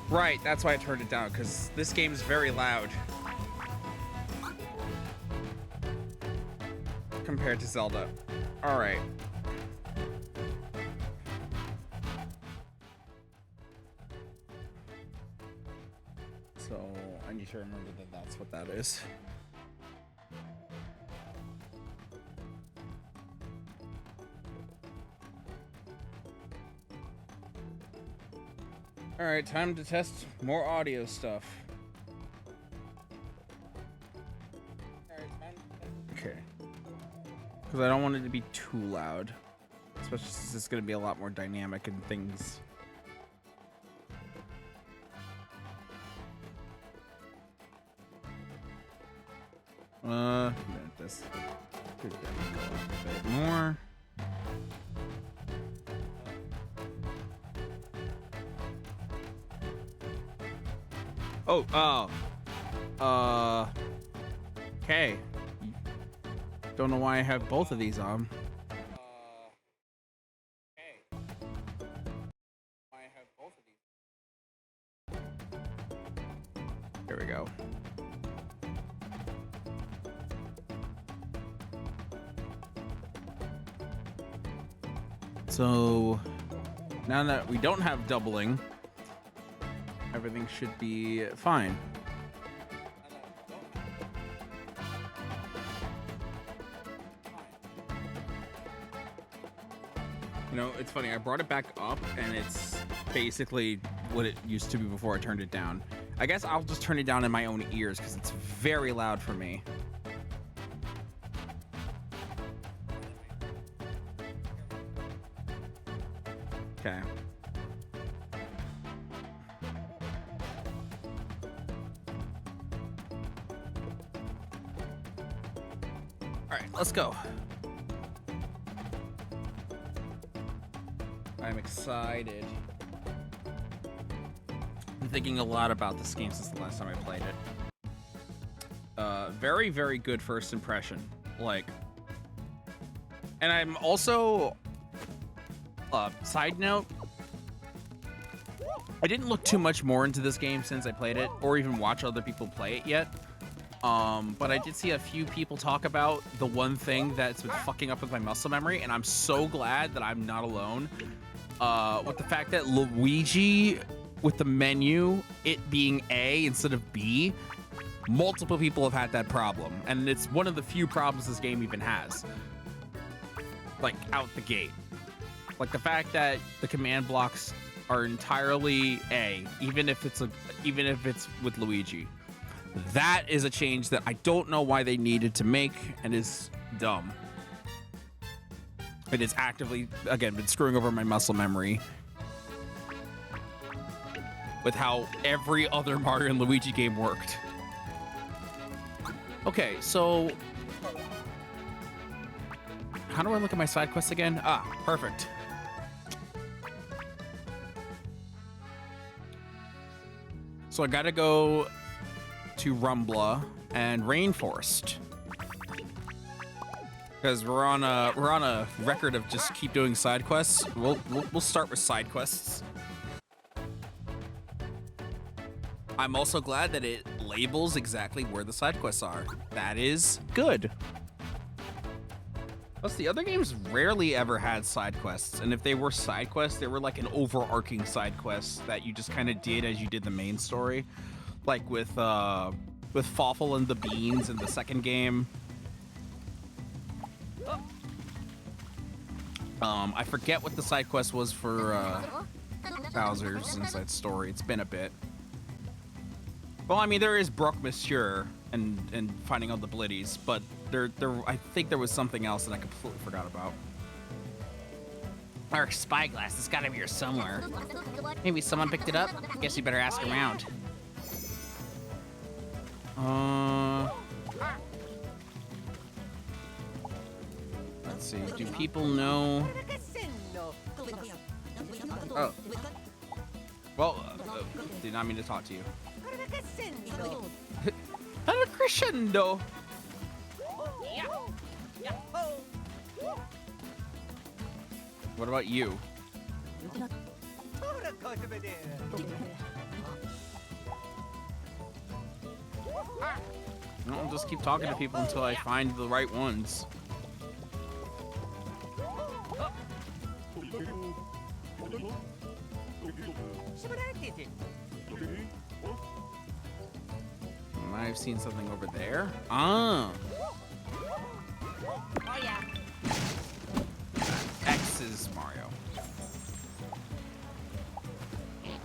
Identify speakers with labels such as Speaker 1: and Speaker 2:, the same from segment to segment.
Speaker 1: Right, that's why I turned it down, because this game is very loud compared to Zelda. All right. So I need to remember that that's what that is. All right, time to test more audio stuff. Okay. Because I don't want it to be too loud. Especially since it's going to be a lot more dynamic and things. This could go a bit more. Okay. Don't know why I have both of these on. Okay. Why I have both of these. Here we go. So now that we don't have doubling, everything should be fine. You know, it's funny, I brought it back up and it's basically what it used to be before I turned it down. I guess I'll just turn it down in my own ears because it's very loud for me. Okay. All right, let's go. I'm excited. I'm thinking a lot about this game since the last time I played it. Very, very good first impression. Like, and I'm also, side note, I didn't look too much more into this game since I played it, or even watch other people play it yet. But I did see a few people talk about the one thing that's been fucking up with my muscle memory, and I'm so glad that I'm not alone. With the fact that Luigi, with the menu, it being A instead of B, multiple people have had that problem, and it's one of the few problems this game even has. Like, out the gate. Like, the fact that the command blocks are entirely A, even if it's with Luigi. That is a change that I don't know why they needed to make, and is dumb. It is actively, again, been screwing over my muscle memory with how every other Mario and Luigi game worked. Okay, so how do I look at my side quests again? Ah, perfect. So I gotta go to Rumbla and Rainforest, because we're on a record of just keep doing side quests. We'll start with side quests. I'm also glad that it labels exactly where the side quests are. That is good. Plus, the other games rarely ever had side quests, and if they were side quests, they were like an overarching side quest that you just kind of did as you did the main story, like with Fawful and the Beans in the second game. I forget what the side quest was for Bowser's Inside Story. It's been a bit. Well, I mean, there is Brook Monsieur and finding all the Blitties, but I think there was something else that I completely forgot about. Our spyglass, it's gotta be here somewhere. Maybe someone picked it up? Guess you better ask around. Let's see, do people know? Oh. Well, did not mean to talk to you. Hello, crescendo. What about you? I'll just keep talking to people until I find the right ones. Might have seen something over there. Ah.
Speaker 2: Oh yeah.
Speaker 1: X is Mario.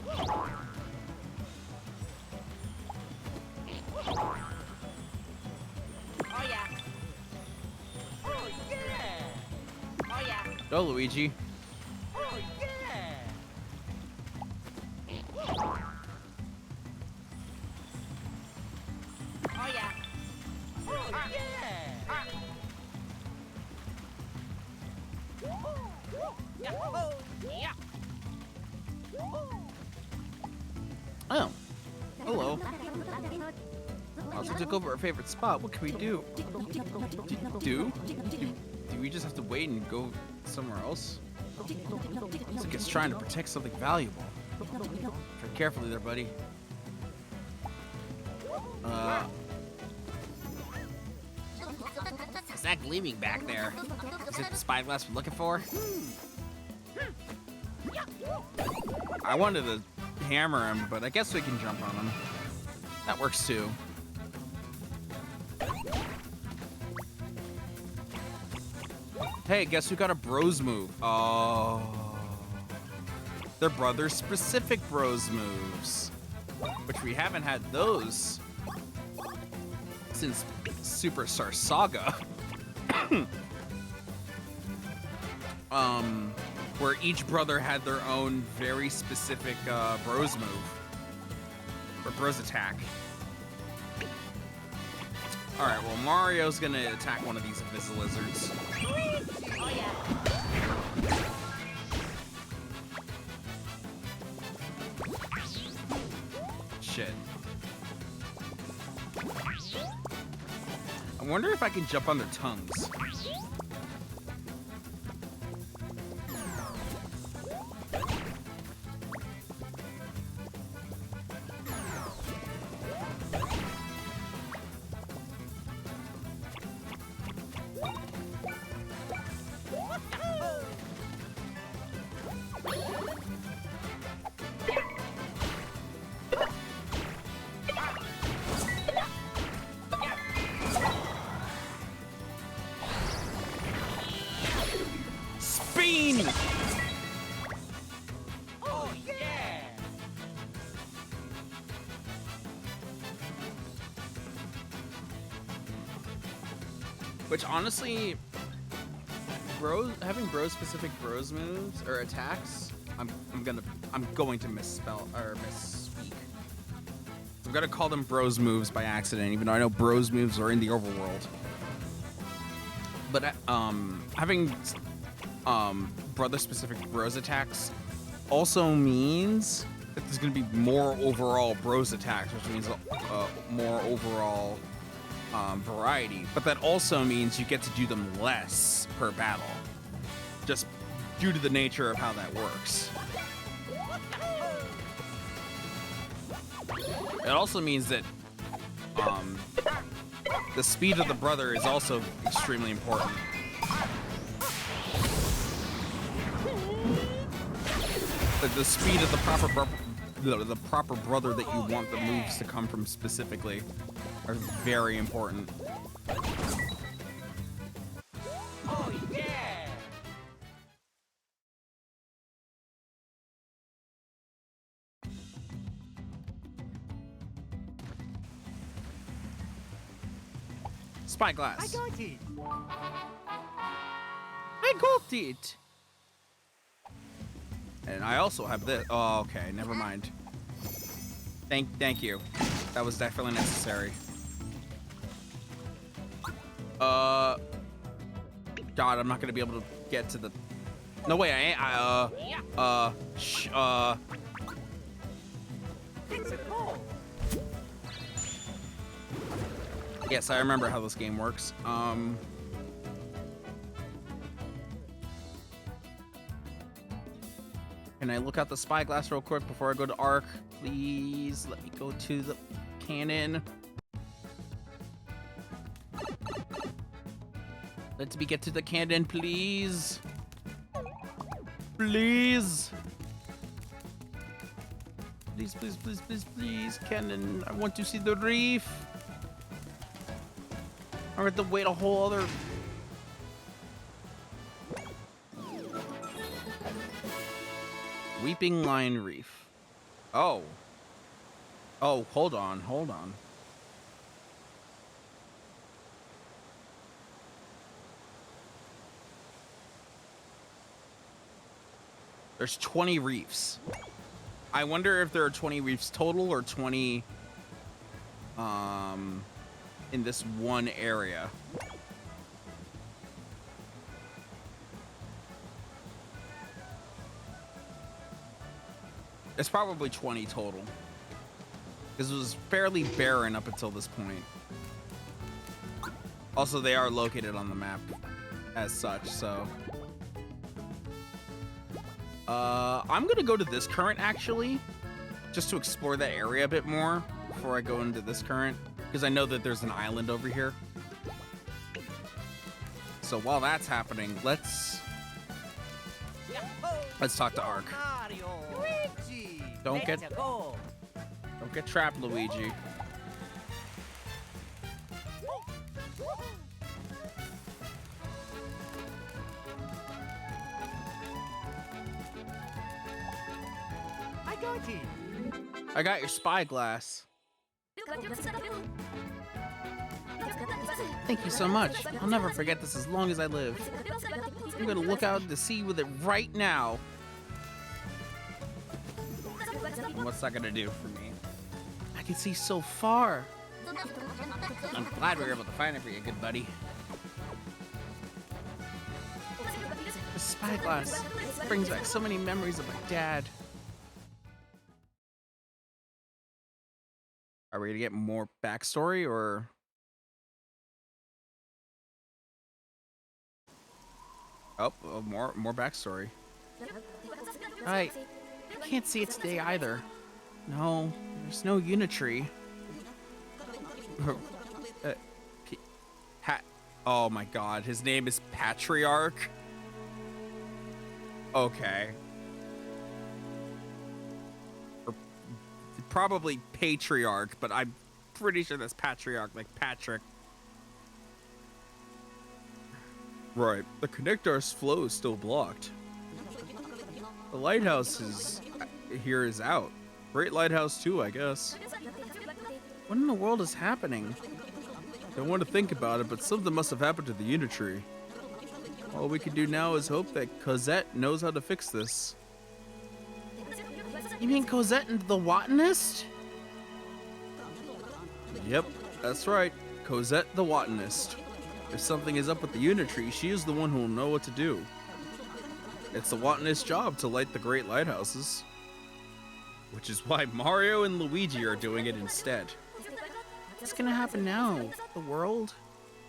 Speaker 2: Oh yeah. Oh yeah. Oh yeah.
Speaker 1: Go, Luigi.
Speaker 2: Oh yeah. Oh yeah. Oh yeah. Yeah.
Speaker 1: Oh. Hello. Also took over our favorite spot. What can we do? Do we just have to wait and go somewhere else? Looks like it's trying to protect something valuable. Tread carefully there, buddy. Is that gleaming back there? Is it the spyglass we're looking for? I wanted to hammer him, but I guess we can jump on him. That works too. Hey, guess who got a bros move? Oh. They're brother-specific bros moves. Which we haven't had those since Superstar Saga. Where each brother had their own very specific bros move. Or bros attack. Alright, well Mario's gonna attack one of these invisible lizards.
Speaker 2: Oh yeah.
Speaker 1: Shit. I wonder if I can jump on their tongues. Bean!
Speaker 2: Oh yeah.
Speaker 1: Which honestly, having bro specific bros moves or attacks, I'm going to misspell or misspeak. I'm gonna call them bros moves by accident, even though I know bros moves are in the overworld. But having brother specific bros attacks also means that there's gonna be more overall bros attacks, which means more overall variety, but that also means you get to do them less per battle, just due to the nature of how that works. It also means that the speed of the brother is also extremely important. The speed of the proper brother that you want the moves to come from specifically are very important.
Speaker 2: Oh yeah.
Speaker 1: Spyglass.
Speaker 2: I got it.
Speaker 1: I got it. And I also have this. Oh, okay. Never mind. Thank you. That was definitely necessary. God, I'm not gonna be able to get to the. No way, I ain't.
Speaker 2: It's a ball.
Speaker 1: Yes, I remember how this game works. Can I look out the spyglass real quick before I go to Ark? Please let me go to the cannon. Let me get to the cannon, please. Please. Please, please, please, please, please, cannon. I want to see the reef. I have to wait a whole other... Weeping Line Reef. Oh. Oh, hold on, hold on. There's 20 reefs. I wonder if there are 20 reefs total or 20 in this one area. It's probably 20 total. Because it was fairly barren up until this point. Also, they are located on the map as such, so... I'm gonna go to this current, actually. Just to explore that area a bit more before I go into this current. Because I know that there's an island over here. So while that's happening, let's talk to Ark.
Speaker 2: Luigi.
Speaker 1: Don't get trapped, Luigi.
Speaker 2: I got you.
Speaker 1: I got your spyglass. Thank you so much. I'll never forget this as long as I live. I'm gonna look out to sea with it right now. And what's that gonna do for me? I can see so far. I'm glad we were able to find it for you, good buddy. The spyglass brings back so many memories of my dad. Are we gonna get more backstory or? Oh, more backstory. Right. I can't see it today either. No, there's no Unitree. Oh my god, his name is Patriarch? Okay. Or probably Patriarch, but I'm pretty sure that's Patriarch, like Patrick. Right, the connector's flow is still blocked. The lighthouse here is out. Great lighthouse too, I guess. What in the world is happening? Don't want to think about it, but something must have happened to the Unitree. All we can do now is hope that Cosette knows how to fix this. You mean Cosette and the Botanist? Yep, that's right. Cosette the Botanist. If something is up with the Unitree, she is the one who will know what to do. It's the Botanist's job to light the great lighthouses. Which is why Mario and Luigi are doing it instead. What's gonna happen now? The world?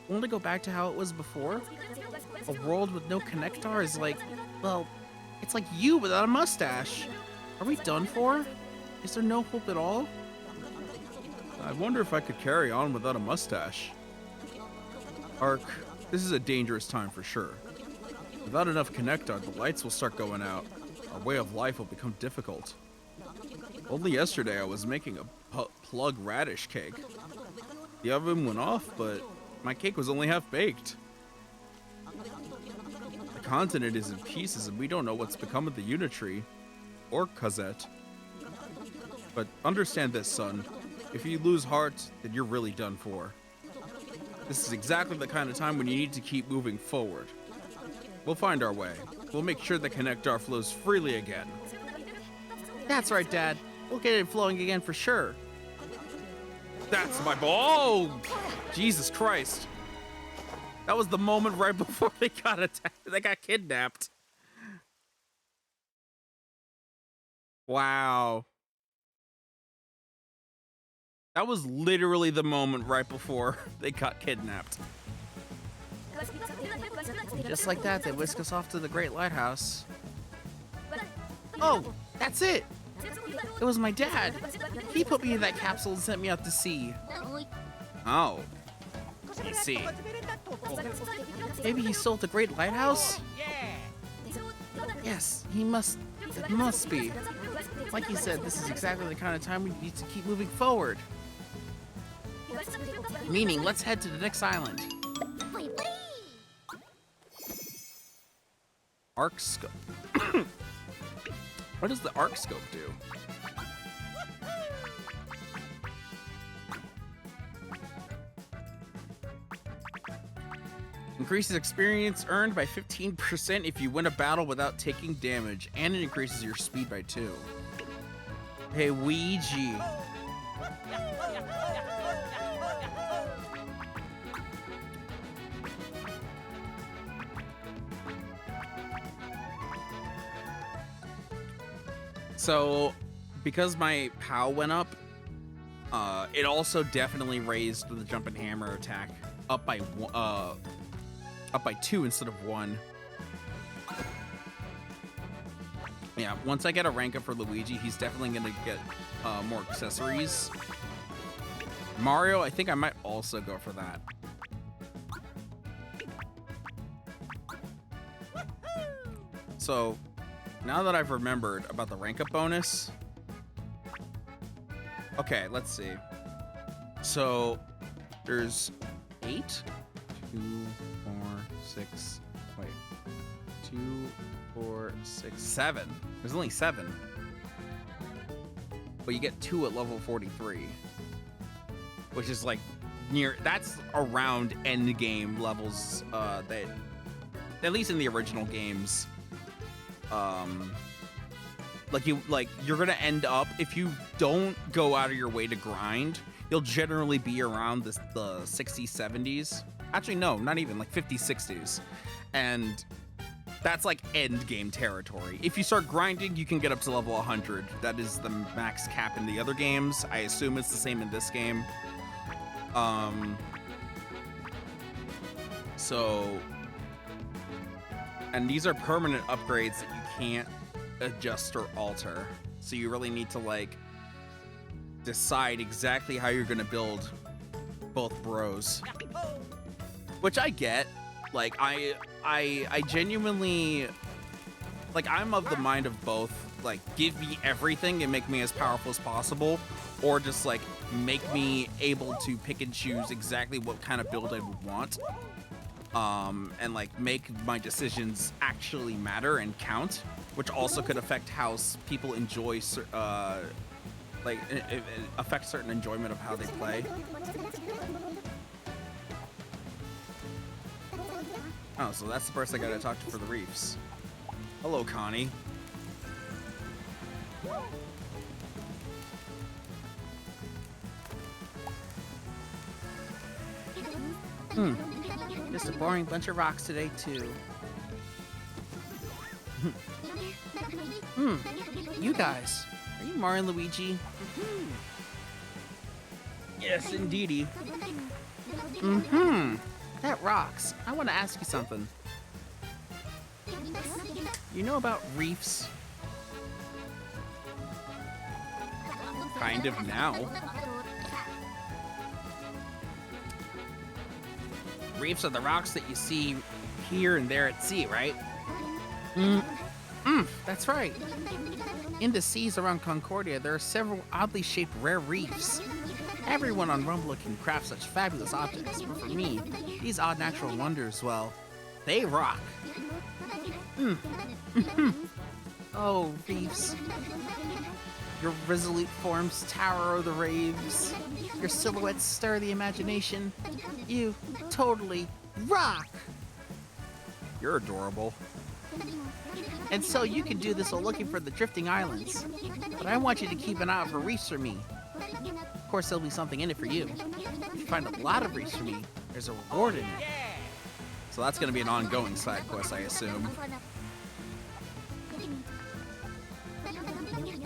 Speaker 1: Won't it go back to how it was before? A world with no connector is like, well, it's like you without a mustache. Are we done for? Is there no hope at all? I wonder if I could carry on without a mustache. Ark, this is a dangerous time for sure. Without enough connector, the lights will start going out. Our way of life will become difficult. Only yesterday I was making a plug radish cake. The oven went off, but my cake was only half baked. The continent is in pieces and we don't know what's become of the Unitree or Cosette. But understand this, son. If you lose heart, then you're really done for. This is exactly the kind of time when you need to keep moving forward. We'll find our way. We'll make sure the connector flows freely again. That's right, Dad. We'll get it flowing again for sure. That's my ball. Oh, Jesus Christ. That was the moment right before they got attacked. They got kidnapped. Wow. That was literally the moment right before they got kidnapped. Just like that, they whisk us off to the Great Lighthouse. Oh, that's it. It was my dad. He put me in that capsule and sent me out to sea. Oh, I see. Maybe he stole the Great Lighthouse? Yes, he must. It must be. Like you said, this is exactly the kind of time we need to keep moving forward. Meaning, let's head to the next island. Arc scope. What does the arc scope do? Increases experience earned by 15% if you win a battle without taking damage, and it increases your speed by 2. Hey, Luigi. So, because my POW went up, it also definitely raised the jump and hammer attack up by 2 instead of 1. Yeah, once I get a rank up for Luigi, he's definitely gonna get more accessories. Mario, I think I might also go for that. So, now that I've remembered about the rank up bonus, okay, let's see. So, there's 8, 2, 4, 6, wait, 2, 4, 6, 7. There's only 7. But you get 2 at level 43. Which is like that's around end game levels that, at least in the original games, you're gonna end up, if you don't go out of your way to grind, you'll generally be around the 60s, 70s. Actually, no, not even, like 50s, 60s. And that's like end game territory. If you start grinding, you can get up to level 100. That is the max cap in the other games. I assume it's the same in this game. And these are permanent upgrades that you can't adjust or alter. So you really need to like decide exactly how you're gonna build both bros. Which I get. Like I genuinely, like, I'm of the mind of both, like, give me everything and make me as powerful as possible, or just like make me able to pick and choose exactly what kind of build I would want. And like make my decisions actually matter and count, which also could affect how people enjoy, like it affects certain enjoyment of how they play. Oh, so that's the person I gotta talk to for the reefs. Hello, Connie. Just a boring bunch of rocks today, too. You guys. Are you Mario and Luigi? Yes, indeedy. That rocks. I want to ask you something. You know about reefs? Kind of now. Reefs are the rocks that you see here and there at sea, right? That's right. In the seas around Concordia, there are several oddly shaped rare reefs. Everyone on Rumbler can craft such fabulous objects, but for me, these odd natural wonders, well, they rock. Oh, reefs. Your resolute forms tower over the waves. Your silhouettes stir the imagination. You totally rock! You're adorable. And so you can do this while looking for the drifting islands. But I want you to keep an eye out for reefs for me. Of course, there'll be something in it for you. If you find a lot of reefs for me, there's a reward in it. So that's going to be an ongoing side quest, I assume.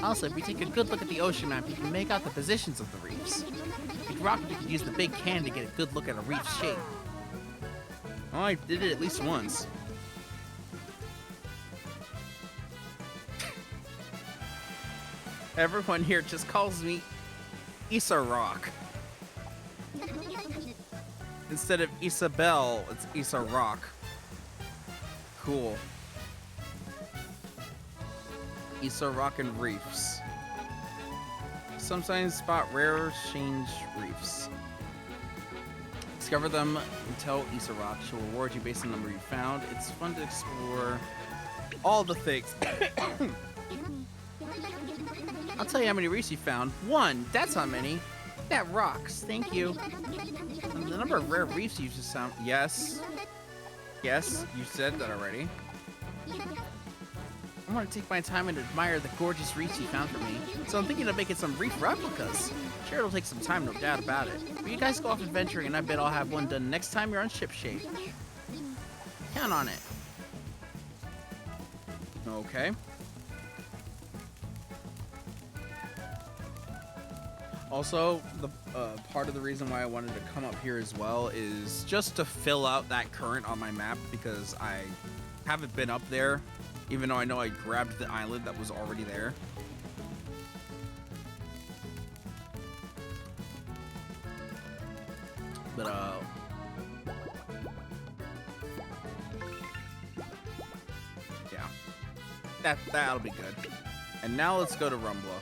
Speaker 1: Also, if you take a good look at the ocean map, you can make out the positions of the reefs. With Rocket, you can use the big can to get a good look at a reef's shape. Oh, I did it at least once. Everyone here just calls me Issa Rock. Instead of Isabel, it's Issa Rock. Cool. Issa Rock and Reefs. Sometimes spot rare change reefs. Discover them and tell Issa Rock. She'll reward you based on the number you found. It's fun to explore all the things. I'll tell you how many reefs you found. 1. That's not many. That rocks. Thank you. The number of rare reefs you just found. Yes. Yes, you said that already. I want to take my time and admire the gorgeous reefs you found for me. So I'm thinking of making some reef replicas. Sure, it'll take some time, no doubt about it. But you guys go off adventuring, and I bet I'll have one done next time you're on shipshape. Count on it. Okay. Also, the part of the reason why I wanted to come up here as well is just to fill out that current on my map, because I haven't been up there, even though I know I grabbed the island that was already there. But, yeah. That'll be good. And now let's go to Rumbla.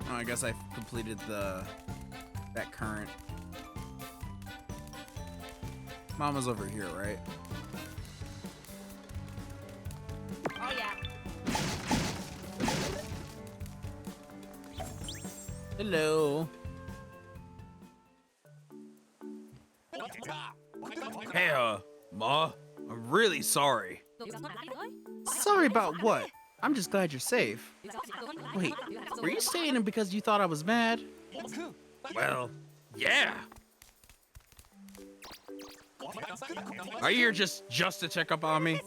Speaker 1: Oh, I guess I completed that current. Mama's over here, right?
Speaker 3: Oh yeah.
Speaker 1: Hello. Hey, Ma. I'm really sorry. Sorry about what? I'm just glad you're safe. Wait, were you staying in because you thought I was mad? Well, yeah. Are you here just to check up on me?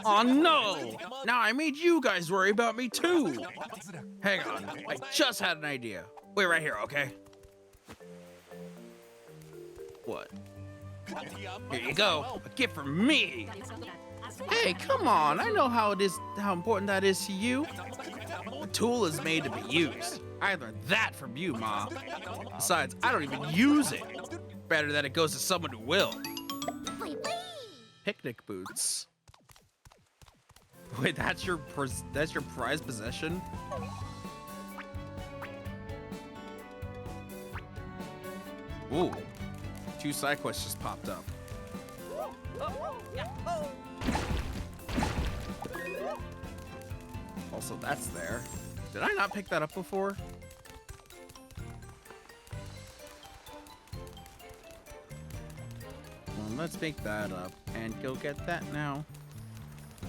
Speaker 1: Oh no! Now I made you guys worry about me too! Hang on, I just had an idea. Wait right here, okay? What? Here you go, a gift from me! Hey, come on, I know how important that is to you. The tool is made to be used. I learned that from you, Ma. Besides, I don't even use it. Better that it goes to someone who will. Picnic boots. Wait, that's your prized possession? Ooh, 2 side quests just popped up. Also, that's there. Did I not pick that up before? Well, let's make that up and go get that now.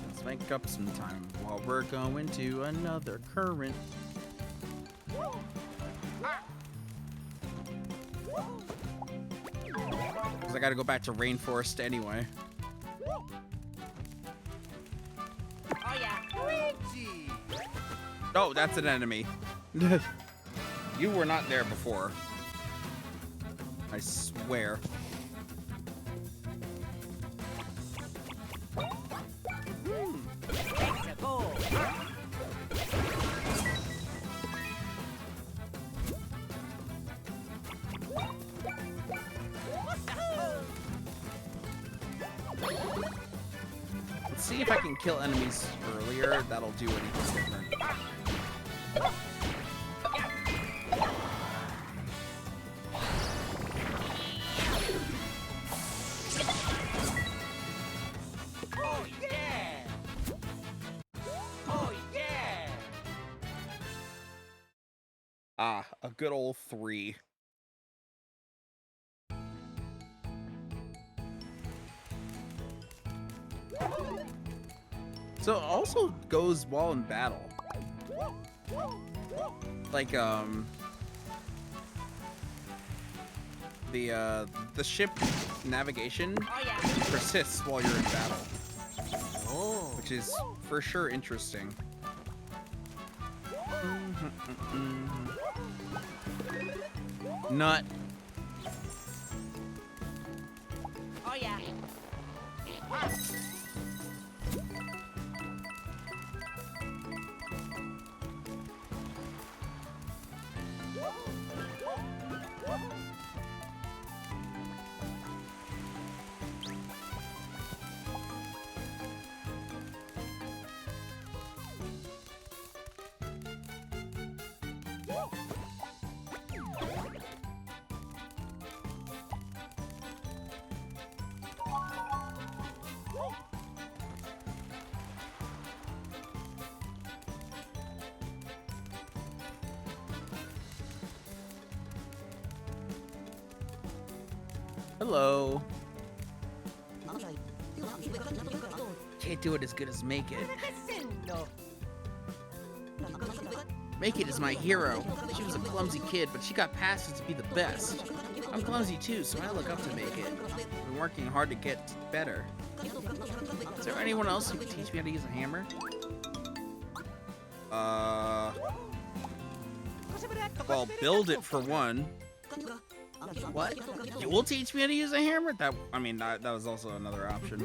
Speaker 1: Let's make up some time while we're going to another current. Because I gotta go back to Rainforest anyway.
Speaker 3: Oh yeah.
Speaker 2: Luigi!
Speaker 1: Oh, that's an enemy. You were not there before. I swear.
Speaker 2: Take the ball.
Speaker 1: Let's see if I can kill enemies earlier. That'll do anything different.
Speaker 2: Oh yeah! Oh yeah!
Speaker 1: Ah, a good old 3. So it also goes well in battle. Like the ship navigation
Speaker 3: Oh yeah.
Speaker 1: persists while you're in battle,
Speaker 2: Oh.
Speaker 1: which is for sure interesting. Nut.
Speaker 3: Oh yeah.
Speaker 1: Hello. Can't do it as good as Make It.
Speaker 2: Haciendo.
Speaker 1: Make It is my hero. She was a clumsy kid, but she got past it to be the best. I'm clumsy too, so I look up to Make It. I've been working hard to get better. Is there anyone else who can teach me how to use a hammer? Well, build it for one. What? You will teach me how to use a hammer? That was also another option.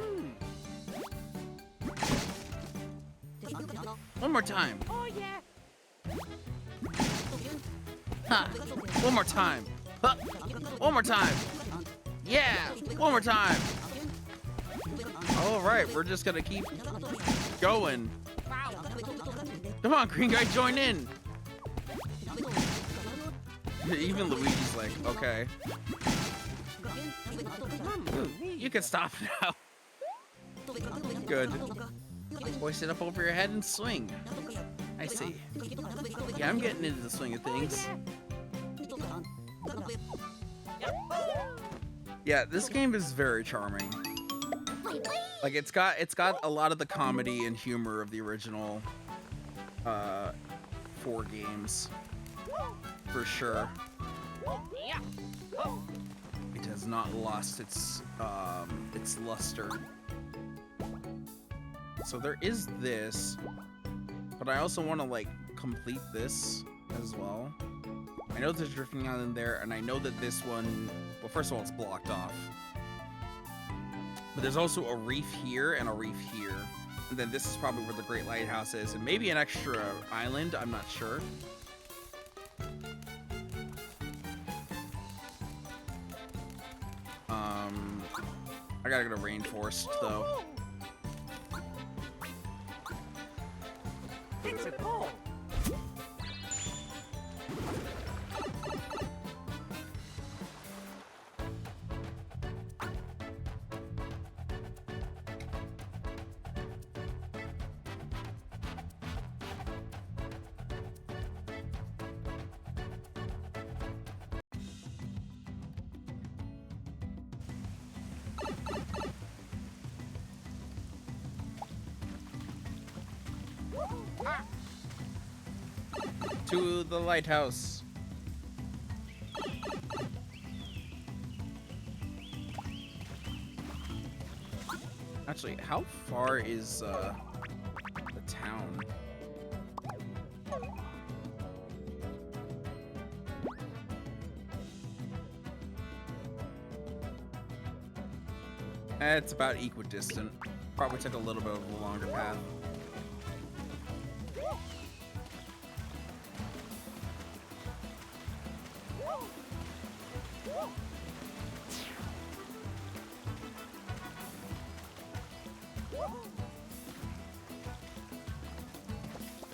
Speaker 1: One more time.
Speaker 3: Oh yeah.
Speaker 1: Ha! One more time. Huh. One more time. Yeah! One more time. All right, we're just gonna keep going. Come on, green guy, join in. Even Luigi's like, okay. You can stop now. Good. Hoist it up over your head and swing. I see. Yeah, I'm getting into the swing of things. Yeah, this game is very charming. Like it's got a lot of the comedy and humor of the original 4 games. For sure.
Speaker 3: Yeah.
Speaker 1: It has not lost its luster. So there is this, but I also want to like complete this as well. I know there's drifting island there, and I know that this one, well, first of all, it's blocked off. But there's also a reef here and a reef here. And then this is probably where the Great Lighthouse is, and maybe an extra island, I'm not sure. I gotta go to Rainforest, though.
Speaker 2: It's a ball.
Speaker 1: To the lighthouse. Actually, how far is the town? It's about equidistant. Probably took a little bit of a longer path.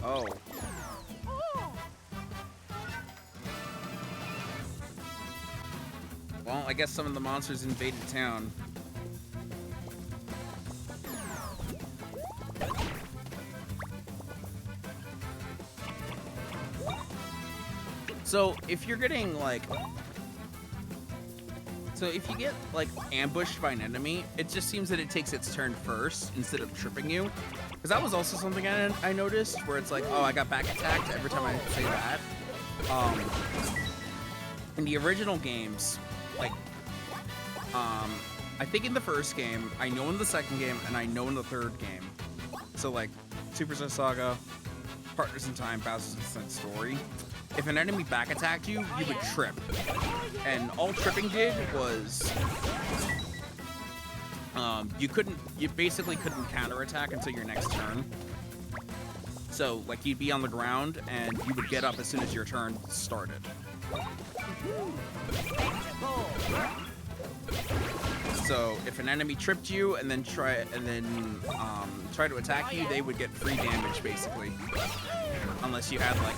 Speaker 1: Oh. Well, I guess some of the monsters invaded town. So, if you're getting, like... So, if you get, like, ambushed by an enemy, it just seems that it takes its turn first instead of tripping you. Because that was also something I noticed, where it's like, oh, I got back attacked every time I say that. In the original games, like, I think in the first game, I know in the second game, and I know in the third game. So, like, Superstar Saga, Partners in Time, Bowser's Instant Story. If an enemy back attacked you, you would trip. And all tripping did was, you basically couldn't counterattack until your next turn. So, like, you'd be on the ground, and you would get up as soon as your turn started. So, if an enemy tripped you and then try to attack you, they would get free damage, basically. Unless you had, like,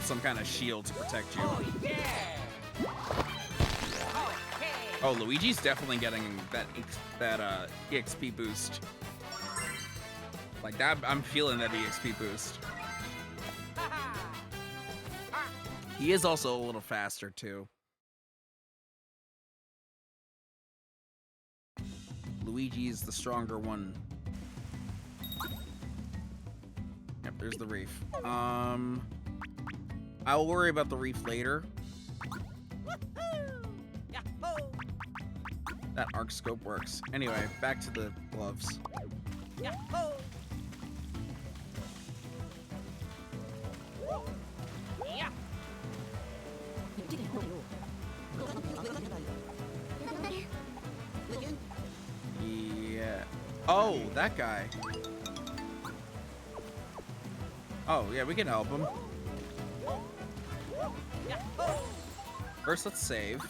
Speaker 1: some kind of shield to protect you. Oh, Luigi's definitely getting that EXP boost. Like that, I'm feeling that EXP boost. He is also a little faster too. Luigi's the stronger one. Yep, there's the reef. I'll worry about the reef later. That arc scope works. Anyway, back to the gloves. Yeah. Oh, that guy. Oh, yeah, we can help him. First, let's save.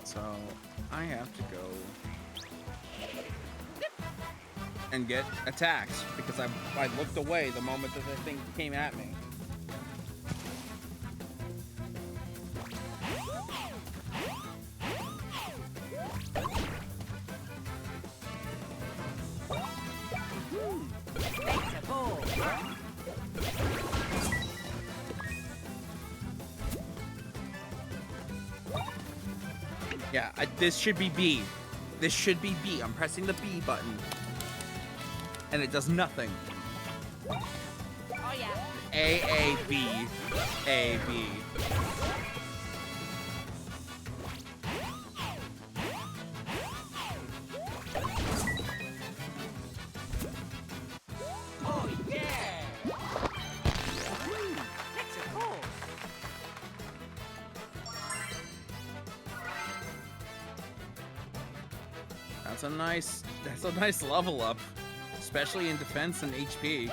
Speaker 1: So, I have to go and get attacked because I looked away the moment that the thing came at me. Yeah, this should be B. This should be B. I'm pressing the B button. And it does nothing.
Speaker 3: Oh yeah.
Speaker 1: A, A, B. A, B.
Speaker 2: Oh yeah! That's a cool.
Speaker 1: That's a nice level up, especially in defense and HP.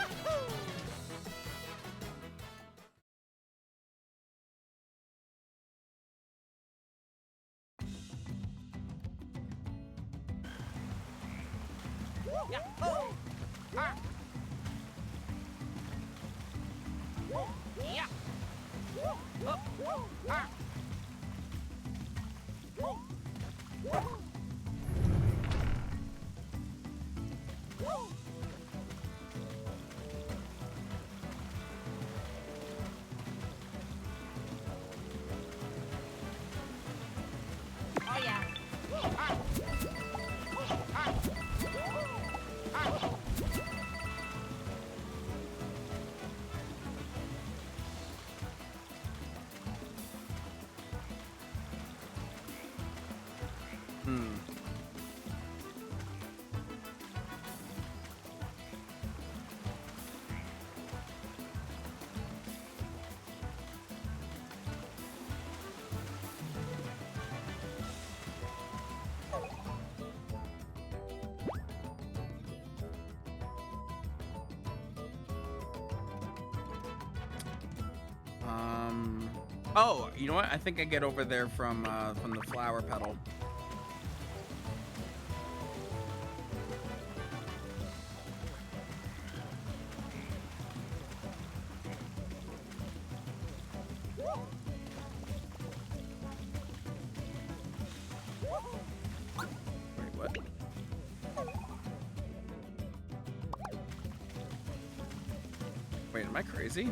Speaker 3: Oh yeah.
Speaker 1: Oh, you know what? I think I get over there from the flower petal. Wait, what? Wait, am I crazy?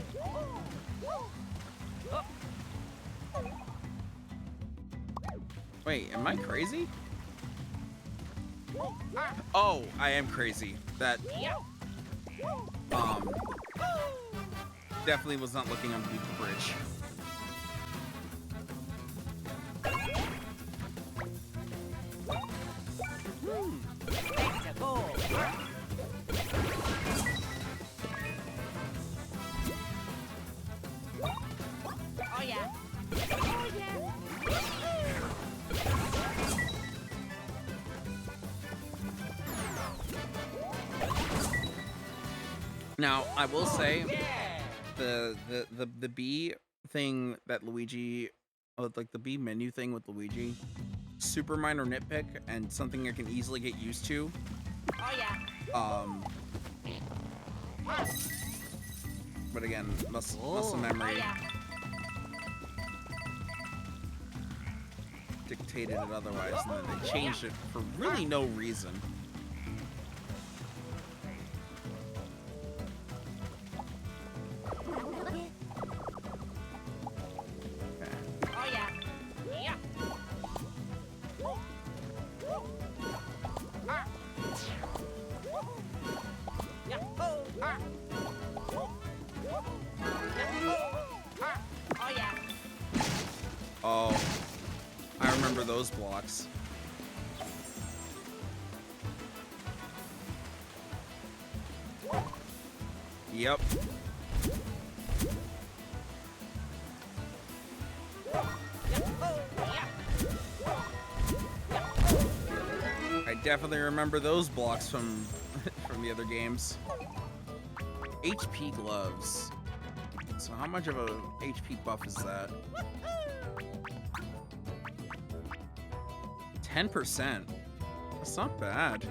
Speaker 1: Wait, am I crazy? Oh, I am crazy. That definitely was not looking underneath the bridge.
Speaker 2: Let's go.
Speaker 3: Oh yeah. Oh yeah.
Speaker 1: Now, I will say
Speaker 2: Yeah.
Speaker 1: the B thing that Luigi, like the B menu thing with Luigi, super minor nitpick and something I can easily get used to.
Speaker 3: Oh yeah.
Speaker 1: But again, muscle
Speaker 3: Oh
Speaker 1: memory
Speaker 3: yeah.
Speaker 1: dictated it otherwise, and then they changed it for really no reason.
Speaker 3: Oh yeah. Yeah. Oh yeah.
Speaker 1: Oh, I remember those blocks. Yep. I definitely remember those blocks from from the other games. HP gloves. So how much of a HP buff is that? 10%. That's not bad.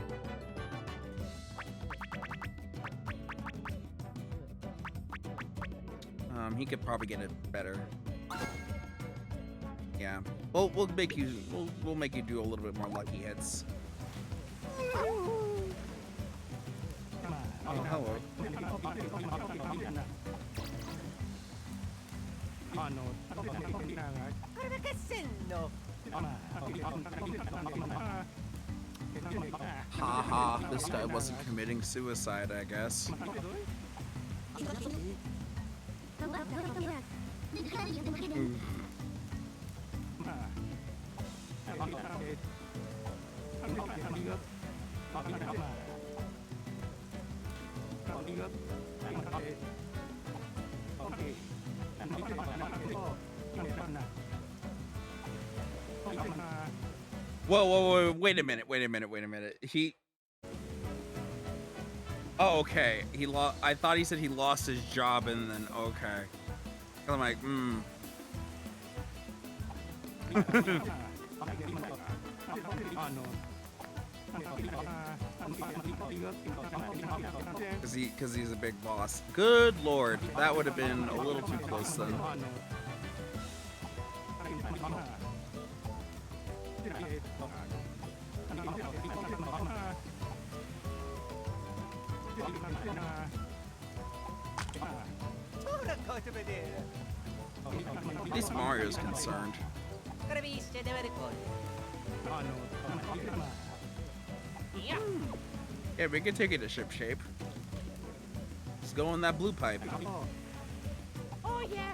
Speaker 1: He could probably get it better. Yeah. Well, we'll make you do a little bit more lucky hits. Oh, hello. Haha, this guy wasn't committing suicide, I guess. Whoa, wait a minute. Oh, okay. I thought he said he lost his job and then, okay. I'm like, Cause he's a big boss. Good lord, that would have been a little too close then. At least Mario's concerned. Yeah, we can take it to ship shape. Let's go in that blue pipe.
Speaker 3: Oh yeah.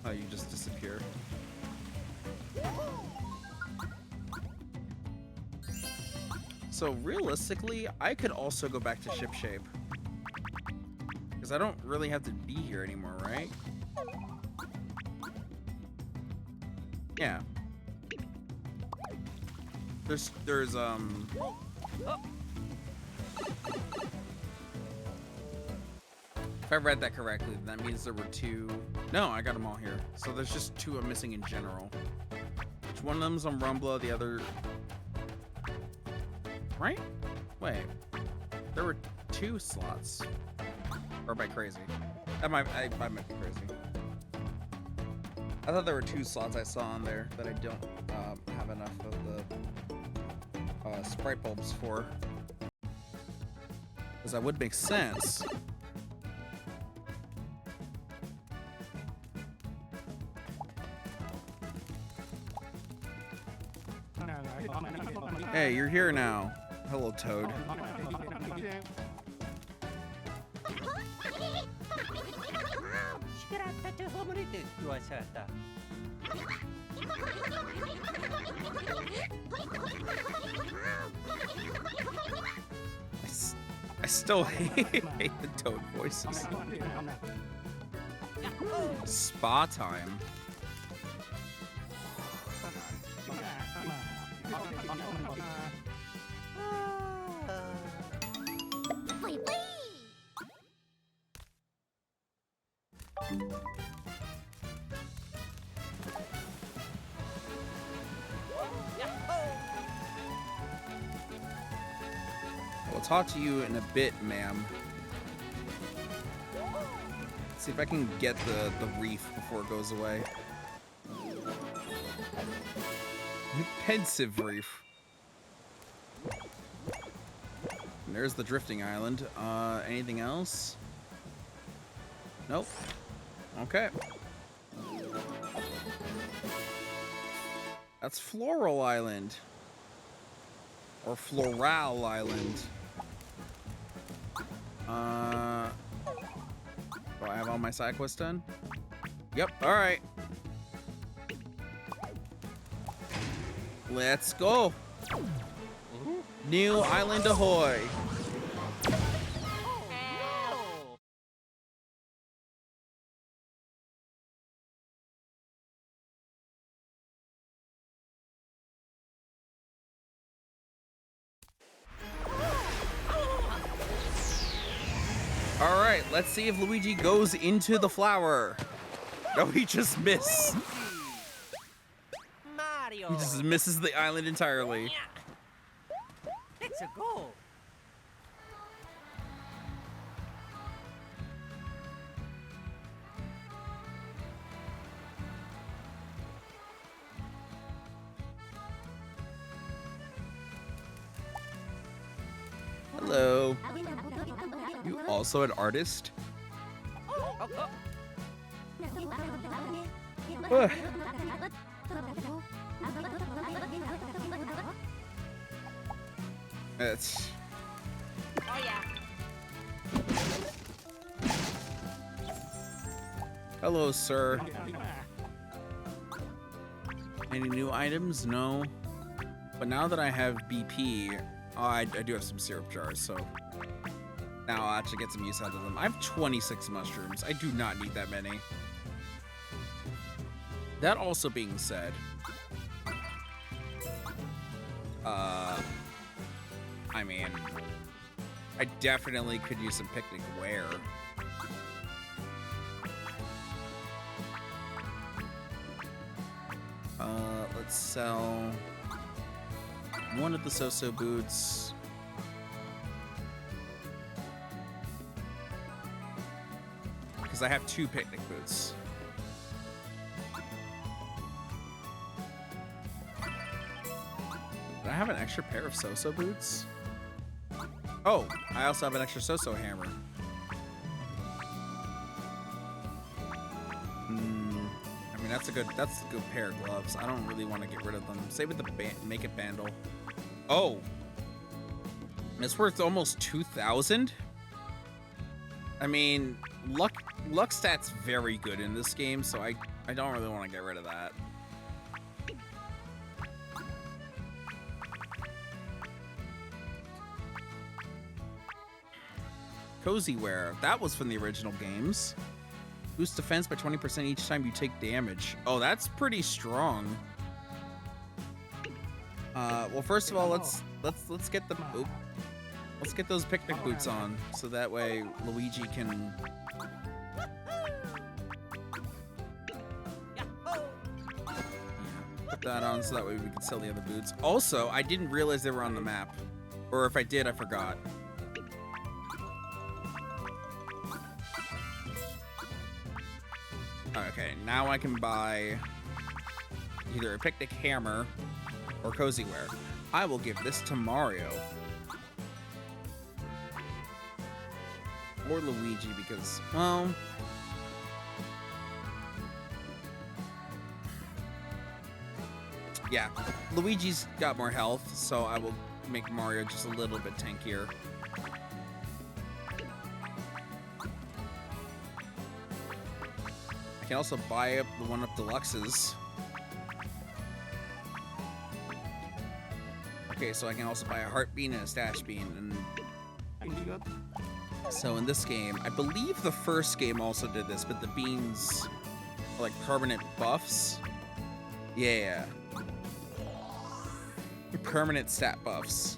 Speaker 1: Oh, you just disappear. So realistically, I could also go back to ship shape. Because I don't really have to be here anymore, right? Yeah. If I read that correctly, that means there were 2. No, I got them all here. So there's just 2 I'm missing in general. Which one of them's on Rumbla, the other... Right? Wait. There were 2 slots. Or am I crazy? I might be crazy. I thought there were 2 slots I saw on there that I don't have enough of the sprite bulbs for. Because that would make sense. Hey, you're here now. Hello, Toad. I still hate the Toad voices. Spa time. I'll talk to you in a bit, ma'am. See if I can get the reef before it goes away. Pensive reef. And there's the drifting island. Anything else? Nope. Okay. That's Floral Island. Or Floral Island. Do I have all my side quests done? Yep, alright. Let's go. New Island ahoy. Alright, let's see if Luigi goes into the flower. No, he just missed.
Speaker 2: Mario.
Speaker 1: He just misses the island entirely.
Speaker 2: Let's go.
Speaker 1: Hello. You also an artist? Ugh. It's...
Speaker 3: Oh yeah.
Speaker 1: Hello, sir. Any new items? No. But now that I have BP, I do have some syrup jars, so now I'll actually get some use out of them. I have 26 mushrooms. I do not need that many. That also being said, I mean, I definitely could use some picnic wear. Let's sell one of the so-so boots. Because I have 2 picnic boots. Do I have an extra pair of so-so boots? Oh, I also have an extra so-so hammer. I mean, that's a good pair of gloves. I don't really want to get rid of them. Save with the make it bandle. Oh, it's worth almost 2,000. I mean, luck stat's very good in this game, so I don't really want to get rid of that. Cozy wear. That was from the original games. Boost defense by 20% each time you take damage. Oh, that's pretty strong. Well, first of all, let's get the. Oop. Let's get those picnic boots on, so that way Luigi can... Put that on so that way we can sell the other boots. Also, I didn't realize they were on the map. Or if I did, I forgot. Okay, now I can buy either a picnic hammer or cozy wear. I will give this to Mario. Or Luigi because, well... yeah, Luigi's got more health, so I will make Mario just a little bit tankier. I can also buy up the one-up deluxes. Okay, so I can also buy a heart bean and a stash bean. And so in this game, I believe the first game also did this, but the beans are like permanent buffs. Yeah. Permanent stat buffs.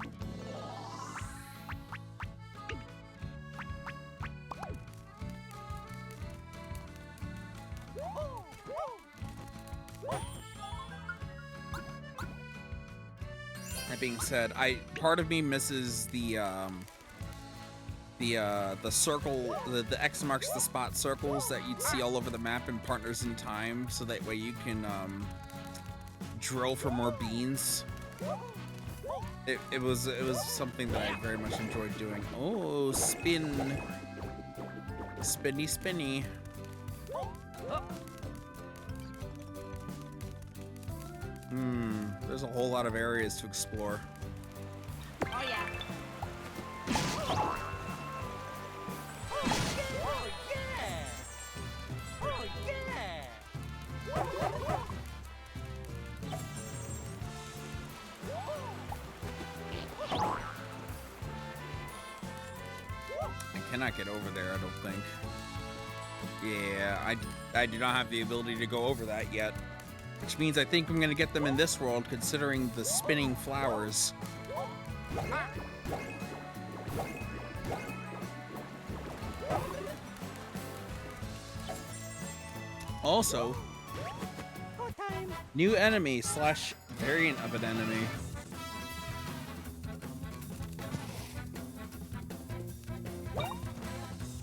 Speaker 1: That being said, part of me misses the circle, the X marks the spot circles that you'd see all over the map in Partners in Time, so that way you can drill for more beans. It was something that I very much enjoyed doing. Oh, spin. Spinny, spinny. There's a whole lot of areas to explore.
Speaker 3: Oh yeah.
Speaker 1: I cannot get over there, I don't think. Yeah, I do not have the ability to go over that yet. Which means I think I'm going to get them in this world, considering the spinning flowers. Also, new enemy / variant of an enemy.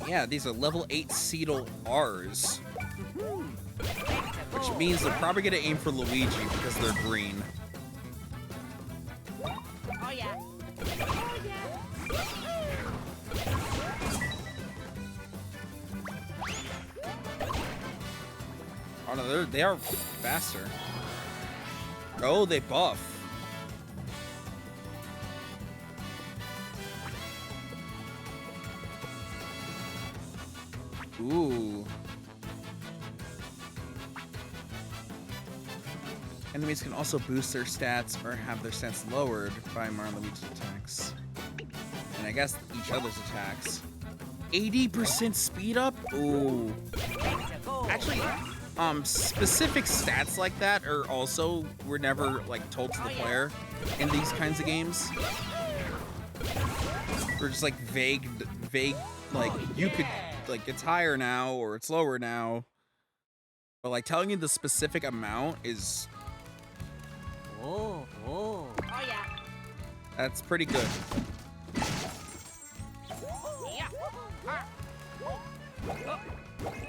Speaker 1: Yeah, these are level 8 Seedle R's. Which means they're probably gonna aim for Luigi because they're green.
Speaker 3: Oh yeah. Oh yeah.
Speaker 1: Oh no, they are faster. Oh, they buff. Ooh. Enemies can also boost their stats or have their stats lowered by Mario and Luigi's attacks. And I guess each other's attacks. 80% speed up? Ooh. Actually, specific stats like that are also were never like told to the player in these kinds of games. They're just like vague, like you could, like it's higher now or it's lower now. But like telling you the specific amount is...
Speaker 2: Oh, oh.
Speaker 3: Oh yeah.
Speaker 1: That's pretty good.
Speaker 3: Yeah.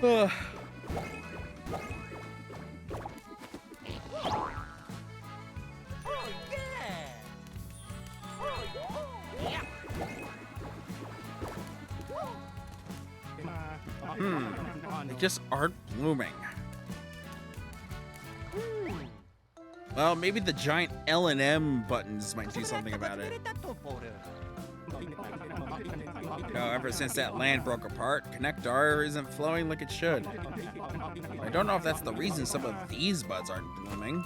Speaker 1: Ugh.
Speaker 2: Oh, yeah.
Speaker 3: Yeah.
Speaker 1: They just aren't blooming. Well, maybe the giant L and M buttons might do something about it. Ever since that land broke apart, Connector isn't flowing like it should. I don't know if that's the reason some of these buds aren't blooming.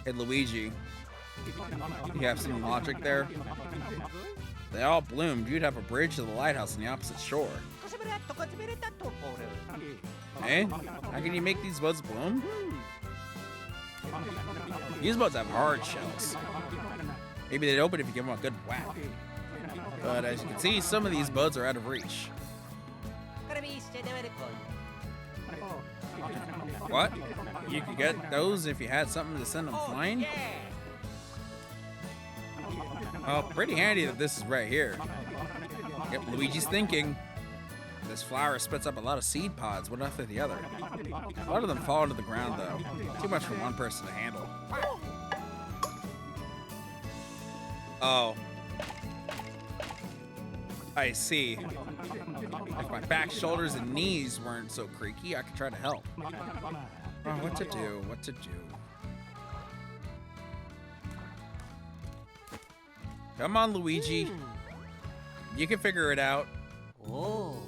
Speaker 1: Hey, Luigi, you have some logic there? If they all bloomed, you'd have a bridge to the lighthouse on the opposite shore. Eh? How can you make these buds bloom? These buds have hard shells. Maybe they'd open if you give them a good whack. But as you can see, some of these buds are out of reach. What? You could get those if you had something to send them flying? Oh, pretty handy that this is right here. Yep, Luigi's thinking. This flower spits up a lot of seed pods, one after the other. A lot of them fall into the ground, though. Too much for one person to handle. Oh. I see. If my back, shoulders, and knees weren't so creaky, I could try to help. Oh, what to do? What to do? Come on, Luigi. You can figure it out.
Speaker 2: Oh.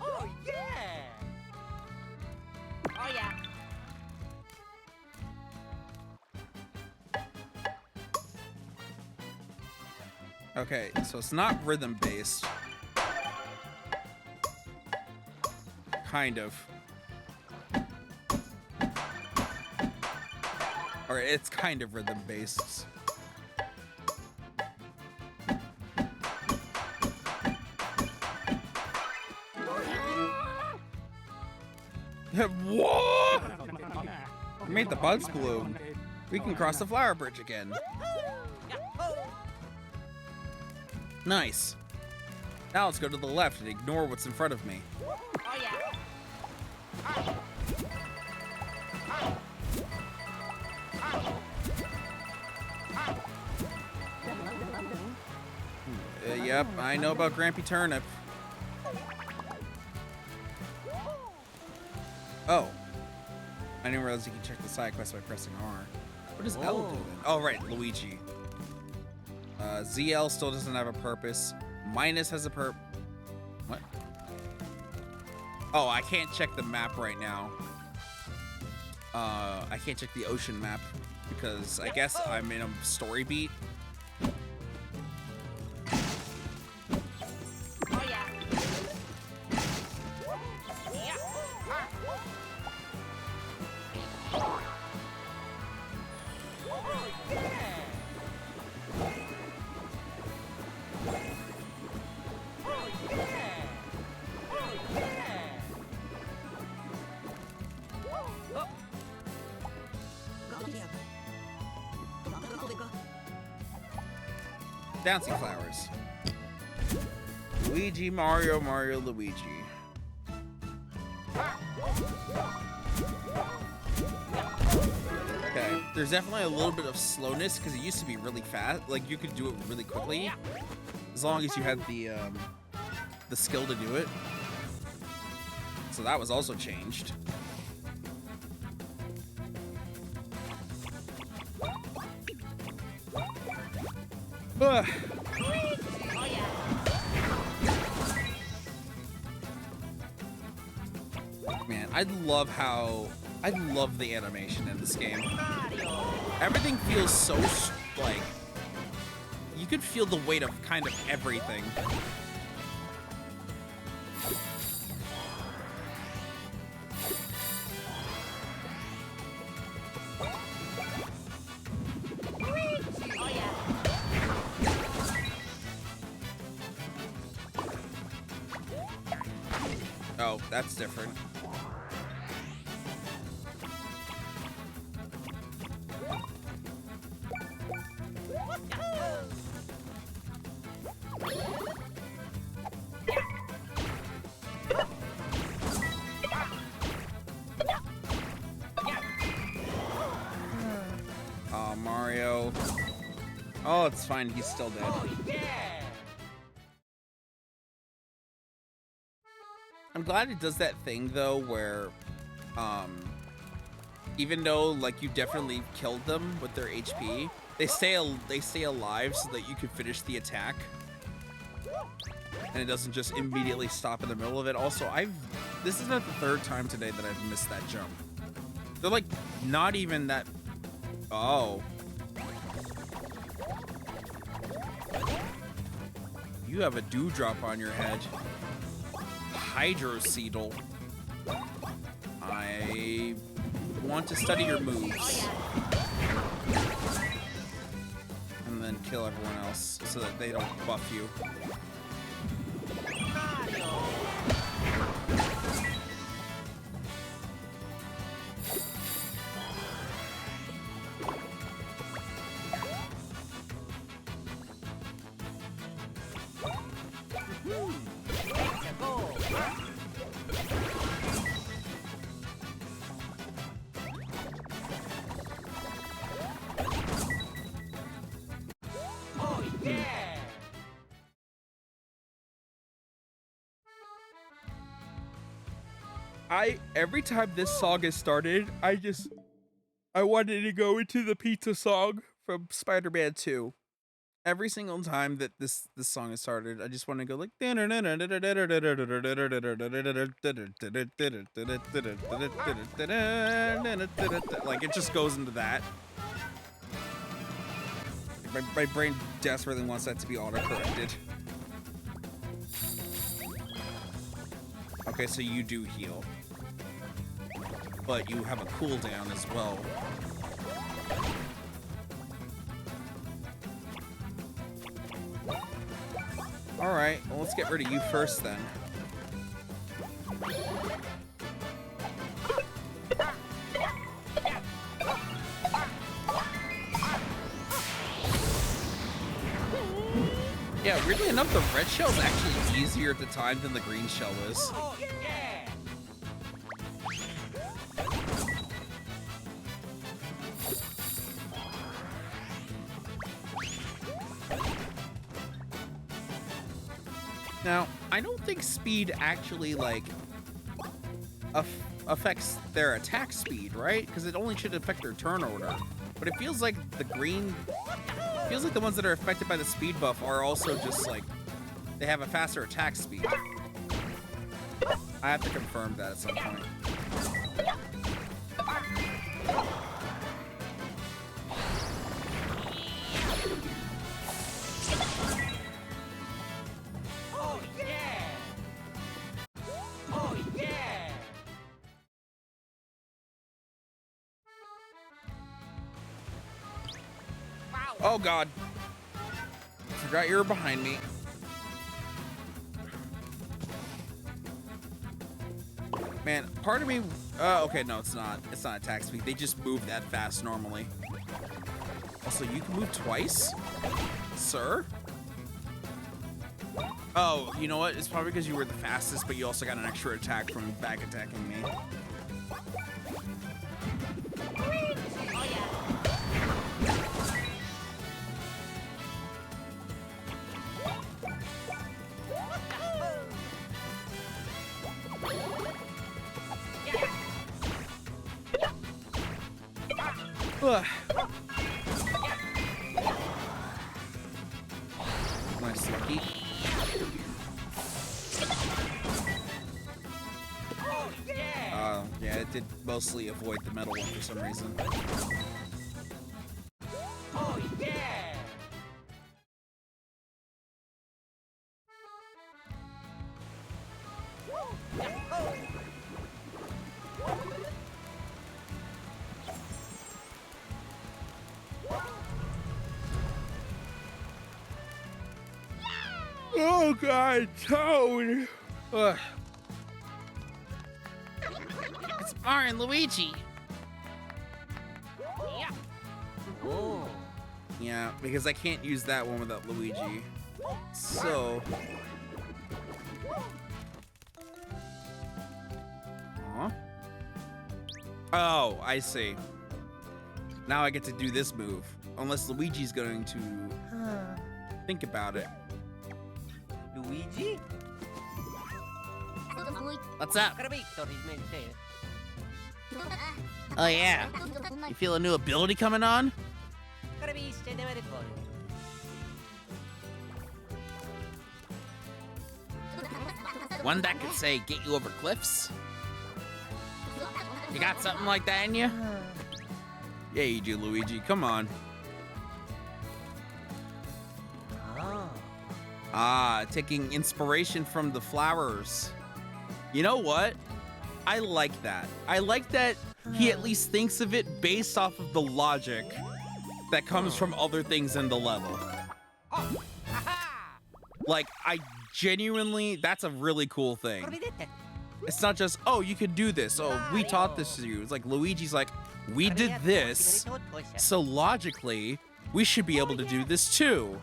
Speaker 2: Oh yeah!
Speaker 3: Oh yeah.
Speaker 1: Okay, so it's not rhythm based. Kind of. Or it's kind of rhythm based. What? We made the buds bloom. We can cross the flower bridge again. Nice. Now let's go to the left and ignore what's in front of me.
Speaker 3: Oh yeah.
Speaker 1: Yep, I know about Grampy Turnip. Oh. I didn't realize you can check the side quest by pressing R. What does L do then? Oh, right, Luigi. ZL still doesn't have a purpose. Minus has a What? Oh, I can't check the map right now. I can't check the ocean map because I guess I'm in a story beat.
Speaker 3: Oh yeah.
Speaker 1: Dancing flowers. Luigi, Mario, Mario, Luigi. Okay, there's definitely a little bit of slowness because it used to be really fast. Like you could do it really quickly, as long as you had the skill to do it. So that was also changed. Ugh.
Speaker 3: Oh yeah.
Speaker 1: Man, I love the animation in this game.
Speaker 3: Mario.
Speaker 1: Everything feels so, like, you could feel the weight of kind of everything.
Speaker 3: Oh yeah.
Speaker 1: Oh, that's different. Oh, Mario. Oh, it's fine. He's still dead.
Speaker 2: Oh yeah!
Speaker 1: I'm glad it does that thing though where even though like you definitely killed them with their HP, they stay alive so that you can finish the attack. And it doesn't just immediately stop in the middle of it. Also, this is not the third time today that I've missed that jump. They're like not even that. Oh. you have a dewdrop on your head. Hydroseedle. I want to study your moves. And then kill everyone else so that they don't buff you. Every time this song is started, I wanted to go into the pizza song from Spider-Man 2. Every single time that this song is started, I just want to go like like it just goes into that. My brain desperately wants that to be auto-corrected. Okay, so you do heal. But you have a cooldown as well. Alright, well, let's get rid of you first then. Yeah, weirdly enough, the red shell is actually easier at the time than the green shell is.
Speaker 2: Oh, yeah.
Speaker 1: Now, I don't think speed actually, like, affects their attack speed, right? Because it only should affect their turn order. But it feels like the green... feels like the ones that are affected by the speed buff are also just, like, they have a faster attack speed. I have to confirm that at some point. Oh god. Forgot you were behind me. Man, part of me... okay, no, it's not. It's not attack speed. They just move that fast normally. Also, you can move twice? Sir? Oh, you know what? It's probably because you were the fastest, but you also got an extra attack from back attacking me. Ugh. Nice, Lucky. Yeah, it did mostly avoid the metal one for some reason.
Speaker 2: Oh, yeah!
Speaker 1: Oh god, Toad! Ugh. It's Mario and Luigi.
Speaker 3: Yeah.
Speaker 2: Oh.
Speaker 1: Yeah, because I can't use that one without Luigi. So... Huh? Oh, I see. Now I get to do this move. Unless Luigi's going to think about it.
Speaker 2: Luigi?
Speaker 1: What's up?
Speaker 2: Capito, rismente.
Speaker 1: Oh yeah. You feel a new ability coming on?
Speaker 2: Capisce, deve ricordo.
Speaker 1: One that could say, get you over cliffs? You got something like that in you? Yeah, you do, Luigi. Come on.
Speaker 2: Ah.
Speaker 1: Ah, taking inspiration from the flowers. You know what? I like that. I like that he at least thinks of it based off of the logic that comes from other things in the level. Like, I genuinely, that's a really cool thing. It's not just, oh, you could do this. Oh, we taught this to you. It's like Luigi's like, we did this, so logically, we should be able to do this too.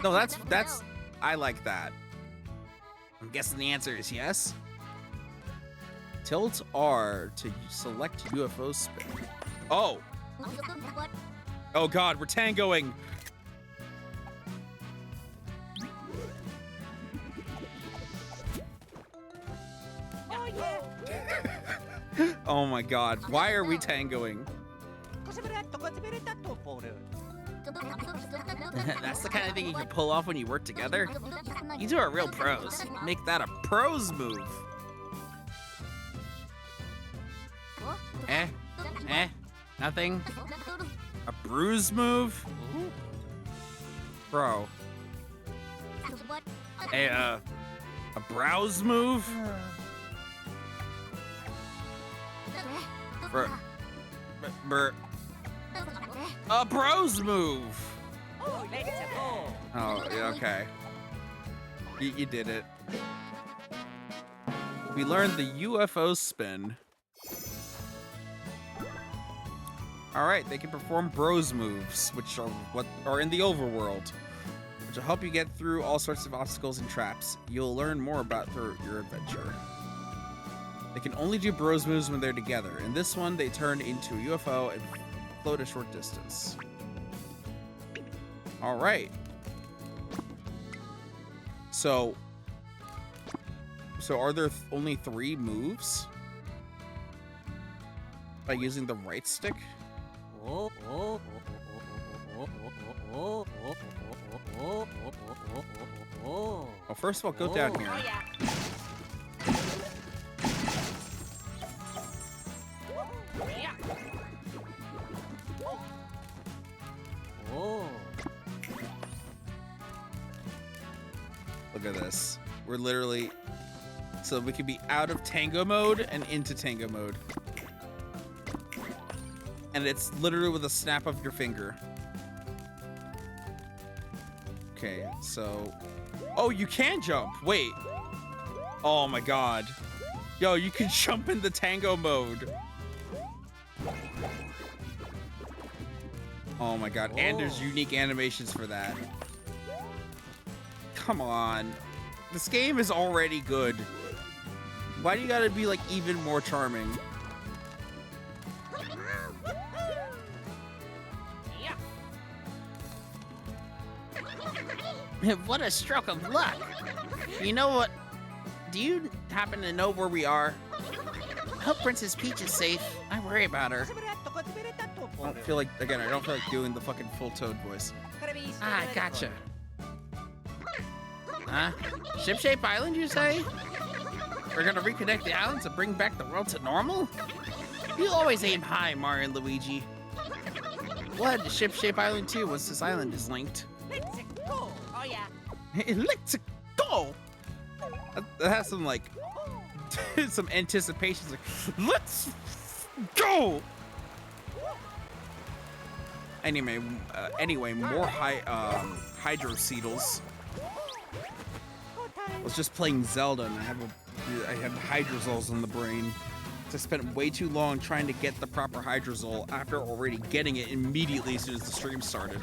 Speaker 1: No, that's, I like that. I'm guessing the answer is yes. Tilt R to select UFO spin. Oh. Oh God, we're tangoing.
Speaker 2: Oh yeah.
Speaker 1: Oh my God, why are we tangoing? That's the kind of thing you can pull off when you work together. You two are real pros. Make that a pros move. Nothing. A bruise move? Bro. A browse move? A bros move.
Speaker 2: Oh, let's go.
Speaker 1: Oh, yeah, okay. You did it. We learned the UFO spin. All right, they can perform bros moves, which are what are in the overworld, which will help you get through all sorts of obstacles and traps. You'll learn more about through your adventure. They can only do bros moves when they're together. In this one, they turn into a UFO and float a short distance. All right. So are there only 3 moves by using the right stick?
Speaker 2: Oh, oh, oh,
Speaker 1: Well, first of all, go down here.
Speaker 3: Oh yeah.
Speaker 2: oh.
Speaker 1: Look at this. We're literally... So we could be out of tango mode and into tango mode. And it's literally with a snap of your finger. Okay, so... Oh, you can jump! Wait. Oh my God. Yo, you can jump in the tango mode. Oh my God, and there's unique animations for that. Come on. This game is already good. Why do you gotta be like even more charming? What a stroke of luck. You know what? Do you happen to know where we are? I hope Princess Peach is safe. I worry about her. I don't feel like, again, I don't feel like doing the fucking full Toad voice. Ah, gotcha. Huh? Ship-Shape Island, you say? We're gonna reconnect the islands and bring back the world to normal? You always aim high, Mario and Luigi. What? Ship-Shape Island too, once this island is linked.
Speaker 2: Let's go.
Speaker 3: Oh yeah.
Speaker 1: Let's go! That has some, like, some anticipation. Like, let's go! Anyway, more hydroceetals. I was just playing Zelda and I have hydrozols in the brain. So I spent way too long trying to get the proper hydrozol after already getting it immediately as soon as the stream started.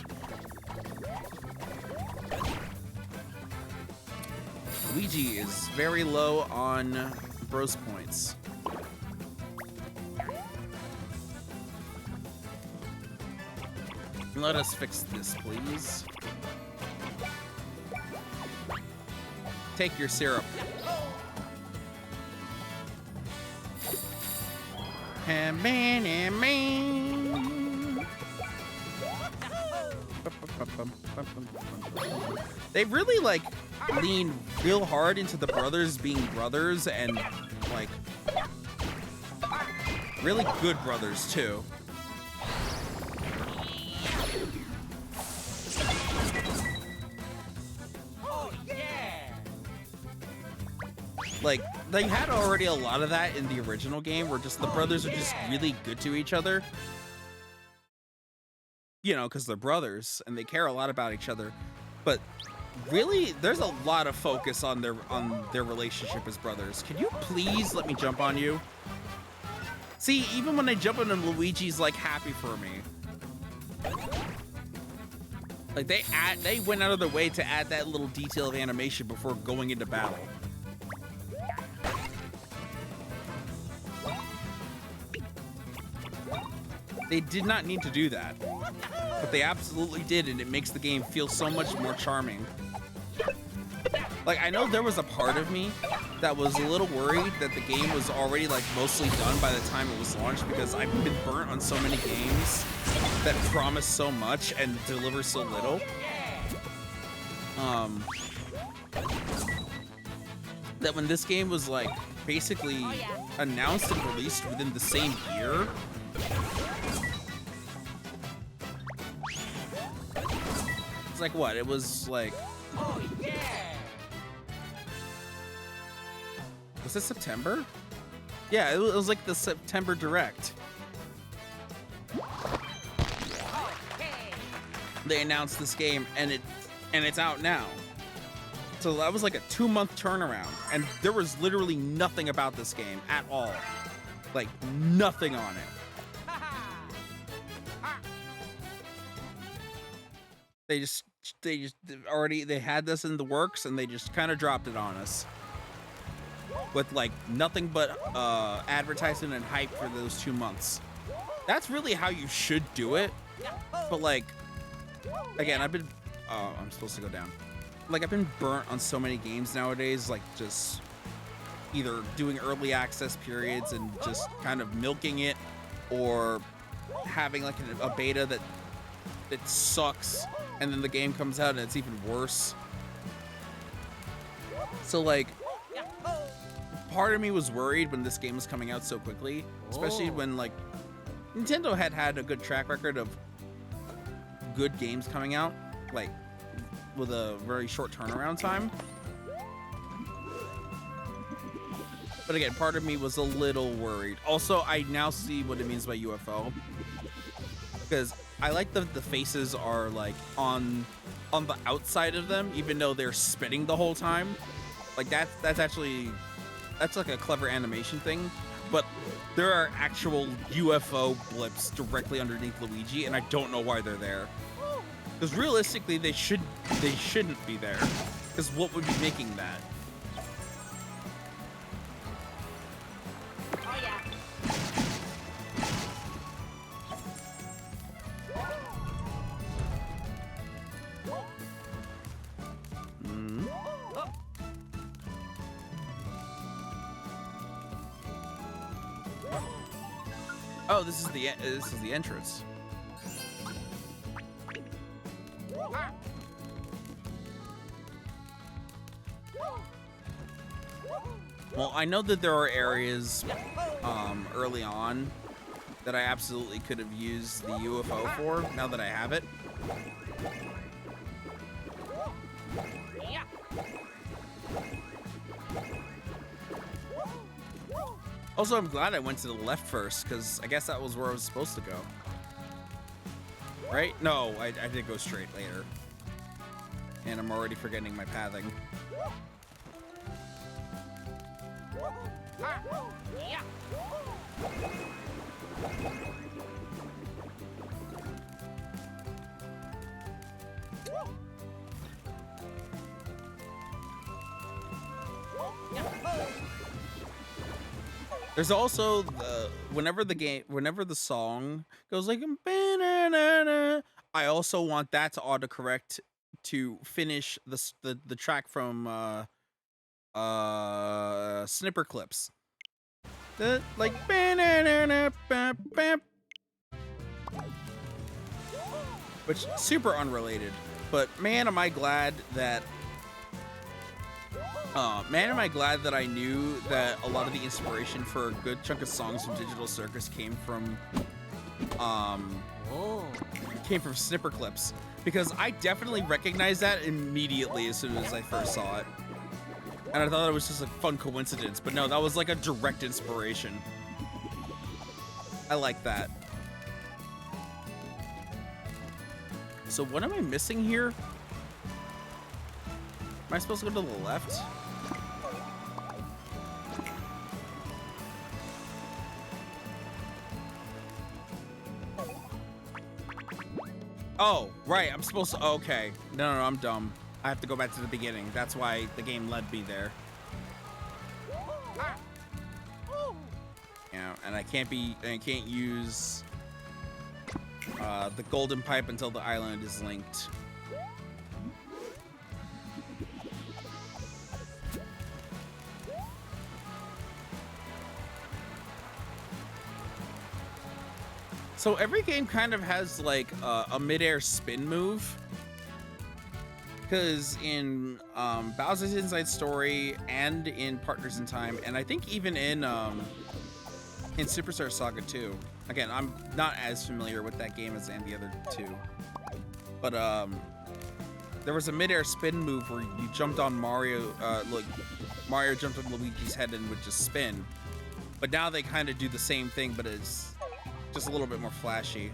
Speaker 1: Luigi is very low on bros points. Let us fix this, please. Take your syrup. They really like lean real hard into the brothers being brothers and like really good brothers too. Like, they had already a lot of that in the original game, where just the brothers are just really good to each other. You know, because they're brothers and they care a lot about each other. But really, there's a lot of focus on their relationship as brothers. Can you please let me jump on you? See, even when I jump on him, Luigi's like happy for me. Like they went out of their way to add that little detail of animation before going into battle. They did not need to do that, but they absolutely did, and it makes the game feel so much more charming. Like, I know there was a part of me that was a little worried that the game was already like mostly done by the time it was launched, because I've been burnt on so many games that promise so much and deliver so little. That when this game was like basically announced and released within the same year, it's like what? It was like, was it September? Yeah, it was like the September Direct. They announced this game and it's out now. So that was like a 2-month turnaround, and there was literally nothing about this game at all. Like, nothing on it. They had this in the works, and they just kind of dropped it on us with like nothing but advertising and hype for those 2 months. That's really how you should do it. But like, again, I'm supposed to go down. Like, I've been burnt on so many games nowadays, like just either doing early access periods and just kind of milking it, or having like a beta that it sucks and then the game comes out and it's even worse. So like, part of me was worried when this game was coming out so quickly, especially when like Nintendo had a good track record of good games coming out, like with a very short turnaround time. But again, part of me was a little worried. Also, I now see what it means by UFO, because I like the faces are like on the outside of them, even though they're spinning the whole time. Like that's like a clever animation thing. But there are actual UFO blips directly underneath Luigi, and I don't know why they're there. Because realistically, they shouldn't be there. Because what would be making that?
Speaker 3: Oh yeah.
Speaker 1: Hmm? Oh, this is the entrance. Well, I know that there are areas early on that I absolutely could have used the UFO for, now that I have it.
Speaker 3: Yeah.
Speaker 1: Also, I'm glad I went to the left first, because I guess that was where I was supposed to go. Right? No, I did go straight later. And I'm already forgetting my pathing.
Speaker 3: Yeah.
Speaker 1: There's also whenever the song goes like "Ba-na-na-na," I also want that to autocorrect to finish the track from Snipper Clips. Like "Ba-na-na-na, ba-bam," which super unrelated, but man, am I glad that I knew that a lot of the inspiration for a good chunk of songs from Digital Circus came from Snipper Clips, because I definitely recognized that immediately as soon as I first saw it. And I thought it was just a fun coincidence, but no, that was like a direct inspiration. I like that. So what am I missing here? Am I supposed to go to the left? Oh, right, I'm supposed to, okay. No, I'm dumb. I have to go back to the beginning. That's why the game led me there. Yeah, and I can't use the golden pipe until the island is linked. So every game kind of has like a mid-air spin move. Because in Bowser's Inside Story and in Partners in Time, and I think even in Superstar Saga 2. Again, I'm not as familiar with that game as the other two. But there was a mid-air spin move where you jumped on Mario, like Mario jumped on Luigi's head and would just spin. But now they kind of do the same thing, but it's just a little bit more flashy.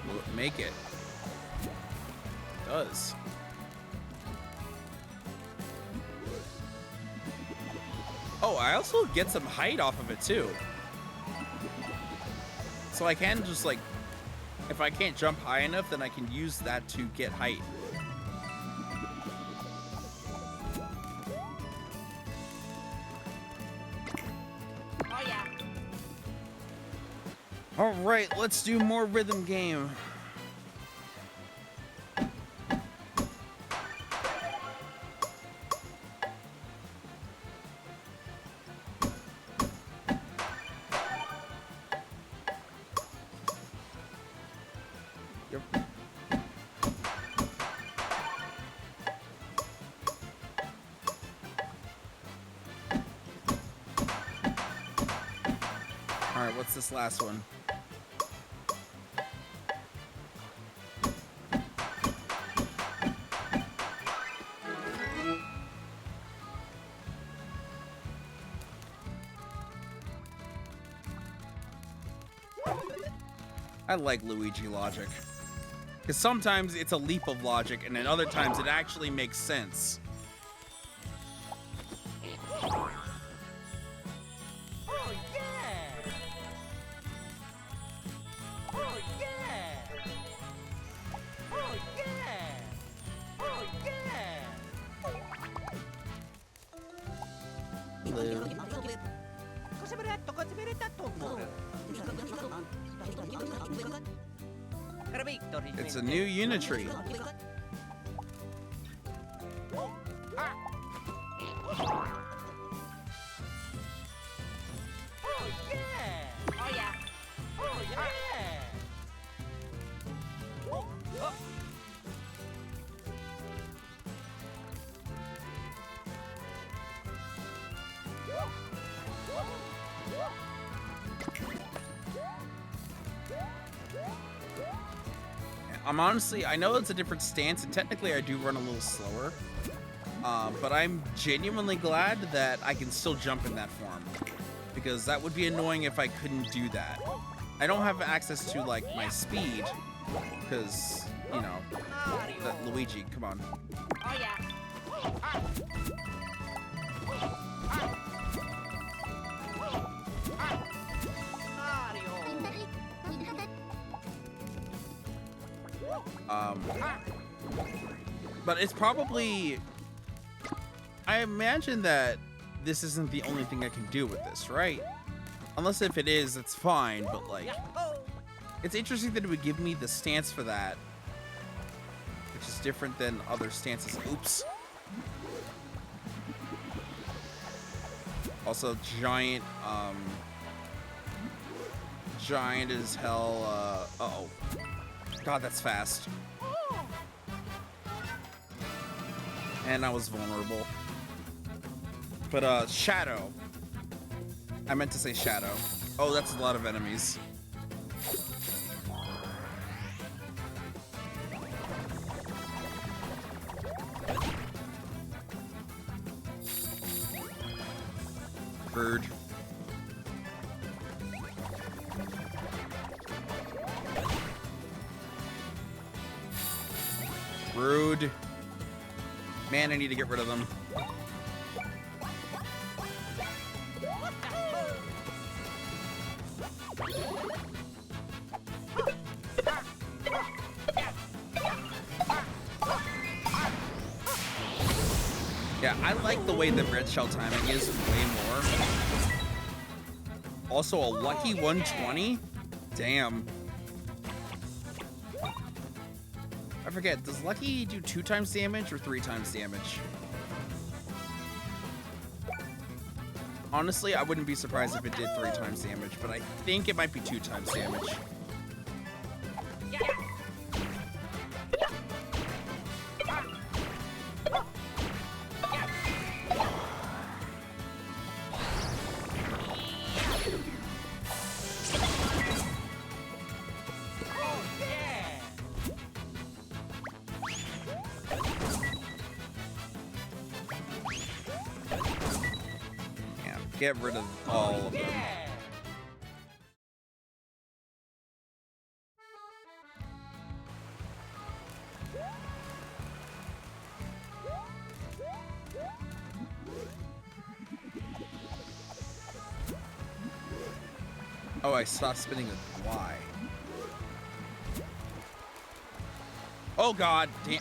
Speaker 1: Will it make it? It does. Oh, I also get some height off of it too. So I can just like, if I can't jump high enough, then I can use that to get height.
Speaker 3: Oh yeah.
Speaker 1: All right, let's do more rhythm game. Alright, what's this last one? I like Luigi logic. Because sometimes it's a leap of logic, and then other times it actually makes sense.
Speaker 2: Oh yeah! Oh yeah! Oh yeah! Oh yeah!
Speaker 1: Blue. It's a new Unitree.
Speaker 2: Oh yeah!
Speaker 3: Oh yeah.
Speaker 2: Oh yeah! Oh.
Speaker 1: I'm honestly, I know it's a different stance, and technically I do run a little slower. But I'm genuinely glad that I can still jump in that form. Because that would be annoying if I couldn't do that. I don't have access to, like, my speed. Because, you know, that Luigi, come on.
Speaker 3: Oh yeah.
Speaker 1: But it's probably, I imagine that this isn't the only thing I can do with this, right? Unless if it is, it's fine, but like, it's interesting that it would give me the stance for that, which is different than other stances. Oops. Also, giant as hell, uh-oh. God, that's fast. And I was vulnerable. But, Shadow. I meant to say Shadow. Oh, that's a lot of enemies. Bird. Rude. Man, I need to get rid of them. Yeah, I like the way the red shell timing is way more. Also, a lucky 120? Damn. I forget, does Lucky do 2 times damage or 3 times damage? Honestly, I wouldn't be surprised if it did 3 times damage, but I think it might be 2 times damage. Get rid of all of them. Oh, I stopped spinning with Y. Oh god, damn.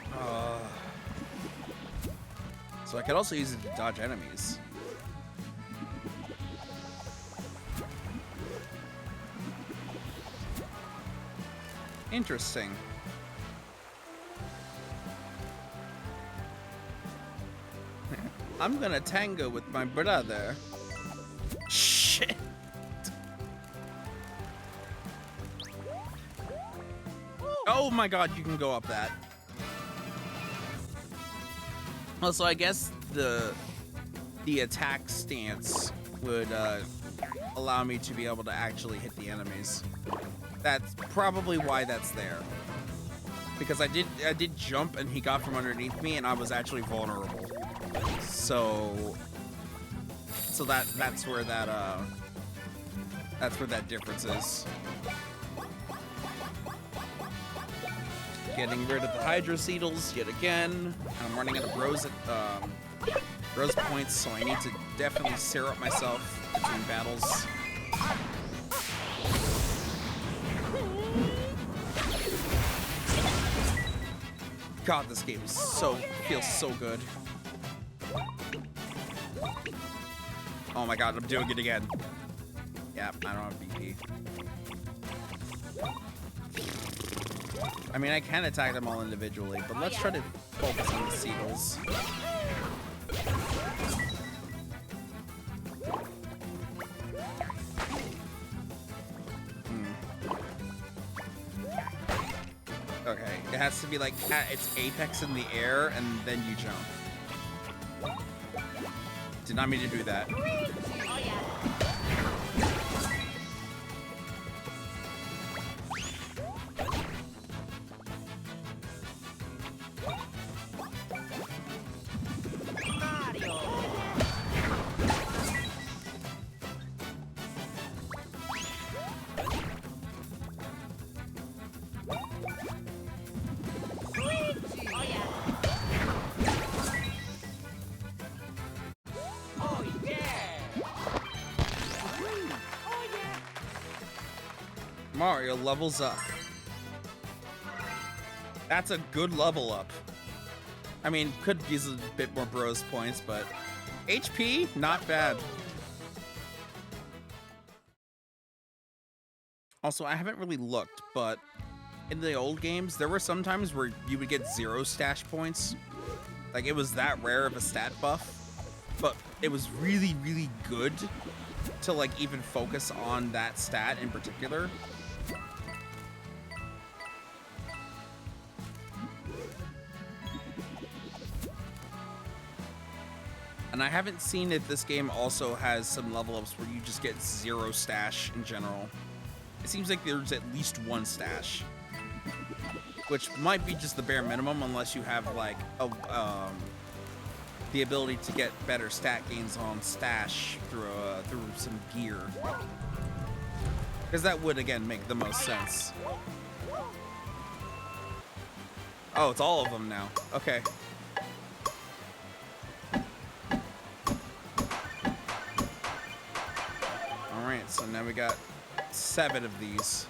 Speaker 1: So I could also use it to dodge enemies. Interesting. I'm gonna tango with my brother. Shit. Oh my god, you can go up that. Also, I guess the attack stance would allow me to be able to actually hit the enemies. That's probably why that's there. Because I did jump and he got from underneath me and I was actually vulnerable. So that's where that difference is. Getting rid of the Hydroceetals yet again. I'm running out of rose points, so I need to definitely syrup myself between battles. God, this game feels so good. Oh my god, I'm doing it again. Yeah, I don't have BP. I mean, I can attack them all individually, but let's try to focus on the seagulls. Okay, it has to be like at its apex in the air, and then you jump. Did not mean to do that.
Speaker 3: Oh yeah.
Speaker 1: Mario levels up. That's a good level up. I mean, could use a bit more bros points, but HP, not bad. Also, I haven't really looked, but in the old games, there were some times where you would get 0 stash points. Like, it was that rare of a stat buff, but it was really, really good to, like, even focus on that stat in particular. And I haven't seen if this game also has some level ups where you just get 0 stash in general. It seems like there's at least 1 stash, which might be just the bare minimum unless you have like the ability to get better stat gains on stash through some gear. Because that would, again, make the most sense. Oh, it's all of them now. Okay. Alright, so now we got 7 of these.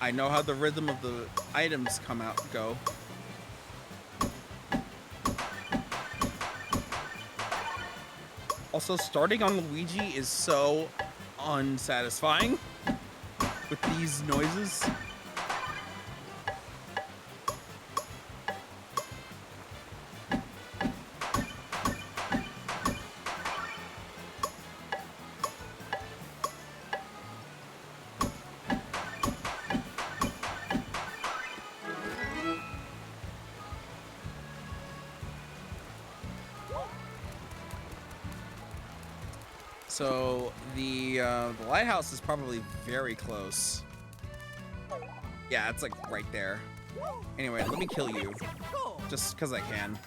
Speaker 1: I know how the rhythm of the items go. Also, starting on Luigi is so unsatisfying with these noises. So the lighthouse is probably very close. Yeah, it's like right there. Anyway, let me kill you, just because I can.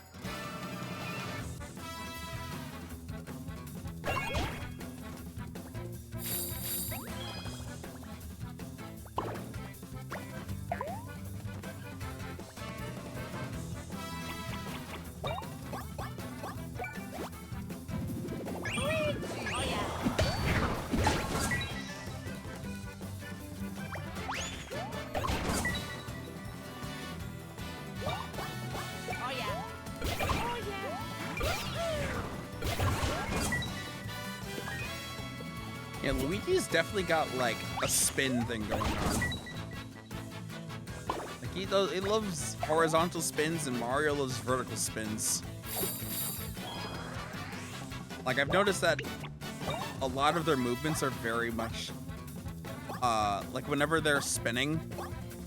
Speaker 1: Yeah, Luigi's definitely got like a spin thing going on. Like he loves horizontal spins and Mario loves vertical spins. Like I've noticed that a lot of their movements are very much like whenever they're spinning,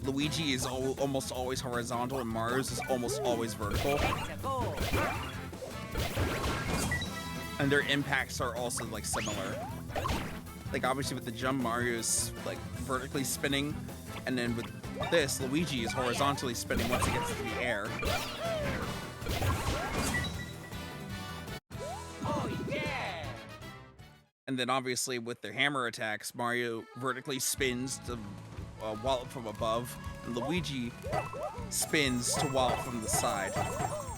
Speaker 1: Luigi is almost always horizontal and Mario's is almost always vertical. And their impacts are also like similar. Like obviously with the jump, Mario's like vertically spinning, and then with this, Luigi is horizontally spinning once it gets to the air.
Speaker 2: Oh yeah!
Speaker 1: And then obviously with their hammer attacks, Mario vertically spins to wallop from above, and Luigi spins to wallop from the side.
Speaker 3: Oh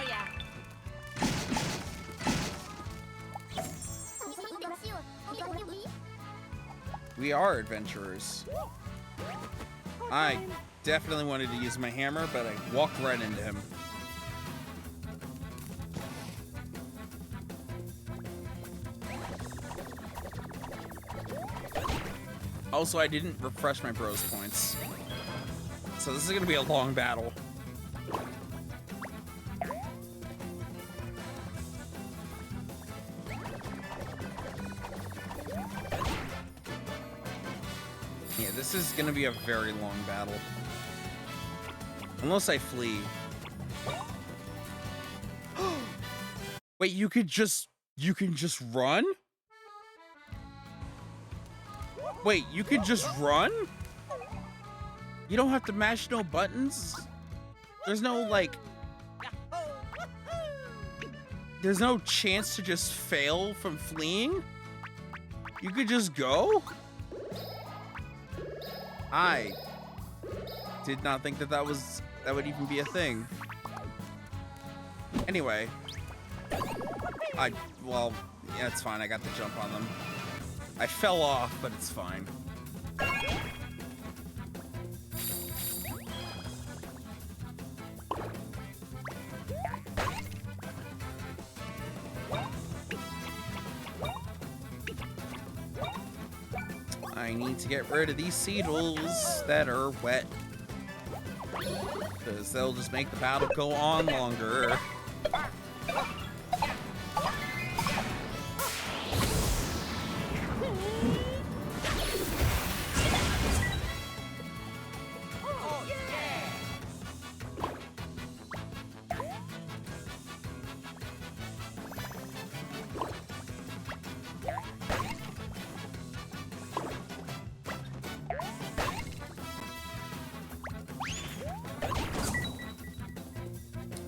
Speaker 3: yeah.
Speaker 1: We are adventurers. I definitely wanted to use my hammer, but I walked right into him. Also, I didn't refresh my bros points. So this is gonna be a long battle. Yeah, this is gonna be a very long battle. Unless I flee. Wait, you can just run? Wait, you could just run? You don't have to mash no buttons? There's no, like... There's no chance to just fail from fleeing? You could just go? I did not think that that would even be a thing. Anyway. Well, yeah, it's fine. I got the jump on them. I fell off, but it's fine. I need to get rid of these seedles that are wet, because they'll just make the battle go on longer.
Speaker 2: Oh yeah!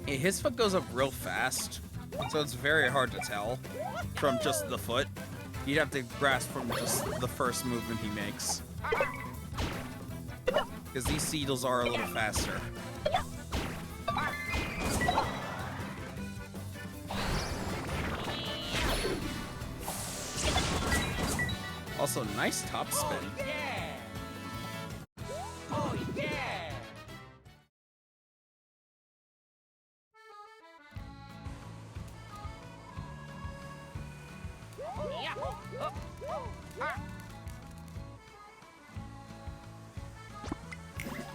Speaker 1: His foot goes up real fast, so it's very hard to tell from just the foot. You'd have to grasp from just the first movement he makes. Because these Seedles are a little faster. Also, nice top spin.
Speaker 2: Yeah! Oh yeah!
Speaker 3: Yeah.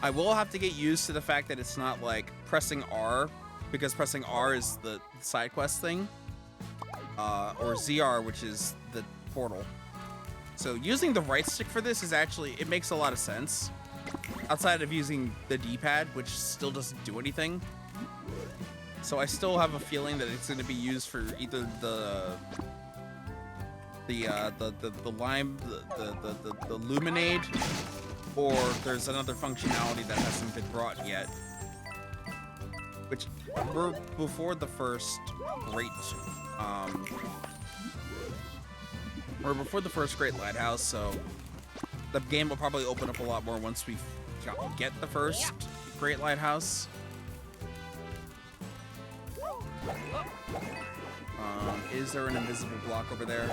Speaker 1: I will have to get used to the fact that it's not like pressing R, because pressing R is the side quest thing, or ZR, which is the portal. So using the right stick for this is actually, it makes a lot of sense. Outside of using the D-pad, which still doesn't do anything. So I still have a feeling that it's going to be used for either the lime, the Luminade, or there's another functionality that hasn't been brought yet. Which we're before the first great, before the first great lighthouse, so the game will probably open up a lot more once we get the first great lighthouse. Is there an invisible block over there?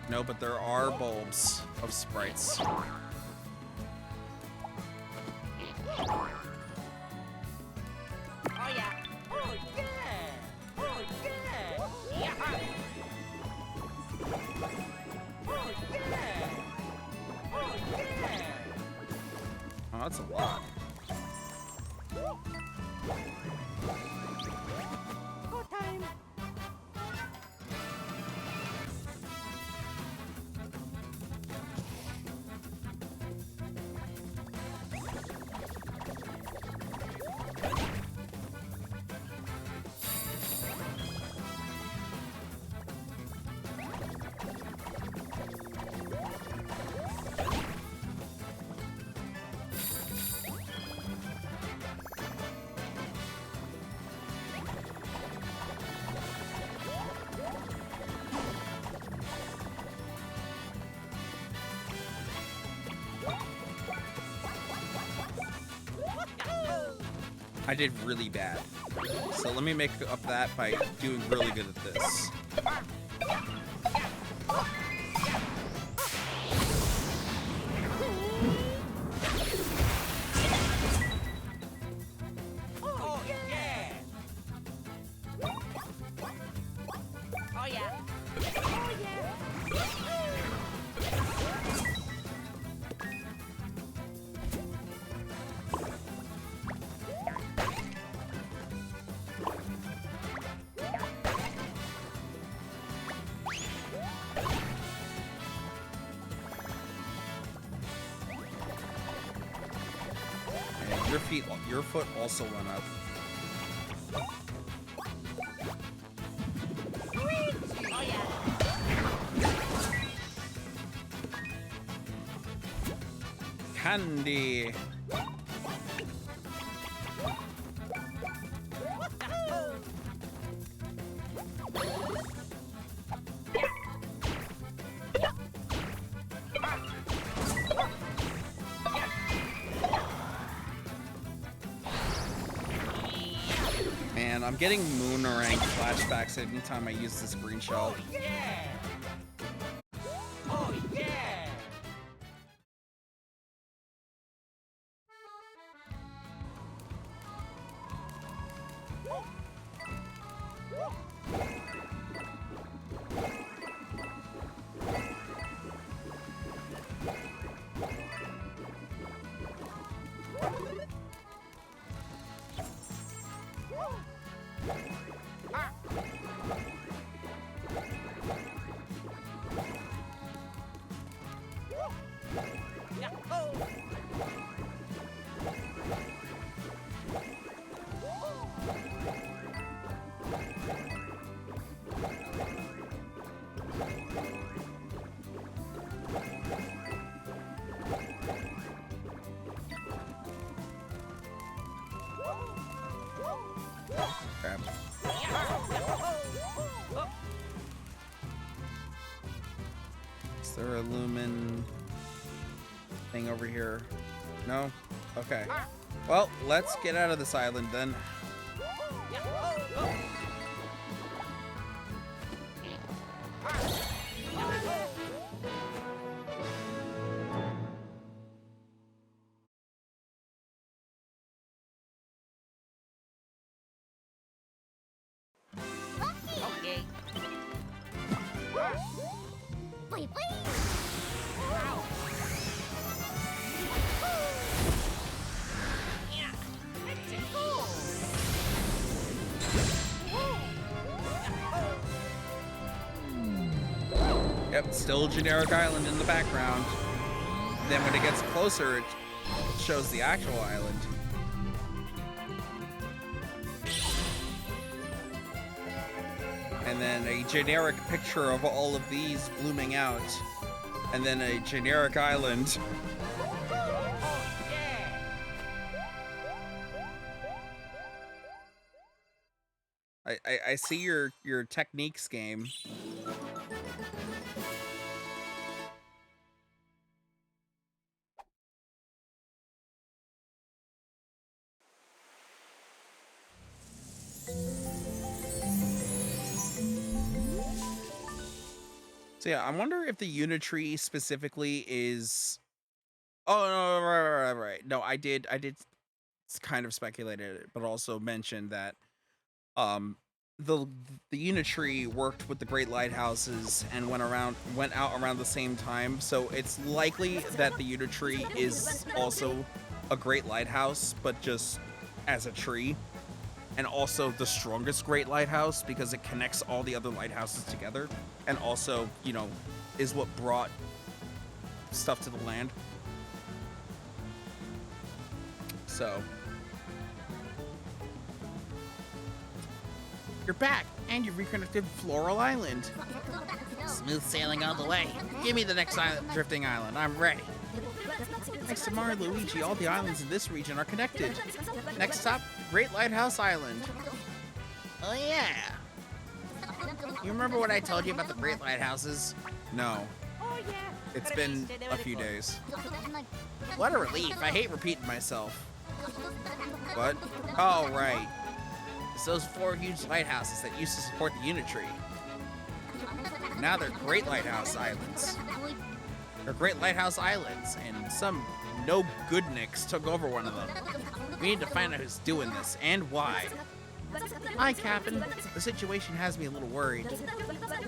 Speaker 1: No, but there are bulbs of sprites.
Speaker 2: Oh
Speaker 3: yeah.
Speaker 2: Oh yeah! Oh yeah!
Speaker 3: Yeah.
Speaker 2: Oh yeah! Oh yeah!
Speaker 1: Oh, that's a lot.
Speaker 2: Go time!
Speaker 1: I did really bad. So let me make up that by doing really good at this.
Speaker 2: Oh yeah!
Speaker 3: Oh yeah.
Speaker 2: Oh yeah!
Speaker 1: And your foot also went up.
Speaker 3: Oh yeah.
Speaker 1: Candy. Man, I'm getting Moonerang flashbacks every time I use this green shell.
Speaker 2: Yeah! Oh yeah!
Speaker 1: there a lumen thing over here? No? Okay. Well, let's get out of this island then.
Speaker 3: Okay.
Speaker 4: Wait, wait.
Speaker 3: Ow. Yeah. Let's go.
Speaker 1: Yep, still a generic island in the background. Then when it gets closer, it shows the actual island. And then a generic picture of all of these blooming out. And then a generic island. I see your techniques game. So yeah, I wonder if the Unitree specifically is. Oh no, right. No, I did kind of speculated it, but also mentioned that um the Unitree worked with the Great Lighthouses and went out around the same time. So it's likely that the Unitree is also a Great Lighthouse, but just as a tree. And also the strongest Great Lighthouse because it connects all the other lighthouses together, and also, you know, is what brought stuff to the land. So you're back, and you've reconnected Floral Island. Smooth sailing all the way. Give me the next island, drifting island. I'm ready. Thanks to Mario and Luigi, all the islands in this region are connected. Next stop, Great Lighthouse Island. Oh yeah. You remember what I told you about the Great Lighthouses? No.
Speaker 2: Oh yeah.
Speaker 1: It's been a few days. What a relief. I hate repeating myself. What? Oh, right. It's those 4 huge lighthouses that used to support the Unitree. Now they're Great Lighthouse Islands. They're Great Lighthouse Islands, and some no-goodniks took over one of them. We need to find out who's doing this, and why. Hi, Captain. The situation has me a little worried.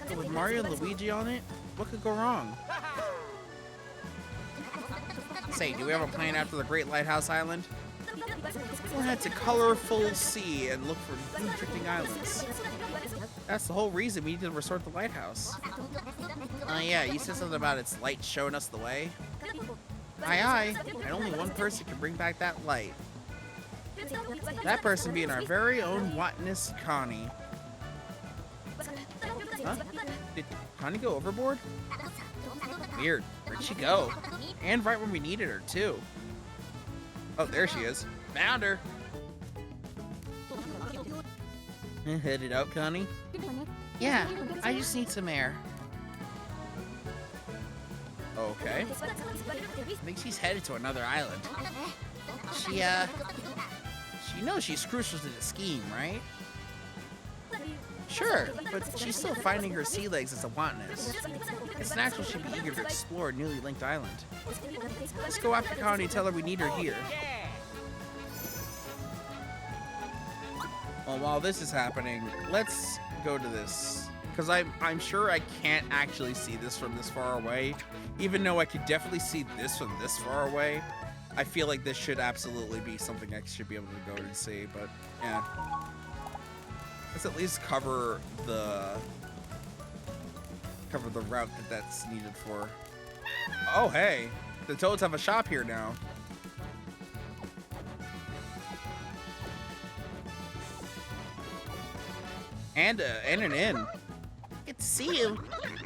Speaker 1: But with Mario and Luigi on it, what could go wrong? Say, do we have a plan after the Great Lighthouse Island? We'll head to Colorful Sea and look for new drifting islands. That's the whole reason we need to restore the lighthouse. Yeah, you said something about its light showing us the way? Aye, aye, and only one person can bring back that light. That person being our very own Witness Connie. Huh? Did Connie go overboard? Weird. Where'd she go? And right when we needed her, too. Oh, there she is. Found her. Headed out, Connie? Yeah, I just need some air. Okay. I think she's headed to another island. She knows she's crucial to the scheme, right? Sure, but she's still finding her sea legs as a wantness. It's natural she'd be eager to explore a newly linked island. Let's go after Connie and tell her we need her here. Well, while this is happening, let's go to this. Because I'm sure I can't actually see this from this far away. Even though I could definitely see this from this far away, I feel like this should absolutely be something I should be able to go and see. But, yeah. Let's at least cover the route that's needed for. Oh, hey. The Toads have a shop here now. And an inn. Good to see you.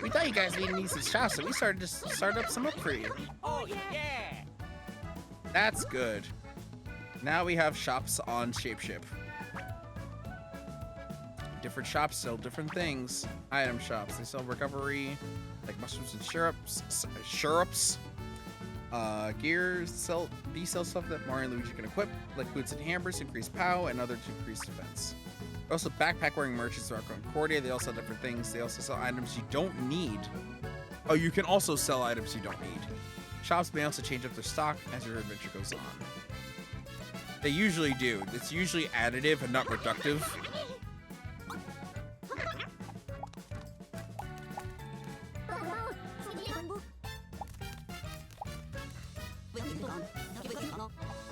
Speaker 1: We thought you guys needed these shops, so we started to start up some up for you.
Speaker 2: Oh yeah.
Speaker 1: That's good. Now we have shops on Shapeship. Different shops sell different things. Item shops. They sell recovery. like mushrooms and syrups. Gears, B-cell stuff that Mario and Luigi can equip, like boots and hammers, increase POW, and other to increase defense. Also, backpack-wearing merchants throughout Concordia. They also have different things. They also sell items you don't need. Oh, you can also sell items you don't need. Shops may also change up their stock as your adventure goes on. They usually do. It's usually additive and not reductive.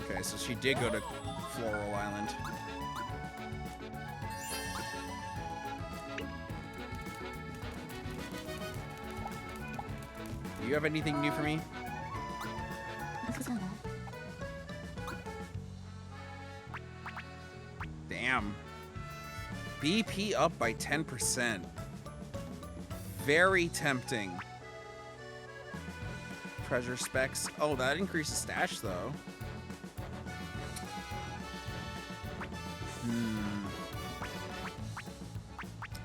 Speaker 1: Okay, so she did go to Floral Island. Do you have anything new for me? Damn. BP up by 10%. Very tempting. Treasure specs. Oh, that increases stash though.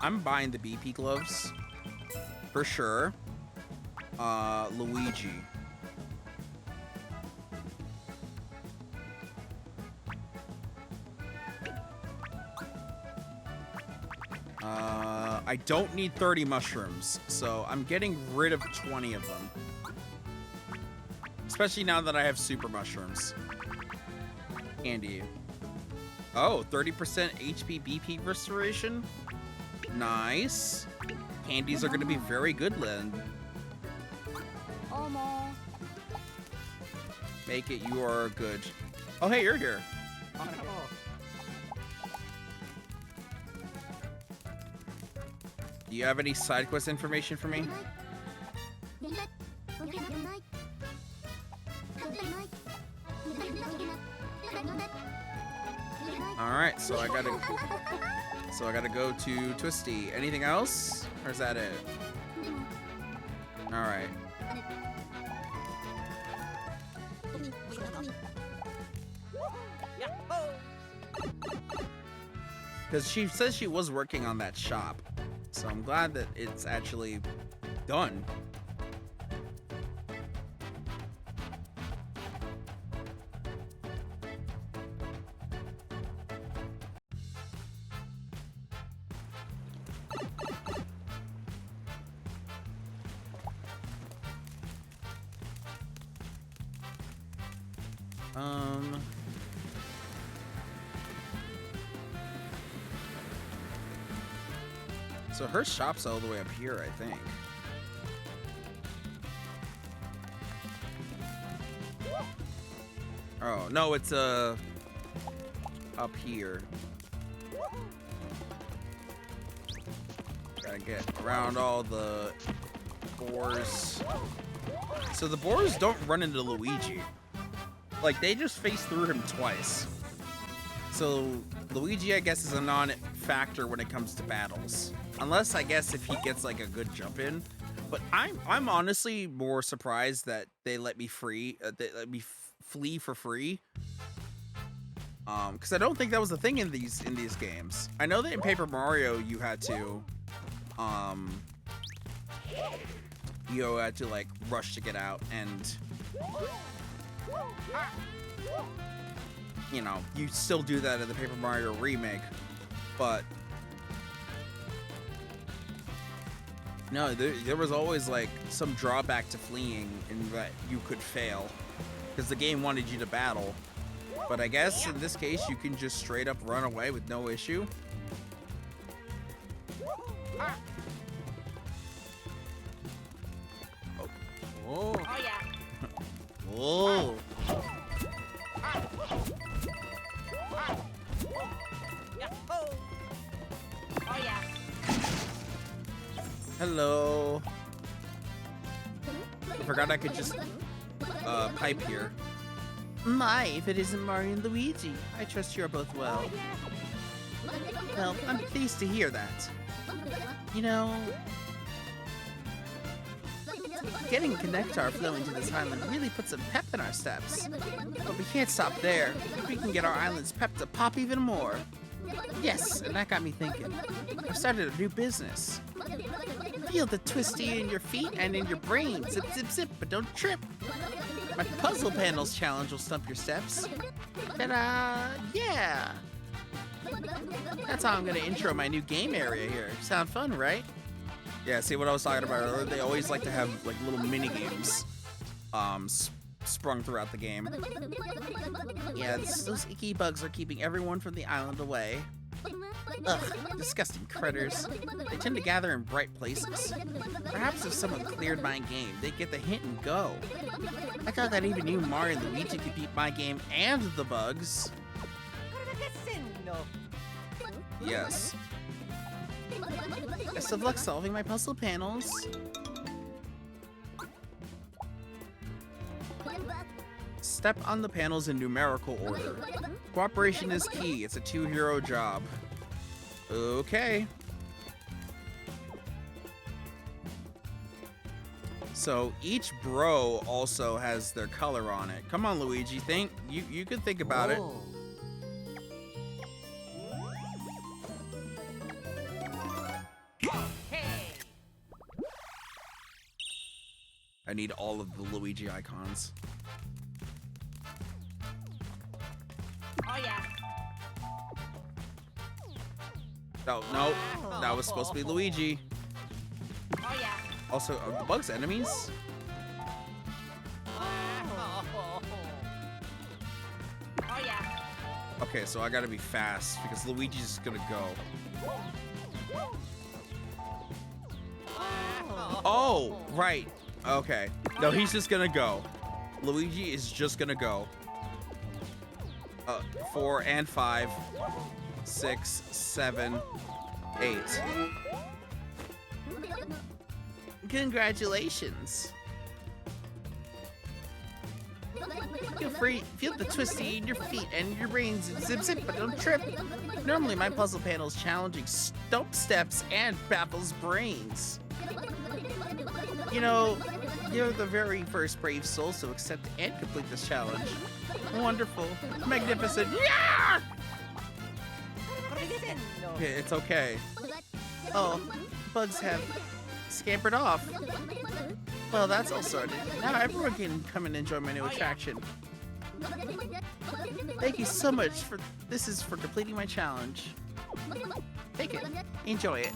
Speaker 1: I'm buying the BP gloves for sure. Luigi. I don't need 30 mushrooms, so I'm getting rid of 20 of them. Especially now that I have super mushrooms. Candy. Oh, 30% HP BP restoration? Nice. Candies are going to be very good then. Make it, you are good. Oh, hey, you're here.
Speaker 2: Oh, no.
Speaker 1: Do you have any side quest information for me? Alright, so I gotta go to Twisty. Anything else? Or is that it? Alright. Because she says she was working on that shop. So I'm glad that it's actually done. So her shop's all the way up here, I think. Oh, no, it's up here. Gotta get around all the boars. So the boars don't run into Luigi. Like, they just face through him twice. So Luigi, I guess, is a non-factor when it comes to battles. Unless, I guess, if he gets, like, a good jump in. But I'm honestly more surprised that they let me flee for free. Because I don't think that was a thing in these games. I know that in Paper Mario you had to, like, rush to get out, and you know, you still do that in the Paper Mario remake, but no, there was always, like, some drawback to fleeing in that you could fail because the game wanted you to battle. But I guess in this case you can just straight up run away with no issue. Oh,
Speaker 3: Oh, yeah.
Speaker 1: whoa.
Speaker 3: Yeah. Oh. Oh, yeah.
Speaker 1: Hello. I forgot I could just pipe here. My, if it isn't Mario and Luigi. I trust you're both well. Well, I'm pleased to hear that. You know, getting Connectar flowing to this island really puts some pep in our steps. But we can't stop there. We can get our island's pep to pop even more. Yes, and that got me thinking. I've started a new business. Feel the twisty in your feet and in your brain. Zip, zip, zip, but don't trip. My puzzle panels challenge will stump your steps. Ta-da! Yeah! That's how I'm gonna intro my new game area here. Sound fun, right? Yeah, see what I was talking about earlier? They always like to have like little mini games sprung throughout the game. Yeah, those icky bugs are keeping everyone from the island away. Ugh, disgusting critters. They tend to gather in bright places. Perhaps if someone cleared my game, they'd get the hint and go. I thought that even you, Mario and Luigi, could beat my game and the bugs. Yes. Best of luck solving my puzzle panels. Step on the panels in numerical order. Cooperation is key. It's a two-hero job. Okay. So each bro also has their color on it. Come on, Luigi. Think you could think about it. I need all of the Luigi icons.
Speaker 3: Oh yeah.
Speaker 1: Oh, no. That was supposed to be Luigi.
Speaker 3: Oh yeah.
Speaker 1: Also, are the bugs enemies?
Speaker 3: Oh yeah.
Speaker 1: Okay, so I gotta be fast because Luigi's just gonna go. Oh, right. Okay. No, he's just gonna go. Luigi is just gonna go. 4 and 5, 6, 7, 8. Congratulations. Feel the twisty in your feet and your brains. Zip, zip, but don't trip. Normally, my puzzle panel is challenging stump steps and baffles brains. You know, you're the very first brave soul to accept and complete this challenge. Wonderful. Magnificent. Yeah! Okay, it's okay. Oh, bugs have scampered off. Well, that's all sorted. Now everyone can come and enjoy my new attraction. Thank you so much for for completing my challenge. Take it. Enjoy it.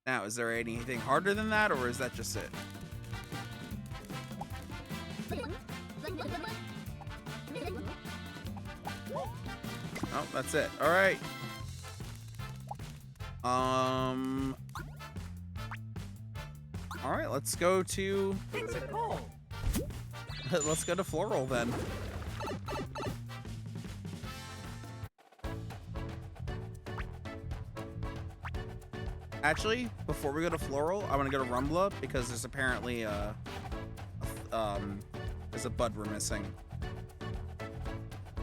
Speaker 1: Now, is there anything harder than that, or is that just it? Oh, that's it. All right. All right, let's go to... Let's go to Floral then. Actually, before we go to Floral, I want to go to Rumbla because there's apparently there's a bud we're missing.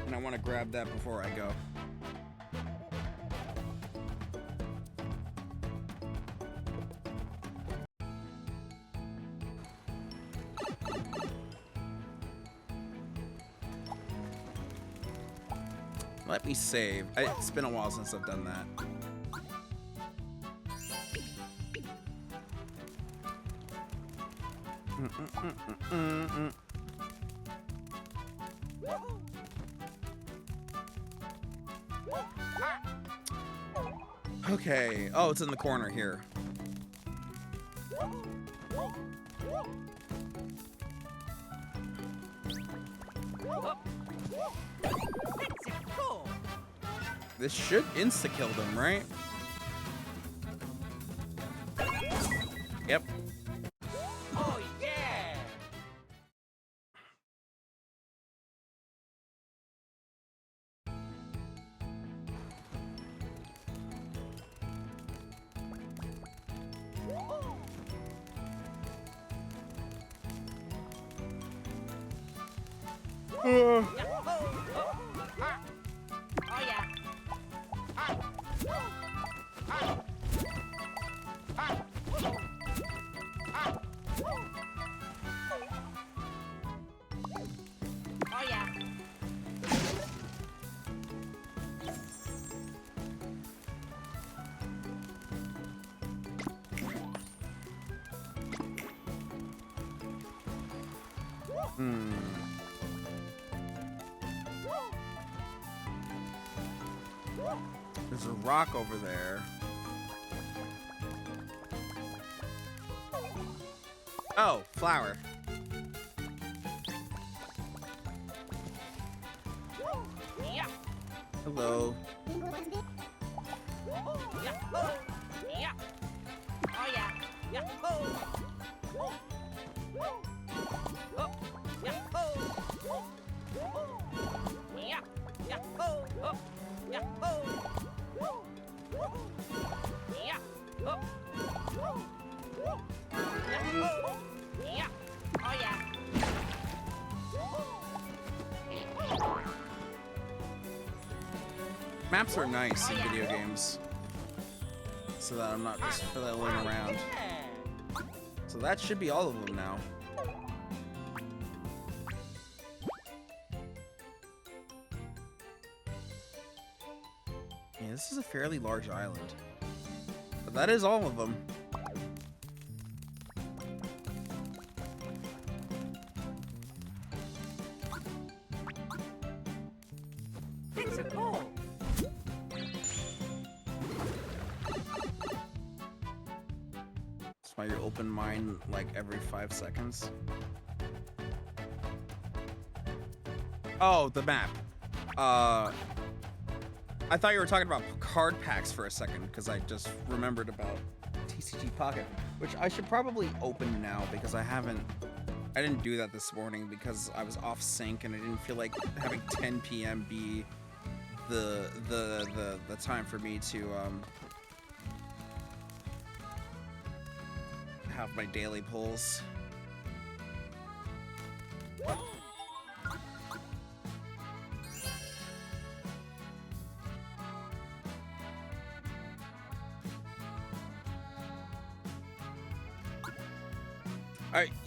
Speaker 1: And I want to grab that before I go. Let me save. It's been a while since I've done that. Okay. Oh, it's in the corner here. This should insta-kill them, right? Yep.
Speaker 2: Oh yeah!
Speaker 3: Oh yeah. Oh yeah.
Speaker 1: Hmm. There's a rock over there. Oh, flower.
Speaker 3: Yeah.
Speaker 1: Hello.
Speaker 3: Yeah. Oh. Yeah. Oh yeah. Yeah. Oh. Oh. Oh. Yeah. Oh. Yeah. Yeah. Oh. Oh. Yeah. Oh. Yeah. Oh. Yeah. Oh. Yeah. Oh yeah.
Speaker 1: Maps are nice in video games, so that I'm not just fiddling around. So that should be all of them now. Yeah, this is a fairly large island, but that is all of them.
Speaker 3: Things are cool.
Speaker 1: That's why you open mine like every 5 seconds. Oh, the map. I thought you were talking about card packs for a second because I just remembered about TCG Pocket, which I should probably open now because I didn't do that this morning because I was off sync and I didn't feel like having 10 p.m. be the time for me to have my daily pulls.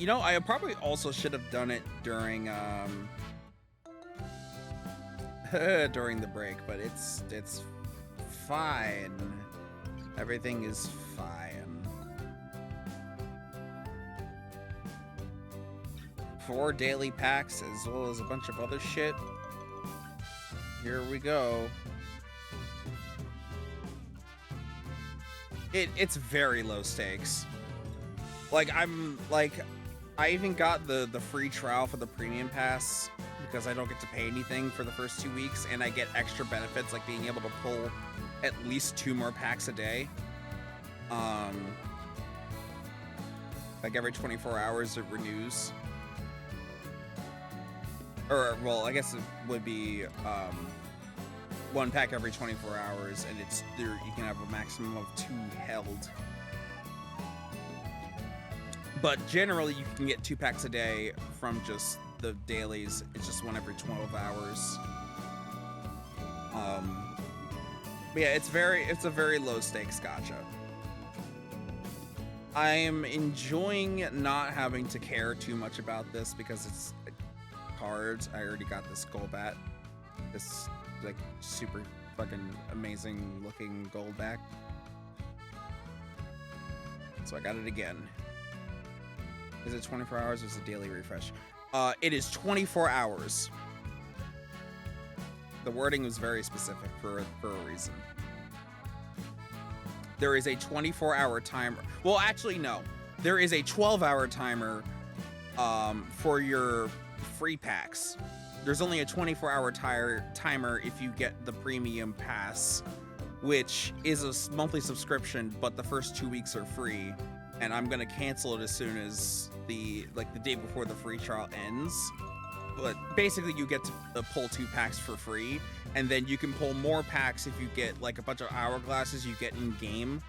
Speaker 1: I probably also should have done it during during the break, but it's fine. Everything is fine. 4 daily packs as well as a bunch of other shit. Here we go. It's very low stakes. I even got the free trial for the premium pass because I don't get to pay anything for the first 2 weeks, and I get extra benefits like being able to pull at least 2 more packs a day. Like every 24 hours it renews. Or, well, I guess it would be 1 pack every 24 hours, and you can have a maximum of 2 held. But generally, you can get 2 packs a day from just the dailies. It's just 1 every 12 hours. But yeah, it's a very low stakes gacha. I'm enjoying not having to care too much about this because it's cards. I already got this Golbat, this like super fucking amazing looking gold back. So I got it again. Is it 24 hours or is it daily refresh? It is 24 hours. The wording was very specific for a reason. There is a 24-hour timer. Well, actually, no. There is a 12-hour timer for your free packs. There's only a 24-hour timer if you get the premium pass, which is a monthly subscription, but the first 2 weeks are free. And I'm gonna cancel it as soon as the day before the free trial ends. But basically you get to pull 2 packs for free, and then you can pull more packs if you get like a bunch of hourglasses you get in game.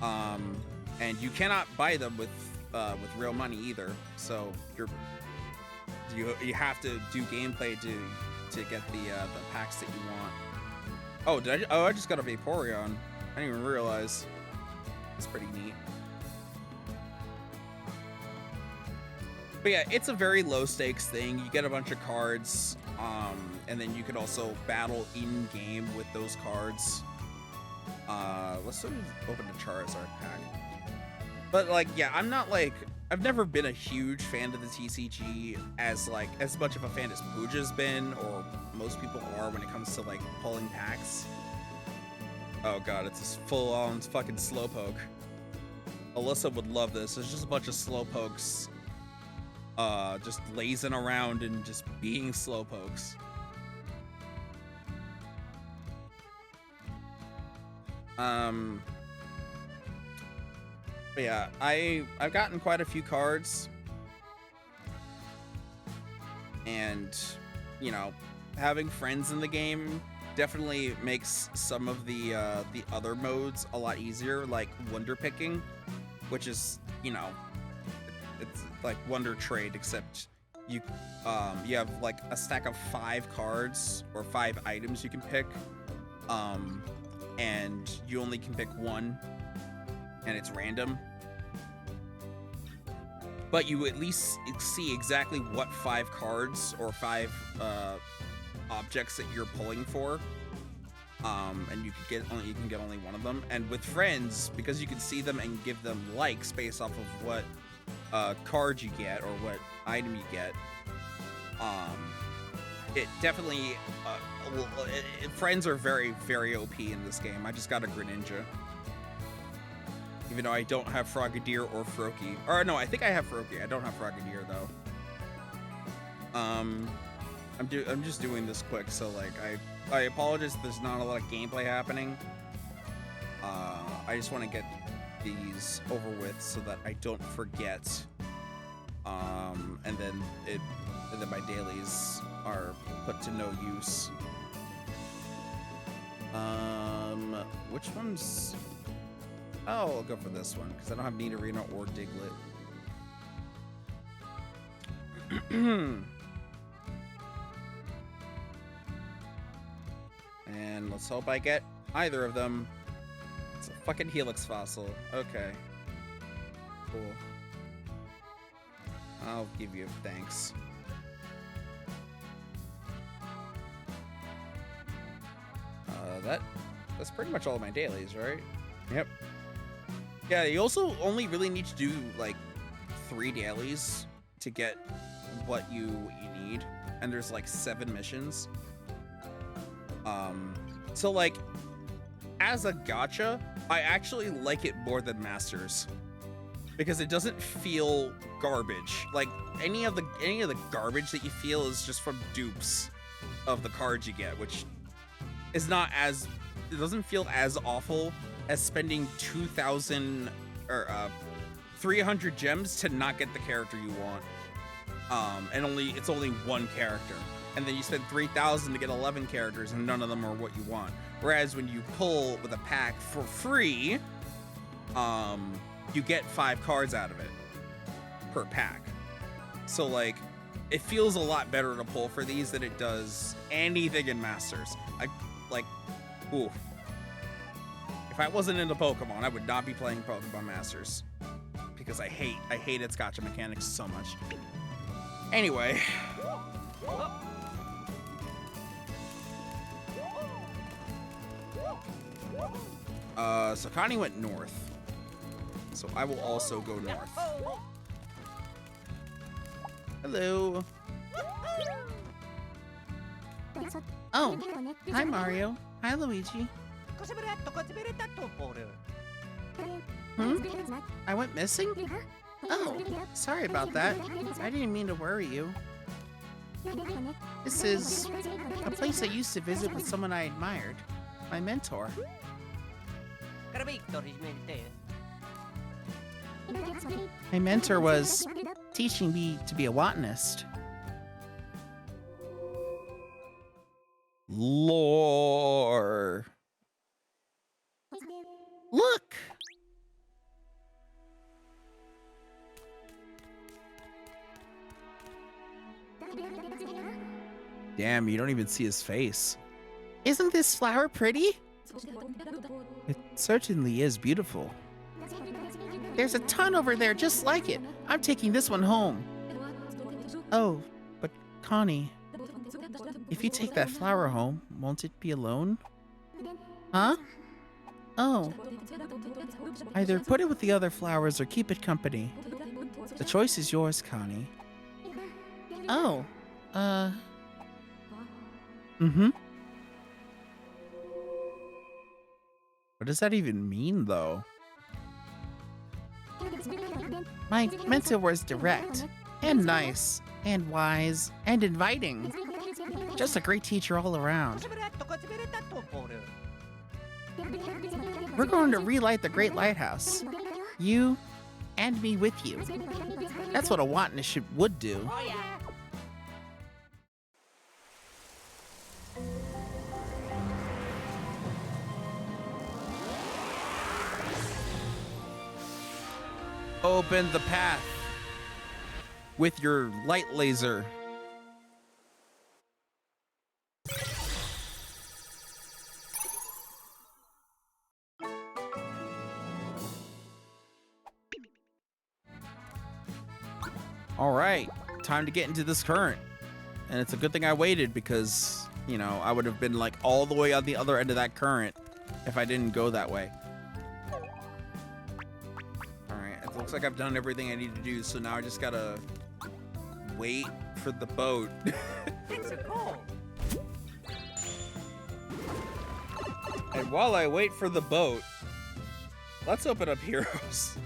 Speaker 1: And you cannot buy them with real money either. So you have to do gameplay to get the packs that you want. Oh, I just got a Vaporeon. I didn't even realize. It's pretty neat. But yeah, it's a very low stakes thing. You get a bunch of cards, and then you can also battle in game with those cards. Let's sort of open the Charizard pack. But like, yeah, I'm not like I've never been a huge fan of the TCG as much of a fan as Pooja's been, or most people are when it comes to like pulling packs. Oh god, it's this full-on fucking slowpoke. Alyssa would love this. There's just a bunch of slowpokes just lazing around and just being slowpokes. But yeah, I've gotten quite a few cards, and you know, having friends in the game definitely makes some of the other modes a lot easier, like wonder picking, which is, you know, it's like Wonder Trade, except you have like a stack of 5 cards or 5 items you can pick, and you only can pick one, and it's random. But you at least see exactly what 5 cards or 5 objects that you're pulling for, and you can get only one of them. And with friends, because you can see them and give them likes based off of what card you get or what item you get, it definitely friends are very, very OP in this game. I just got a Greninja, even though I don't have Frogadier or Froakie. Or no, I think I have Froakie. I don't have Frogadier though. I'm just doing this quick, so like I apologize if there's not a lot of gameplay happening. I just want to get these over with so that I don't forget. And then my dailies are put to no use. Which one's? Oh, I'll go for this one because I don't have Nidorino or Diglett. And let's hope I get either of them. It's a fucking Helix fossil. Okay. Cool. I'll give you thanks. That's pretty much all of my dailies, right? Yep. Yeah, you also only really need to do like 3 dailies to get what you need, and there's like 7 missions. So like as a gacha, I actually like it more than Masters because it doesn't feel garbage. Like any of the garbage that you feel is just from dupes of the cards you get, which is not as, it doesn't feel as awful as spending 2,000 or 300 gems to not get the character you want. And it's only one character. And then you spend 3,000 to get 11 characters and none of them are what you want. Whereas when you pull with a pack for free, you get 5 cards out of it per pack. So like, it feels a lot better to pull for these than it does anything in Masters. Ooh. If I wasn't into Pokemon, I would not be playing Pokemon Masters. Because I hate its gacha mechanics so much. Anyway. So Connie went north. So I will also go north. Hello. Oh, hi Mario. Hi Luigi. I went missing? Oh, sorry about that. I didn't mean to worry you. This is a place I used to visit with someone I admired. My mentor. My mentor was teaching me to be a botanist. Lore. Look! Damn, you don't even see his face. Isn't this flower pretty? It certainly is beautiful. There's a ton over there just like it. I'm taking this one home. Oh, but Connie, if you take that flower home, won't it be alone? Huh? Oh. Either put it with the other flowers or keep it company. The choice is yours, Connie. Oh, mm-hmm. What does that even mean, though? My mentor was direct, and nice, and wise, and inviting. Just a great teacher all around. We're going to relight the Great Lighthouse. You and me with you. That's what a Watniship would do.
Speaker 3: Oh yeah.
Speaker 1: Open the path with your light laser. All right, time to get into this current. And it's a good thing I waited because, you know, I would have been like all the way on the other end of that current if I didn't go that way. All right, it looks like I've done everything I need to do, so now I just gotta wait for the boat.
Speaker 2: It's a goal.
Speaker 1: And while I wait for the boat, let's open up Heroes.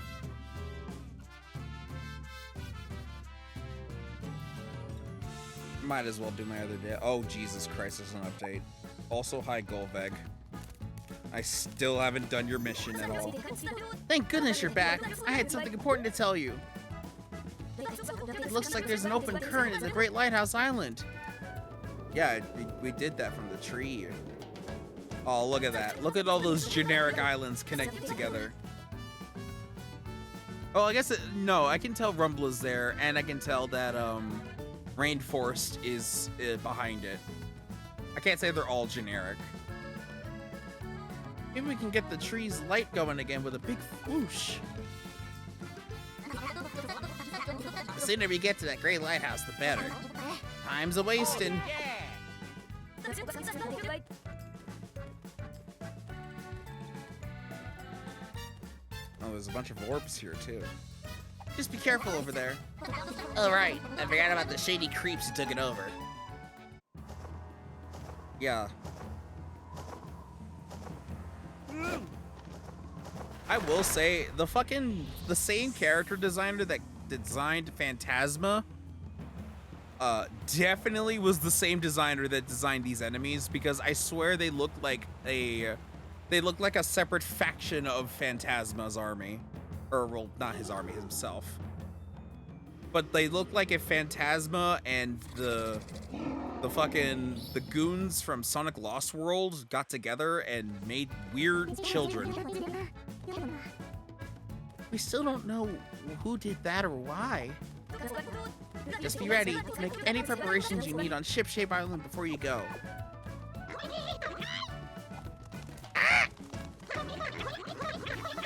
Speaker 1: Might as well do my other day. Oh, Jesus Christ, there's an update. Also, hi, Golveg. I still haven't done your mission at all. Thank goodness you're back. I had something important to tell you. It looks like there's an open current in the Great Lighthouse Island. Yeah, we did that from the tree. Oh, look at that. Look at all those generic islands connected together. Oh, I guess, no, I can tell Rumble is there, and I can tell that, Rainforest is behind it. I can't say they're all generic. Maybe we can get the tree's light going again with a big whoosh. The sooner we get to that Great Lighthouse, the better. Time's a wasting.
Speaker 2: Yeah.
Speaker 1: Oh, there's a bunch of orbs here, too. Just be careful over there. Oh, right. I forgot about the shady creeps who took it over. Yeah. I will say, the same character designer that designed Phantasma, definitely was the same designer that designed these enemies, because I swear they look like a separate faction of Phantasma's army. Or, well, not his army, himself. But they look like if Phantasma and the goons from Sonic Lost World got together and made weird children. We still don't know who did that or why. Just be ready. Make any preparations you need on Shipshape Island before you go.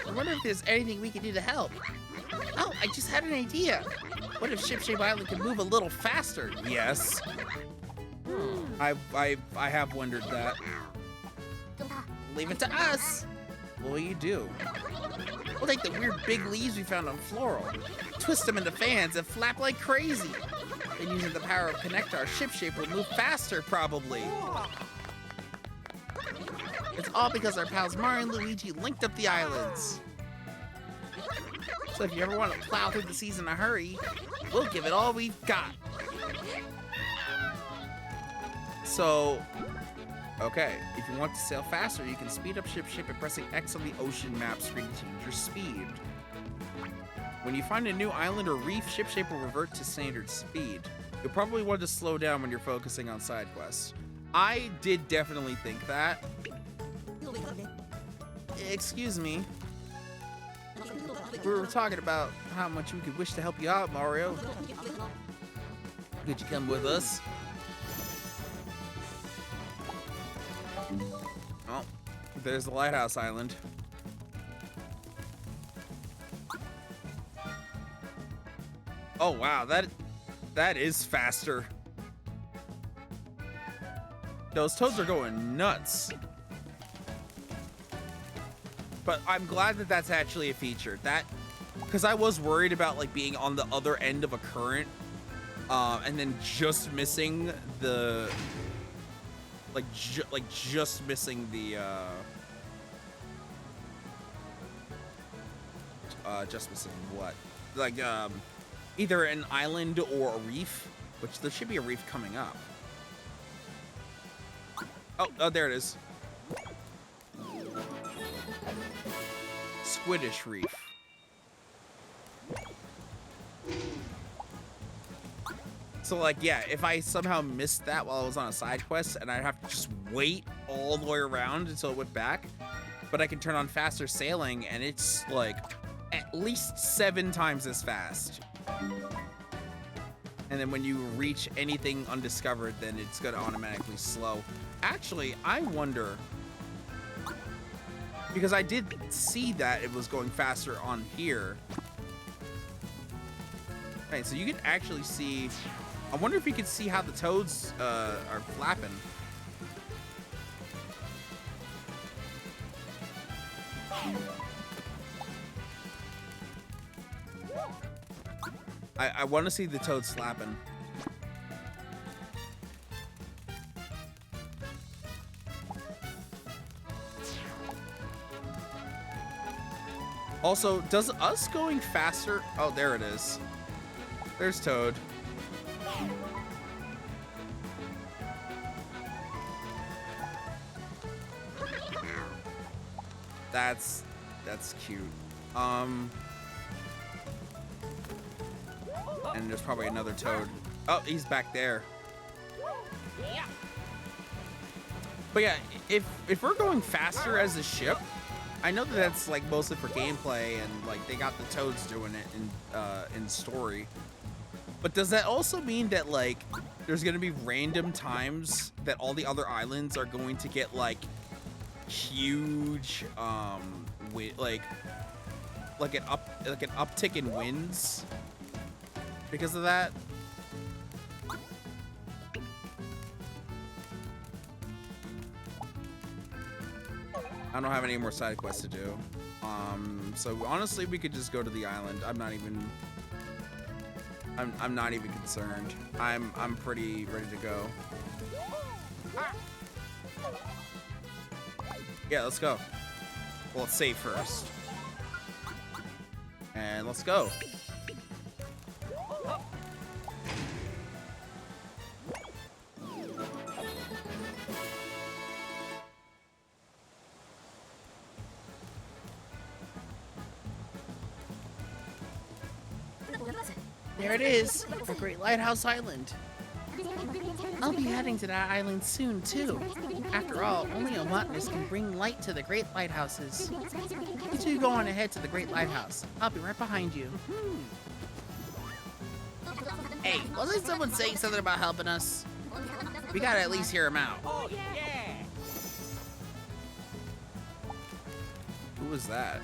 Speaker 1: I wonder if there's anything we can do to help. Oh, I just had an idea. What if Shipshape Island can move a little faster? Yes. I have wondered that. Leave it to us. What will you do? We'll take the weird big leaves we found on Floral, twist them into fans, and flap like crazy. Then using the power of Connect, our Shipshape will move faster, probably. It's all because our pals Mario and Luigi linked up the islands. So if you ever want to plow through the seas in a hurry, we'll give it all we've got. So, okay, if you want to sail faster, you can speed up Shipshape by pressing X on the ocean map screen to change your speed. When you find a new island or reef, Shipshape will revert to standard speed. You'll probably want to slow down when you're focusing on side quests. I did definitely think that. Excuse me. We were talking about how much we could wish to help you out, Mario. Could you come with us? Oh, there's the Lighthouse Island. Oh wow, that is faster. Those toads are going nuts. But I'm glad that that's actually a feature. because I was worried about like being on the other end of a current, and then just missing the, just missing the, just missing what? Like, either an island or a reef, which there should be a reef coming up. Oh, there it is. Squiddish reef. So, like, yeah, if I somehow missed that while I was on a side quest, and I'd have to just wait all the way around until it went back, but I can turn on faster sailing, and it's, like, at least 7 times as fast. And then when you reach anything undiscovered, then it's gonna automatically slow. Actually, I wonder, because I did see that it was going faster on here. Okay, so you can actually see, I wonder if you can see how the toads are flapping. I want to see the toads slapping. Also, does us going faster... Oh, there it is. There's Toad. That's cute. And there's probably another Toad. Oh, he's back there. But yeah, if we're going faster as a ship, I know that that's like mostly for gameplay and like they got the Toads doing it in story. But does that also mean that like there's gonna be random times that all the other islands are going to get like huge like an uptick in winds because of that? I don't have any more side quests to do. So honestly, we could just go to the island. I'm not even concerned. I'm pretty ready to go. Yeah, let's go. Well, let's save first. And let's go. There it is, the Great Lighthouse Island. I'll be heading to that island soon, too. After all, only a witness can bring light to the Great Lighthouses. You two go on ahead to the Great Lighthouse. I'll be right behind you. Hey, wasn't someone saying something about helping us? We gotta at least hear him out.
Speaker 3: Oh, yeah.
Speaker 1: Who was that?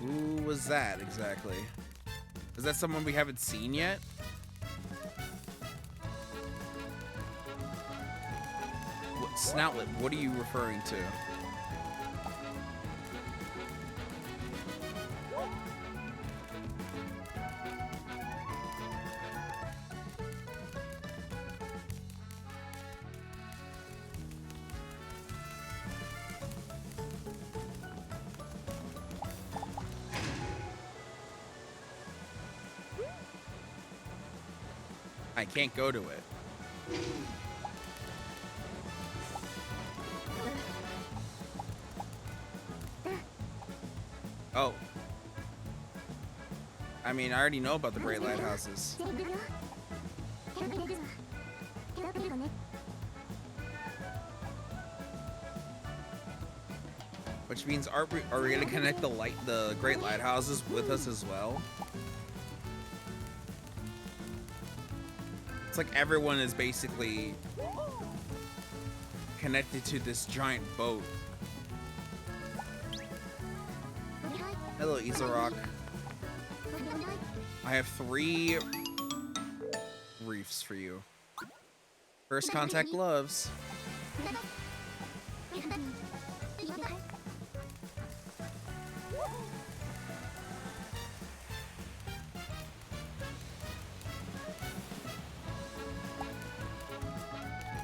Speaker 1: Who was that exactly? Is that someone we haven't seen yet? What, Snoutlet, what are you referring to? I can't go to it. Oh. I mean, I already know about the Great Lighthouses. Which means, are we gonna connect the Great Lighthouses with us as well? It's like everyone is basically connected to this giant boat. Hello, Isarok. I have 3 reefs for you. First contact gloves.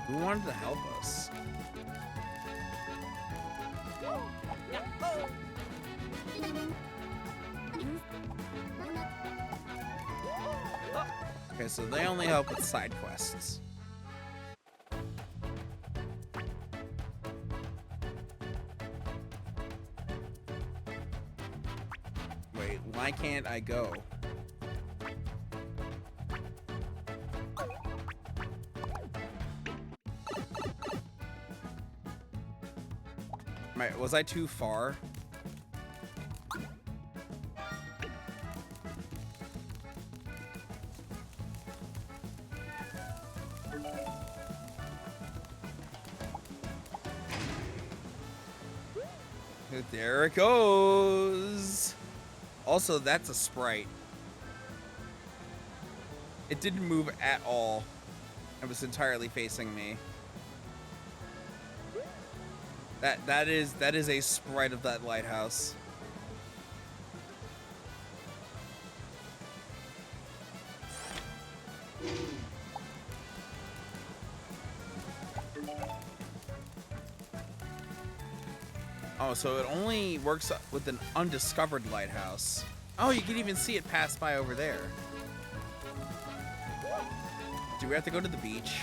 Speaker 1: Who wanted to help us? Okay, so they only help with side quests. Wait, why can't I go? Was I too far? There it goes. Also, that's a sprite. It didn't move at all. It was entirely facing me. That is a sprite of that lighthouse. Oh, so it only works with an undiscovered lighthouse. Oh, you can even see it pass by over there. Do we have to go to the beach?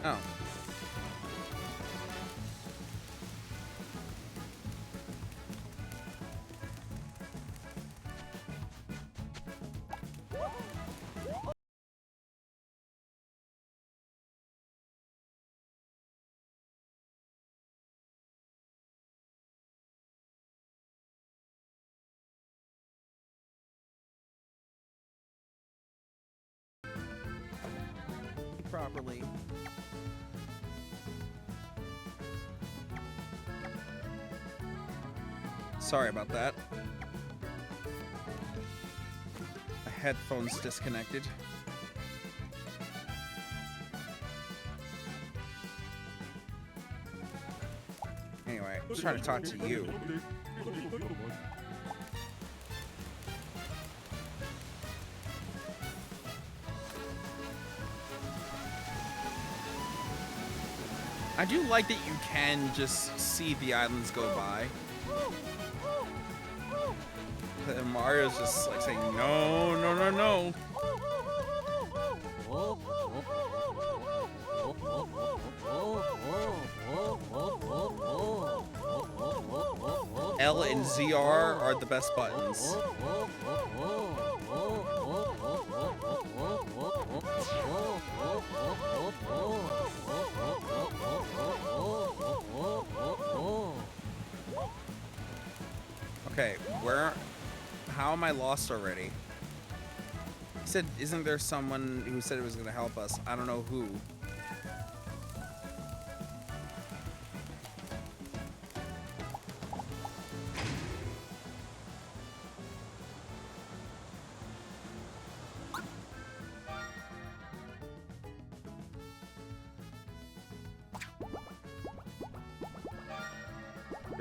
Speaker 1: Oh. Properly. Sorry about that. My headphones disconnected. Anyway, I was trying to talk to you. I do like that you can just see the islands go by. And Mario's just like saying, no, no, no, no. L and ZR are the best buttons. Okay, how am I lost already? He said, isn't there someone who said it was going to help us? I don't know who.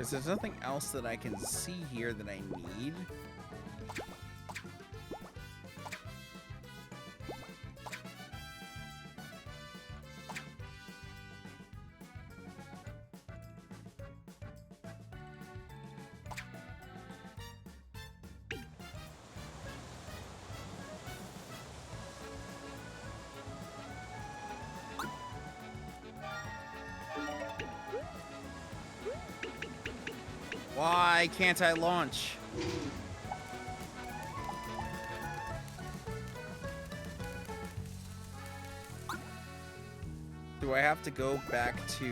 Speaker 1: There's nothing else that I can see here that I need. Why can't I launch? Do I have to go back to,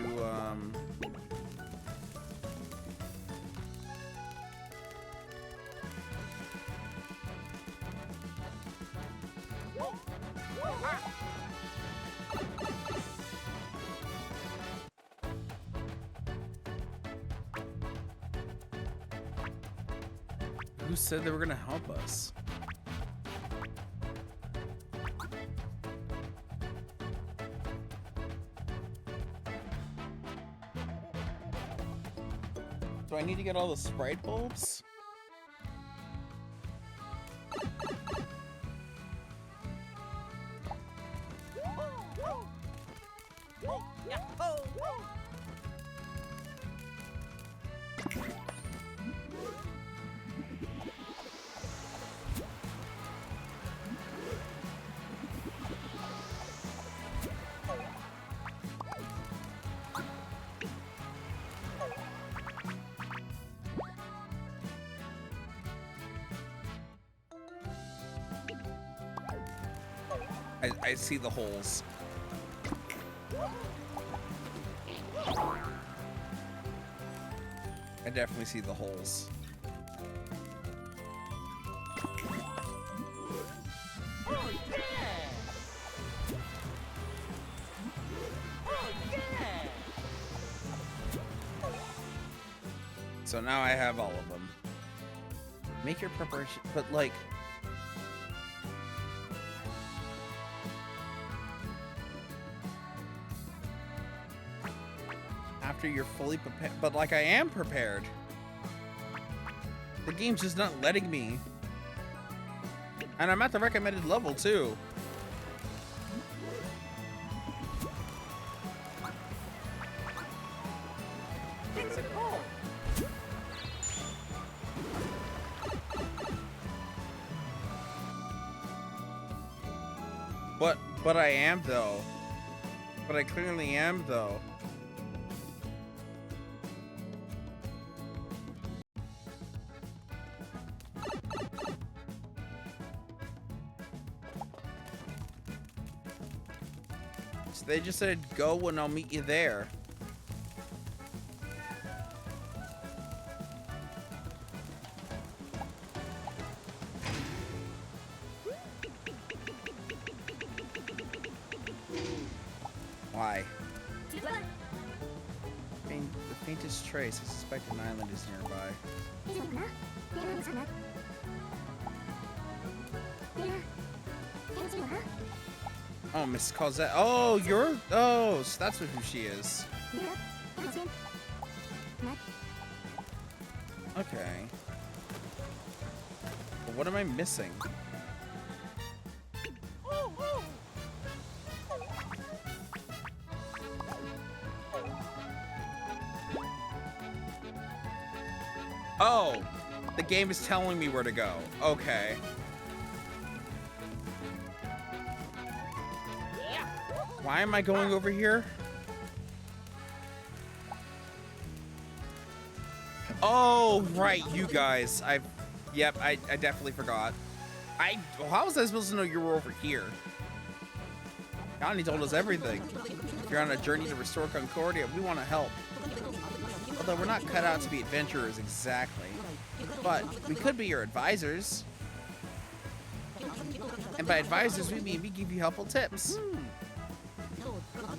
Speaker 1: who said they were gonna help us? Do I need to get all the sprite bulbs? I see the holes. I definitely see the holes.
Speaker 3: Oh yeah! Oh yeah!
Speaker 1: So now I have all of them. Make your preparation, but like, after you're fully prepared, but like I am prepared. The game's just not letting me. And I'm at the recommended level too.
Speaker 2: Things are cold.
Speaker 1: But I am though. But I clearly am though. So they just said go and I'll meet you there. Why? The faintest trace. I suspect an island is nearby. Oh, Miss Cosette. Oh, you're. Oh, so that's who she is. Okay. But what am I missing? Oh, the game is telling me where to go. Okay. Why am I going over here? Oh, right, you guys. Yep, I definitely forgot. How was I supposed to know you were over here? Connie told us everything. If you're on a journey to restore Concordia, we want to help. Although we're not cut out to be adventurers exactly. But we could be your advisors. And by advisors, we mean we give you helpful tips.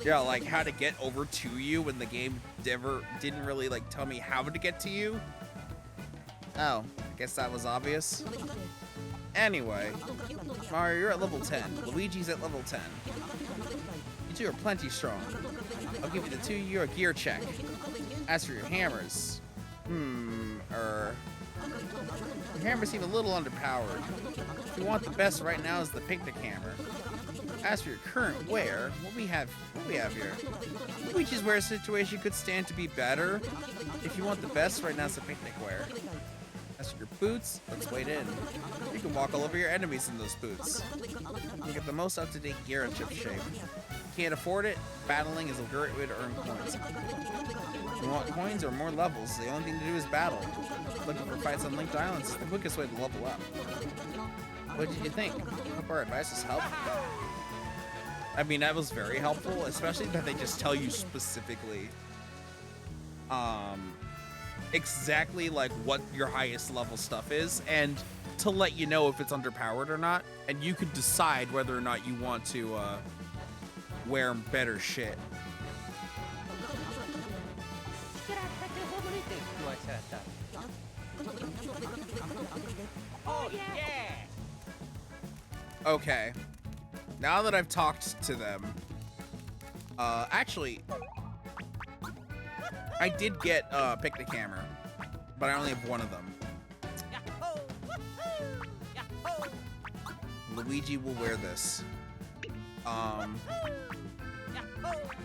Speaker 1: Yeah, like how to get over to you when the game didn't really like tell me how to get to you. Oh, I guess that was obvious. Anyway, Mario, you're at level 10. Luigi's at level 10. You two are plenty strong. I'll give you the 2-year gear check. As for your hammers, your hammers seem a little underpowered. If you want the best right now is the picnic hammer. As for your current wear, what we have here? Luigi's wear situation could stand to be better. If you want the best right now is the picnic wear. As for your boots, let's wait in. You can walk all over your enemies in those boots. You get the most up-to-date gear and chip shape. Can't afford it? Battling is a great way to earn coins. If you want coins or more levels, the only thing to do is battle. Looking for fights on Linked Islands is the quickest way to level up. What did you think? Hope our advice has helped. I mean, that was very helpful, especially that they just tell you specifically exactly like what your highest level stuff is, and to let you know if it's underpowered or not, and you could decide whether or not you want to wear better shit.
Speaker 3: Oh, yeah!
Speaker 1: Okay, now that I've talked to them, actually, I did get picnic hammer, but I only have one of them.
Speaker 3: Yahoo! Woohoo! Yahoo!
Speaker 1: Luigi will wear this.
Speaker 3: Yahoo!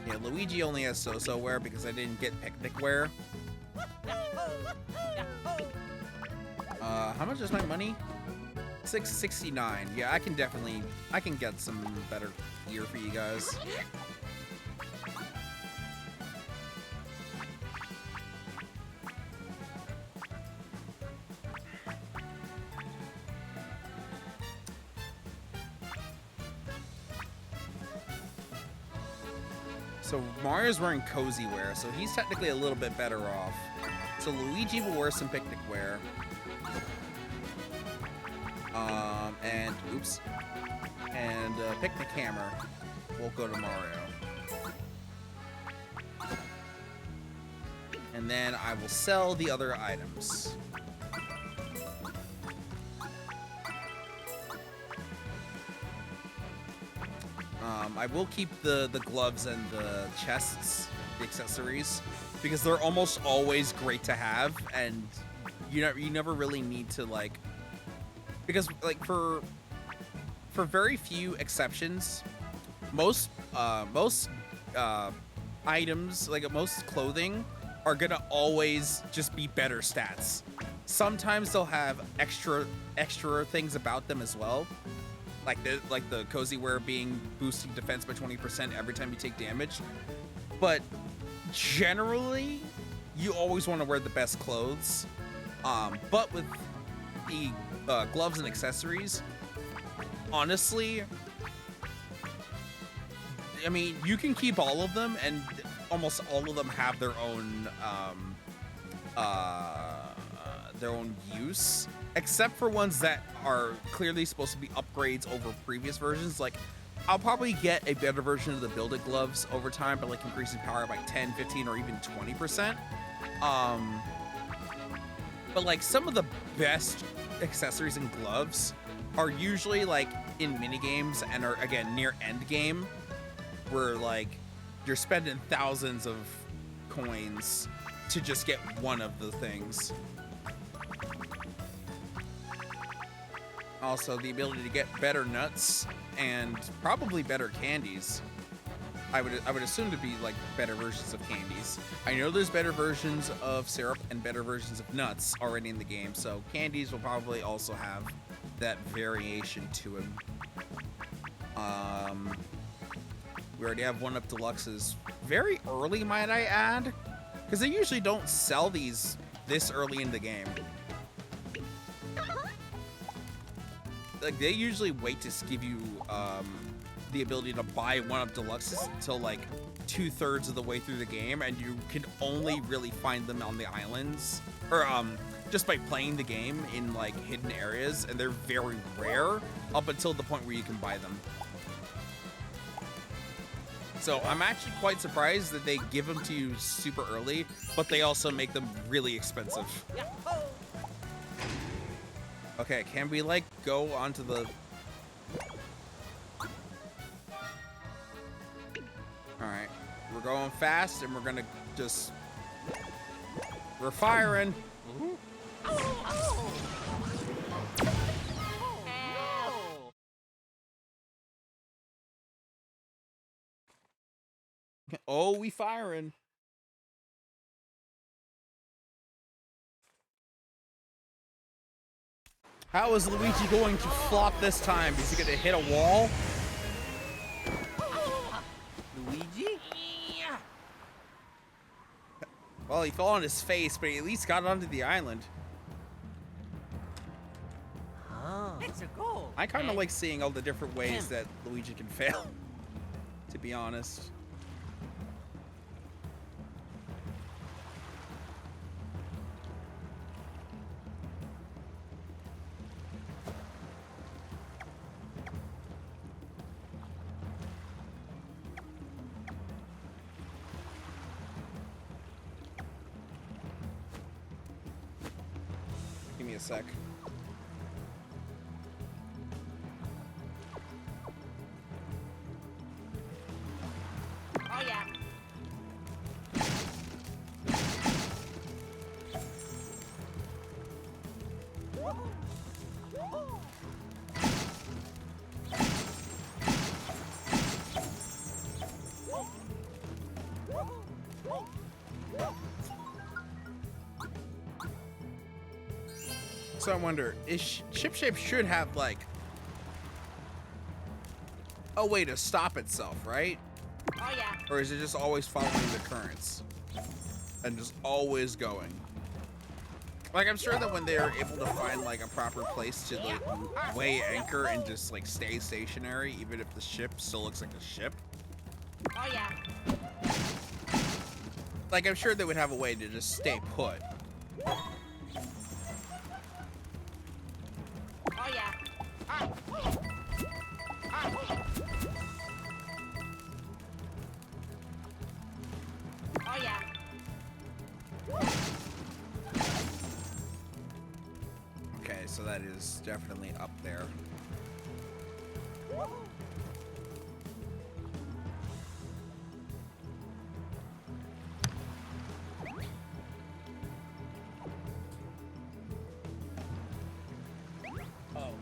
Speaker 1: Yeah, Luigi only has so-so wear because I didn't get picnic wear.
Speaker 3: Yahoo! Yahoo!
Speaker 1: How much is my money? $6.69. Yeah, I can get some better gear for you guys. So Mario's wearing cozy wear, so he's technically a little bit better off. So Luigi will wear some picnic wear. And oops. And picnic hammer will go to Mario. And then I will sell the other items. I will keep the gloves and the chests, the accessories, because they're almost always great to have, and you never really need to like, because like for very few exceptions, most items, like most clothing, are gonna always just be better stats. Sometimes they'll have extra things about them as well. Like the cozy wear being boosting defense by 20% every time you take damage. But generally, you always want to wear the best clothes. But with the gloves and accessories, honestly, I mean, you can keep all of them, and almost all of them have their own use. Except for ones that are clearly supposed to be upgrades over previous versions. Like, I'll probably get a better version of the Build-It gloves over time, but like increasing power by 10, 15, or even 20%. But like some of the best accessories and gloves are usually like in minigames and are again near end game, where like you're spending thousands of coins to just get one of the things. Also, the ability to get better nuts and probably better candies. I would assume to be like better versions of candies. I know there's better versions of syrup and better versions of nuts already in the game, so candies will probably also have that variation to them. We already have 1-Up Deluxes very early, might I add, because they usually don't sell these this early in the game. Like, they usually wait to give you the ability to buy 1-Up Deluxes until like 2/3 of the way through the game, and you can only really find them on the islands, or just by playing the game in like hidden areas, and they're very rare up until the point where you can buy them. So I'm actually quite surprised that they give them to you super early, but they also make them really expensive.
Speaker 3: Yahoo!
Speaker 1: Okay, can we like go onto the... Alright, we're going fast and we're gonna just... We're firing!
Speaker 3: Oh,
Speaker 1: Oh, we firing! How is Luigi going to flop this time? Is he gonna hit a wall?
Speaker 2: Luigi?
Speaker 1: Well, he fell on his face, but he at least got onto the island.
Speaker 2: Oh.
Speaker 3: it's a goal.
Speaker 1: I kind of like seeing all the different ways that Luigi can fail. be honest. Give me a sec.
Speaker 3: Oh yeah.
Speaker 1: So I wonder, is Ship Shape should have like a way to stop itself, right?
Speaker 3: Oh yeah.
Speaker 1: Or is it just always following the currents and just always going? Like, I'm sure that when they're able to find like a proper place to like weigh anchor and just like stay stationary, even if the ship still looks like a ship,
Speaker 3: Oh yeah.
Speaker 1: like I'm sure they would have a way to just stay put.
Speaker 3: Oh yeah. Oh yeah.
Speaker 1: Okay, so that is definitely up there. Oh.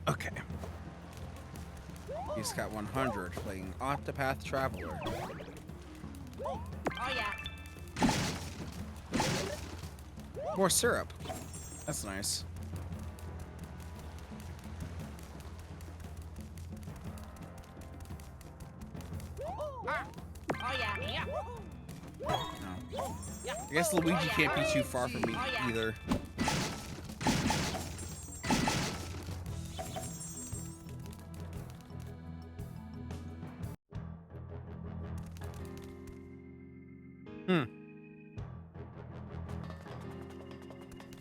Speaker 1: Okay. He's got 100 playing Octopath Traveler.
Speaker 3: Oh yeah.
Speaker 1: More syrup. That's nice.
Speaker 3: Oh yeah.
Speaker 1: No. I guess Luigi can't be too far from me either.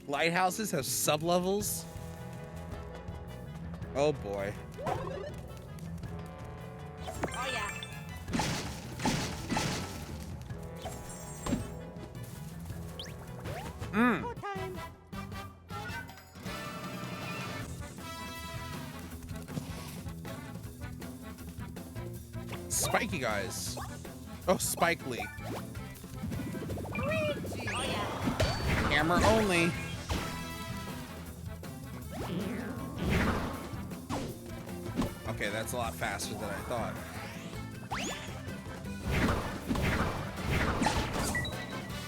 Speaker 1: Lighthouses have sublevels? Oh boy.
Speaker 3: Oh yeah.
Speaker 1: Spiky guys. Oh, Spike Lee.
Speaker 3: Oh yeah.
Speaker 1: Hammer only. Okay, that's a lot faster than I thought.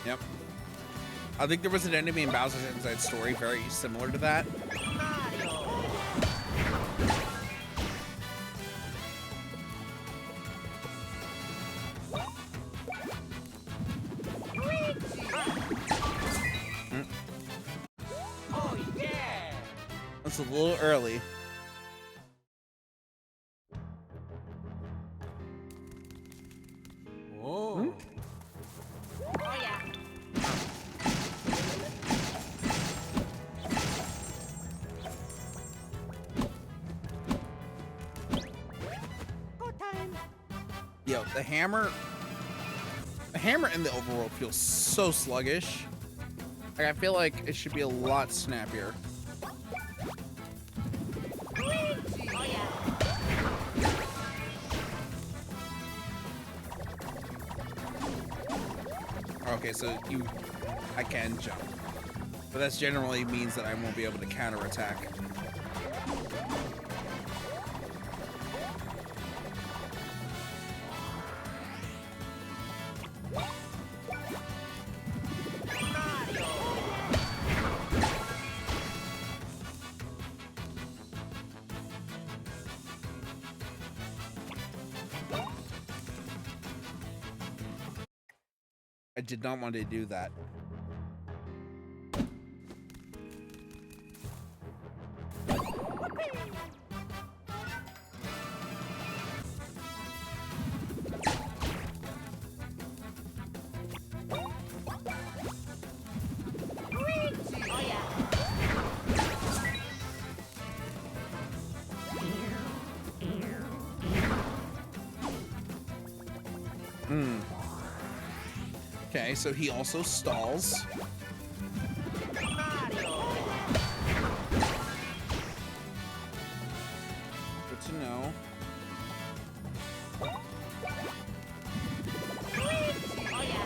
Speaker 1: Yep. I think there was an enemy in Bowser's Inside Story very similar to that.
Speaker 3: Oh yeah.
Speaker 1: That's a little early.
Speaker 2: Oh.
Speaker 3: Oh yeah. Go time.
Speaker 1: Yo, the hammer in the overworld feels so sluggish. Like, I feel like it should be a lot snappier.
Speaker 3: Oh yeah.
Speaker 1: Okay, so I can jump. But that generally means that I won't be able to counterattack. I did not want to do that. Okay, so he also stalls.
Speaker 3: Mario.
Speaker 1: Good to know.
Speaker 3: Oh yeah.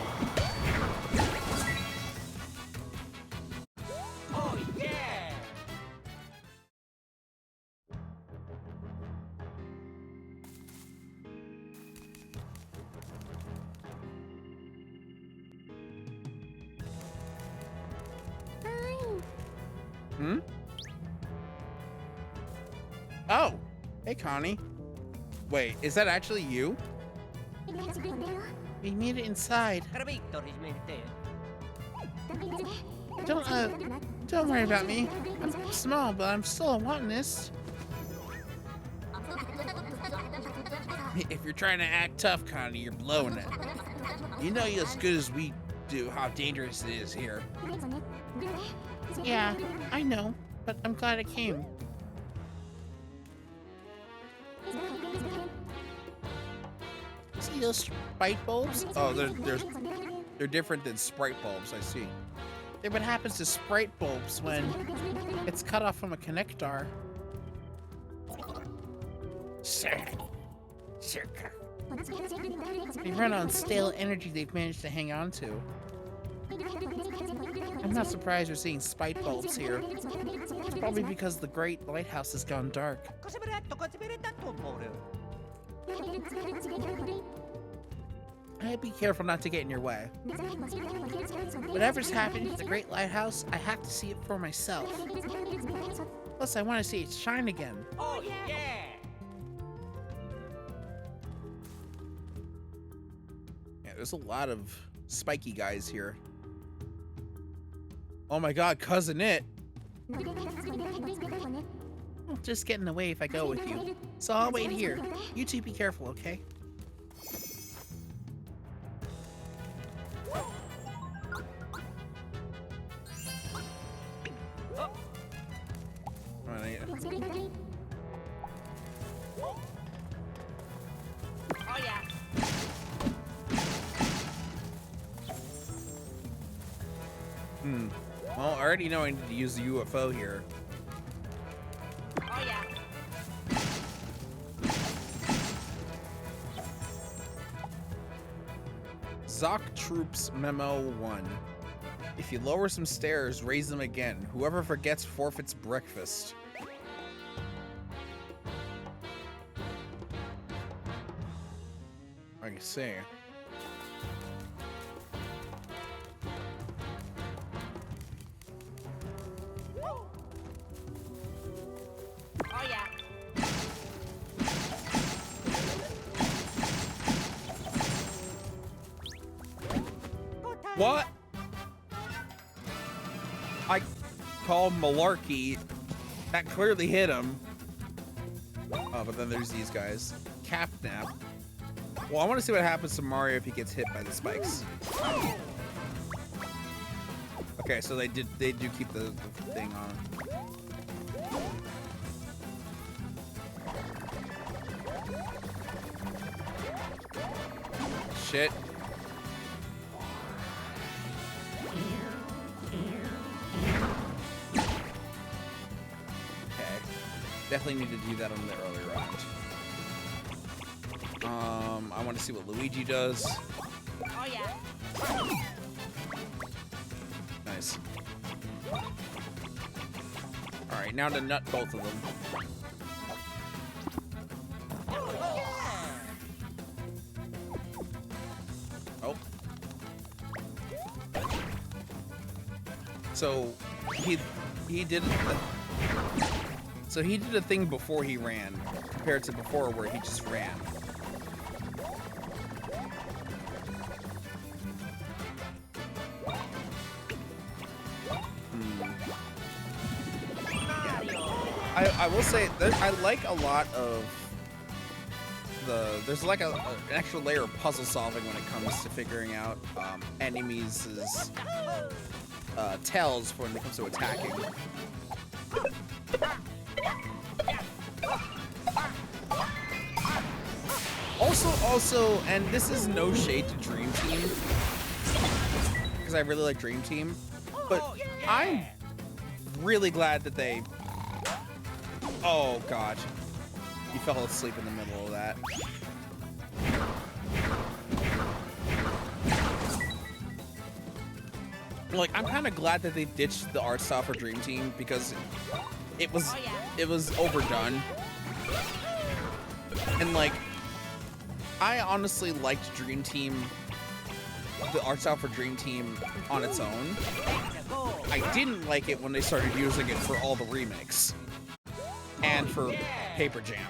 Speaker 3: Oh yeah.
Speaker 1: Hmm? Oh! Hey, Connie. Wait, is that actually you? We made it inside.
Speaker 3: Carabito, rismente.
Speaker 1: Don't worry about me. I'm small, but I'm still a botanist. If you're trying to act tough, Connie, you're blowing it. You know as good as we do how dangerous it is here. Yeah, I know, but I'm glad I came. See those sprite bulbs? Oh, they're different than sprite bulbs, I see. They're what happens to sprite bulbs when it's cut off from a connector. They run on stale energy they've managed to hang on to. I'm not surprised we're seeing spite bulbs here. It's probably because the great lighthouse has gone dark. I'd be careful not to get in your way. Whatever's happening to the great lighthouse, I have to see it for myself. Plus, I want to see it shine again.
Speaker 3: Oh yeah.
Speaker 1: Yeah, there's a lot of spiky guys here. Oh my god, Cousin It! I'll just get in the way if I go with you. So I'll wait here. You two be careful, okay?
Speaker 3: Oh yeah.
Speaker 1: Well, I already know I need to use the UFO here.
Speaker 3: Oh yeah.
Speaker 1: Zoc Troops Memo 1. If you lower some stairs, raise them again. Whoever forgets forfeits breakfast. I can see.
Speaker 3: Oh yeah.
Speaker 1: What? I called malarkey. That clearly hit him. Oh, but then there's these guys. Capnap. Well, I want to see what happens to Mario if he gets hit by the spikes. Okay, so they do keep the thing on. Shit. Okay. Definitely need to do that on the early round. I want to see what Luigi does.
Speaker 3: Oh yeah.
Speaker 1: Nice. Alright, now to nut both of them. Oh. So he did a thing before he ran, compared to before where he just ran. I will say that I like a lot of there's like an extra layer of puzzle solving when it comes to figuring out enemies' tells when it comes to attacking. Also, and this is no shade to Dream Team, because I really like Dream Team, but
Speaker 3: Oh, yeah.
Speaker 1: I'm really glad that they... Oh, God. You fell asleep in the middle of that. Like, I'm kind of glad that they ditched the art style for Dream Team because it was overdone. And like, I honestly liked Dream Team, the art style for Dream Team on its own. I didn't like it when they started using it for all the remakes and for Paper Jam.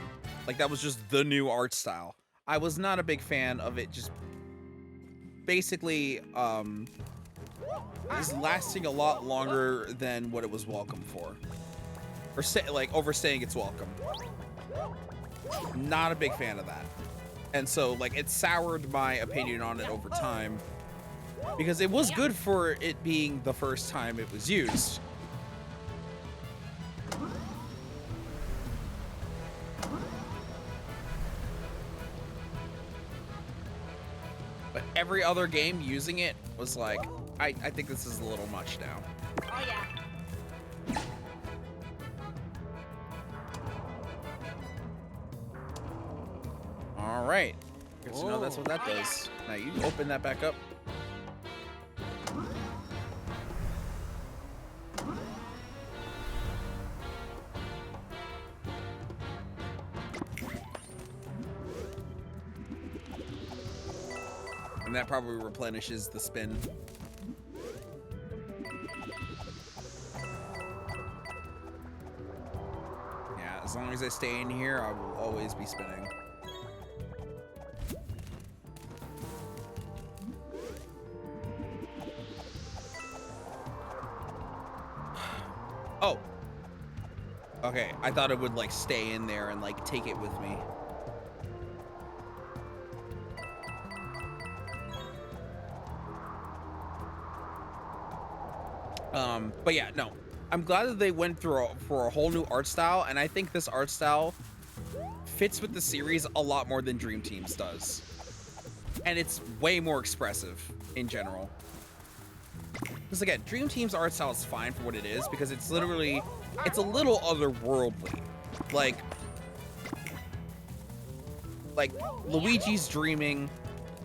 Speaker 1: Like, that was just the new art style. I was not a big fan of it just basically is lasting a lot longer than what it was welcome for. Or like overstaying its welcome. Not a big fan of that. And so like it soured my opinion on it over time because it was good for it being the first time it was used. But every other game using it was like, I think this is a little much now.
Speaker 3: Oh, yeah.
Speaker 1: All right. Good to know that's what that does. Now you open that back up. And that probably replenishes the spin. Yeah, as long as I stay in here, I will always be spinning. Oh. Okay, I thought it would like stay in there and like take it with me. But yeah, no. I'm glad that they went through for a whole new art style, and I think this art style fits with the series a lot more than Dream Team's does. And it's way more expressive in general. Because again, Dream Team's art style is fine for what it is because it's literally, it's a little otherworldly. Like Luigi's dreaming,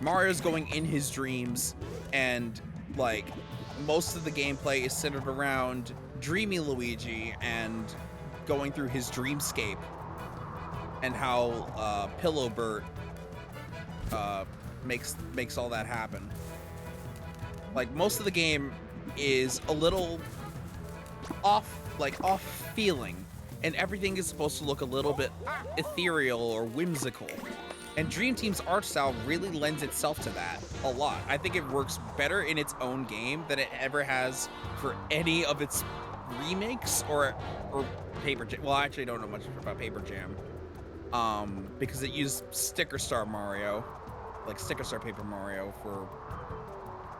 Speaker 1: Mario's going in his dreams, and like most of the gameplay is centered around dreamy Luigi and going through his dreamscape and how Pillowbert makes all that happen. Like most of the game is a little off feeling, and everything is supposed to look a little bit ethereal or whimsical. And Dream Team's art style really lends itself to that a lot. I think it works better in its own game than it ever has for any of its remakes or Paper Jam. Well, I actually don't know much about Paper Jam. Because it used Sticker Star Mario, like Sticker Star Paper Mario for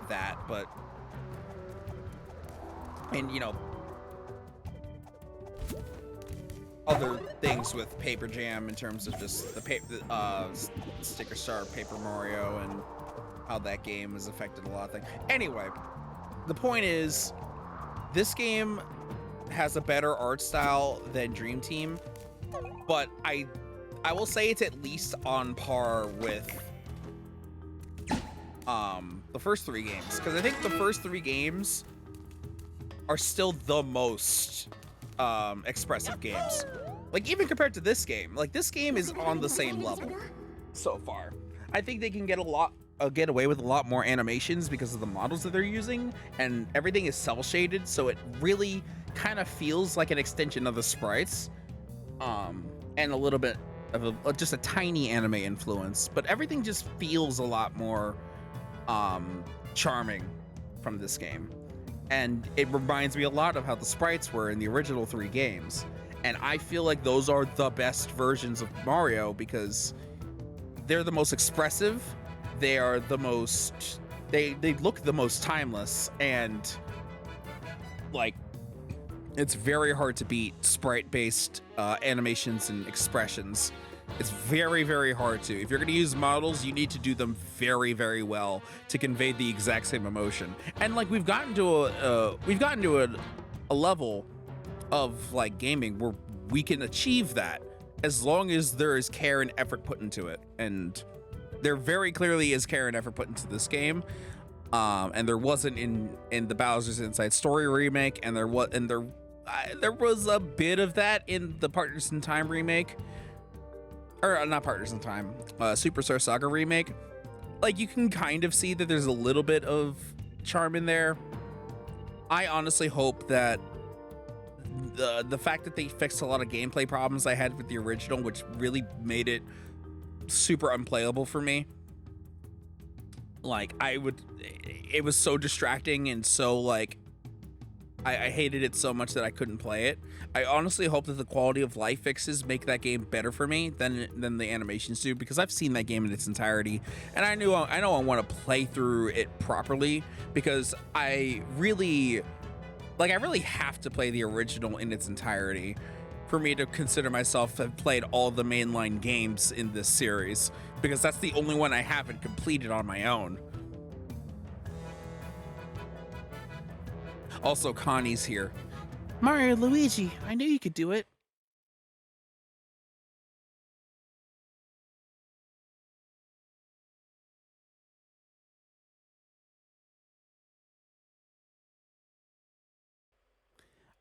Speaker 1: that, but and you know other things with Paper Jam in terms of just the Sticker Star Paper Mario and how that game has affected a lot of things. Anyway, the point is, this game has a better art style than Dream Team, but I will say it's at least on par with the first three games, because I think the first three games are still the most expressive games. Like even compared to this game, like this game is on the same level so far. I think they can get get away with a lot more animations because of the models that they're using, and everything is cel shaded, so it really kind of feels like an extension of the sprites, and a little bit of just a tiny anime influence, but everything just feels a lot more charming from this game. And it reminds me a lot of how the sprites were in the original three games. And I feel like those are the best versions of Mario because they're the most expressive, they are the most, they look the most timeless, and like it's very hard to beat sprite-based animations and expressions It's very, very hard to. If you're going to use models, you need to do them very, very well to convey the exact same emotion. And like we've gotten to a level of like gaming where we can achieve that as long as there is care and effort put into it. And there very clearly is care and effort put into this game. And there wasn't in the Bowser's Inside Story remake, and there was a bit of that in the Partners in Time remake. Or not Partners in Time, Superstar Saga remake. Like, you can kind of see that there's a little bit of charm in there. I honestly hope that the fact that they fixed a lot of gameplay problems I had with the original, which really made it super unplayable for me. Like, it was so distracting and so like, I hated it so much that I couldn't play it. I honestly hope that the quality of life fixes make that game better for me than the animations do, because I've seen that game in its entirety, and I know I want to play through it properly, because I really have to play the original in its entirety for me to consider myself have played all the mainline games in this series, because that's the only one I haven't completed on my own. Also, Connie's here. Mario, Luigi, I knew you could do it.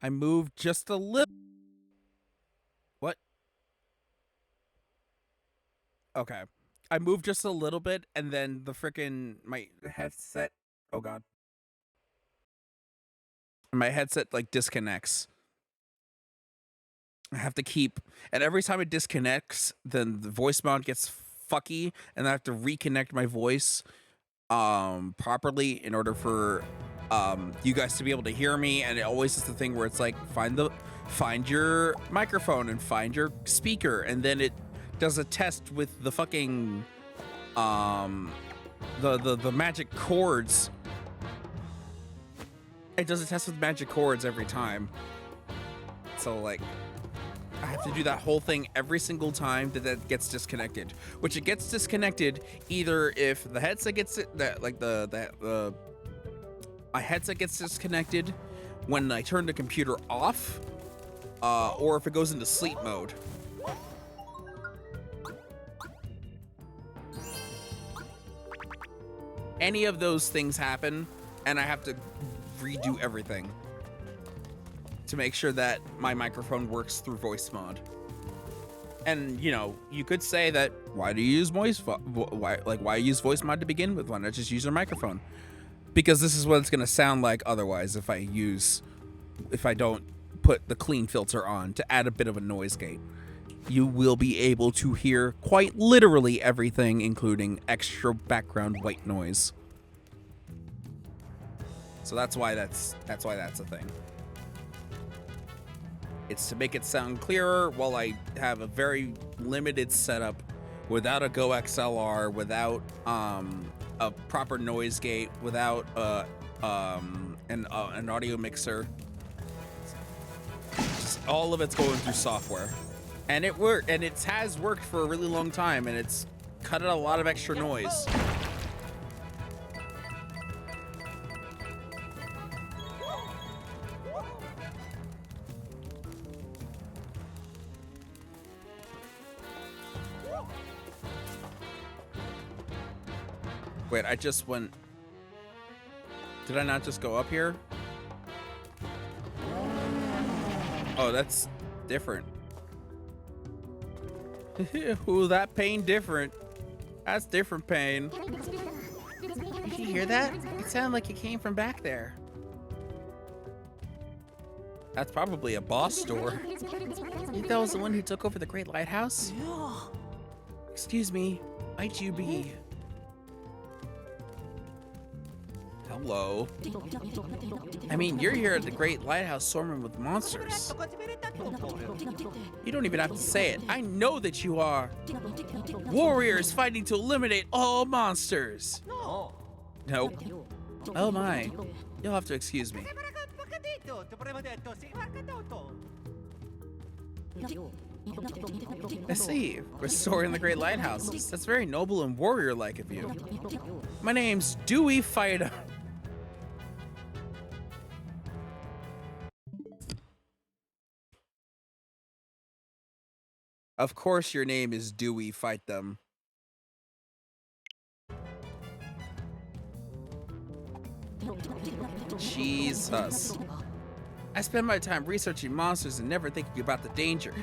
Speaker 1: I moved just a little. What? Okay. I moved just a little bit, and then the frickin' my headset. Oh god. My headset like disconnects. I have to keep, and every time it disconnects, then the voice mount gets fucky, and I have to reconnect my voice properly in order for you guys to be able to hear me. And it always is the thing where it's like find your microphone and find your speaker, and then it does a test with the fucking the magic chords. It does a test with magic chords every time. So like, I have to do that whole thing every single time that gets disconnected, which it gets disconnected either if the headset gets it, my headset gets disconnected when I turn the computer off, or if it goes into sleep mode. Any of those things happen, and I have to redo everything to make sure that my microphone works through voice mod. And you know, you could say that, why do you use why use voice mod to begin with? Why not just use your microphone? Because this is what it's gonna sound like otherwise if I don't put the clean filter on to add a bit of a noise gate. You will be able to hear quite literally everything, including extra background white noise. So that's why that's a thing. It's to make it sound clearer while I have a very limited setup without a Go XLR, without a proper noise gate, without an audio mixer. Just all of it's going through software. And it worked, and it has worked for a really long time, and it's cut out a lot of extra noise. Wait, I just went... Did I not just go up here? Oh, that's different. Ooh, that pain different. That's different pain. Did you hear that? It sounded like it came from back there. That's probably a boss door. You think that was the one who took over the Great Lighthouse? Excuse me, might you be... Hello. I mean, you're here at the Great Lighthouse swarming with monsters. You don't even have to say it. I know that you are warriors fighting to eliminate all monsters. No. Oh my. You'll have to excuse me. I see. Restoring the Great Lighthouses. That's very noble and warrior-like of you. My name's Dewey Fighter. Of course your name is Dewey Fight Them. Jesus. I spend my time researching monsters and never thinking about the danger.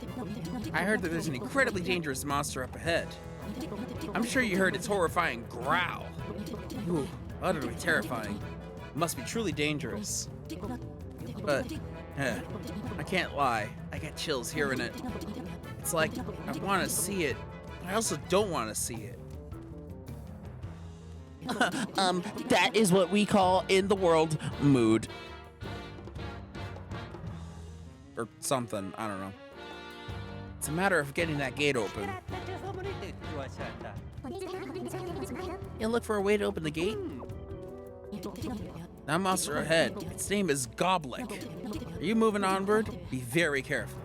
Speaker 1: I heard that there's an incredibly dangerous monster up ahead. I'm sure you heard its horrifying growl. Ooh, utterly terrifying. Must be truly dangerous. But, I can't lie. I get chills hearing it. It's like, I want to see it, but I also don't want to see it. That is what we call, in the world, mood. Or something, I don't know. It's a matter of getting that gate open. You look for a way to open the gate? That monster ahead, its name is Goblick. Are you moving onward? Be very careful.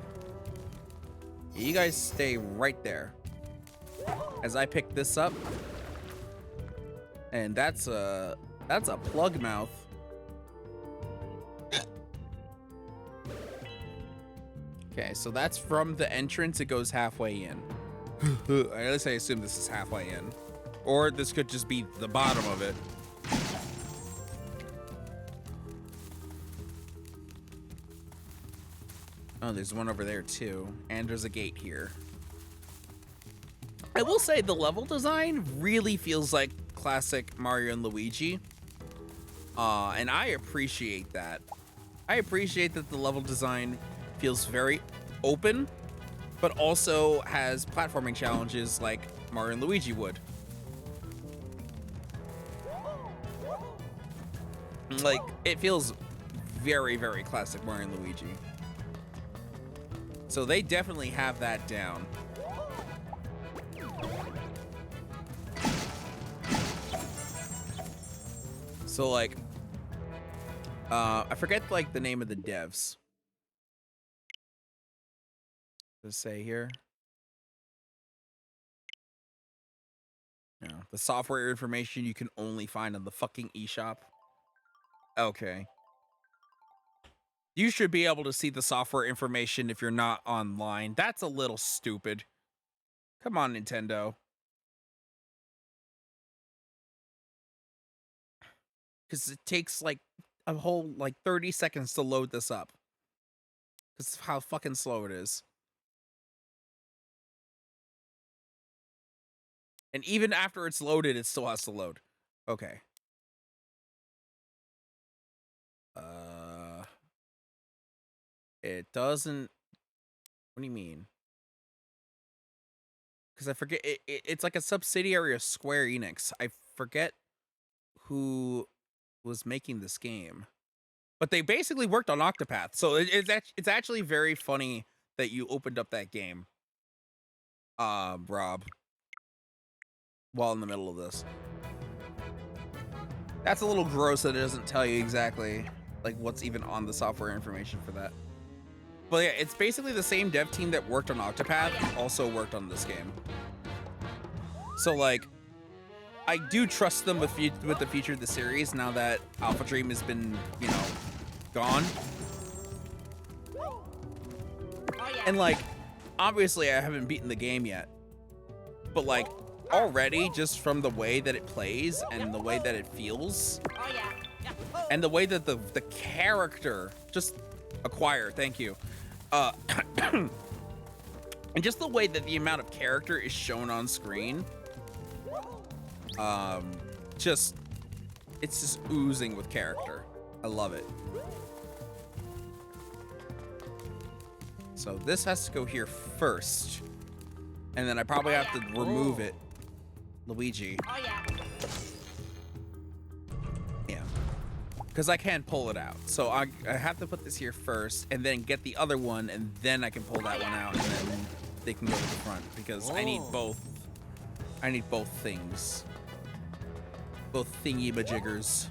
Speaker 1: You guys stay right there. As I pick this up. And that's a plug mouth. Okay, so that's from the entrance. It goes halfway in. At least I assume this is halfway in. Or this could just be the bottom of it. Oh, there's one over there too. And there's a gate here. I will say the level design really feels like classic Mario and Luigi. And I appreciate that. I appreciate that the level design feels very open, but also has platforming challenges like Mario and Luigi would. Like, it feels very, very classic Mario and Luigi. So they definitely have that down. So like, I forget like the name of the devs. Does it say here? No, the software information you can only find on the fucking eShop. Okay. You should be able to see the software information if you're not online. That's a little stupid. Come on, Nintendo. Because it takes like a whole like 30 seconds to load this up. Because of how fucking slow it is. And even after it's loaded, it still has to load. Okay. It doesn't... What do you mean? Because I forget... It's like a subsidiary of Square Enix. I forget who was making this game. But they basically worked on Octopath. So it's actually very funny that you opened up that game. Rob. While in the middle of this. That's a little gross that it doesn't tell you exactly like what's even on the software information for that. But yeah, it's basically the same dev team that worked on Octopath also worked on this game. So like, I do trust them with the future of the series now that Alpha Dream has been, you know, gone. And like, obviously I haven't beaten the game yet, but like already just from the way that it plays and the way that it feels and the way that the character just acquire, thank you. And just the way that the amount of character is shown on screen, it's just oozing with character. I love it. So this has to go here first, and then I probably have to remove it. Luigi. Yeah. Because I can't pull it out. So I have to put this here first and then get the other one, and then I can pull that one out, and then they can go to the front, because I need both. I need both things. Both thingy-majiggers.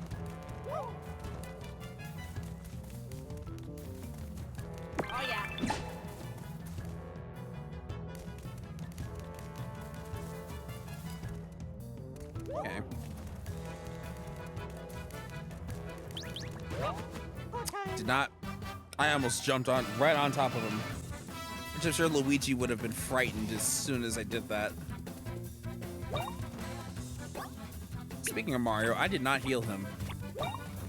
Speaker 1: did not. I almost jumped right on top of him. Which I'm sure Luigi would have been frightened as soon as I did that. Speaking of Mario, I did not heal him.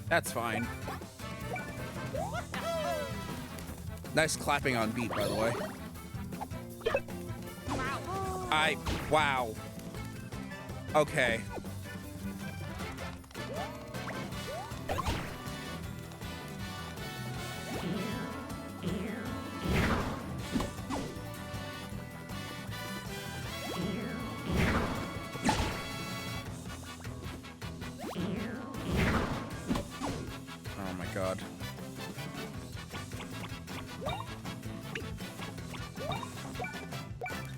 Speaker 1: That's fine. Nice clapping on beat, by the way. Wow. Okay. Oh my god.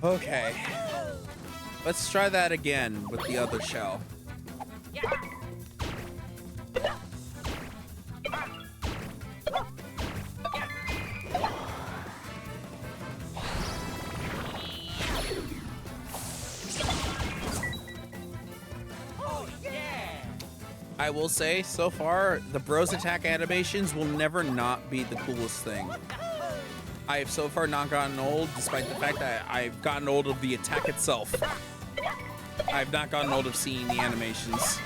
Speaker 1: Okay. Let's try that again with the other shell. I will say, so far, the bros attack animations will never not be the coolest thing. I have so far not gotten old, despite the fact that I've gotten old of the attack itself. I've not gotten old of seeing the animations.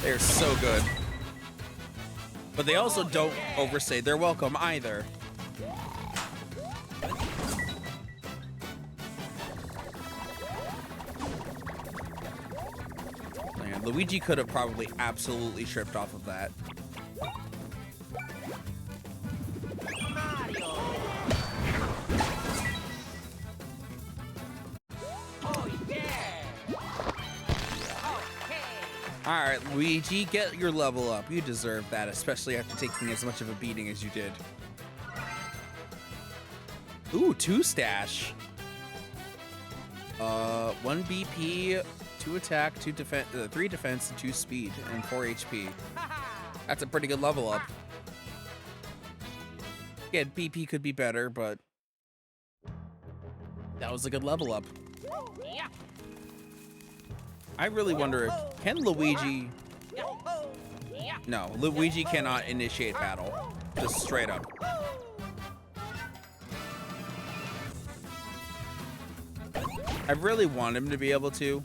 Speaker 1: They're so good. But they also don't overstay their welcome either. Man, Luigi could have probably absolutely tripped off of that. Alright, Luigi, get your level up. You deserve that, especially after taking as much of a beating as you did. Ooh, 2 stash. 1 BP, 2 attack, 2 defense, 3 defense, and 2 speed, and 4 HP. That's a pretty good level up. Again, BP could be better, but that was a good level up. I really wonder if, can Luigi... No, Luigi cannot initiate battle. Just straight up. I really want him to be able to.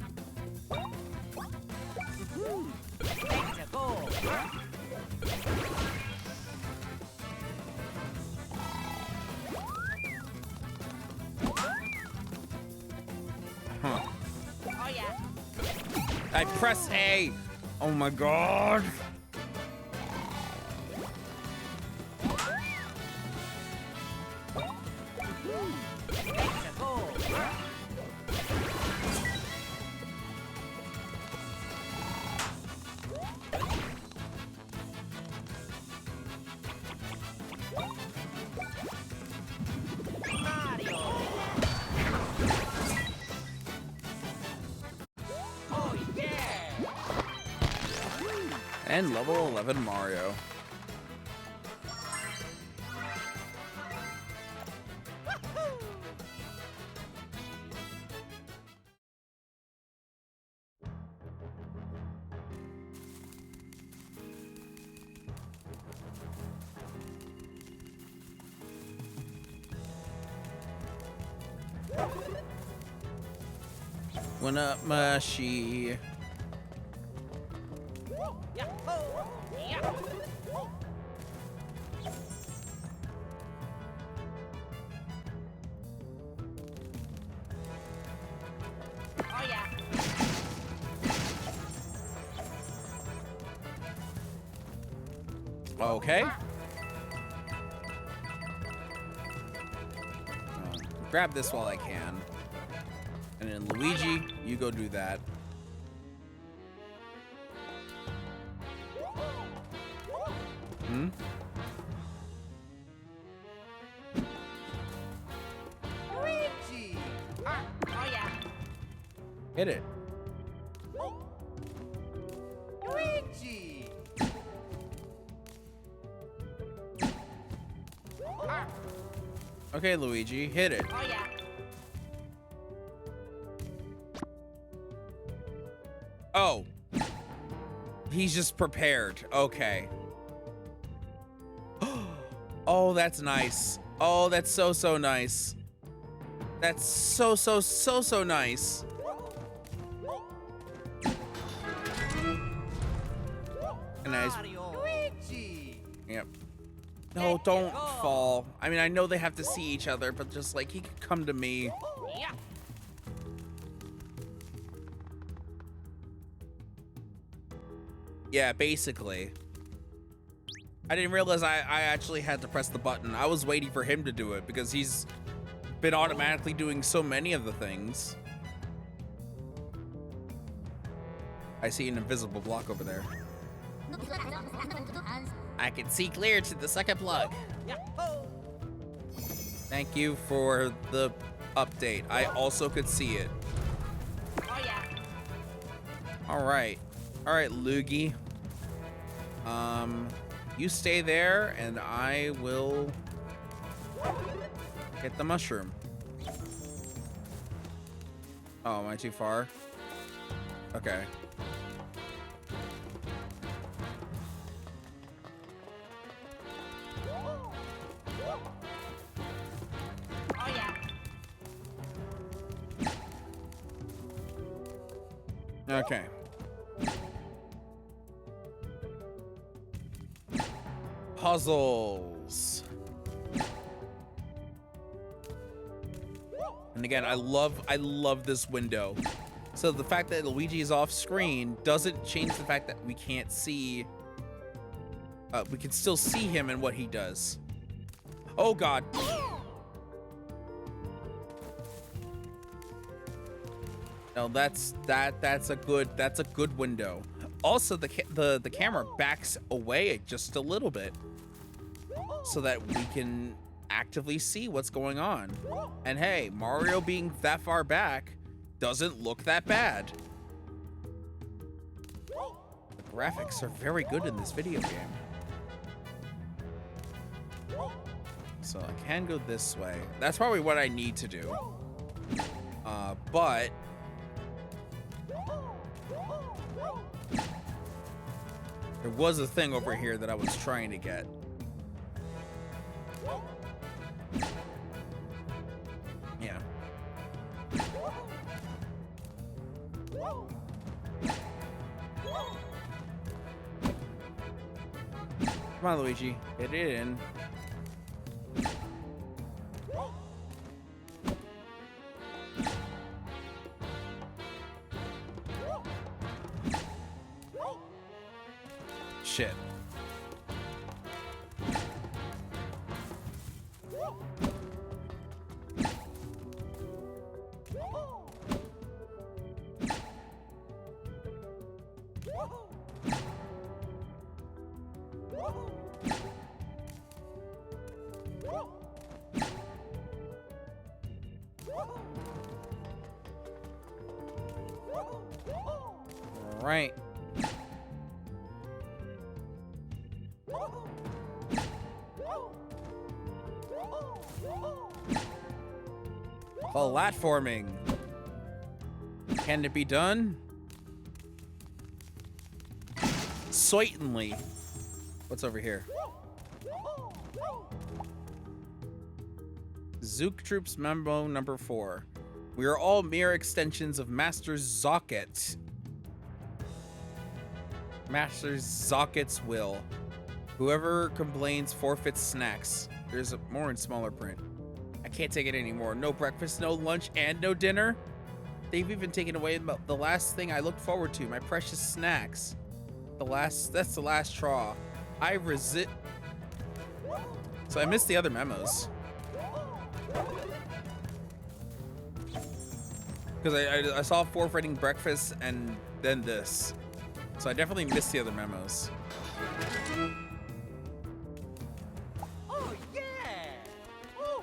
Speaker 1: Huh. I press A. Oh my god. And level 11 Mario. One up, mushy. Okay. Grab this while I can. And then Luigi, you go do that. Hmm?
Speaker 3: Luigi! Oh yeah.
Speaker 1: Hit it.
Speaker 3: Luigi!
Speaker 1: Okay, Luigi, hit it.
Speaker 3: Oh yeah.
Speaker 1: Oh. He's just prepared. Okay. Oh, that's nice. Oh, that's so nice. That's so nice. And nice.
Speaker 2: Luigi!
Speaker 1: Yep. No, don't fall. I mean, I know they have to see each other, but just like he could come to me.
Speaker 3: Yeah.
Speaker 1: Yeah, basically. I didn't realize I actually had to press the button. I was waiting for him to do it because he's been automatically doing so many of the things. I see an invisible block over there. I can see clear to the second plug.
Speaker 3: Yeah. Oh.
Speaker 1: Thank you for the update. I also could see it.
Speaker 3: Oh yeah.
Speaker 1: All right, Luigi. You stay there, and I will get the mushroom. Oh, am I too far? Okay.
Speaker 3: Oh yeah.
Speaker 1: Okay. Puzzles. And again, I love this window. So the fact that Luigi is off screen doesn't change the fact that we can't see. We can still see him and what he does. Oh God. No, that's a good window. Also, the camera backs away just a little bit so that we can actively see what's going on. And hey, Mario being that far back doesn't look that bad. The graphics are very good in this video game. So I can go this way. That's probably what I need to do. But there was a thing over here that I was trying to get. Yeah. Come on, Luigi. Get it in. Shit. All right. Platforming. Can it be done? Certainly. What's over here? Zook Troops Memo number 4. We are all mere extensions of Master Zocket. Master Zocket's will. Whoever complains forfeits snacks. There's more in smaller print. I can't take it anymore. No breakfast, no lunch, and no dinner. They've even taken away the last thing I looked forward to, my precious snacks. That's the last straw. I resist. So I missed the other memos. Because I saw forfeiting breakfast and then this. So I definitely missed the other memos.
Speaker 2: Oh yeah! Woo!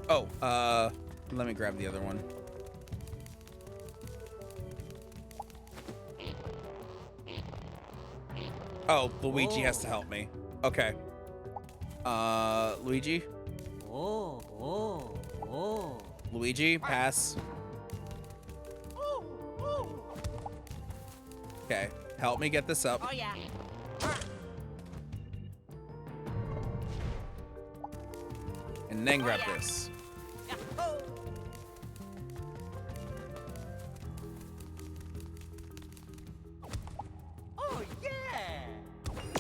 Speaker 1: Oh, let me grab the other one. Oh, Luigi has to help me. Okay. Luigi?
Speaker 2: Oh, oh, oh.
Speaker 1: Luigi, pass. Okay, help me get this up.
Speaker 3: Oh yeah.
Speaker 1: And then grab
Speaker 3: yeah.
Speaker 1: this.
Speaker 3: Yeah. Oh.
Speaker 2: Oh, yeah.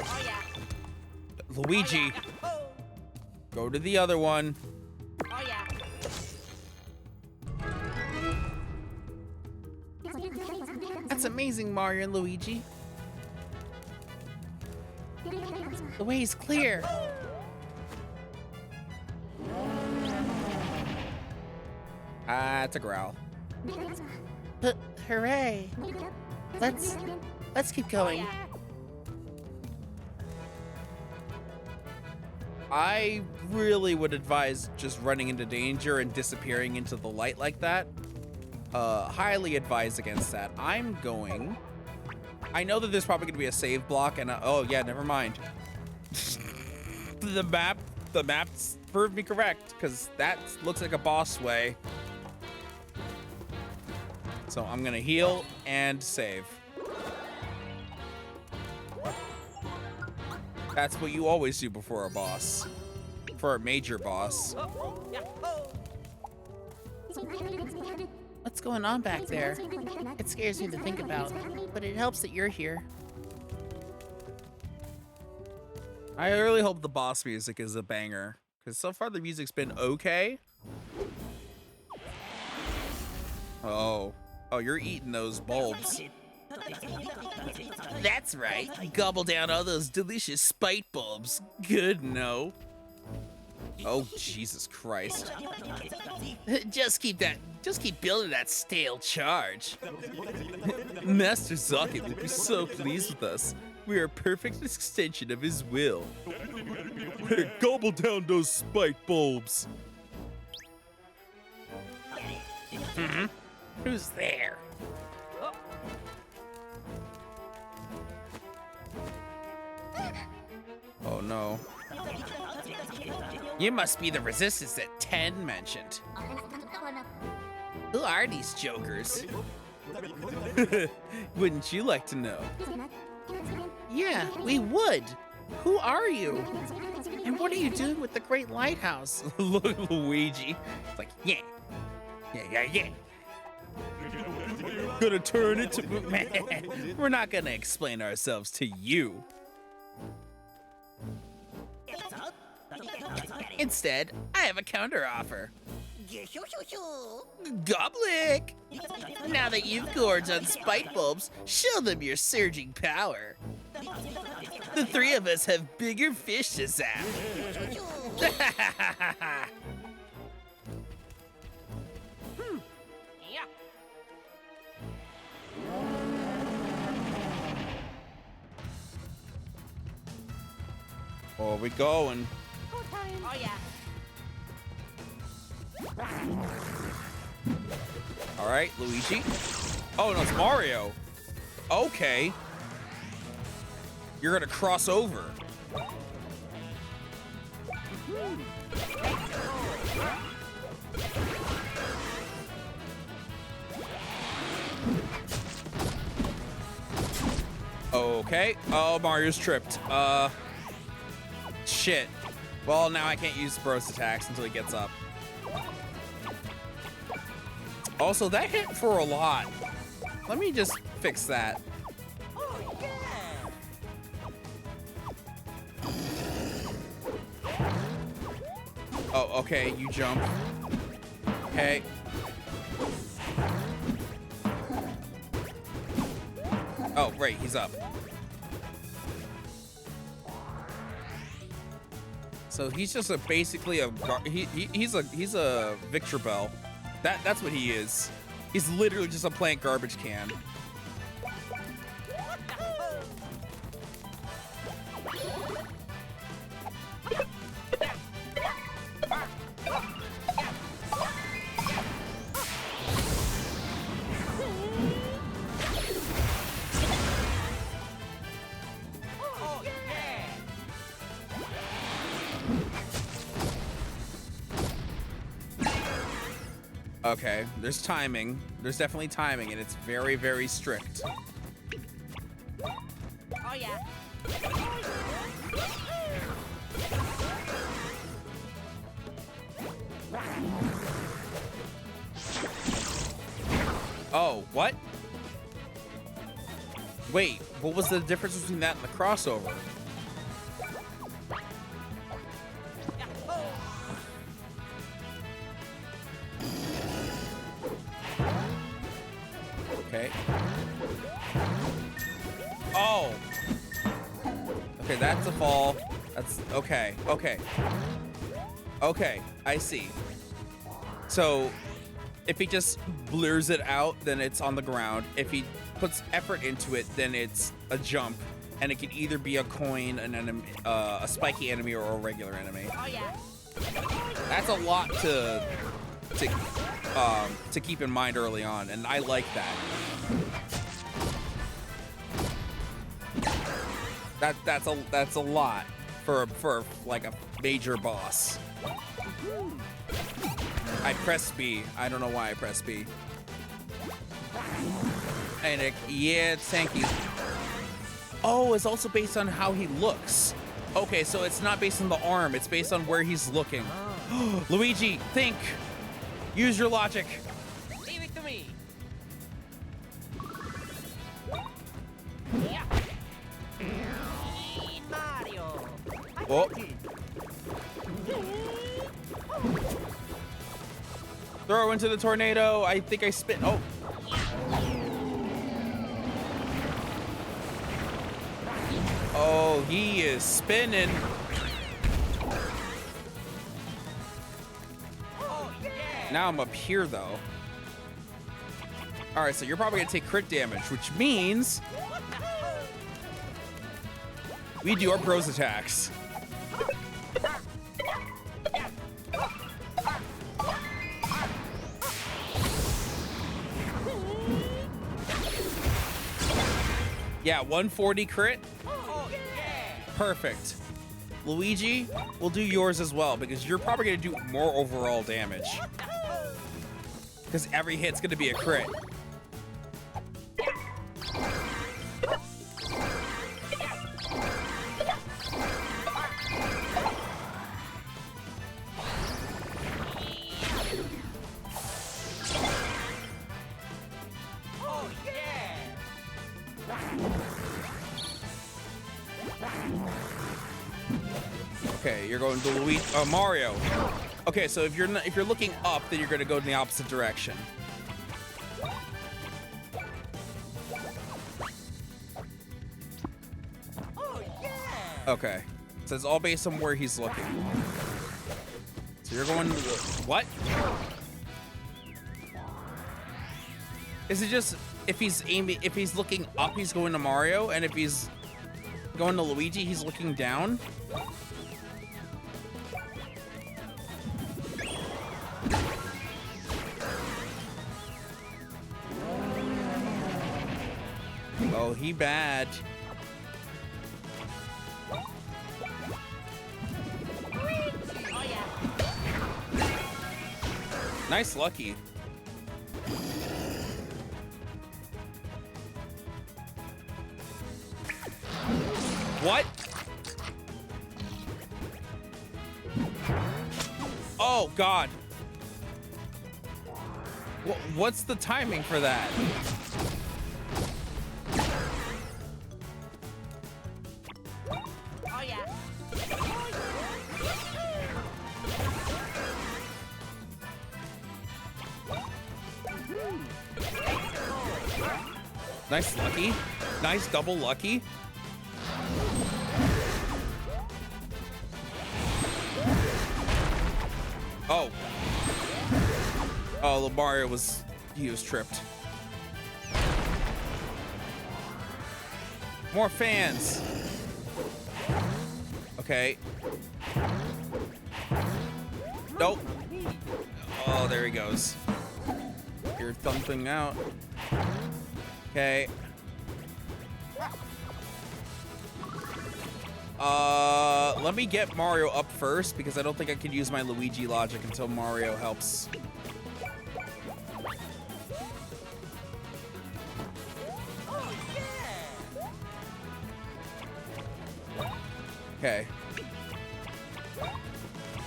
Speaker 3: Oh yeah.
Speaker 1: Luigi,
Speaker 3: Oh
Speaker 1: go to the other one.
Speaker 3: yeah.
Speaker 1: That's amazing, Mario and Luigi. The way's clear. It's a growl. Hooray. Let's keep going.
Speaker 3: Yeah.
Speaker 1: I really would advise just running into danger and disappearing into the light like that. Highly advise against that. I'm going. I know that there's probably going to be a save block, and oh yeah, never mind. the map's proved me correct because that looks like a boss way. So I'm gonna heal and save. That's what you always do before a boss. For a major boss.
Speaker 3: Yeah. Oh.
Speaker 5: What's going on back there? It scares me to think about, but it helps that you're here.
Speaker 1: I really hope the boss music is a banger, because so far the music's been okay. Oh, you're eating those bulbs.
Speaker 5: That's right. Gobble down all those delicious spite bulbs. Good, no?
Speaker 1: Oh, Jesus Christ.
Speaker 5: Just keep building that stale charge.
Speaker 1: Master Socket will be so pleased with us. We are a perfect extension of his will. Gobble down those spike bulbs.
Speaker 5: Who's there?
Speaker 1: Oh no.
Speaker 5: You must be the resistance that 10 mentioned. Who are these jokers?
Speaker 1: Wouldn't you like to know?
Speaker 5: Yeah, we would. Who are you? And what are you doing with the Great Lighthouse?
Speaker 1: Look, Luigi. It's like, yeah. Yeah. Gonna turn it to... We're not gonna explain ourselves to you.
Speaker 5: Instead, I have a counteroffer. Goblik! Now that you've gorged on spite bulbs, show them your surging power. The three of us have bigger fish to zap.
Speaker 3: Yeah.
Speaker 1: Oh, we going.
Speaker 3: Oh yeah.
Speaker 1: All right, Luigi. Oh, no, it's Mario. Okay. You're gonna cross over. Okay. Oh, Mario's tripped. Shit. Well, now I can't use Bros attacks until he gets up. Also, that hit for a lot. Let me just fix that.
Speaker 2: Oh, yeah.
Speaker 1: Oh, okay, you jump. Okay. Oh, right, he's up. So he's just basically a he's a Victor Bell. That's what he is. He's literally just a plant garbage can. Okay, there's timing. There's definitely timing, and it's very, very strict.
Speaker 3: Oh yeah.
Speaker 1: Oh, what? Wait, what was the difference between that and the crossover? Okay. Oh. Okay, that's a fall. That's okay. Okay. Okay, I see. So, if he just blurs it out, then it's on the ground. If he puts effort into it, then it's a jump, and it can either be a coin, an enemy, a spiky enemy, or a regular enemy.
Speaker 3: Oh yeah.
Speaker 1: That's a lot to keep in mind early on, and I like that. That's a lot for like a major boss. I pressed B. I don't know why I pressed B. And yeah, thank you. Oh, it's also based on how he looks. Okay, so it's not based on the arm. It's based on where he's looking. Luigi, think. Use your logic.
Speaker 3: Leave it to me. Yeah. Mario.
Speaker 1: Oh. Throw into the tornado. I think I spit. Oh. Oh, he is spinning.
Speaker 3: Oh yeah.
Speaker 1: Now I'm up here, though. All right, so you're probably going to take crit damage, which means we do our bros attacks. Yeah, 140 crit.
Speaker 3: Oh yeah.
Speaker 1: Perfect. Luigi, we'll do yours as well because you're probably going to do more overall damage. Because every hit's going to be a crit.
Speaker 3: Oh yeah.
Speaker 1: Okay, you're going to Luigi, Mario. Okay, so if you're looking up, then you're going to go in the opposite direction.
Speaker 3: Oh yeah.
Speaker 1: Okay, so it's all based on where he's looking. So you're going to the, what? Is it just if he's looking up, he's going to Mario, and if he's going to Luigi, he's looking down? Oh, he bad.
Speaker 3: Oh yeah.
Speaker 1: Nice lucky. What? Oh, God. What's the timing for that?
Speaker 3: Oh yeah.
Speaker 1: Nice lucky. Nice double lucky. Oh. Oh, Mario was tripped. More fans. Okay. Nope. Oh, there he goes. You're thumping out. Okay. Let me get Mario up first because I don't think I can use my Luigi logic until Mario helps. Okay.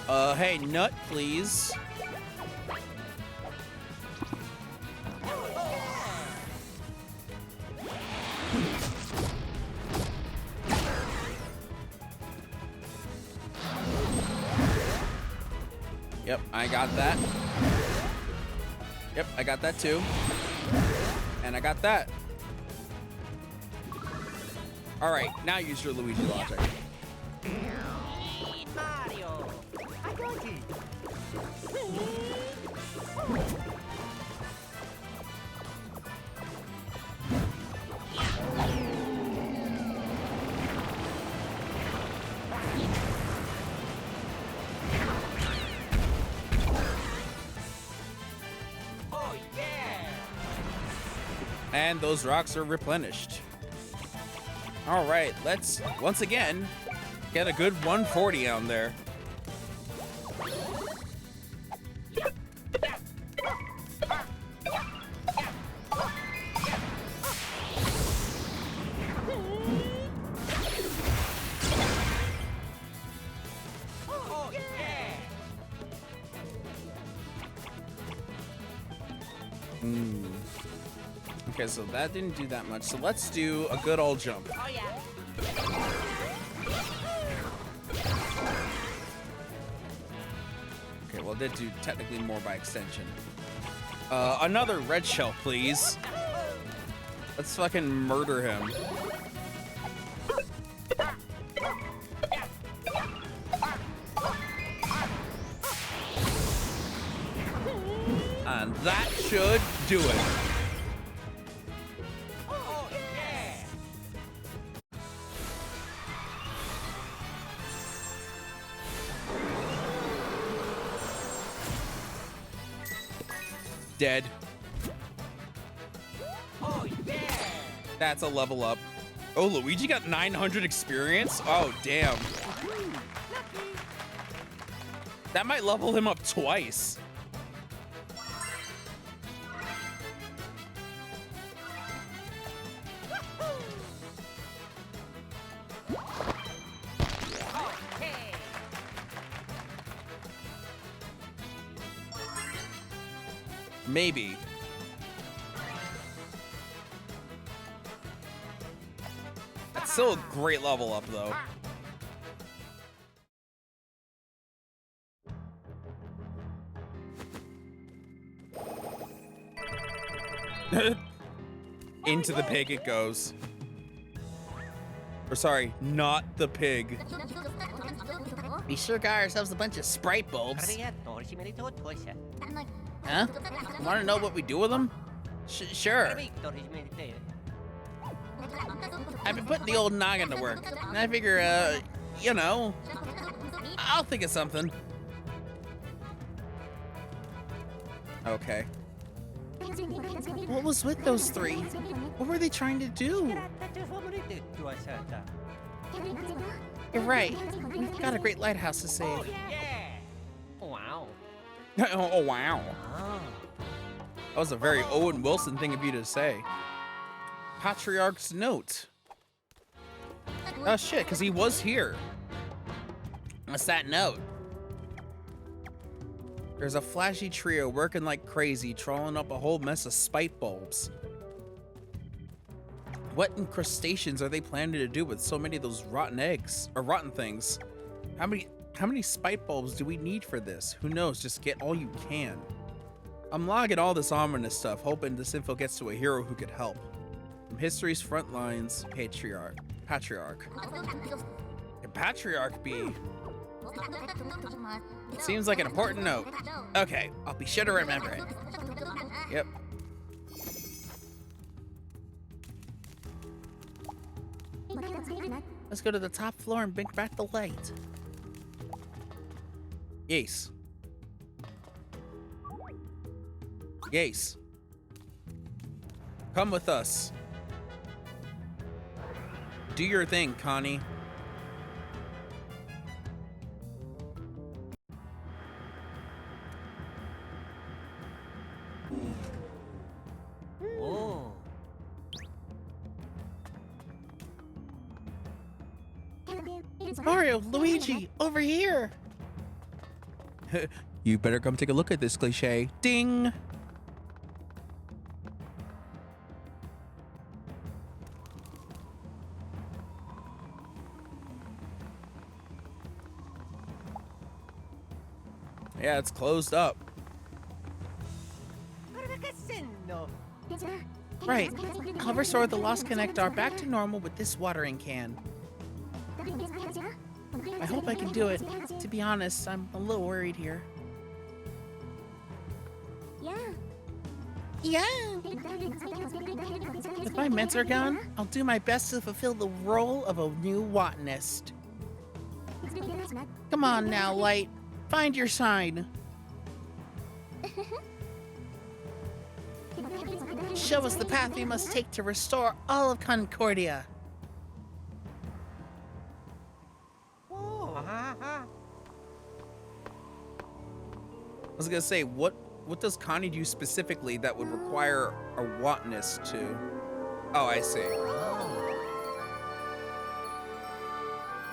Speaker 1: Hey, nut, please. Yep, I got that. Yep, I got that too. And I got that. All right, now use your Luigi logic.
Speaker 2: Mario. I got it. Oh yeah.
Speaker 1: And those rocks are replenished. All right, let's once again get a good 140 on there.
Speaker 2: Oh yeah.
Speaker 1: Okay, so that didn't do that much. So let's do a good old jump.
Speaker 3: Oh yeah.
Speaker 1: Okay, well, it did do technically more by extension. Another red shell, please. Let's fucking murder him. And that should do it.
Speaker 2: Oh yeah.
Speaker 1: Dead.
Speaker 2: Oh yeah.
Speaker 1: That's a level up. Oh, Luigi got 900 experience? Oh, damn. That might level him up twice.
Speaker 3: Okay.
Speaker 1: Maybe. That's still a great level up, though. Into the pig it goes. Or sorry, not the pig.
Speaker 5: We sure got ourselves a bunch of sprite bulbs. Huh?
Speaker 1: Want to know what we do with them? Sure. I've been putting the old noggin to work. And I figure, you know, I'll think of something. Okay. What was with those three? What were they trying to do? You're right. We've got a great lighthouse to save.
Speaker 2: Yeah. Wow.
Speaker 1: Oh, wow.
Speaker 2: Ah.
Speaker 1: That was a very Owen Wilson thing of you to say. Patriarch's note. Oh, shit, because he was here. What's that note? There's a flashy trio working like crazy, trolling up a whole mess of spite bulbs. What incrustations are they planning to do with so many of those rotten eggs, or rotten things? How many spite bulbs do we need for this? Who knows, just get all you can. I'm logging all this ominous stuff, hoping this info gets to a hero who could help. From history's front lines, Patriarch. Can Patriarch be? Seems like an important note. Okay, I'll be sure to remember it. Yep. Let's go to the top floor and bring back the light. Yes. Yes. Come with us. Do your thing, Connie.
Speaker 2: Oh.
Speaker 5: Mario, Luigi, over here. You better come take a look at this cliche. Ding. Yeah, it's closed up. Right. I'll restore the lost connector back to normal with this watering can. I hope I can do it. To be honest, I'm a little worried here. Yeah. With my mentor gone, I'll do my best to fulfill the role of a new botanist. Come on now, Light. Find your sign. Show us the path we must take to restore all of Concordia. I was gonna say, what does Connie do specifically that would require a botanist to? Oh, I see.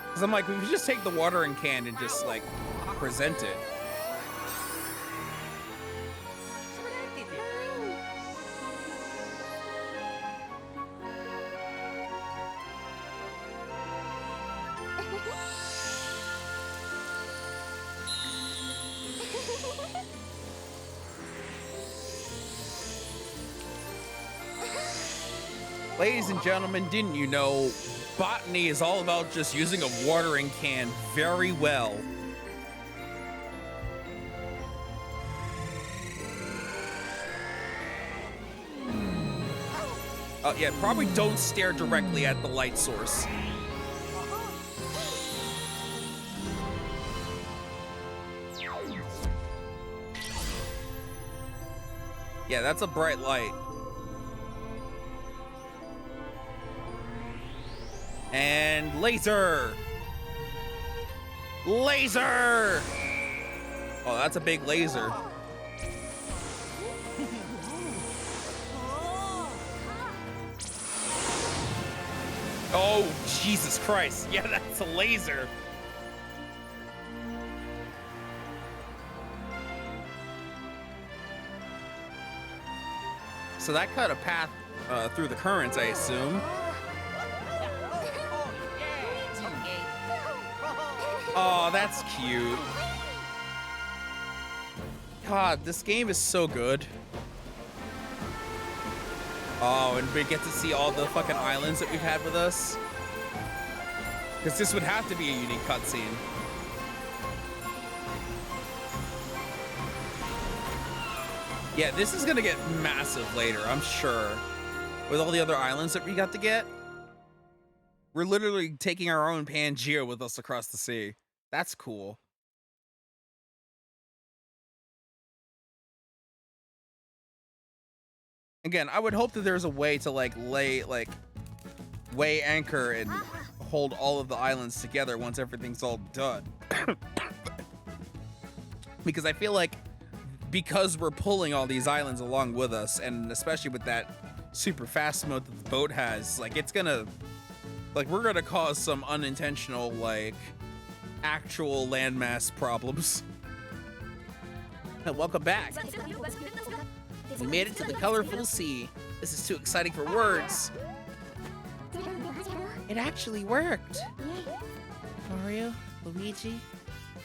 Speaker 5: Because I'm like, we could just take the watering can and just like present it. Ladies and gentlemen, didn't you know botany is all about just using a watering can very well? Yeah, probably don't stare directly at the light source. Yeah, that's a bright light. And laser! Laser! Oh, that's a big laser. Oh, Jesus Christ. Yeah, that's a laser. So that cut a path through the currents, I assume. Oh, that's cute. God, this game is so good. Oh, and we get to see all the fucking islands that we've had with us. Because this would have to be a unique cutscene. Yeah, this is gonna get massive later, I'm sure. With all the other islands that we got to get. We're literally taking our own Pangea with us across the sea. That's cool. Again, I would hope that there's a way to weigh anchor and hold all of the islands together once everything's all done. Because I feel like because we're pulling all these islands along with us, and especially with that super fast mode that the boat has, like it's gonna, like we're gonna cause some unintentional, like actual landmass problems. Welcome back. We made it to the colorful sea. This is too exciting for words. It actually worked. Mario, Luigi,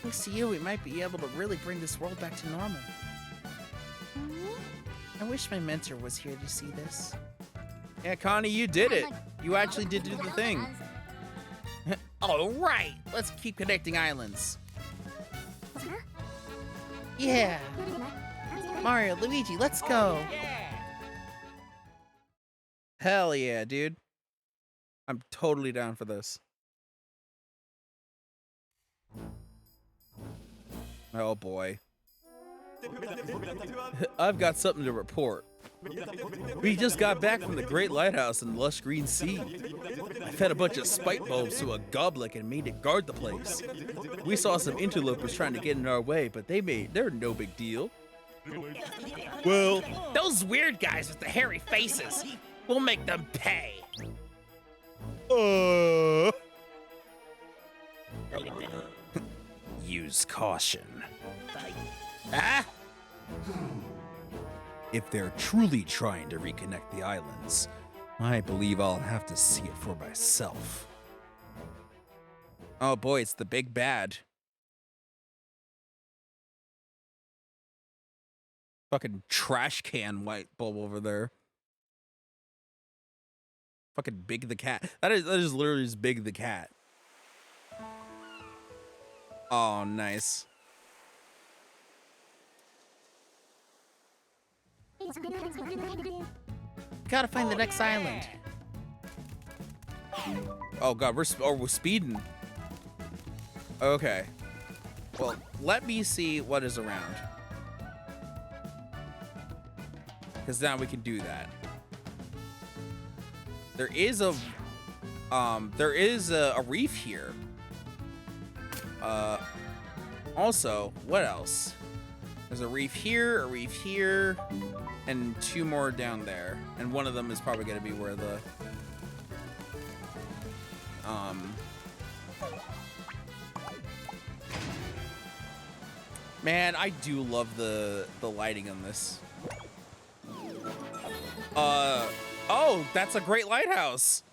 Speaker 5: thanks to you, we might be able to really bring this world back to normal. I wish my mentor was here to see this. Yeah, Connie, you did it. You actually did do the thing. All right, let's keep connecting islands. Yeah. Mario, Luigi, let's go. Hell yeah, dude. I'm totally down for this. Oh boy. I've got something to report. We just got back from the Great Lighthouse in the lush green sea. I fed a bunch of spike bulbs to a goblet and made it guard the place. We saw some interlopers trying to get in our way, but they're no big deal. Well, those weird guys with the hairy faces, we'll make them pay. Use caution. Ah! If they're truly trying to reconnect the islands, I believe I'll have to see it for myself. Oh boy, it's the big bad. Fucking trash can white bulb over there. Fucking Big the cat. That is literally just Big the cat. Oh, nice. Gotta find the next island. Oh god, we're speeding. Okay. Well, let me see what is around. Because now we can do that. There is a reef here. Also, what else? There's a reef here, and 2 more down there. And one of them is probably gonna be where the man, I do love the lighting on this. Oh, that's a great lighthouse.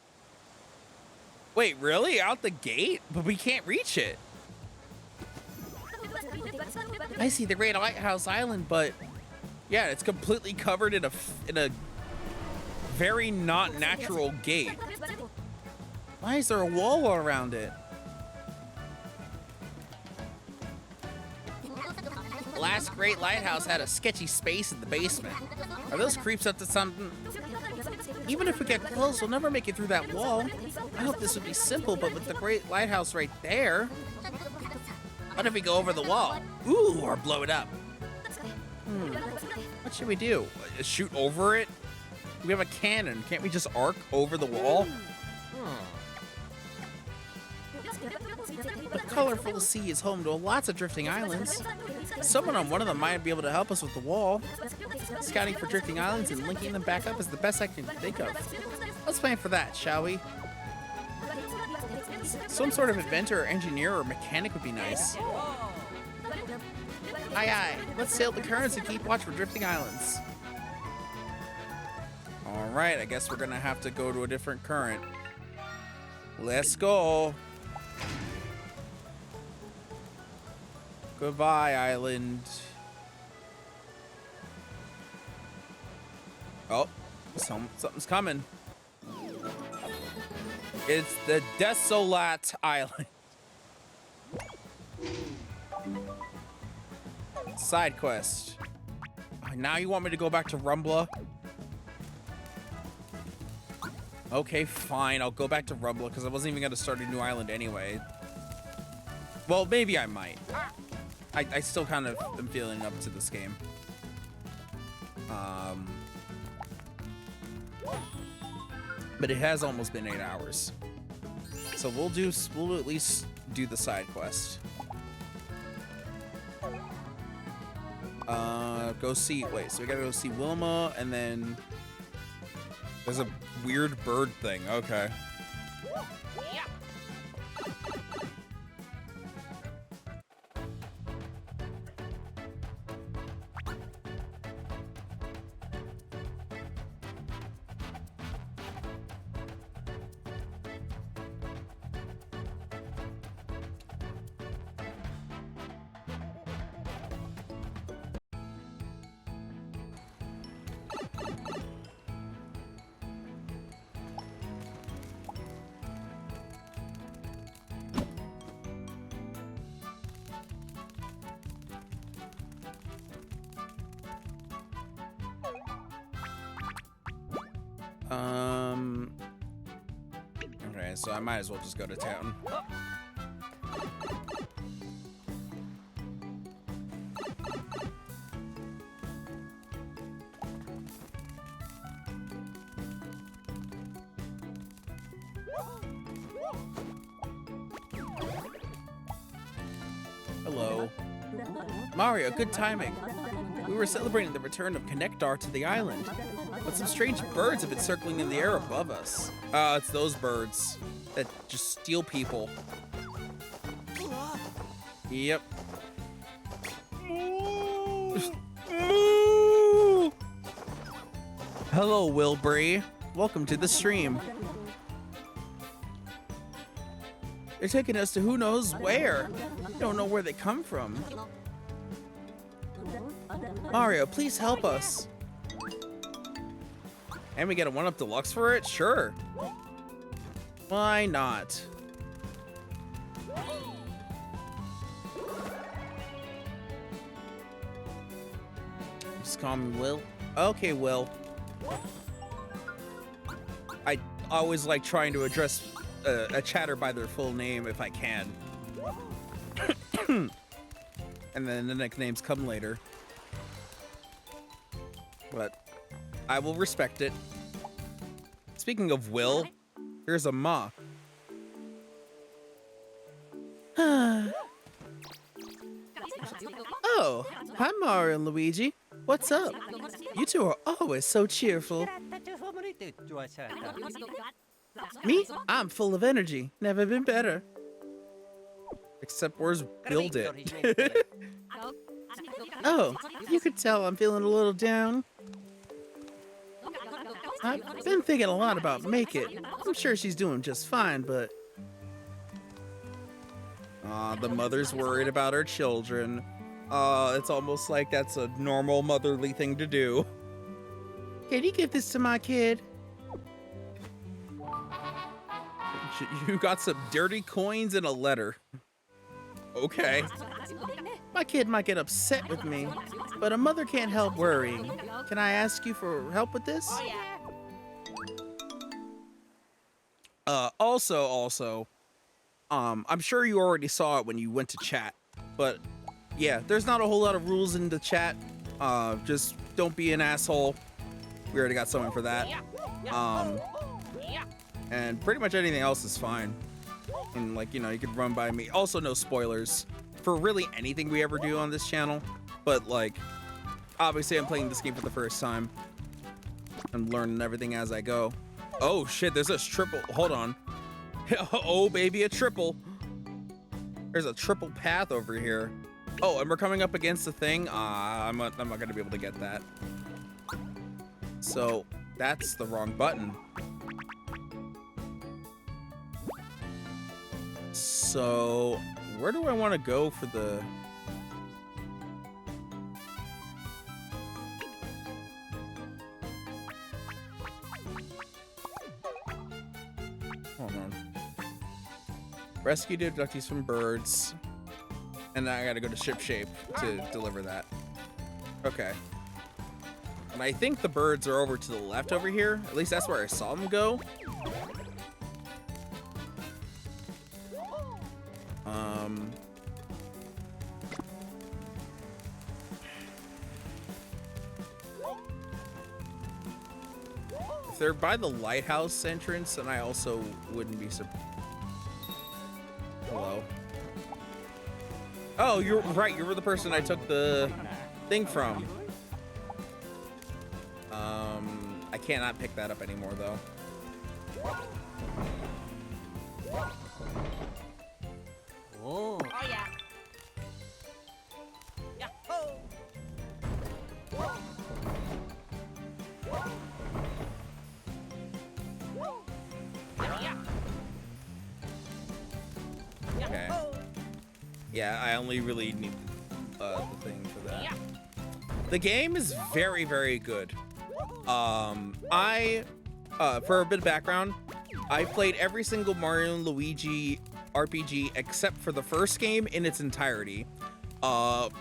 Speaker 5: Wait, really? Out the gate? But we can't reach it. I see the Great Lighthouse Island, but yeah, it's completely covered in a very not natural gate. Why is there a wall around it? The last Great Lighthouse had a sketchy space in the basement. Are those creeps up to something? Even if we get close, we'll never make it through that wall. I hope this would be simple, but with the Great Lighthouse right there. What if we go over the wall? Ooh, or blow it up? What should we do? Shoot over it? We have a cannon. Can't we just arc over the wall? The colorful sea is home to lots of drifting islands. Someone on one of them might be able to help us with the wall. Scouting for drifting islands and linking them back up is the best I can think of. Let's plan for that, shall we? Some sort of inventor or engineer or mechanic would be nice. Aye aye, let's sail the currents and keep watch for drifting islands. Alright, I guess we're gonna have to go to a different current. Let's go. Goodbye, island. Oh, something's coming. It's the Desolate Island. Side quest. Now you want me to go back to Rumbla? Okay, fine. I'll go back to Rumbla because I wasn't even going to start a new island anyway. Well, maybe I might. I still kind of am feeling up to this game. But it has almost been 8 hours. So we'll at least do the side quest. Go see, wait, so we gotta go see Wilma, and then there's a weird bird thing. Okay. Okay, so I might as well just go to town. Hello. Mario, good timing. We were celebrating the return of Connectar to the island, but some strange birds have been circling in the air above us. It's those birds that just steal people. Yep. Hello, Wilbury. Welcome to the stream. They're taking us to who knows where. We don't know where they come from. Mario, please help us. And we get a 1-up deluxe for it? Sure. Why not? Just call me Will. Okay, Will. I always like trying to address a chatter by their full name if I can. And then the nicknames come later. But I will respect it. Speaking of Will, here's a Ma. Oh, hi Mario and Luigi. What's up? You two are always so cheerful. Me? I'm full of energy. Never been better. Except where's Build It? Oh, you could tell I'm feeling a little down. I've been thinking a lot about Make It. I'm sure she's doing just fine, but... Aw, the mother's worried about her children. It's almost like that's a normal motherly thing to do. Can you give this to my kid? You got some dirty coins and a letter. Okay. My kid might get upset with me, but a mother can't help worrying. Can I ask you for help with this?
Speaker 3: Oh, yeah.
Speaker 5: Also, I'm sure you already saw it when you went to chat, but yeah, there's not a whole lot of rules in the chat. Just don't be an asshole. We already got someone for that. And pretty much anything else is fine. And like, you know, you could run by me. Also, no spoilers for really anything we ever do on this channel. But like, obviously I'm playing this game for the first time. I'm learning everything as I go. Oh shit, there's a triple. Hold on. Oh baby, a triple. There's a triple path over here. Oh, and we're coming up against the thing. I'm not gonna be able to get that. So that's the wrong button. So where do I want to go for the... Hold on. Rescue the abductees from birds. And then I gotta go to ship shape to deliver that. Okay. And I think the birds are over to the left over here. At least that's where I saw them go. If they're by the lighthouse entrance, then I also wouldn't be surprised. Hello. Oh, you're right. You were the person I took the thing from. I cannot pick that up anymore, though.
Speaker 2: Oh.
Speaker 3: Oh, yeah. Yahoo!
Speaker 5: Okay. Yeah, I only really need the thing for that. The game is very, very good. For a bit of background, I played every single Mario and Luigi RPG except for the first game in its entirety.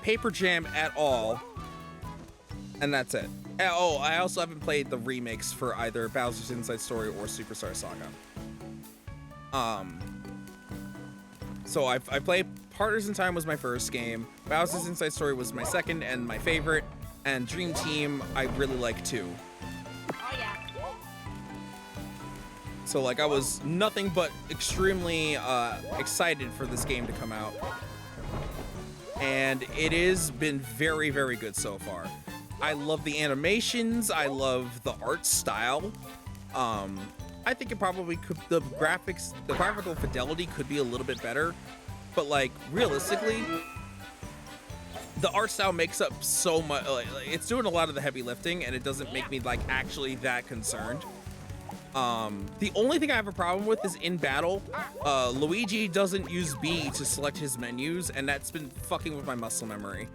Speaker 5: Paper Jam at all. And that's it. Oh, I also haven't played the remakes for either Bowser's Inside Story or Superstar Saga. So I played Partners in Time was my first game, Bowser's Inside Story was my second and my favorite, and Dream Team I really like too.
Speaker 3: Oh, yeah.
Speaker 5: So like I was nothing but extremely excited for this game to come out. And it has been very, very good so far. I love the animations, I love the art style. I think it probably could, the graphical fidelity could be a little bit better. but like realistically, the art style makes up so much. Like, it's doing a lot of the heavy lifting, and it doesn't make me like actually that concerned. The only thing I have a problem with is in battle, Luigi doesn't use B to select his menus, and that's been fucking with my muscle memory.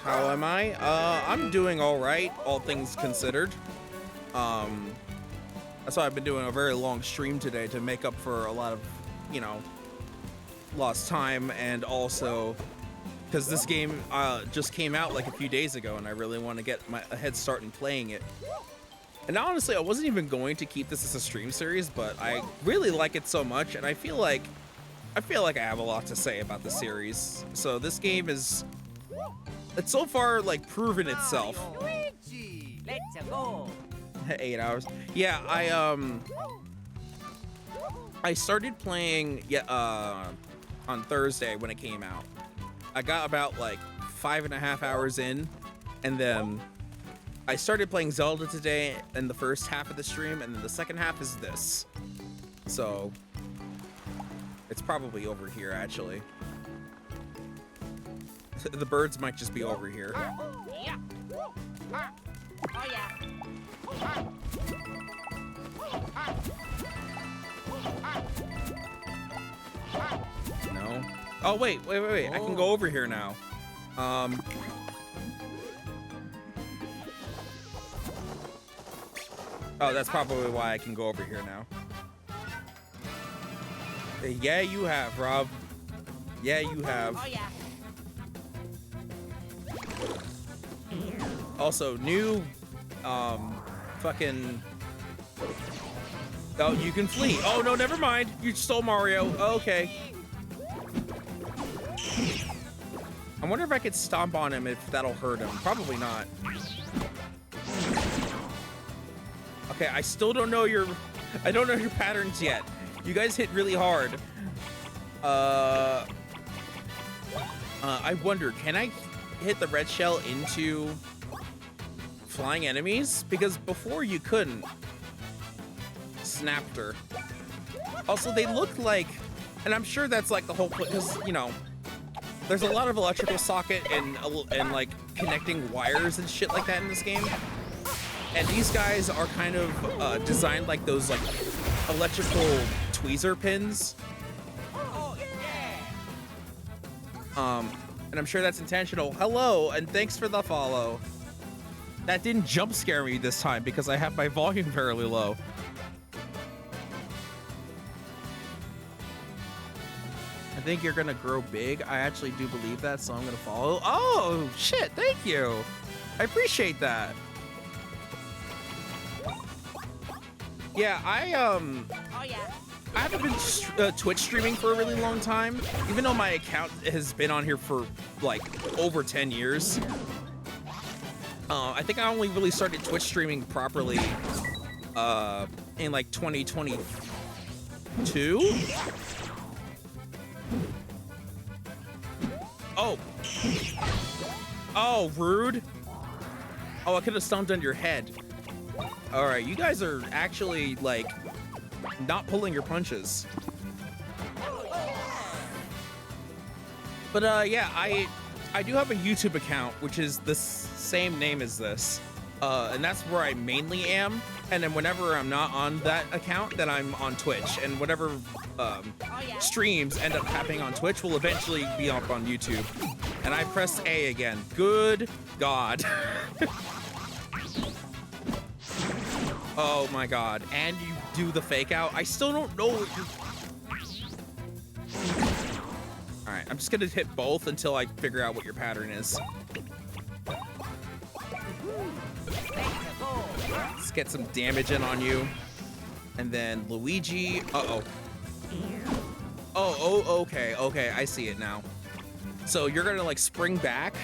Speaker 5: How am I? I'm doing all right, all things considered. That's why I've been doing a very long stream today to make up for a lot of, you know, lost time, and also because this game just came out like a few days ago, and I really want to get a head start in playing it. And honestly, I wasn't even going to keep this as a stream series, but I really like it so much, and I feel like I have a lot to say about the series. So this game it's so far like proven itself.
Speaker 2: Luigi, let's go.
Speaker 5: 8 hours. Yeah, I started playing on Thursday when it came out. I got about like 5.5 hours in, and then I started playing Zelda today in the first half of the stream, and then the second half is this. So it's probably over here, actually. The birds might just be over here.
Speaker 3: Yeah. Oh yeah.
Speaker 5: No. Oh, wait. I can go over here now. Oh, that's probably why I can go over here now. Yeah, you have, Rob. Yeah, you have.
Speaker 3: Oh yeah.
Speaker 5: Also, new, fucking... Oh, you can flee. Oh, no, never mind. You stole Mario. Okay. I wonder if I could stomp on him, if that'll hurt him. Probably not. Okay, I still don't know your... I don't know your patterns yet. You guys hit really hard. I wonder, can I hit the red shell into flying enemies? Because before you couldn't. Snapped her. Also, they look like... And I'm sure that's like the whole... Because, you know... There's a lot of electrical socket and like connecting wires and shit like that in this game. And these guys are kind of designed like those like electrical tweezer pins.
Speaker 2: Oh, yeah.
Speaker 5: And I'm sure that's intentional. Hello, and thanks for the follow. That didn't jump scare me this time because I have my volume fairly low. I think you're gonna grow big. I actually do believe that, so I'm gonna follow. Oh, shit, thank you. I appreciate that. Yeah,
Speaker 3: Oh yeah.
Speaker 5: I haven't been Twitch streaming for a really long time, even though my account has been on here for like over 10 years. I think I only really started Twitch streaming properly in like 2022. Oh. Oh, rude. Oh, I could have stomped on your head. All right, you guys are actually like not pulling your punches. But yeah, I do have a YouTube account which is the same name as this, and that's where I mainly am. And then whenever I'm not on that account, then I'm on Twitch, and whatever streams end up happening on Twitch will eventually be up on YouTube. And I pressed A again. Good God. Oh my God. And you do the fake out. I still don't know what you're... All right, I'm just gonna hit both until I figure out what your pattern is. Let's get some damage in on you. And then Luigi. Uh-oh. Oh, okay, I see it now. So you're gonna like spring back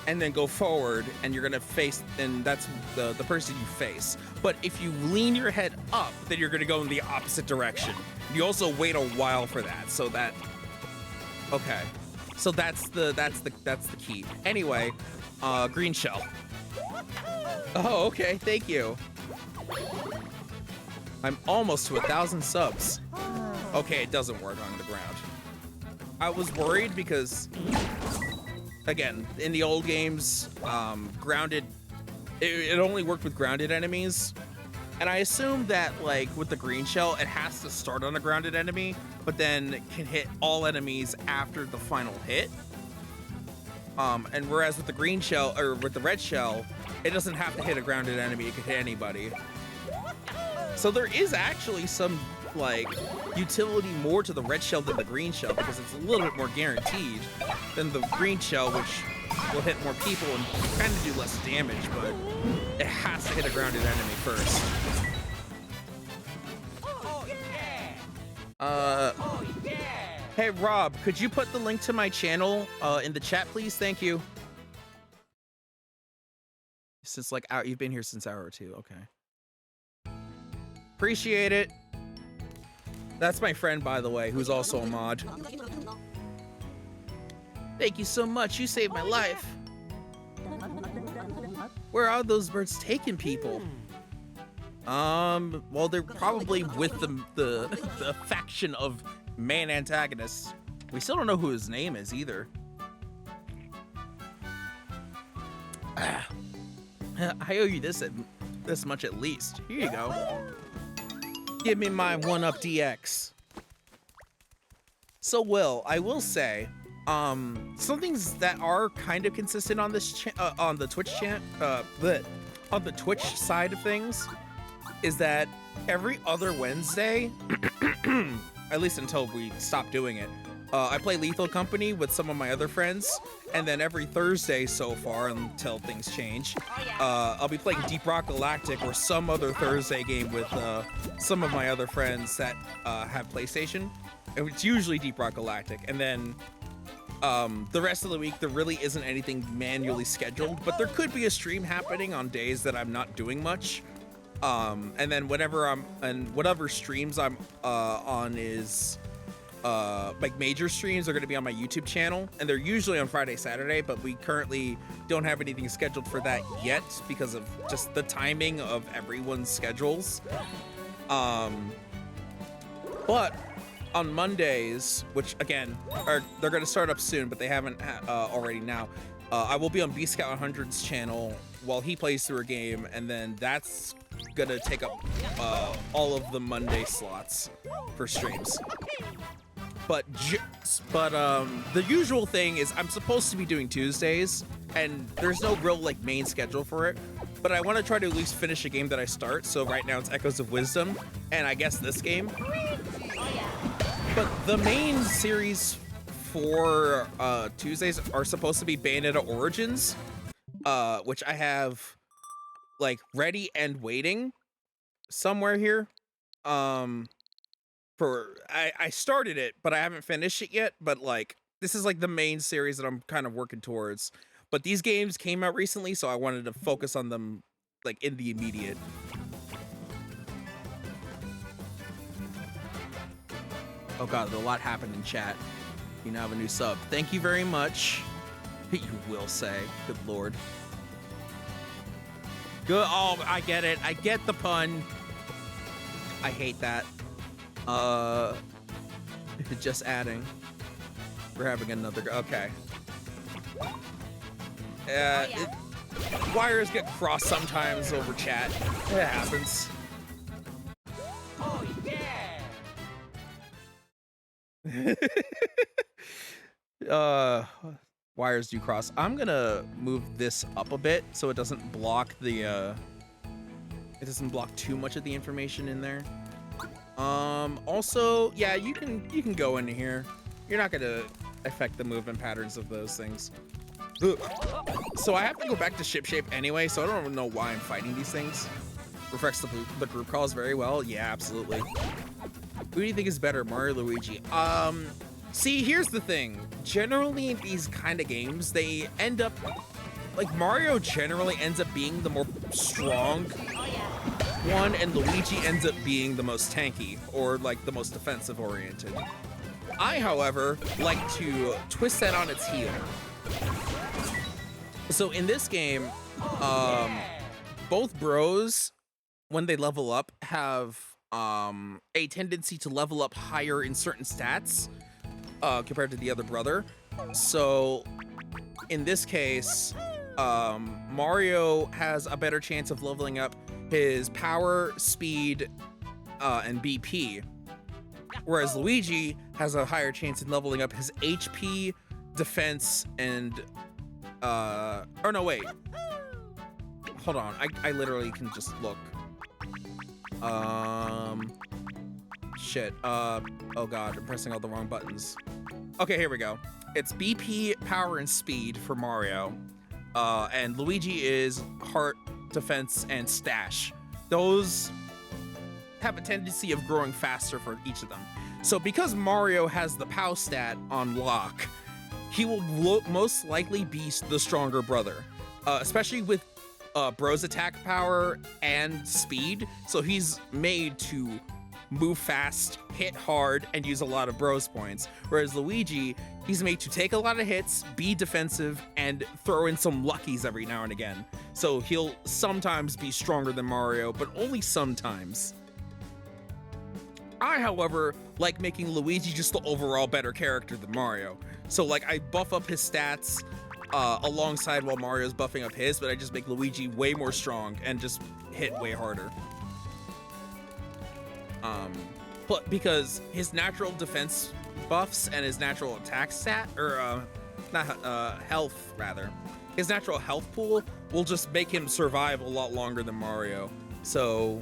Speaker 5: and then go forward, and you're gonna face, and that's the person you face. But if you lean your head up, then you're gonna go in the opposite direction. You also wait a while for that, so that... Okay. So that's the key. Anyway, green shell. Oh, okay, thank you. I'm almost to 1,000 subs. Okay, it doesn't work on the ground. I was worried because, again, in the old games, grounded, it only worked with grounded enemies. And I assume that, like, with the green shell, it has to start on a grounded enemy, but then can hit all enemies after the final hit. And whereas with the green shell, or with the red shell, it doesn't have to hit a grounded enemy, it can hit anybody. So there is actually some, like, utility more to the red shell than the green shell, because it's a little bit more guaranteed than the green shell, which will hit more people and kind of do less damage, but it has to hit a grounded enemy first.
Speaker 2: Oh, yeah.
Speaker 3: Oh, yeah.
Speaker 5: Hey Rob, could you put the link to my channel in the chat, please? Thank you. Since like you've been here since hour 2, okay. Appreciate it. That's my friend, by the way, who's also a mod. Thank you so much. You saved my life. Where are those birds taking people? Well, they're probably with the faction of main antagonists. We still don't know who his name is either. I owe you this much at least. Here you go. Give me my 1-up DX. So, Will, I will say, some things that are kind of consistent on this on the Twitch on the Twitch side of things is that every other Wednesday, at least until we stop doing it, I play Lethal Company with some of my other friends, and then every Thursday so far, until things change, I'll be playing Deep Rock Galactic or some other Thursday game with some of my other friends that have PlayStation. And it's usually Deep Rock Galactic, and then the rest of the week there really isn't anything manually scheduled, but there could be a stream happening on days that I'm not doing much. And then whatever streams I'm on is like major streams are going to be on my YouTube channel, and they're usually on Friday, Saturday, but we currently don't have anything scheduled for that yet because of just the timing of everyone's schedules. But on Mondays, which again they're going to start up soon, but they haven't already now, I will be on B Scout 100's channel while he plays through a game, and then that's gonna take up all of the Monday slots for streams. But the usual thing is I'm supposed to be doing Tuesdays, and there's no real like main schedule for it. But I want to try to at least finish a game that I start. So right now it's Echoes of Wisdom, and I guess this game. But the main series for Tuesdays are supposed to be Bayonetta Origins, which I have like ready and waiting somewhere here. I started it, but I haven't finished it yet. But like this is like the main series that I'm kind of working towards. But these games came out recently, so I wanted to focus on them like in the immediate. Oh god, a lot happened in chat. You now have a new sub. Thank you very much. You will say. Good lord. Good. Oh, I get it. I get the pun. I hate that. Just adding. We're having another. Okay. Wires get crossed sometimes over chat. It happens.
Speaker 2: Oh, yeah.
Speaker 5: Wires do cross. I'm gonna move this up a bit so it doesn't block the it doesn't block too much of the information in there. Also, yeah, you can go into here. You're not gonna affect the movement patterns of those things. Ugh. So I have to go back to ship shape anyway, so I don't even know why I'm fighting these things. Reflects the group calls very well. Yeah, absolutely. Who do you think is better, Mario or Luigi? See, here's the thing. Generally, in these kind of games, they end up... Like, Mario generally ends up being the more strong one, and Luigi ends up being the most tanky, or, like, the most defensive-oriented. I, however, like to twist that on its heel. So, in this game, both bros, when they level up, have a tendency to level up higher in certain stats compared to the other brother. So in this case, Mario has a better chance of leveling up his power, speed, and BP, whereas Luigi has a higher chance in leveling up his HP, defense, and or no, wait. Hold on, I literally can just look. Shit. Oh god, I'm pressing all the wrong buttons. Okay, here we go. It's BP, power, and speed for Mario. And Luigi is heart, defense, and stash. Those have a tendency of growing faster for each of them. So because Mario has the POW stat on lock, he will most likely be the stronger brother, especially with Bro's attack power and speed. So he's made to move fast, hit hard, and use a lot of Bro's points. Whereas Luigi, he's made to take a lot of hits, be defensive, and throw in some luckies every now and again. So he'll sometimes be stronger than Mario, but only sometimes. I, however, like making Luigi just the overall better character than Mario. So like I buff up his stats alongside while Mario's buffing up his, but I just make Luigi way more strong and just hit way harder. But because his natural defense buffs and his natural attack stat, or health rather, his natural health pool will just make him survive a lot longer than Mario. So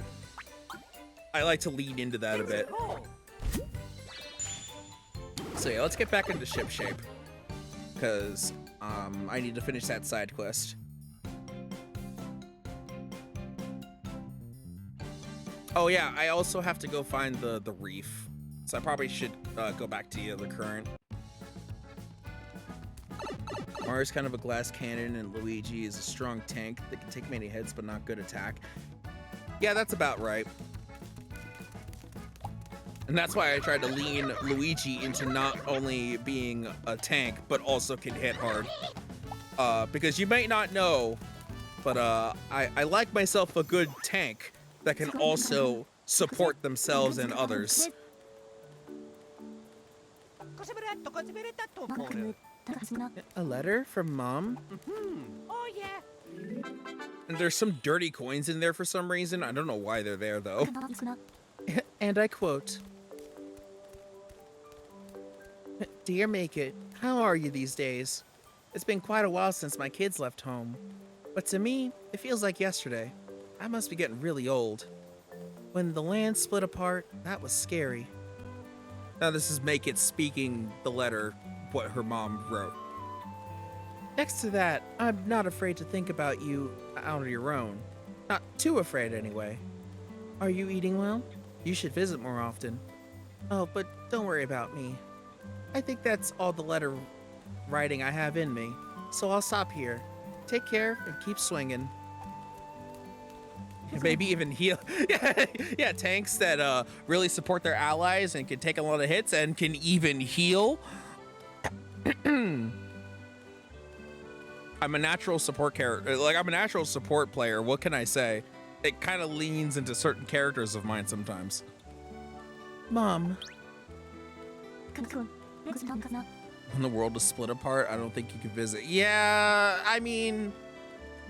Speaker 5: I like to lean into that a bit. So yeah, let's get back into ship shape, because I need to finish that side quest. Oh yeah, I also have to go find the reef, so I probably should go back to the current. Mario's kind of a glass cannon, and Luigi is a strong tank that can take many hits but not good attack. Yeah, that's about right. And that's why I tried to lean Luigi into not only being a tank, but also can hit hard. Because you might not know, but I like myself a good tank that can also support themselves and others. A letter from Mom?
Speaker 3: Oh, yeah.
Speaker 5: And there's some dirty coins in there for some reason. I don't know why they're there, though. And I quote, "Dear Make It, how are you these days? It's been quite a while since my kids left home. But to me, it feels like yesterday. I must be getting really old. When the land split apart, that was scary." Now this is Make It speaking the letter, what her mom wrote. "Next to that, I'm not afraid to think about you out on your own. Not too afraid, anyway. Are you eating well? You should visit more often. Oh, but don't worry about me. I think that's all the letter writing I have in me, so I'll stop here. Take care and keep swinging." Maybe even heal. Yeah, tanks that really support their allies and can take a lot of hits and can even heal. I'm a natural support character. Like, I'm a natural support player. What can I say? It kind of leans into certain characters of mine sometimes. Mom. When the world is split apart, I don't think you can visit. Yeah, I mean,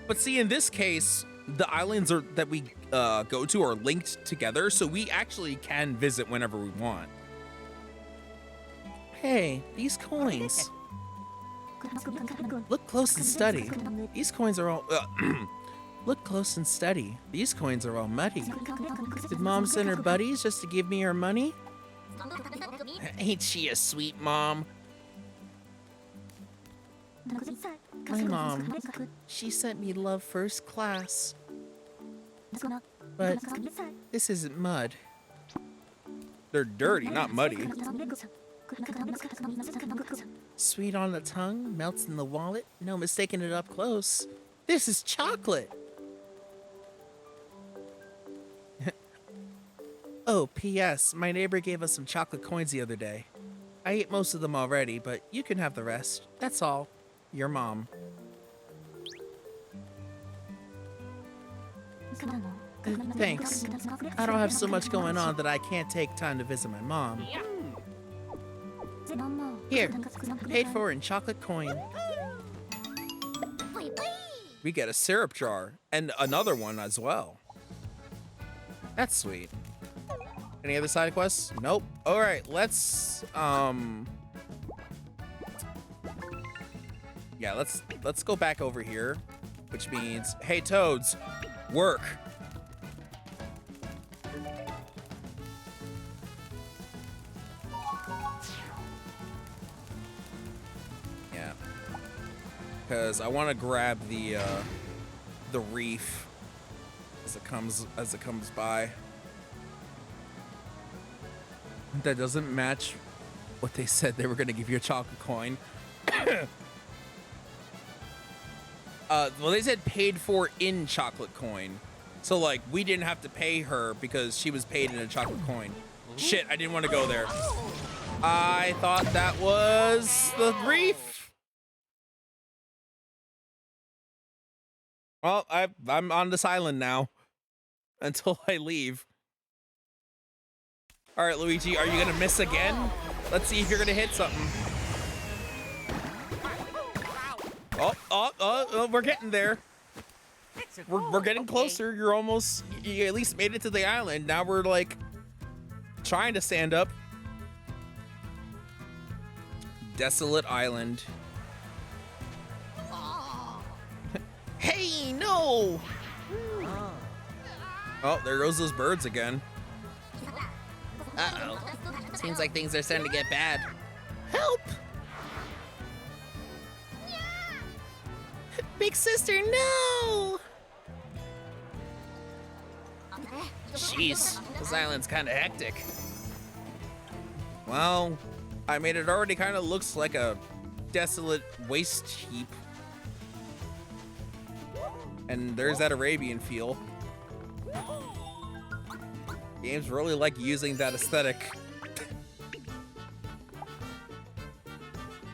Speaker 5: but see, in this case, the islands that we go to are linked together, so we actually can visit whenever we want. Hey, these coins. Look close and study. These coins are all... Look close and study. These coins are all muddy. Did Mom send her buddies just to give me her money? Ain't she a sweet mom? My mom, she sent me love first class. But this isn't mud. They're dirty, not muddy. Sweet on the tongue, melts in the wallet, no mistaking it up close. This is chocolate. Oh, P.S. My neighbor gave us some chocolate coins the other day. I ate most of them already, but you can have the rest. That's all. Your mom. Thanks. I don't have so much going on that I can't take time to visit my mom.
Speaker 3: Yeah.
Speaker 5: Here, paid for in chocolate coin. We get a syrup jar and another one as well. That's sweet. Any other side quests? Nope. All right, let's yeah, let's go back over here, which means, hey Toads, work. Yeah, because I want to grab the reef as it comes by. That doesn't match what they said they were going to give you a chocolate coin. Well, they said paid for in chocolate coin. So, like, we didn't have to pay her because she was paid in a chocolate coin. Shit, I didn't want to go there. I thought that was the reef. Well, I'm on this island now until I leave. All right, Luigi, are you going to miss again? Let's see if you're going to hit something. Oh, we're getting there. We're getting closer. You're almost, you at least made it to the island. Now we're like trying to stand up. Desolate island. Hey, no. Oh, there goes those birds again. Uh-oh. Seems like things are starting to get bad. Help! Big sister, no! Jeez, this island's kind of hectic. Well, I mean, it already kind of looks like a desolate waste heap. And there's that Arabian feel. Games really like using that aesthetic.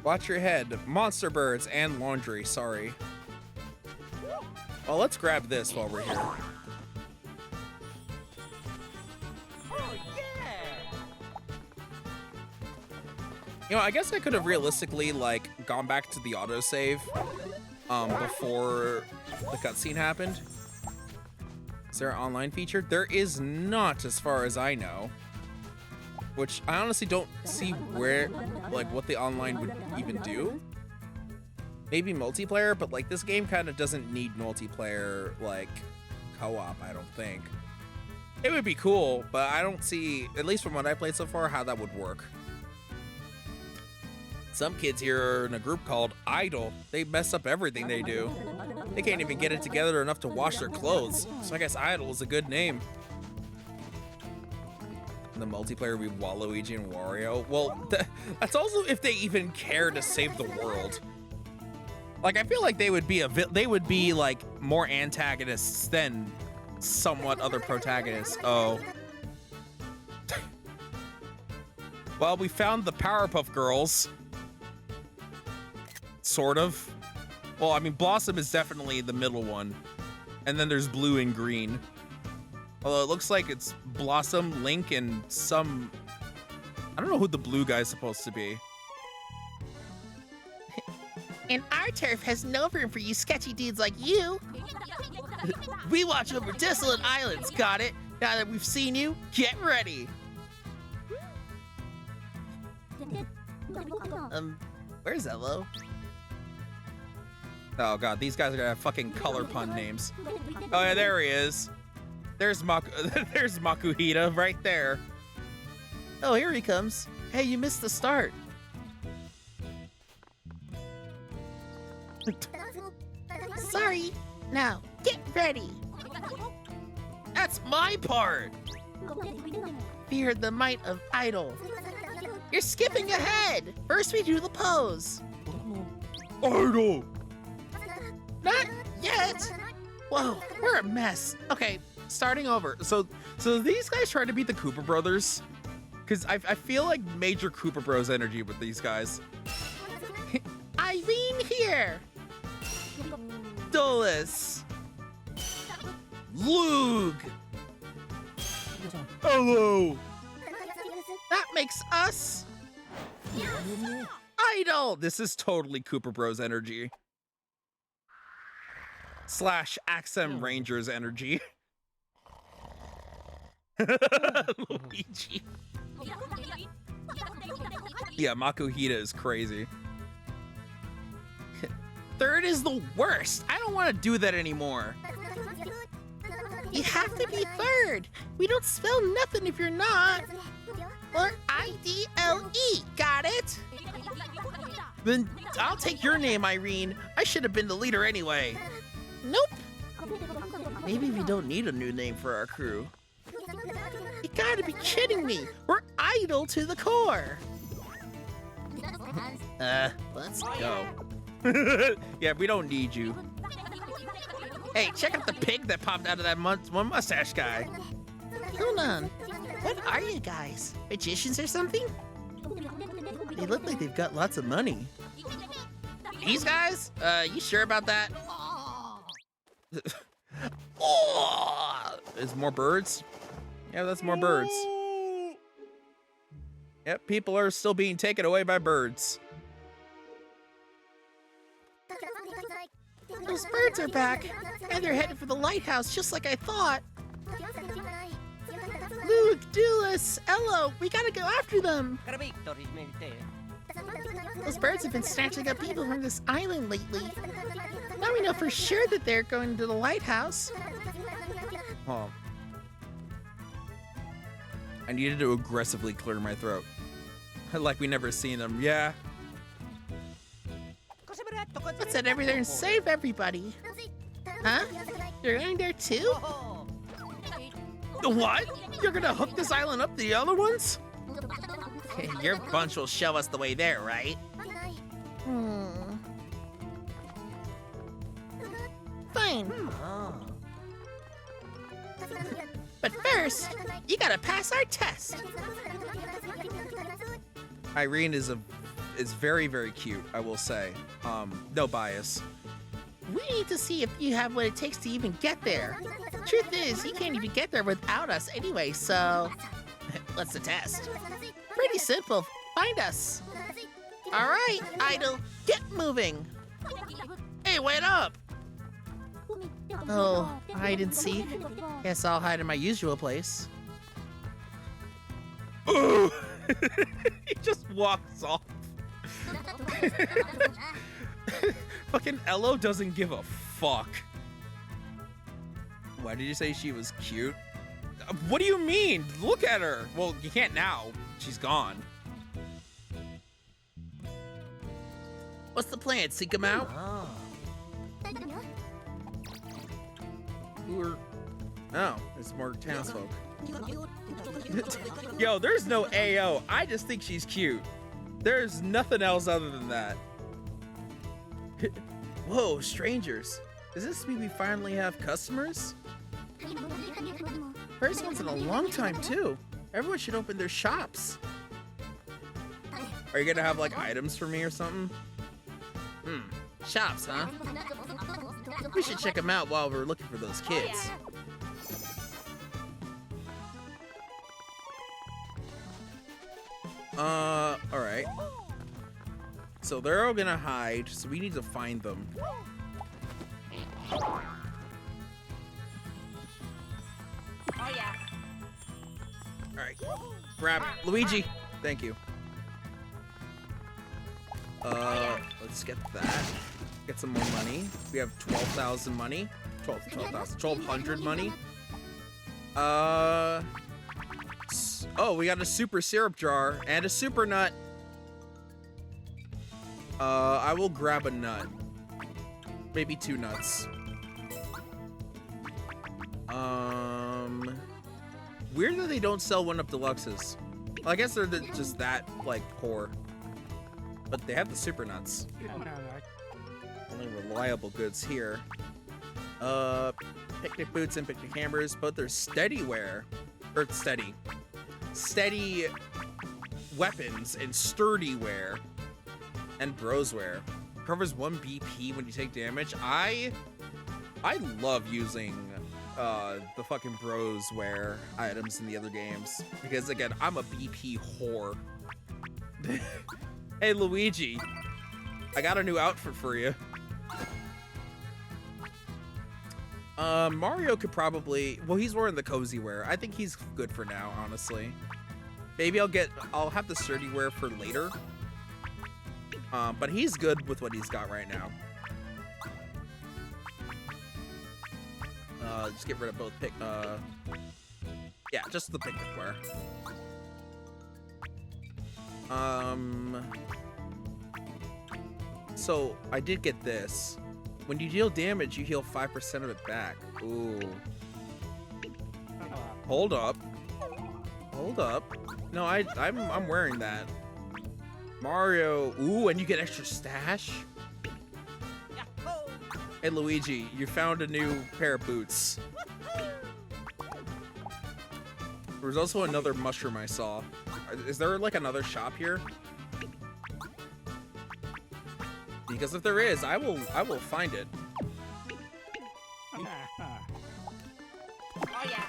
Speaker 5: Watch your head. Monster birds and laundry, sorry. Well, let's grab this while we're here.
Speaker 2: Oh, yeah!
Speaker 5: You know, I guess I could have realistically, like, gone back to the autosave before the cutscene happened. Is there an online feature? There is not, as far as I know. Which I honestly don't see where, like, what the online would even do. Maybe multiplayer, but, like, this game kind of doesn't need multiplayer, like, co-op, I don't think. It would be cool, but I don't see, at least from what I played so far, how that would work. Some kids here are in a group called Idol. They mess up everything they do. They can't even get it together enough to wash their clothes. So I guess Idol is a good name. In the multiplayer, we Waluigi and Wario. Well, that's also if they even care to save the world. Like, I feel like they would be like more antagonists than somewhat other protagonists. Oh. Well, we found the Powerpuff Girls. Sort of. Well, I mean, Blossom is definitely the middle one. And then there's Blue and Green. Although it looks like it's Blossom, Link, and some... I don't know who the blue guy's supposed to be. And our turf has no room for you sketchy dudes like you. We watch over desolate islands, got it? Now that we've seen you, get ready. Where's Ello? Oh god, these guys are gonna have fucking color pun names. Oh yeah, there he is. There's there's Makuhita right there. Oh, here he comes. Hey, you missed the start. Sorry. Now, get ready. That's my part. Fear the might of Idol. You're skipping ahead. First we do the pose. Idol. Not yet. Whoa, we're a mess. Okay, starting over. So these guys trying to beat the Cooper brothers? Because I feel like major Cooper Bros energy with these guys. Irene here. Dolus. Lug! Hello! That makes us Idol! This is totally Cooper Bros energy. Slash Axem Rangers energy. Luigi. Yeah, Makuhita is crazy. Third is the worst. I don't want to do that anymore. You have to be third. We don't spell nothing if you're not. Or I-D-L-E. Got it? Then I'll take your name, Irene. I should have been the leader anyway. Nope. Maybe we don't need a new name for our crew. You gotta be kidding me. We're idle to the core. Let's go. Yeah, we don't need you. Hey, check out the pig that popped out of that one mustache guy. Hold on. What are you guys? Magicians or something? They look like they've got lots of money. These guys? You sure about that? Oh! Is more birds? Yeah, that's more birds. Yep, people are still being taken away by birds. Those birds are back, and they're headed for the lighthouse just like I thought. Luke, Dulus, Ello, we gotta go after them. Those birds have been snatching up people from this island lately. Now we know for sure that they're going to the lighthouse. Oh. I needed to aggressively clear my throat. Like we never seen them, yeah. Let's head over there and save everybody. Huh? You're going there too? What? You're gonna hook this island up to the other ones? Your bunch will show us the way there, right? Fine. But first, you gotta pass our test. Irene is very, very cute, I will say. No bias. We need to see if you have what it takes to even get there. Truth is, you can't even get there without us anyway, so... What's the test? Pretty simple. Find us. All right, Idol, get moving. Hey, wait up. Oh, hide and seek. Guess I'll hide in my usual place. Ooh! He just walks off. Fucking Ello doesn't give a fuck. Why did you say she was cute? What do you mean? Look at her. Well, you can't now. She's gone. What's the plan? Seek him out? Oh, there's more townsfolk. Yo, there's no AO. I just think she's cute. There's nothing else other than that. Whoa, strangers. Does this mean we finally have customers? First one's in a long time, too. Everyone should open their shops. Are you gonna have, like, items for me or something? Shops, huh? We should check them out while we're looking for those kids. Alright. So they're all gonna hide, so we need to find them.
Speaker 3: Oh yeah.
Speaker 5: Alright. Grab Luigi. Thank you. Let's get that. Get some more money. We have 12,000 money. 1,200 money. Oh, we got a super syrup jar and a super nut. I will grab a nut. Maybe 2 nuts. Weird that they don't sell 1-up deluxes. Well, I guess they're just that, like, poor. But they have the super nuts. Only reliable goods here. Picnic boots and picnic hammers, but they're steady wear. Or steady weapons and sturdy wear. And bros wear. Covers 1 BP when you take damage. I love using the fucking bros wear items in the other games. Because again, I'm a BP whore. Hey Luigi, I got a new outfit for you. Mario could probably, well, he's wearing the cozy wear. I think he's good for now, honestly. Maybe I'll have the sturdy wear for later. But he's good with what he's got right now. Just get rid of both yeah, just the picnic wear. So I did get this. When you deal damage, you heal 5% of it back. Ooh. Hold up. Hold up. No, I'm wearing that. Mario. Ooh, and you get extra stash. Hey Luigi, you found a new pair of boots. There was also another mushroom I saw. Is there like another shop here? Because if there is, I will find it.
Speaker 3: Oh yeah.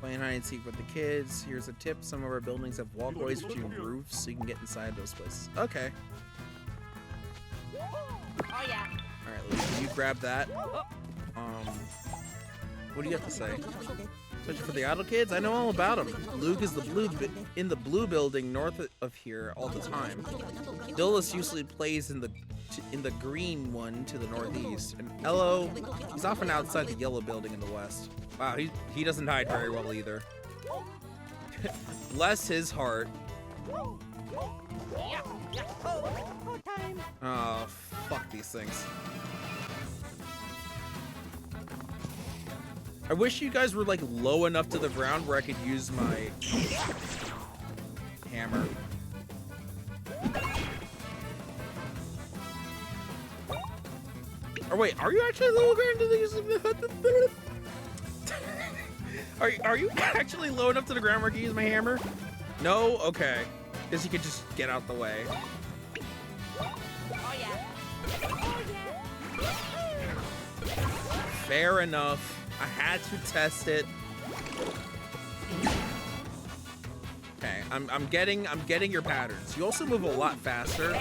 Speaker 5: Playing hide and seek with the kids. Here's a tip: some of our buildings have walkways between roofs, so you can get inside those places. Okay.
Speaker 3: Oh yeah.
Speaker 5: All right, Luigi, you grab that. What do you have to say? Searching for the idle kids? I know all about them. Luke is in the blue building north of here all the time. Dulles usually plays in the green one to the northeast, and Ello, he's often outside the yellow building in the west. Wow, he doesn't hide very well either. Bless his heart. Oh, fuck these things. I wish you guys were like low enough to the ground where I could use my hammer. Or wait, are you actually low ground to the Are you actually low enough to the ground where I can use my hammer? No? Okay. Because you could just get out the way.
Speaker 3: Oh yeah. Oh yeah.
Speaker 5: Fair enough. I had to test it. Okay, I'm getting your patterns. You also move a lot faster.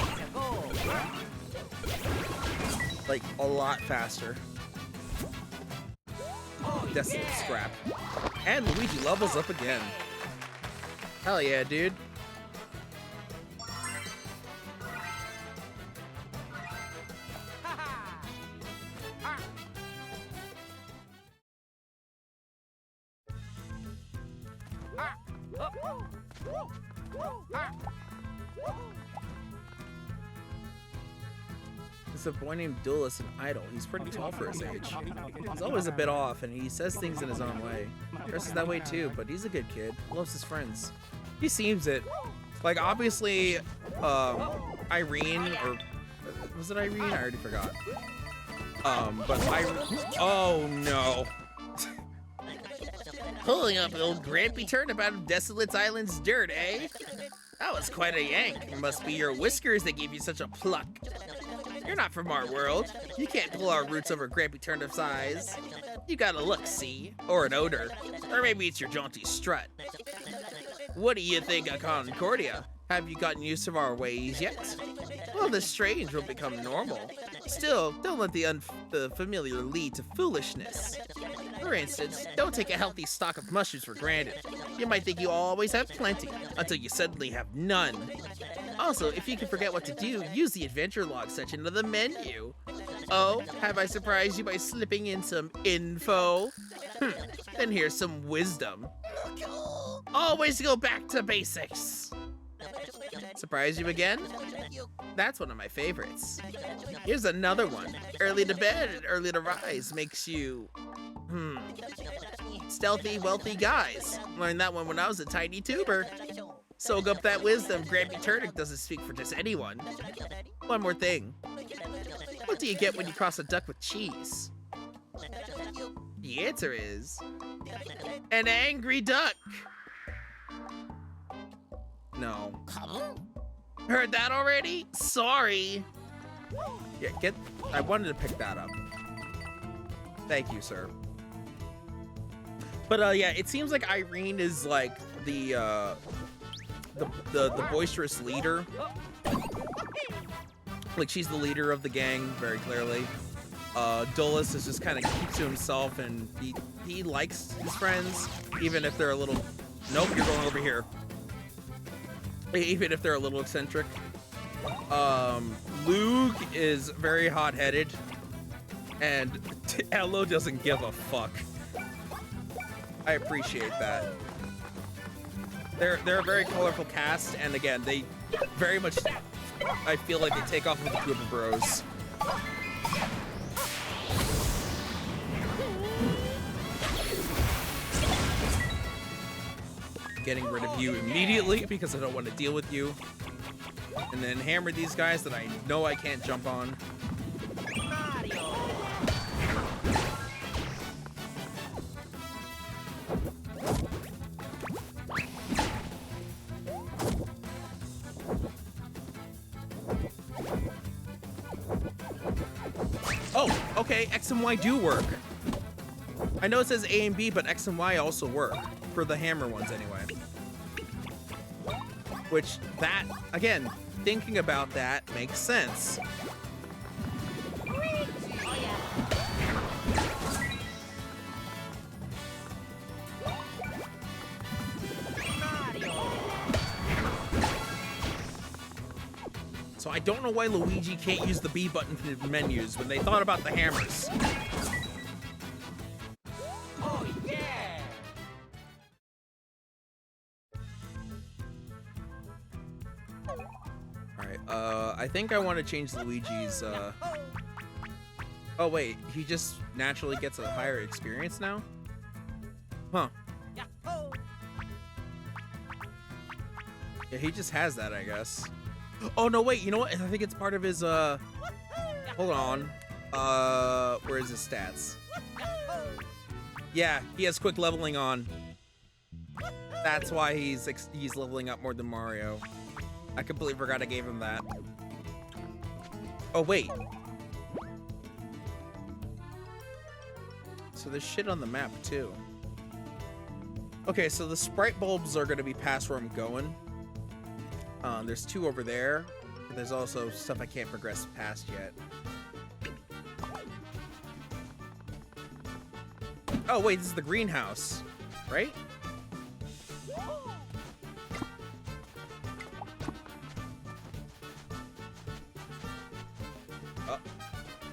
Speaker 5: Like a lot faster. Desolate scrap. And Luigi levels up again. Hell yeah, dude. It's a boy named Dulles, an idol. He's pretty tall for his age. He's always a bit off, and he says things in his own way. Dresses that way too, but he's a good kid. Loves his friends. He seems it. Like, obviously, Irene, or was it Irene? I already forgot. But oh no. Pulling up old Grampy turnabout of Desolate Island's dirt, eh? That was quite a yank. It must be your whiskers that gave you such a pluck. You're not from our world. You can't pull our roots over Grampy Turnip's eyes. You got a look, see? Or an odor. Or maybe it's your jaunty strut. What do you think of Concordia? Have you gotten used to our ways yet? Well, the strange will become normal. Still, don't let the familiar lead to foolishness. For instance, don't take a healthy stock of mushrooms for granted. You might think you always have plenty, until you suddenly have none. Also, if you can forget what to do, use the adventure log section of the menu. Oh, have I surprised you by slipping in some info? Then here's some wisdom. Always go back to basics. Surprise you again? That's one of my favorites. Here's another one. Early to bed and early to rise makes you... stealthy, wealthy guys. Learned that one when I was a tiny tuber. Soak up that wisdom. Grampy Turnip doesn't speak for just anyone. One more thing. What do you get when you cross a duck with cheese? The answer is... an angry duck. No. Heard that already? Sorry. Yeah, I wanted to pick that up. Thank you, sir. But yeah, it seems like Irene is like the boisterous leader. Like she's the leader of the gang, very clearly. Dulles is just kind of keeps to himself, and he likes his friends, even if they're a little. Nope, you're going over here. Even if they're a little eccentric. Luke is very hot-headed, and Elo doesn't give a fuck. I appreciate that. They're a very colorful cast, and again, they very much, I feel like they take off with a group of bros. Getting rid of you immediately because I don't want to deal with you. And then hammer these guys that I know I can't jump on.
Speaker 3: Mario.
Speaker 5: Oh, okay, X and Y do work. I know it says A and B, but X and Y also work. For the hammer ones, anyway. Which, that, again, thinking about that makes sense.
Speaker 3: Oh yeah. Mario.
Speaker 5: So I don't know why Luigi can't use the B button for the menus when they thought about the hammers.
Speaker 3: Oh yeah.
Speaker 5: Alright, I think I want to change Luigi's, Oh wait, he just naturally gets a higher experience now? Huh.
Speaker 3: Yahoo.
Speaker 5: Yeah, he just has that, I guess. Oh no, wait, you know what? I think it's part of his, hold on. Where is his stats? Yeah, he has quick leveling on. That's why he's leveling up more than Mario. I completely forgot I gave him that. Oh, wait. So there's shit on the map, too. Okay, so the sprite bulbs are going to be past where I'm going. There's 2 over there. But there's also stuff I can't progress past yet. Oh, wait, this is the greenhouse, right?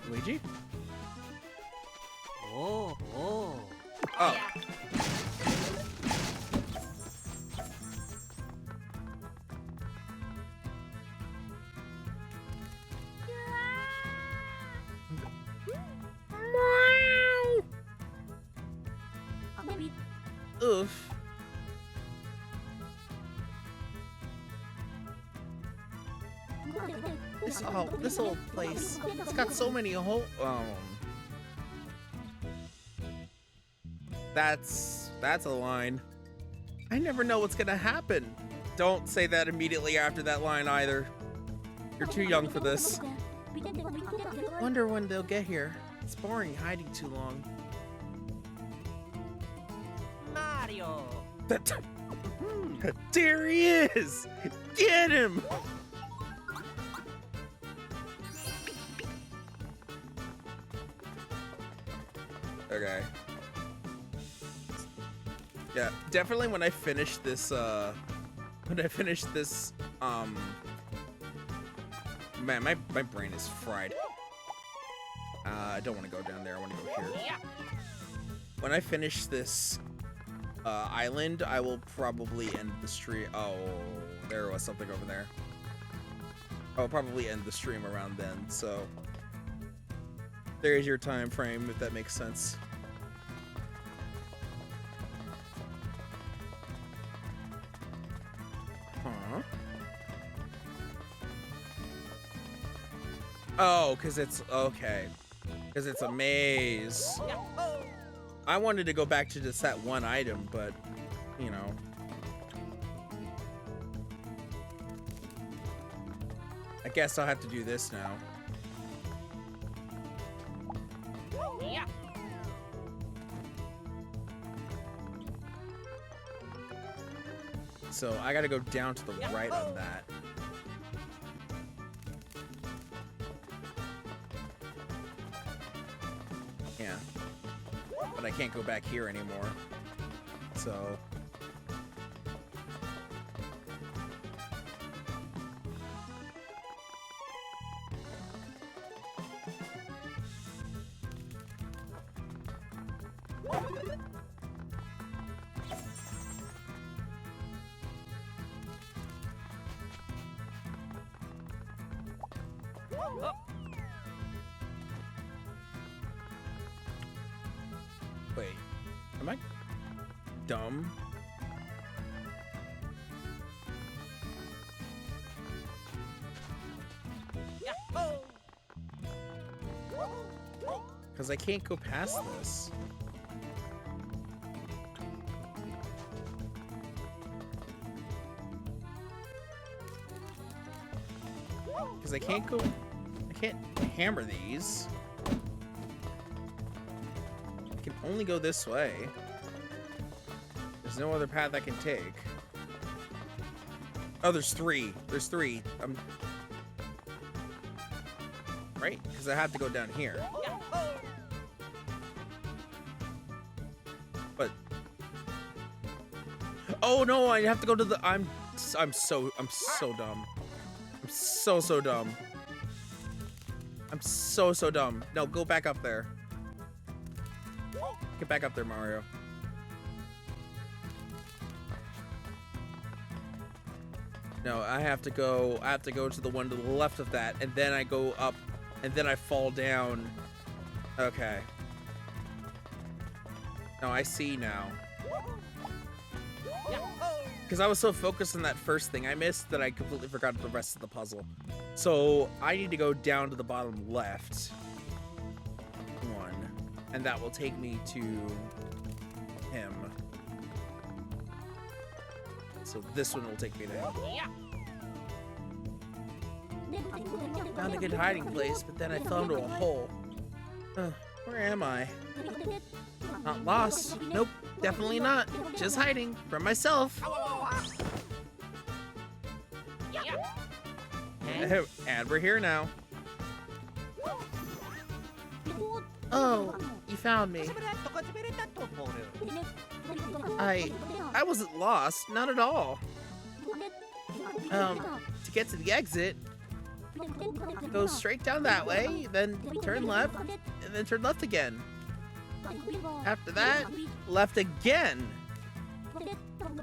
Speaker 5: Luigi?
Speaker 2: Oh, oh.
Speaker 5: Oh.
Speaker 3: Yeah.
Speaker 5: Oof. This whole place, it's got so many holes. That's a line. I never know what's gonna happen. Don't say that immediately after that line either. You're too young for this. Wonder when they'll get here. It's boring hiding too long.
Speaker 3: Mario.
Speaker 5: There he is! Get him! Okay. Yeah, definitely when I finish this, man, my brain is fried. I don't want to go down there, I want to go here.
Speaker 3: Yeah.
Speaker 5: When I finish this, island, I will probably end the stream. Oh, there was something over there. I'll probably end the stream around then, so there is your time frame, if that makes sense. Huh? Oh, because it's okay. Because it's a maze.
Speaker 3: Yahoo.
Speaker 5: I wanted to go back to just that one item, but, you know. I guess I'll have to do this now.
Speaker 3: Yeah.
Speaker 5: So I gotta go down to the right on that. Yeah. But I can't go back here anymore. So... Wait, am I dumb?
Speaker 3: Yahoo!
Speaker 5: Because I can't go past this. Because I can't go... I can't hammer these. I can only go this way. There's no other path I can take. Oh, there's three. There's three. Right? Because I have to go down here. But... Oh no, I have to go to the... I'm so dumb. I'm so dumb. I'm so dumb. No, go back up there. Get back up there, Mario. No, I have to go to the one to the left of that, and then I go up, and then I fall down. Okay. No, I see now. Because I was so focused on that first thing I missed that I completely forgot the rest of the puzzle. So I need to go down to the bottom left one, and that will take me to him. So this one will take me to him. Found a good hiding place, but then I fell into a hole. Where am I? Not lost. Nope, definitely not. Just hiding from myself. And we're here now. Oh, you found me. I wasn't lost, not at all. To get to the exit, go straight down that way, then turn left, and then turn left again. After that, left again.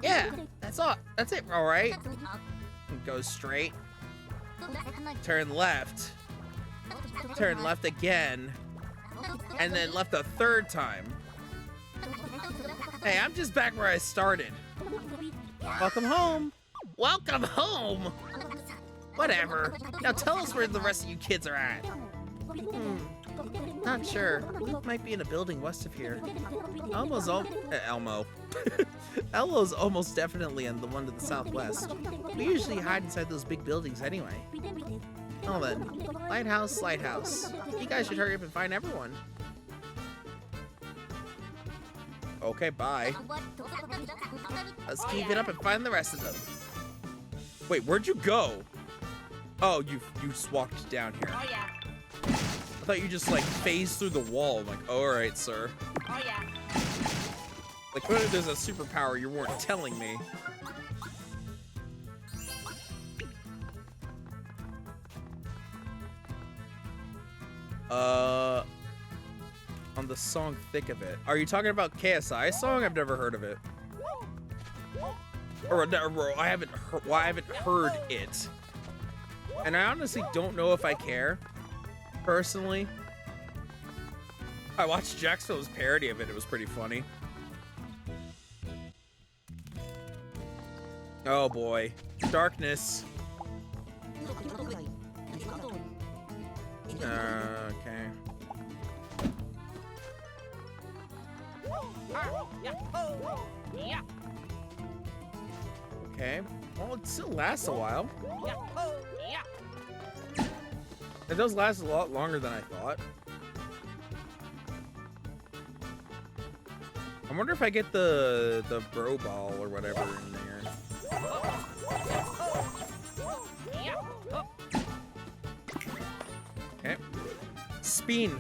Speaker 5: Yeah, that's all. That's it, all right. Go straight, turn left again, and then left a third time. Hey, I'm just back where I started. Welcome home. Welcome home. Whatever. Now tell us where the rest of you kids are at. Not sure. Might be in a building west of here. Elmo's Elmo's almost definitely in the one to the southwest. We usually hide inside those big buildings anyway. Well then, lighthouse. You guys should hurry up and find everyone. Okay, bye. Let's keep it up and find the rest of them. Wait, where'd you go? Oh, you just walked down here.
Speaker 3: Oh yeah.
Speaker 5: I thought you just like phased through the wall. I'm like, all right, sir.
Speaker 3: Oh yeah.
Speaker 5: Like, what if there's a superpower you weren't telling me? On the song Thick of It. Are you talking about KSI song? I've never heard of it. Or I haven't heard, well, I haven't heard it. And I honestly don't know if I care. Personally. I watched Jackson's parody of it. It was pretty funny. Oh boy. Darkness. Okay.
Speaker 3: Yeah.
Speaker 5: Okay. Well, it still lasts a while.
Speaker 3: Yeah.
Speaker 5: It does last a lot longer than I thought. I wonder if I get the bro ball or whatever in there. Okay. Spin.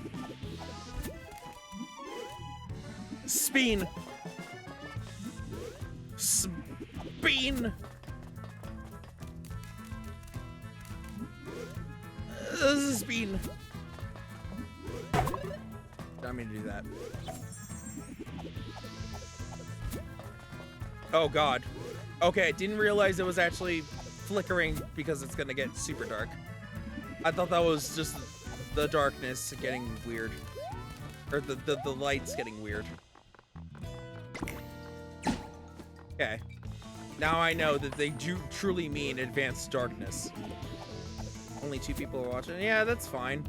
Speaker 5: Spin. Spin. Spin. Don't mean to do that. Oh god. Okay, I didn't realize it was actually flickering because it's gonna get super dark. I thought that was just the darkness getting weird. Or the lights getting weird. Okay. Now I know that they do truly mean advanced darkness. Only 2 people are watching. Yeah, that's fine.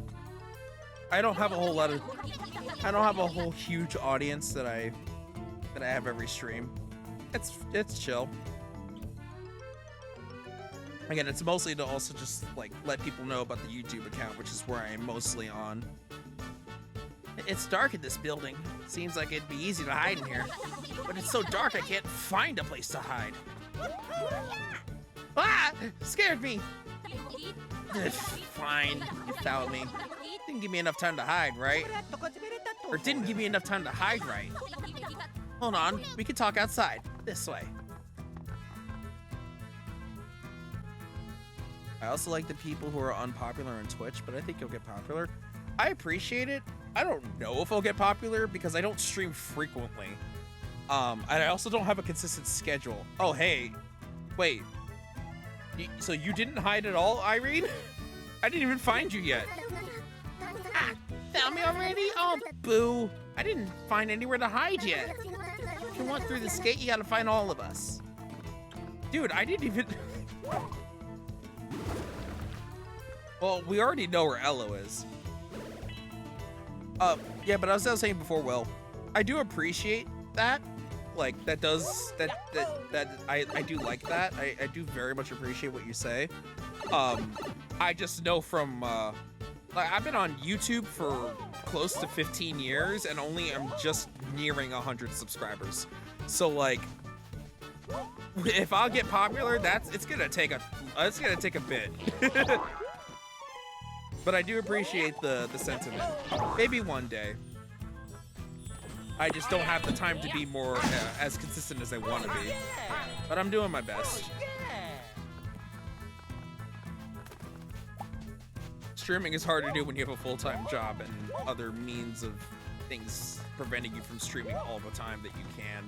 Speaker 5: I don't have a whole huge audience that I have every stream. It's chill. Again, it's mostly to also just like let people know about the YouTube account, which is where I am mostly on. It's dark in this building. Seems like it'd be easy to hide in here, but it's so dark I can't find a place to hide. Ah! Scared me. Fine, you found me. Didn't give me enough time to hide, right? Or didn't give me enough time to hide, right? Hold on, we can talk outside. This way. I also like the people who are unpopular on Twitch, but I think you'll get popular. I appreciate it. I don't know if I'll get popular because I don't stream frequently. And I also don't have a consistent schedule. Oh, hey. Wait. So you didn't hide at all, Irene? I didn't even find you yet. Ah, found me already? Oh, boo. I didn't find anywhere to hide yet. If you want through this gate, you gotta find all of us. Dude, I didn't even... Well, we already know where Ello is. Yeah, but as I was saying before, Will, I do appreciate that. Like, I do like that. I do very much appreciate what you say. I just know from, like, I've been on YouTube for close to 15 years and only am just nearing 100 subscribers. So, like, if I'll get popular, it's gonna take a bit. But I do appreciate the sentiment. Maybe one day. I just don't have the time to be more as consistent as I want to be. But I'm doing my best. Streaming is hard to do when you have a full-time job and other means of things preventing you from streaming all the time that you can.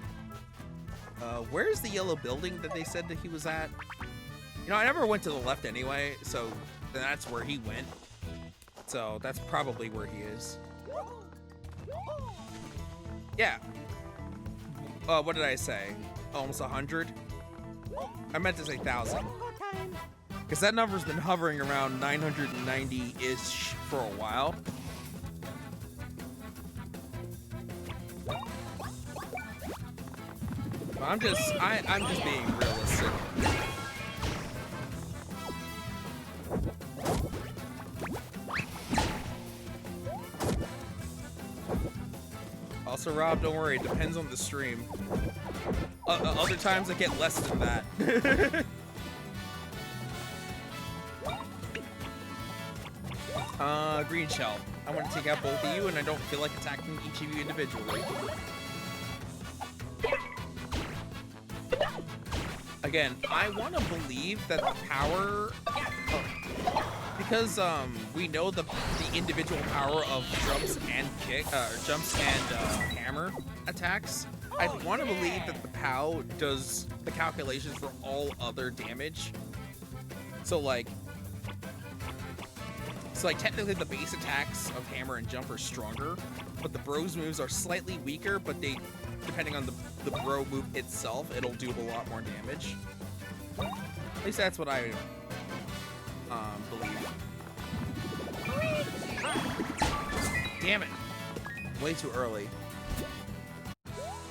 Speaker 5: Where's the yellow building that they said that he was at? You know, I never went to the left anyway, so that's where he went. So that's probably where he is. Yeah. What did I say? Almost 100? I meant to say 1,000. Because that number's been hovering around 990-ish for a while. But I'm just being realistic. Also, Rob, don't worry, it depends on the stream. Other times I get less than that. Green shell. I want to take out both of you, and I don't feel like attacking each of you individually. Again, I want to believe that the power... because we know the individual power of jumps and hammer attacks. I want to believe that the POW does the calculations for all other damage. So like technically the base attacks of hammer and jump are stronger, but the bros moves are slightly weaker, but they, depending on the bro move itself, it'll do a lot more damage. At least that's what I believe. Damn it! Way too early.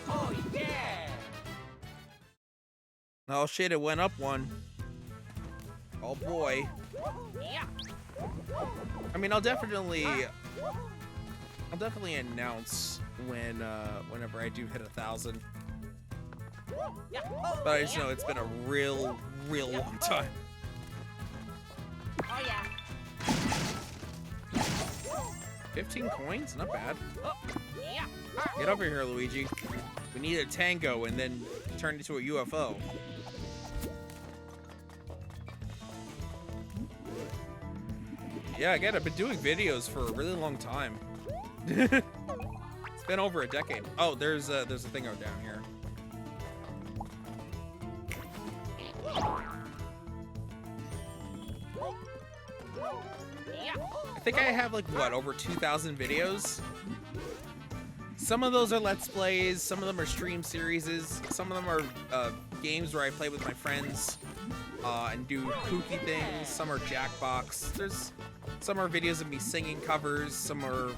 Speaker 2: Oh yeah!
Speaker 5: Oh shit, it went up one. Oh boy.
Speaker 3: Yeah.
Speaker 5: I mean, I'll definitely announce when whenever I do hit 1,000. But I just know it's been a real long time.
Speaker 3: Oh yeah.
Speaker 5: 15 coins, not bad.
Speaker 3: Yeah.
Speaker 5: Get over here, Luigi. We need a tango and then turn into a UFO. Yeah, again, I've been doing videos for a really long time. It's been over a decade. Oh, there's a thing out down here. I think I have like what, over 2,000 videos? Some of those are Let's Plays, some of them are stream series, some of them are games where I play with my friends and do kooky things, some are Jackbox, some are videos of me singing covers, some are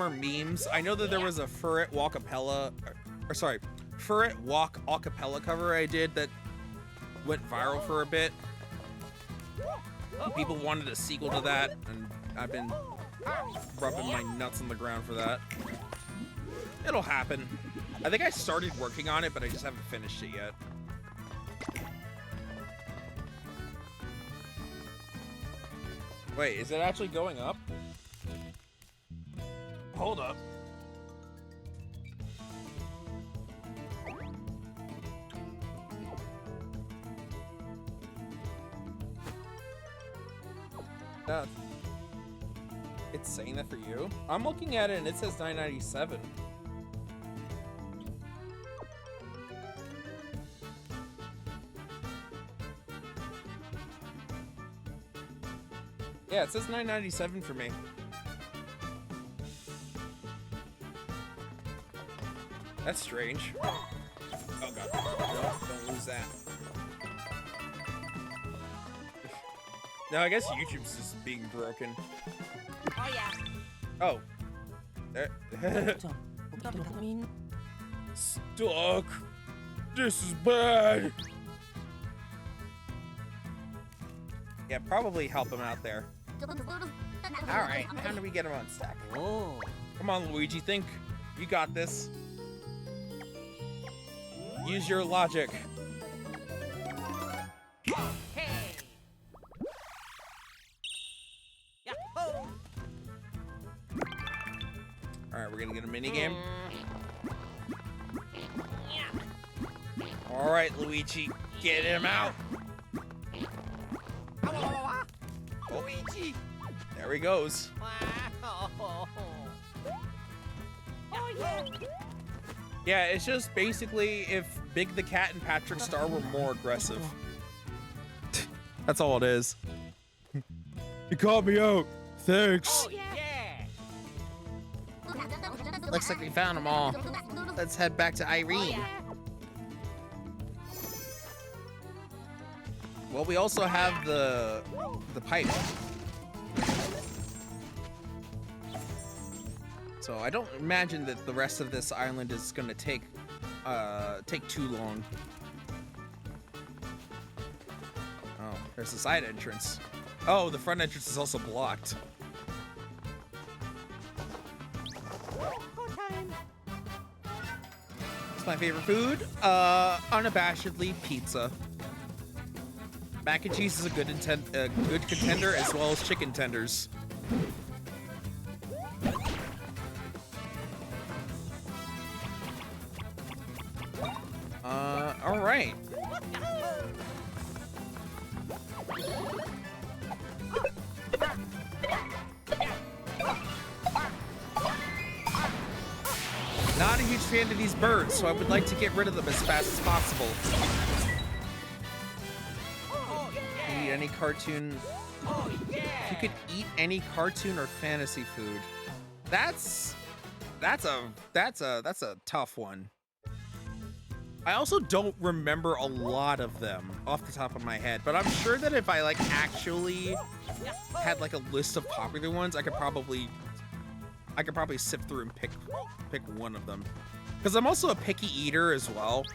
Speaker 5: memes. I know that there was a Furret Walk acapella cover I did that went viral for a bit. People wanted a sequel to that, and I've been rubbing my nuts on the ground for that. It'll happen. I think I started working on it, but I just haven't finished it yet. Wait, is it actually going up? Hold up. It's saying that for you? I'm looking at it and it says 997. Yeah, it says 997 for me. That's strange. Oh god. No, don't lose that. No, I guess YouTube's just being broken.
Speaker 3: Oh yeah.
Speaker 5: Oh. Stuck. This is bad. Yeah, probably help him out there. Alright, how do we get him unstuck?
Speaker 2: Oh.
Speaker 5: Come on, Luigi, think. You got this. Use your logic.
Speaker 3: Hey. Yahoo!
Speaker 5: Alright, we're gonna get a mini game.
Speaker 3: Yeah.
Speaker 5: Alright, Luigi, get him out.
Speaker 3: Luigi.
Speaker 5: There he goes.
Speaker 3: Wow. Oh yeah.
Speaker 5: Yeah, it's just basically if Big the Cat and Patrick Star were more aggressive. That's all it is. You called me out. Thanks.
Speaker 3: Oh yeah.
Speaker 5: Looks like we found them all. Let's head back to
Speaker 3: Oh
Speaker 5: Irene.
Speaker 3: yeah.
Speaker 5: Well, we also have the pipe. So I don't imagine that the rest of this island is gonna take too long. Oh, there's the side entrance. Oh, the front entrance is also blocked. It's my favorite food. Unabashedly pizza. Mac and cheese is a good contender, as well as chicken tenders. All right. Not a huge fan of these birds, so I would like to get rid of them as fast as possible.
Speaker 3: Oh yeah.
Speaker 5: Eat any cartoon.
Speaker 3: Oh yeah.
Speaker 5: If you could eat any cartoon or fantasy food, that's a tough one. I also don't remember a lot of them off the top of my head, but I'm sure that if I like actually had like a list of popular ones, I could probably sift through and pick one of them. Because I'm also a picky eater as well.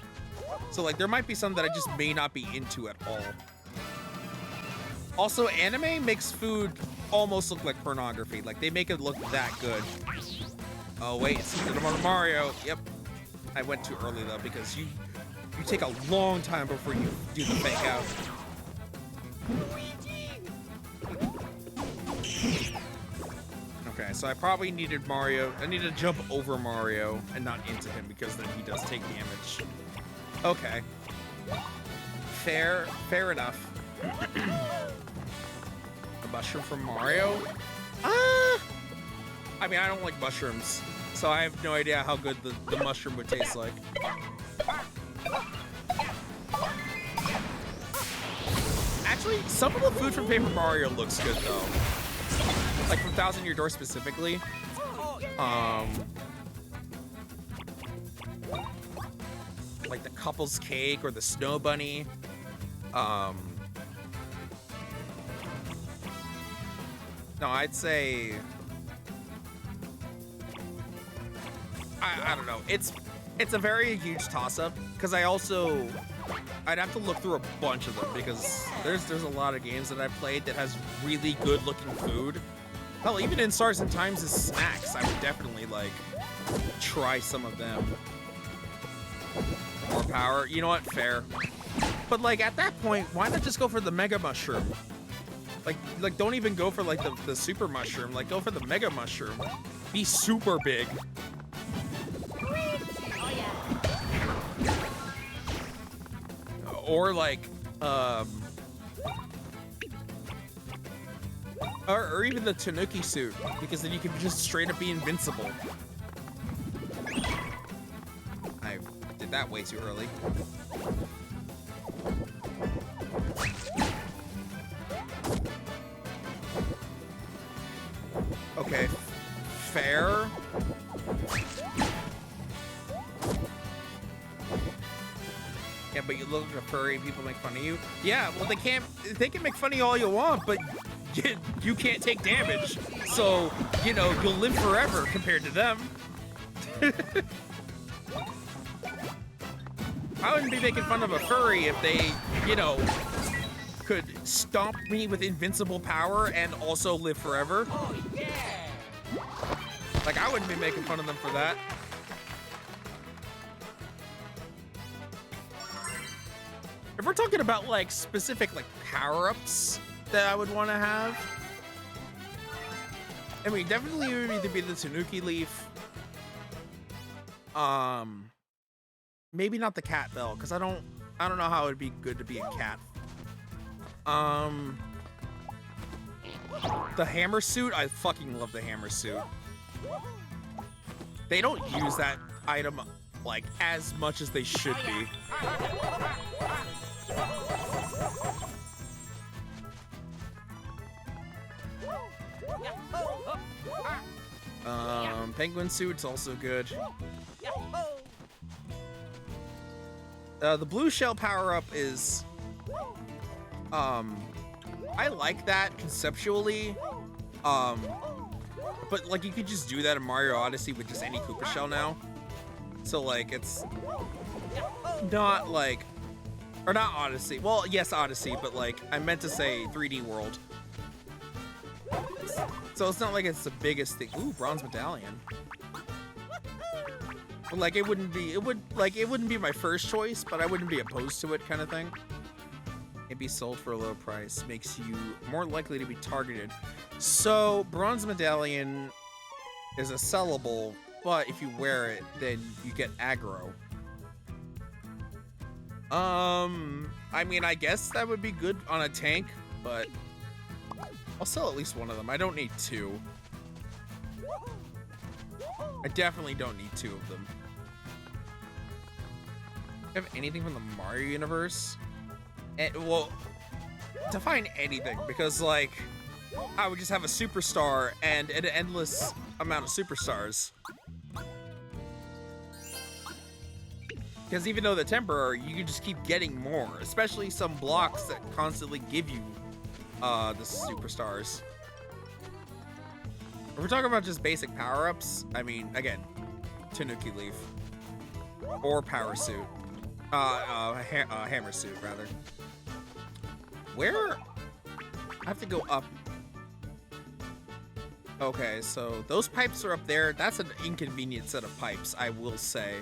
Speaker 5: So like there might be some that I just may not be into at all. Also, anime makes food almost look like pornography. Like they make it look that good. Oh wait, it's Mario. Yep. I went too early though because you take a long time before you do the fake out. Okay, so I probably needed Mario. I need to jump over Mario and not into him because then he does take damage. Okay. Fair enough. A mushroom from Mario? I mean, I don't like mushrooms, so I have no idea how good the mushroom would taste like. Actually, some of the food from Paper Mario looks good though. Like from Thousand Year Door specifically. Like the couple's cake or the snow bunny. No, I'd say I don't know. It's a very huge toss-up because I'd have to look through a bunch of them because there's a lot of games that I've played that has really good looking food. Hell, even in Stars and Times' snacks, I would definitely like try some of them. More power. You know what? Fair. But like at that point, why not just go for the Mega Mushroom? Like don't even go for like the Super Mushroom. Like go for the Mega Mushroom. Be super big. Or like, or even the Tanuki suit, because then you can just straight up be invincible. I did that way too early. Okay, fair. Yeah, but you look like a furry, people make fun of you. Yeah, well they can make fun of you all you want, but you can't take damage. So, you know, you'll live forever compared to them. I wouldn't be making fun of a furry if they, you know, could stomp me with invincible power and also live forever.
Speaker 2: Oh, yeah.
Speaker 5: Like, I wouldn't be making fun of them for that. If we're talking about like specific like power-ups that I would want to have, I mean, definitely would either be the Tanuki leaf. Maybe not the cat bell, because I don't know how it would be good to be a cat. The hammer suit, I fucking love the hammer suit. They don't use that item like as much as they should be. Penguin suit's also good. The blue shell power-up is I like that conceptually. But like you could just do that in Mario Odyssey with just any Koopa shell now. So like it's not like, or not Odyssey. Well, yes, Odyssey, but like I meant to say 3D World. So it's not like it's the biggest thing. Ooh, bronze medallion. But like it wouldn't be my first choice, but I wouldn't be opposed to it kind of thing. It'd be sold for a low price, makes you more likely to be targeted. So bronze medallion is a sellable, but if you wear it, then you get aggro. I mean, I guess that would be good on a tank, but I'll sell at least one of them. I don't need two. I definitely don't need two of them. Do you have anything from the Mario universe? Well, define anything, because like I would just have a superstar and an endless amount of superstars. Because even though they're temporary, you can just keep getting more, especially some blocks that constantly give you the superstars. If we're talking about just basic power-ups, I mean, again, Tanuki Leaf or Power Suit. Hammer suit, rather. Where? I have to go up. Okay, so those pipes are up there. That's an inconvenient set of pipes, I will say.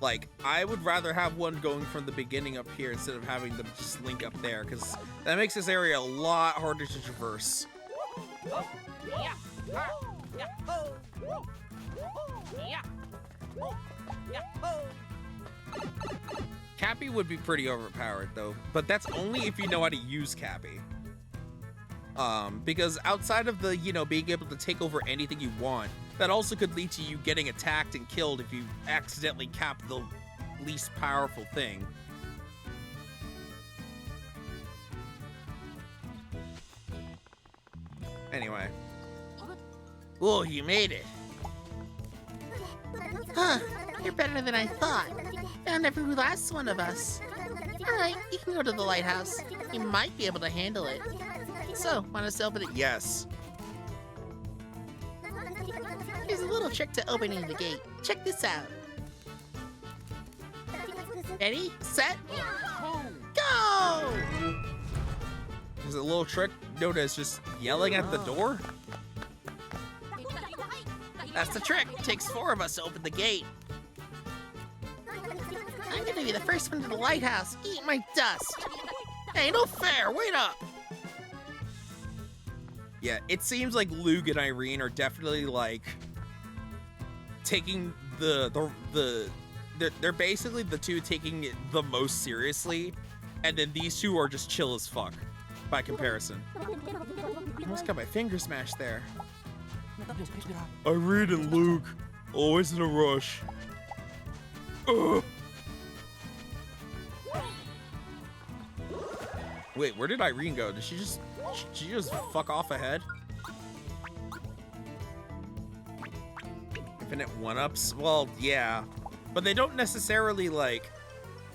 Speaker 5: Like, I would rather have one going from the beginning up here instead of having them just link up there, because that makes this area a lot harder to traverse.
Speaker 3: Yeah. Yeah. Oh. Yeah. Yeah. Oh.
Speaker 5: Cappy would be pretty overpowered, though, but that's only if you know how to use Cappy. Because outside of the, you know, being able to take over anything you want, that also could lead to you getting attacked and killed if you accidentally cap the least powerful thing. Anyway.
Speaker 6: Oh, you made it. Huh, you're better than I thought. Found every last one of us. Alright, you can go to the lighthouse. You might be able to handle it. So, want us to open it?
Speaker 5: Yes.
Speaker 6: There's a little trick to opening the gate. Check this out. Ready, set, go!
Speaker 5: There's a little trick known as just yelling at the door.
Speaker 6: That's the trick. It takes 4 of us to open the gate. I'm gonna be the first one to the lighthouse. Eat my dust. Hey, no fair. Wait up.
Speaker 5: Yeah, it seems like Luke and Irene are definitely like taking they're basically the two taking it the most seriously, and then these two are just chill as fuck by comparison. I almost got my finger smashed there. Irene and Luke, always in a rush. Ugh. Wait, where did Irene go? Did she just fuck off ahead? Infinite one-ups? Well, yeah. But they don't necessarily, like,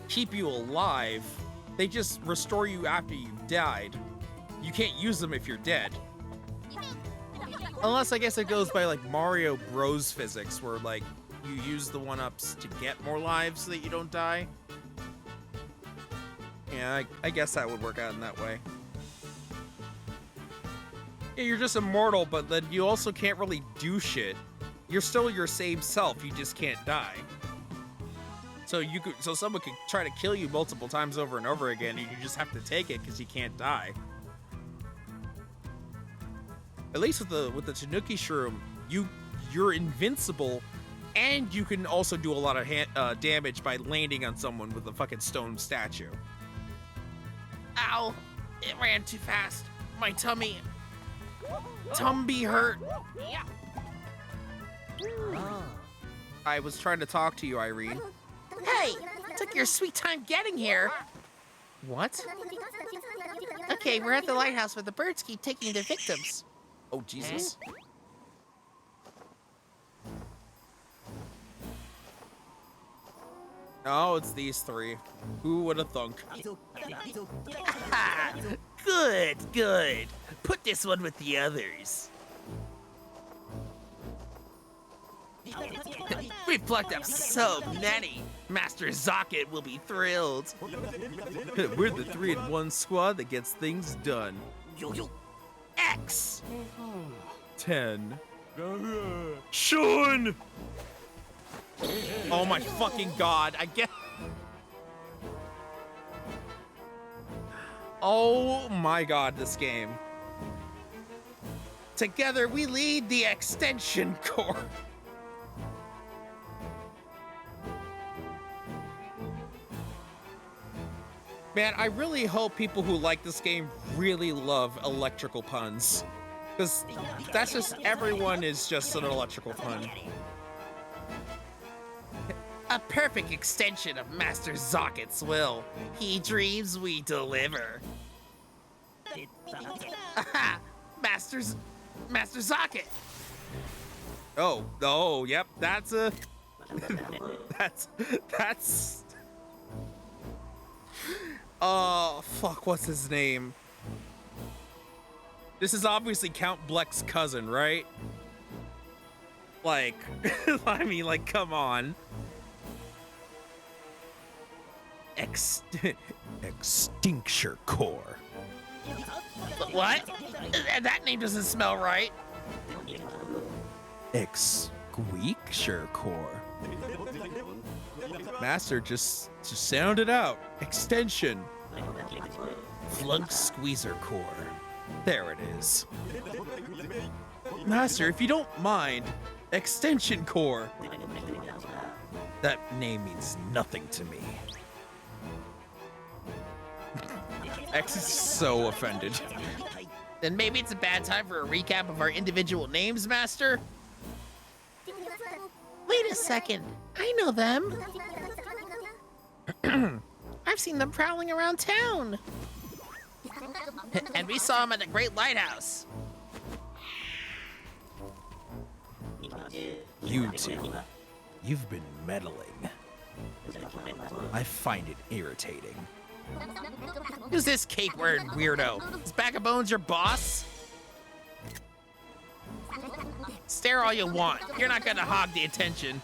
Speaker 5: keep you alive. They just restore you after you've died. You can't use them if you're dead. Unless, I guess it goes by, like, Mario Bros. Physics, where, like, you use the one-ups to get more lives so that you don't die. Yeah, I guess that would work out in that way. Yeah, you're just immortal, but then you also can't really do shit. You're still your same self, you just can't die. So someone could try to kill you multiple times over and over again, and you just have to take it because you can't die. At least with the Tanuki Shroom, you're invincible, and you can also do a lot of damage by landing on someone with a fucking stone statue.
Speaker 6: Ow! It ran too fast. My tummy hurt.
Speaker 3: Yeah.
Speaker 5: I was trying to talk to you, Irene.
Speaker 6: Hey! Took your sweet time getting here.
Speaker 5: What?
Speaker 6: Okay, we're at the lighthouse where the birds keep taking their victims.
Speaker 5: Oh, Jesus. Oh, it's these three. Who would have thunk?
Speaker 6: Good. Put this one with the others. We've plucked up so many. Master Zocket will be thrilled.
Speaker 5: We're the 3-in-1 squad that gets things done.
Speaker 6: X!
Speaker 5: 10. Sean! Oh my fucking god, I get... Oh my god, this game. Together we lead the Extension Corps. Man, I really hope people who like this game really love electrical puns. Because that's just, everyone is just an electrical pun.
Speaker 6: A perfect extension of Master Zocket's will. He dreams, we deliver. Aha! Master Zocket!
Speaker 5: Oh, yep, that's a... that's... Oh, fuck, what's his name? This is obviously Count Bleck's cousin, right? Like, I mean, like, come on. Extincture Core.
Speaker 6: What? That name doesn't smell right.
Speaker 5: Exqueature Core. Master, just sound it out. Extension. Flunk Squeezer Core. There it is. Master, if you don't mind, Extension Core. That name means nothing to me. X is so offended.
Speaker 6: Then maybe it's a bad time for a recap of our individual names, Master? Wait a second. I know them. I've seen them prowling around town. And we saw them at the Great Lighthouse.
Speaker 5: You two, you've been meddling. I find it irritating.
Speaker 6: Who's this cake-wearing weirdo? Is Bag of Bones your boss? Stare all you want. You're not gonna hog the attention.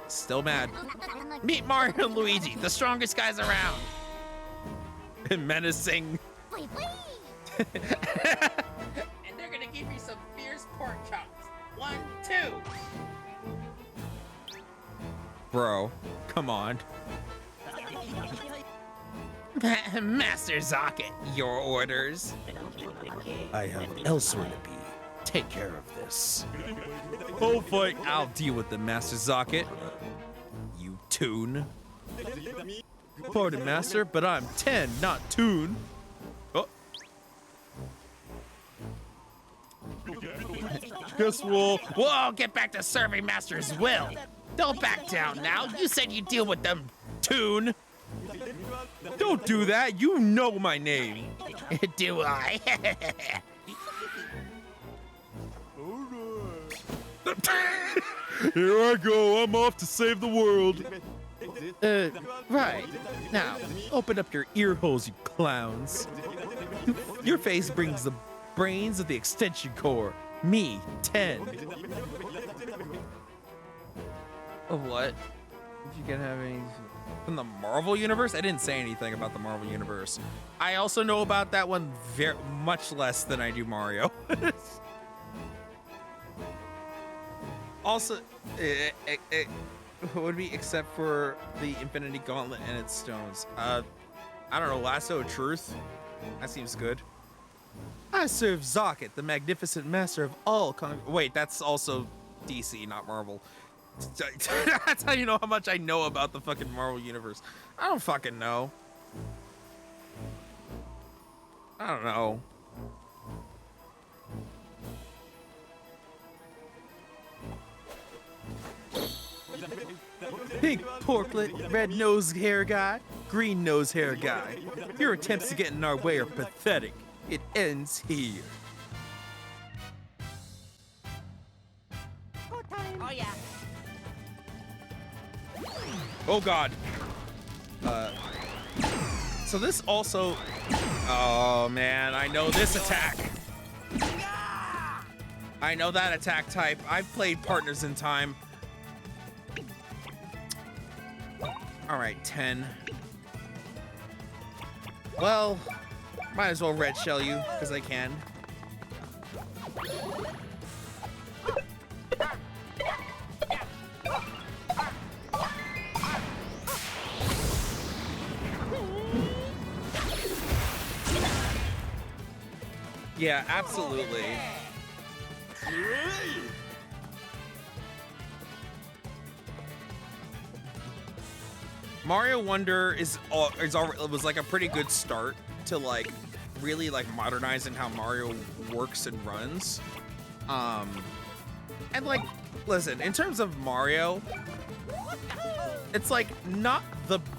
Speaker 5: Still mad.
Speaker 6: Meet Mario and Luigi, the strongest guys around.
Speaker 5: Menacing.
Speaker 4: Wait, wait.
Speaker 6: And they're gonna give you some fierce pork chops. 1, 2.
Speaker 5: Bro, come on.
Speaker 6: Master Zocket, your orders.
Speaker 5: I have elsewhere to be. Take care of this. Oh, fight. I'll deal with the Master Zocket. You tune. Pardon, Master, but I'm 10, not Toon. Oh. Guess we'll...
Speaker 6: Whoa, get back to serving Master's will. Don't back down now. You said you'd deal with them, Toon.
Speaker 5: Don't do that. You know my name.
Speaker 6: Do I?
Speaker 5: Here I go. I'm off to save the world.
Speaker 6: Right. Now,
Speaker 5: Open up your ear holes, you clowns. Your face brings the brains of the extension core. Me, 10. Of what? Did you get having from the Marvel universe? I didn't say anything about the Marvel universe. I also know about that one very much less than I do Mario. Also, it would be except for the Infinity Gauntlet and its stones. I don't know, Lasso of Truth? That seems good. I serve Zocket, the magnificent master of all wait, that's also DC, not Marvel. That's how you know how much I know about the fucking Marvel universe. I don't fucking know. I don't know. Pink porklet, red nose hair guy, green nose hair guy. Your attempts to get in our way are pathetic. It ends here.
Speaker 3: Oh yeah.
Speaker 5: Oh god. So this also... Oh man, I know this attack. I know that attack type. I've played Partners in Time. Alright, 10. Well, might as well red shell you, because I can. Yeah, absolutely. Mario Wonder was like a pretty good start to like really like modernizing how Mario works and runs. And like, listen, in terms of Mario, it's like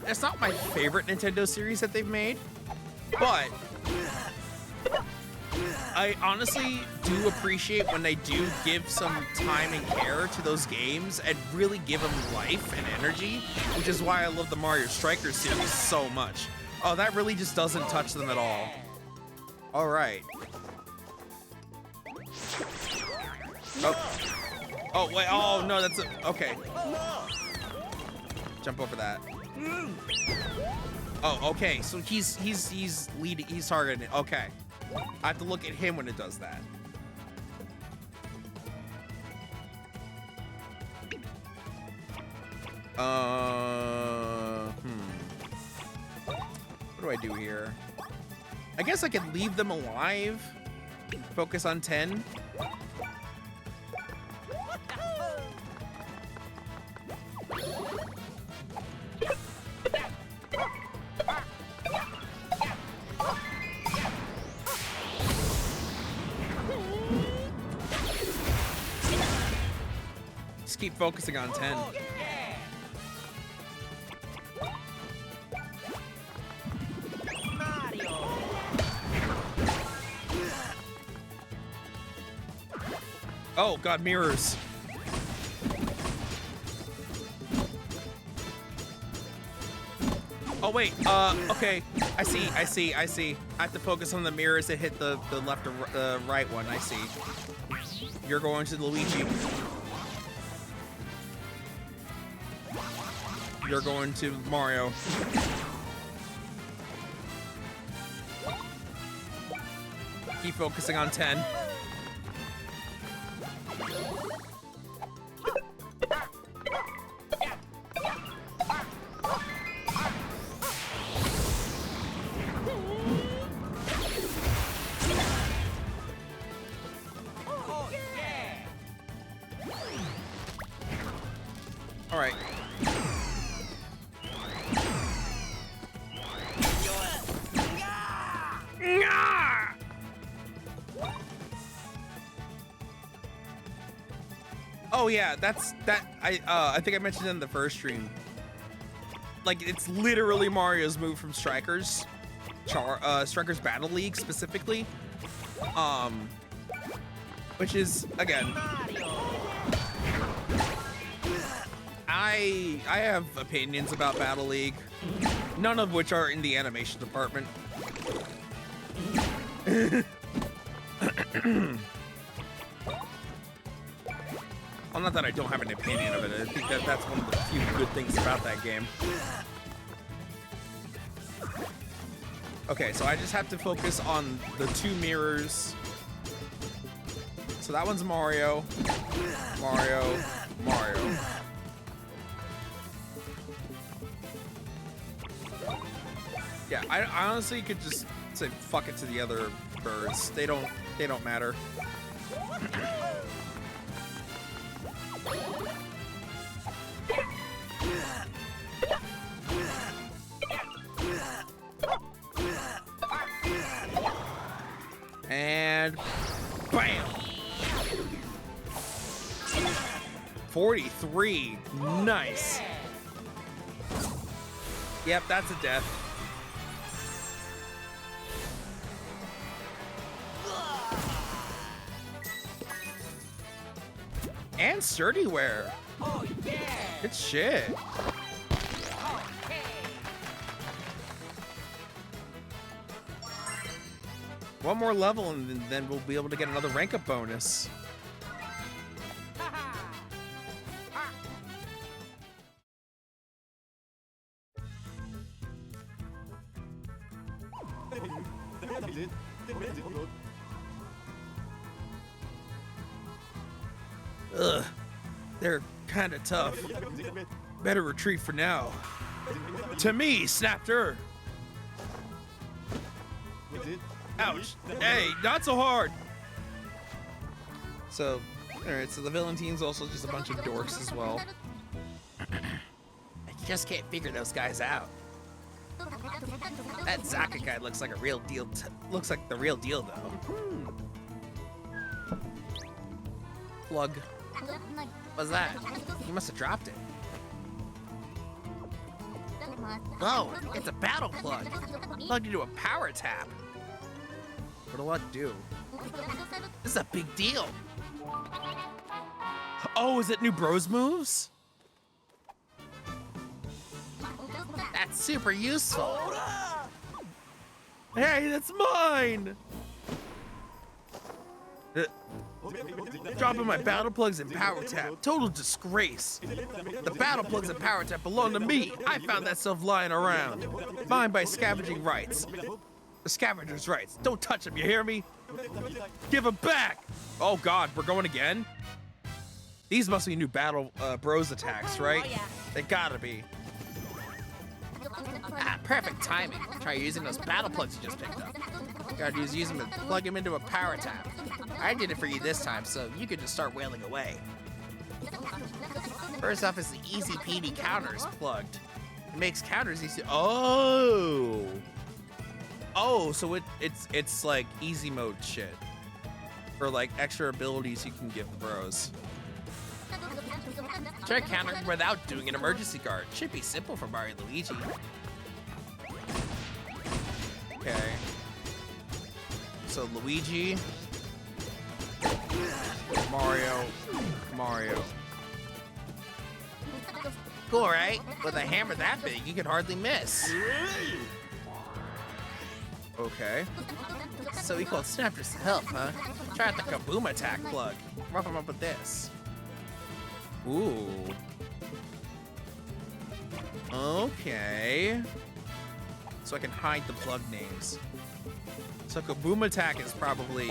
Speaker 5: it's not my favorite Nintendo series that they've made, but I honestly do appreciate when they do give some time and care to those games and really give them life and energy, which is why I love the Mario Strikers series so much. Oh, that really just doesn't touch them at all. All right. Oh, wait. Oh, no, that's okay. Jump over that. Oh, okay. So he's leading. He's targeting it. Okay. I have to look at him when it does that. What do I do here? I guess I could leave them alive. Focus on 10. Just keep focusing on 10. Oh god, mirrors. Oh wait, okay. I see. I have to focus on the mirrors that hit the left or right one. I see. You're going to the Luigi. You're going to Mario. Keep focusing on 10. All right. Oh yeah, I think I mentioned in the first stream. Like it's literally Mario's move from Strikers, Strikers Battle League specifically. Which is again, I have opinions about Battle League, none of which are in the animation department. Well, not that I don't have an opinion of it. I think that that's one of the few good things about that game. Okay, so I just have to focus on the two mirrors. So that one's Mario, Mario, Mario. Yeah, I honestly could just say fuck it to the other birds. They don't matter. And bam! 43. Nice. Yep, that's a death. And sturdy wear.
Speaker 2: Oh yeah!
Speaker 5: Good shit.
Speaker 2: Okay.
Speaker 5: One more level and then we'll be able to get another rank up bonus. Ugh, they're kind of tough. Better retreat for now. To me, snapped her. Ouch. Hey, not so hard. So, alright, so the villain team's also just a bunch of dorks as well. I just can't figure those guys out. That Zaka guy looks like a real deal. Looks like the real deal, though. Plug. What's that? You must have dropped it. Oh, it's a battle plug. Plugged into a power tap. What'll that do? This is a big deal. Oh, is it new bros moves? That's super useful. Hey, that's mine. Dropping my battle plugs and power tap. Total disgrace. The battle plugs and power tap belong to me. I found that stuff lying around. Mine by scavenging rights. The scavenger's rights. Don't touch them, you hear me? Give them back! Oh god, we're going again? These must be new battle bros attacks, right?
Speaker 3: Oh, yeah.
Speaker 5: They gotta be.
Speaker 6: Ah, perfect timing. Try using those battle plugs you just picked up. Gotta use them to plug them into a power tap. I did it for you this time, so you could just start wailing away. First off is the easy PD counters plugged. It makes counters easy.
Speaker 5: Oh! Oh, so it's like easy mode shit. Or like extra abilities you can give the bros.
Speaker 6: Try countering without doing an emergency guard. Should be simple for Mario and Luigi.
Speaker 5: Okay. So Luigi, Mario.
Speaker 6: Cool, right? With a hammer that big, you could hardly miss.
Speaker 5: Okay.
Speaker 6: So he called Snappers to help, huh? Try out the Kaboom attack plug. Rough him up with this.
Speaker 5: Ooh. Okay. So I can hide the plug names. So Kaboom attack is probably...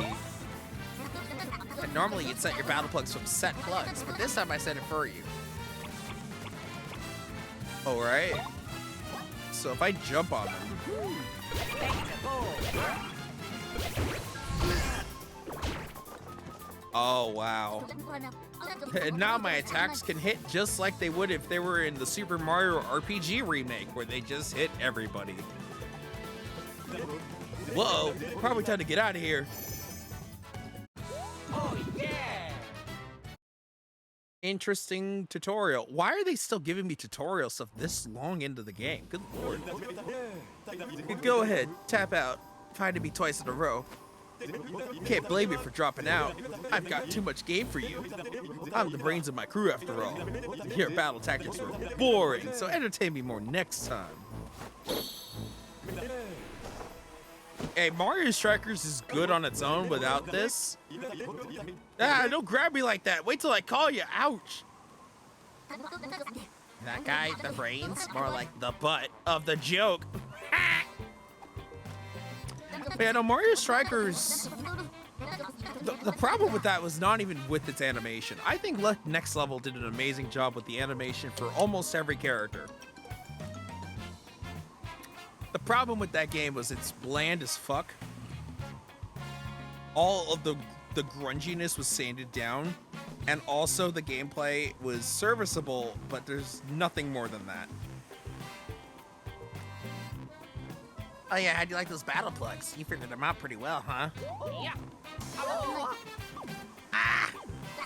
Speaker 6: And normally you'd set your battle plugs from set plugs, but this time I set it for you.
Speaker 5: Alright. So if I jump on them... Oh, wow. And now my attacks can hit just like they would if they were in the Super Mario RPG remake, where they just hit everybody. Whoa, probably time to get out of here.
Speaker 2: Oh yeah!
Speaker 5: Interesting tutorial. Why are they still giving me tutorial stuff this long into the game? Good lord. Go ahead, tap out. Finding me twice in a row. Can't blame me for dropping out. I've got too much game for you. I'm the brains of my crew after all. Your battle tactics were boring, so entertain me more next time. Hey, Mario Strikers is good on its own without this. Ah, don't grab me like that. Wait till I call you. Ouch.
Speaker 6: That guy, the brains,
Speaker 5: More like the butt of the joke. Man, no, Mario Strikers... The problem with that was not even with its animation. I think Next Level did an amazing job with the animation for almost every character. The problem with that game was it's bland as fuck. All of the grunginess was sanded down, and also the gameplay was serviceable, but there's nothing more than that.
Speaker 6: Oh yeah, how'd you like those battle plugs? You figured them out pretty well, huh?
Speaker 3: Yeah.
Speaker 6: Ah!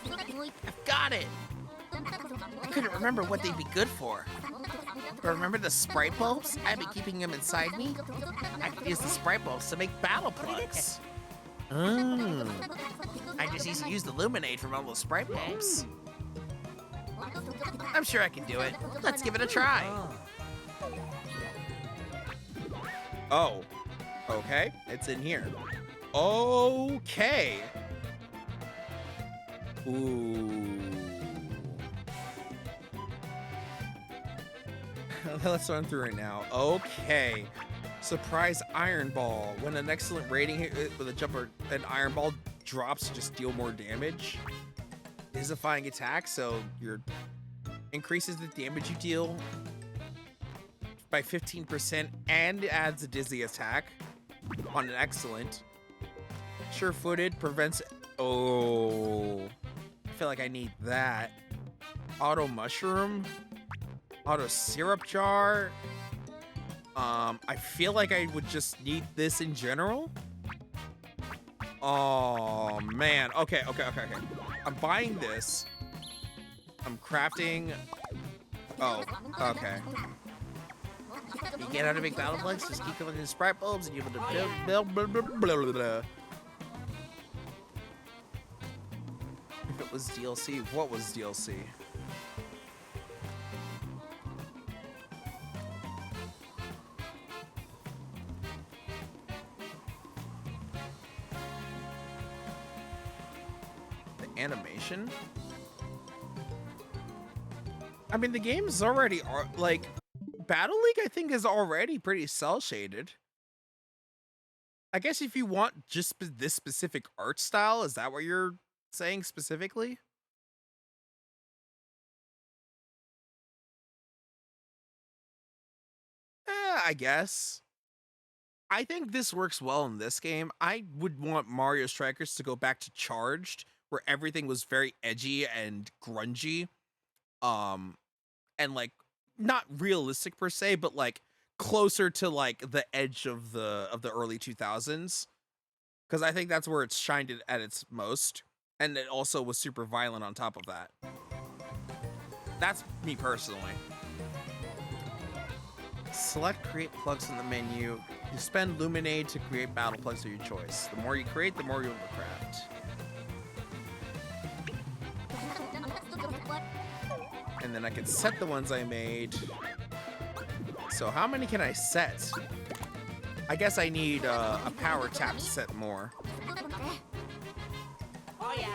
Speaker 6: I've got it! I couldn't remember what they'd be good for. But remember the sprite bulbs? I've been keeping them inside me. I could use the sprite bulbs to make battle plugs.
Speaker 5: Oh.
Speaker 6: I just used to use the Luminate from all those sprite bulbs. I'm sure I can do it. Let's give it a try.
Speaker 5: Oh, okay, it's in here. Okay. Ooh. Let's run through it now. Okay. Surprise Iron Ball. When an excellent rating hit with a jumper, an Iron Ball drops to just deal more damage. Disifying attack, so your increases the damage you deal by 15% and adds a dizzy attack on an excellent. Sure-footed prevents... Oh, I feel like I need that. Auto mushroom, auto syrup jar. I feel like I would just need this in general. Oh man. Okay. I'm buying this. I'm crafting. Oh, okay.
Speaker 6: You get out of big battle plugs, just keep collecting sprite bulbs and you're able to build.
Speaker 5: If it was DLC, what was DLC? animation. I mean, the game's already like Battle League. I think is already pretty cell shaded. I guess if you want just this specific art style, is that what you're saying specifically? I guess. I think this works well in this game. I would want Mario Strikers to go back to Charged, where everything was very edgy and grungy. And like not realistic per se, but like closer to like the edge of the early 2000s. Because I think that's where it's shined at its most. And it also was super violent on top of that. That's me personally. Select create plugs in the menu. You spend Luminade to create battle plugs of your choice. The more you create, the more you'll craft. And then I can set the ones I made. So how many can I set? I guess I need a power tap to set more.
Speaker 3: Oh yeah.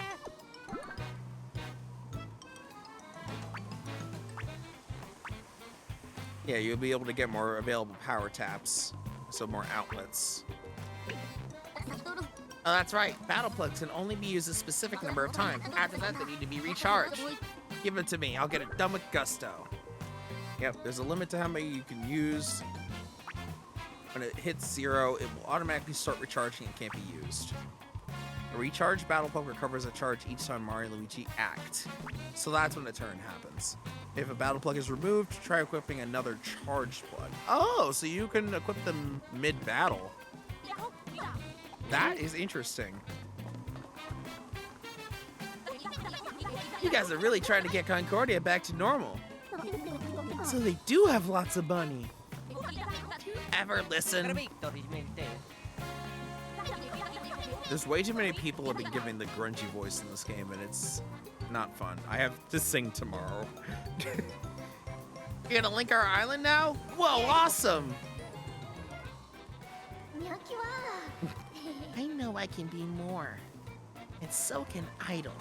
Speaker 5: Yeah, you'll be able to get more available power taps, so more outlets.
Speaker 6: Oh, that's right. Battle plugs can only be used a specific number of times. After that, they need to be recharged. Give it to me. I'll get it done with gusto.
Speaker 5: Yep, there's a limit to how many you can use. When it hits 0, it will automatically start recharging and can't be used. A recharged battle plug recovers a charge each time Mario and Luigi act. So that's when the turn happens. If a battle plug is removed, try equipping another charged plug. Oh, so you can equip them mid-battle. That is interesting.
Speaker 6: You guys are really trying to get Concordia back to normal. So they do have lots of money. Ever listen?
Speaker 5: There's way too many people have been giving the grungy voice in this game, and it's not fun. I have to sing tomorrow.
Speaker 6: You're gonna link our island now? Whoa, awesome! I know I can be more. And so can Idol.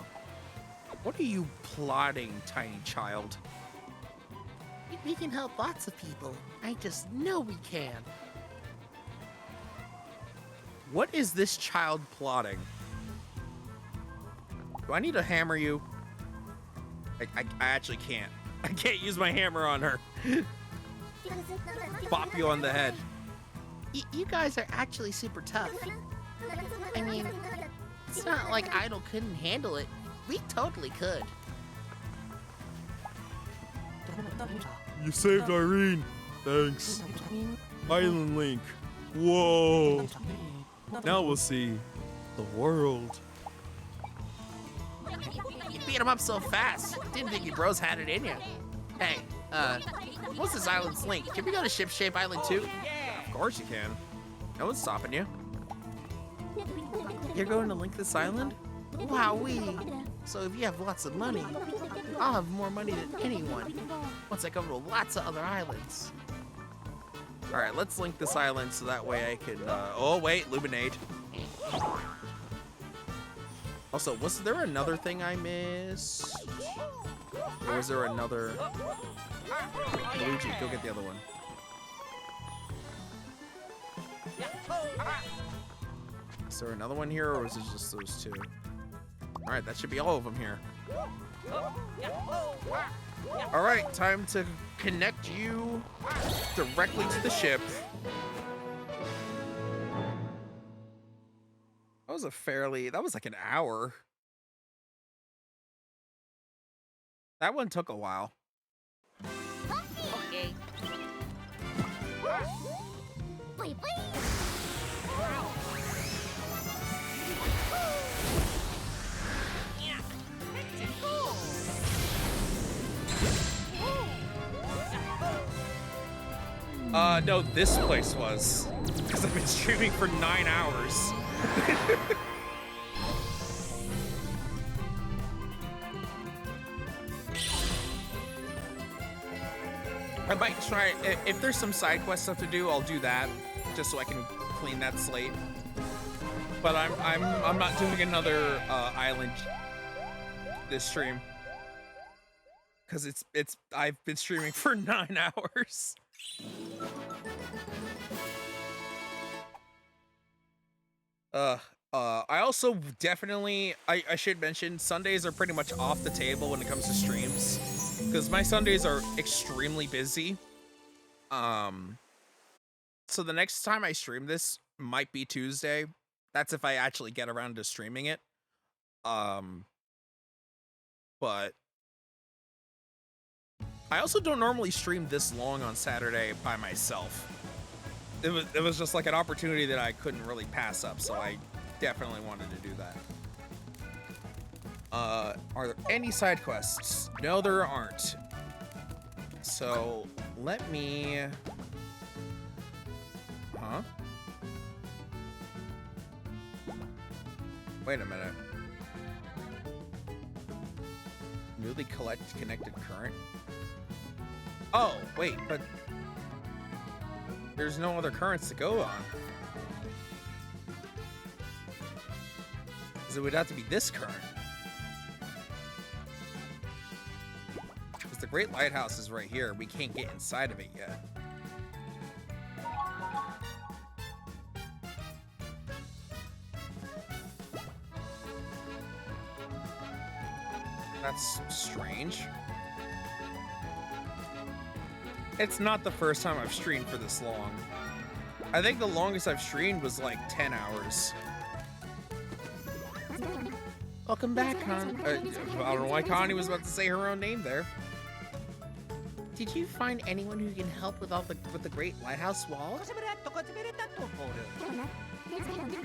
Speaker 5: What are you plotting, tiny child?
Speaker 6: We can help lots of people. I just know we can.
Speaker 5: What is this child plotting? Do I need to hammer you? I actually can't. I can't use my hammer on her. Bop you on the head.
Speaker 6: You guys are actually super tough. I mean, it's not like Idol couldn't handle it. We totally could.
Speaker 5: You saved Irene. Thanks. Island Link. Whoa. Now we'll see the world.
Speaker 6: You beat him up so fast. Didn't think you bros had it in you. Hey, what's this island's link? Can we go to Ship Shape Island too?
Speaker 5: Of course you can. No one's stopping you.
Speaker 6: You're going to link this island? Wowee. So if you have lots of money, I'll have more money than anyone once I go to lots of other islands.
Speaker 5: All right, let's link this island so that way I can, oh wait, Luminade. Also, was there another thing I missed? Or was there another? Luigi, go get the other one. Is there another one here, or is it just those two? All right, that should be all of them here. All right, time to connect you directly to the ship. That was like an hour. That one took a while.
Speaker 3: Okay.
Speaker 5: No, this place was. Because I've been streaming for 9 hours. I might try, if there's some side quest stuff to do, I'll do that. Just so I can clean that slate. But I'm not doing another island this stream. Cause I've been streaming for 9 hours. I also definitely, I should mention, Sundays are pretty much off the table when it comes to streams. Because my Sundays are extremely busy. So the next time I stream this might be Tuesday. That's if I actually get around to streaming it. But I also don't normally stream this long on Saturday by myself. It was just like an opportunity that I couldn't really pass up, so I definitely wanted to do that. Are there any side quests? No, there aren't. So let me... Huh? Wait a minute. Newly connected current? Oh, wait, but there's no other currents to go on. Because it would have to be this current. Because the Great Lighthouse is right here. We can't get inside of it yet. That's strange. It's not the first time I've streamed for this long. I think the longest I've streamed was like 10 hours. Welcome back, Con. I don't know why Connie was about to say her own name there. Did you find anyone who can help with the Great Lighthouse Wall?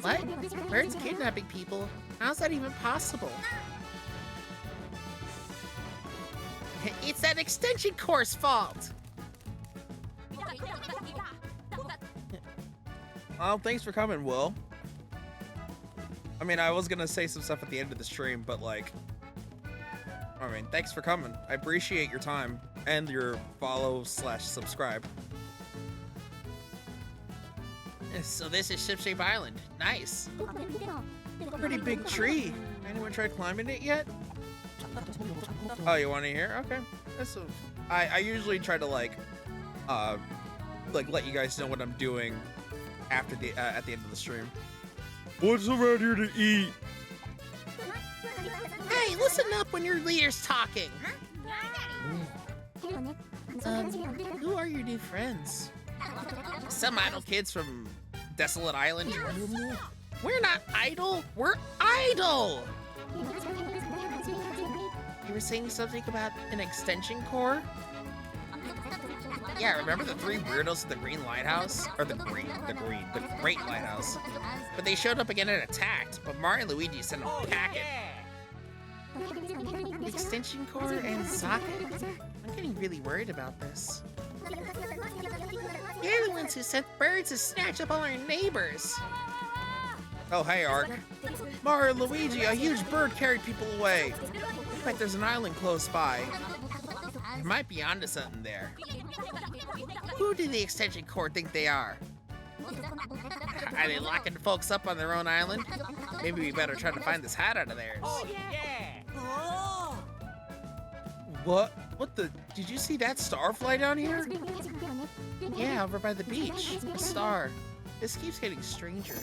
Speaker 5: What? Birds kidnapping people? How's that even possible? It's that extension course fault. Well, thanks for coming, Will. I mean, I was gonna say some stuff at the end of the stream, but like, I mean, thanks for coming. I appreciate your time and your follow/subscribe. So this is Shipshape Island. Nice. Pretty big tree. Anyone tried climbing it yet? Oh, you want to hear? Okay. I usually try to like let you guys know what I'm doing after the at the end of the stream. What's around here to eat? Hey, listen up when your leader's talking. Who are your new friends? Some idle kids from Desolate Island. We're not idle. We're idle. You were saying something about an extension core? Yeah, remember the three weirdos at the Green Lighthouse? Or the Great Lighthouse. But they showed up again and attacked, but Mario and Luigi sent them packing. The extension core and socket? I'm getting really worried about this. They're the ones who sent birds to snatch up all our neighbors. Oh, hey, Ark. Mario and Luigi, a huge bird carried people away. Looks like there's an island close by. You might be onto something there. Who do the extension core think they are? Are they locking folks up on their own island? Maybe we better try to find this hat out of theirs.
Speaker 2: Oh, yeah.
Speaker 5: What? What the? Did you see that star fly down here? Yeah, over by the beach. A star. This keeps getting stranger.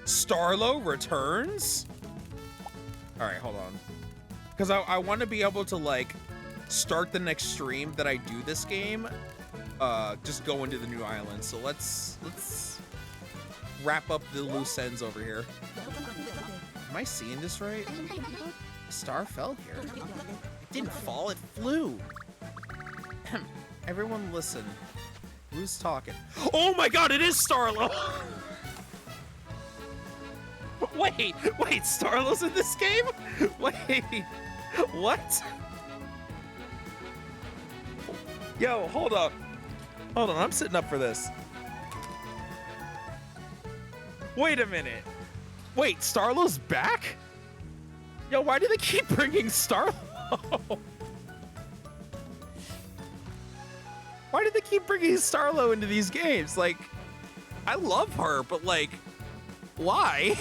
Speaker 5: Starlo returns? Alright, hold on. Because I want to be able to, like, start the next stream that I do this game, just go into the new island. So let's wrap up the loose ends over here. Am I seeing this right? A star fell here. It didn't fall, it flew. Everyone listen. Who's talking? Oh my god, it is Starlo! Wait, Starlo's in this game? Wait, what? Yo, hold up. Hold on, I'm sitting up for this. Wait a minute. Wait, Starlo's back? Yo, why do they keep bringing Starlo? Why do they keep bringing Starlo into these games? Like, I love her, but like, why?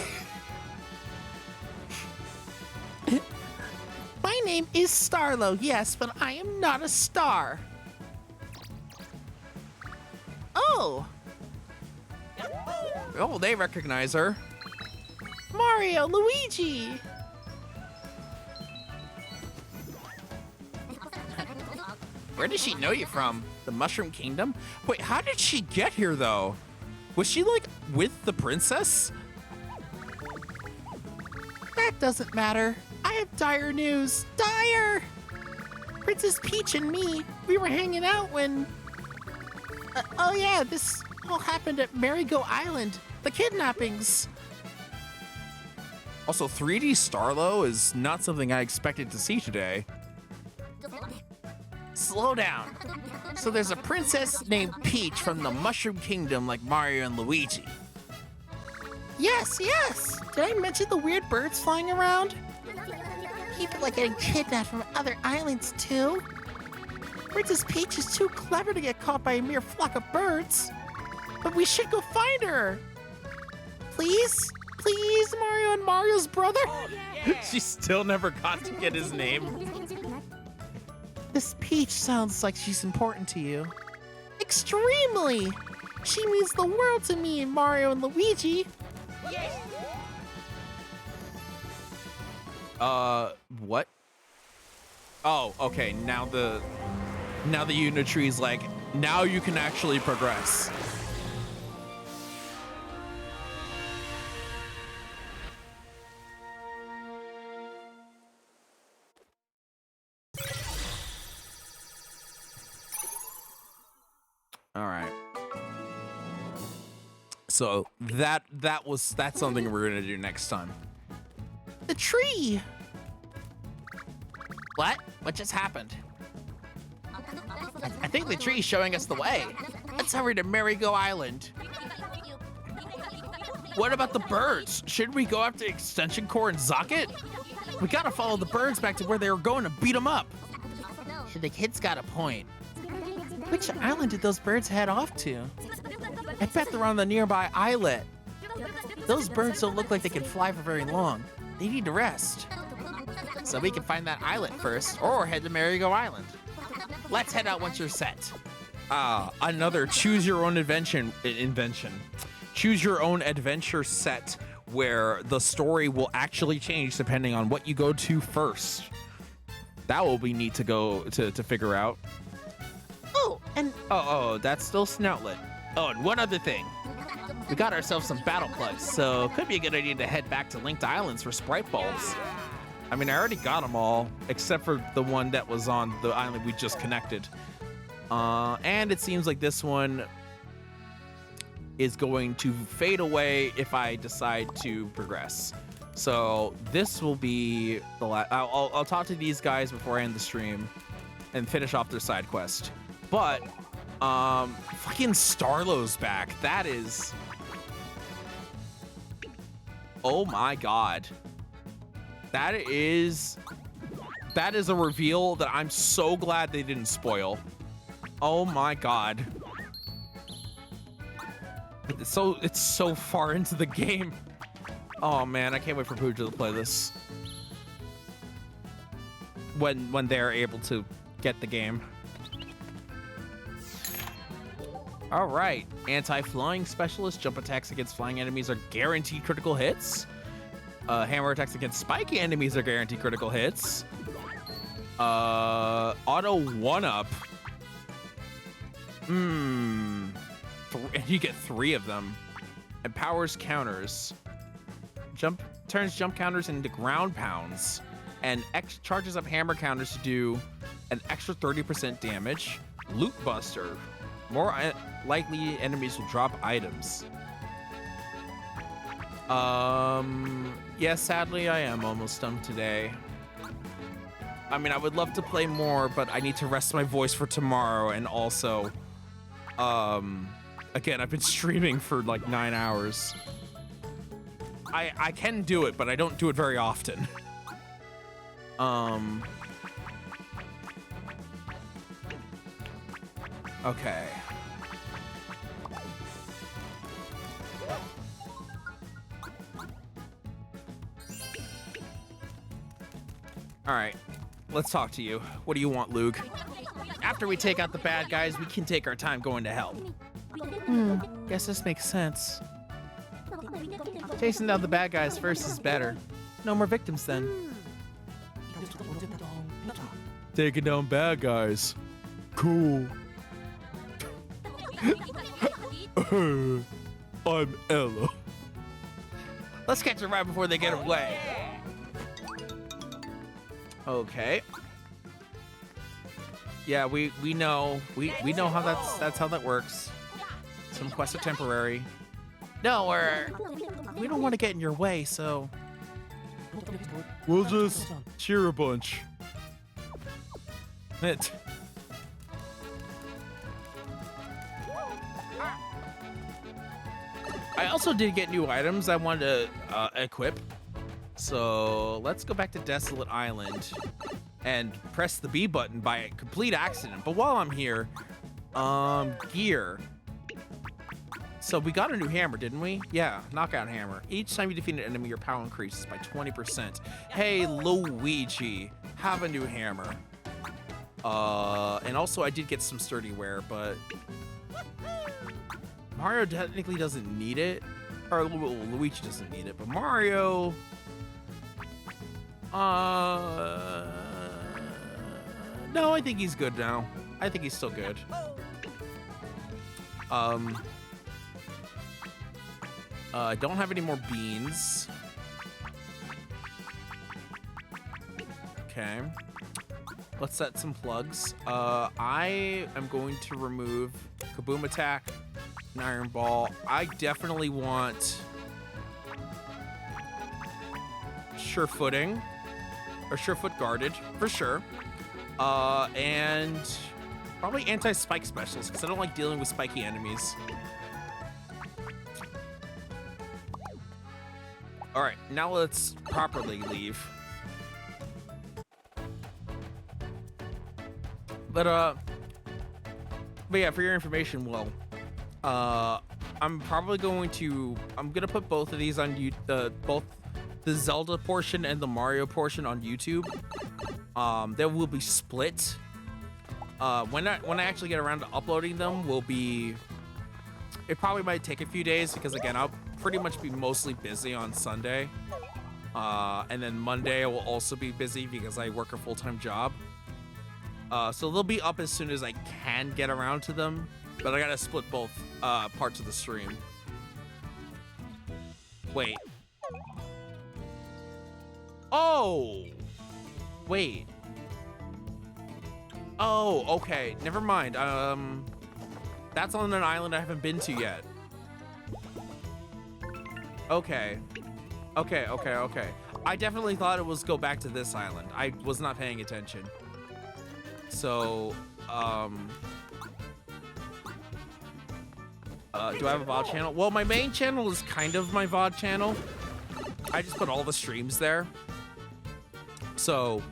Speaker 6: My name is Starlo, yes, but I am not a star. Oh!
Speaker 1: Oh, they recognize her.
Speaker 6: Mario, Luigi!
Speaker 1: Where does she know you from? The Mushroom Kingdom? Wait, how did she get here, though? Was she, like, with the princess?
Speaker 6: That doesn't matter. I have dire news. Dire! Princess Peach and me, we were hanging out when... oh yeah, this all happened at Marigo Island. The kidnappings.
Speaker 1: Also, 3D Starlo is not something I expected to see today.
Speaker 6: Slow down. So there's a princess named Peach from the Mushroom Kingdom like Mario and Luigi. Yes, yes. Did I mention the weird birds flying around? People are getting kidnapped from other islands too. Princess Peach is too clever to get caught by a mere flock of birds. But we should go find her. Please? Please, Mario and Mario's brother?
Speaker 1: She still never got to get his name.
Speaker 6: This Peach sounds like she's important to you. Extremely! She means the world to me and Mario and Luigi.
Speaker 1: What? Oh, okay, now the Unitree's like, now you can actually progress. All right. So that's something we're gonna do next time.
Speaker 6: The tree!
Speaker 3: What? What just happened? I think the tree's showing us the way. Let's hurry to Marigo Island.
Speaker 1: What about the birds? Shouldn't we go after Extension Core and Zocket? We gotta follow the birds back to where they were going and beat them up.
Speaker 3: The kid's got a point.
Speaker 6: Which island did those birds head off to? I bet they're on the nearby islet. Those birds don't look like they can fly for very long. They need to rest.
Speaker 3: So we can find that islet first, or head to Marigo Island. Let's head out once you're set.
Speaker 1: Another choose your own invention. Choose your own adventure set where the story will actually change depending on what you go to first. That will be neat to go to figure out.
Speaker 6: Oh, and
Speaker 1: Oh, that's still Snoutlet.
Speaker 3: Oh, and one other thing. We got ourselves some battle plugs, so it could be a good idea to head back to Linked Islands for Sprite Bulbs.
Speaker 1: I mean, I already got them all, except for the one that was on the island we just connected. And it seems like this one is going to fade away if I decide to progress. So this will be the last. I'll talk to these guys before I end the stream and finish off their side quest. But fucking Starlo's back. That is, oh my god. That is a reveal that I'm so glad they didn't spoil. Oh my god. It's so far into the game. Oh man, I can't wait for Pooja to play this. When they're able to get the game. All right, anti-flying specialist. Jump attacks against flying enemies are guaranteed critical hits. Hammer attacks against spiky enemies are guaranteed critical hits. Auto 1-up. And you get 3 of them. Empowers counters. Turns jump counters into ground pounds. And charges up hammer counters to do an extra 30% damage. Loot Buster. More likely enemies will drop items. Yeah, sadly I am almost done today. I mean, I would love to play more, but I need to rest my voice for tomorrow, and also, again, I've been streaming for like 9 hours. I can do it, but I don't do it very often. Okay. All right. let's talk to you. What do you want, Luke?
Speaker 3: After we take out the bad guys, we can take our time going to help. Guess this makes sense. Chasing down the bad guys first is better. No more victims then.
Speaker 5: Taking down bad guys. Cool. I'm Ella.
Speaker 3: Let's catch them right before they get away.
Speaker 1: Okay. Yeah, we know how that's how that works. Some quests are temporary.
Speaker 3: No, we don't want to get in your way, so
Speaker 5: We'll just cheer a bunch.
Speaker 1: It. I also did get new items I wanted to equip. So let's go back to Desolate Island and press the B button by complete accident. But while I'm here, gear. So we got a new hammer, didn't we? Yeah, knockout hammer. Each time you defeat an enemy, your power increases by 20%. Hey, Luigi, have a new hammer. And also I did get some sturdy wear, but Mario technically doesn't need it. Or Luigi doesn't need it, but Mario... No, I think he's good now. I think he's still good. I don't have any more beans. Okay. Let's set some plugs. I am going to remove Kaboom Attack and Iron Ball. I definitely want Sure Footing or Sure Foot Guarded for sure. And probably Anti-Spike Specials because I don't like dealing with spiky enemies. All right, now let's properly leave. But yeah, for your information, Will, I'm gonna put both of these on both the Zelda portion and the Mario portion on YouTube. They will be split. When I actually get around to uploading them, it probably might take a few days because again, I'll pretty much be mostly busy on Sunday. And then Monday I will also be busy because I work a full-time job. So they'll be up as soon as I can get around to them, but I gotta split both parts of the stream. Wait. Oh! Wait. Oh, okay. Never mind. That's on an island I haven't been to yet. Okay. Okay. I definitely thought it was go back to this island. I was not paying attention. So, do I have a VOD channel? Well, my main channel is kind of my VOD channel. I just put all the streams there. So,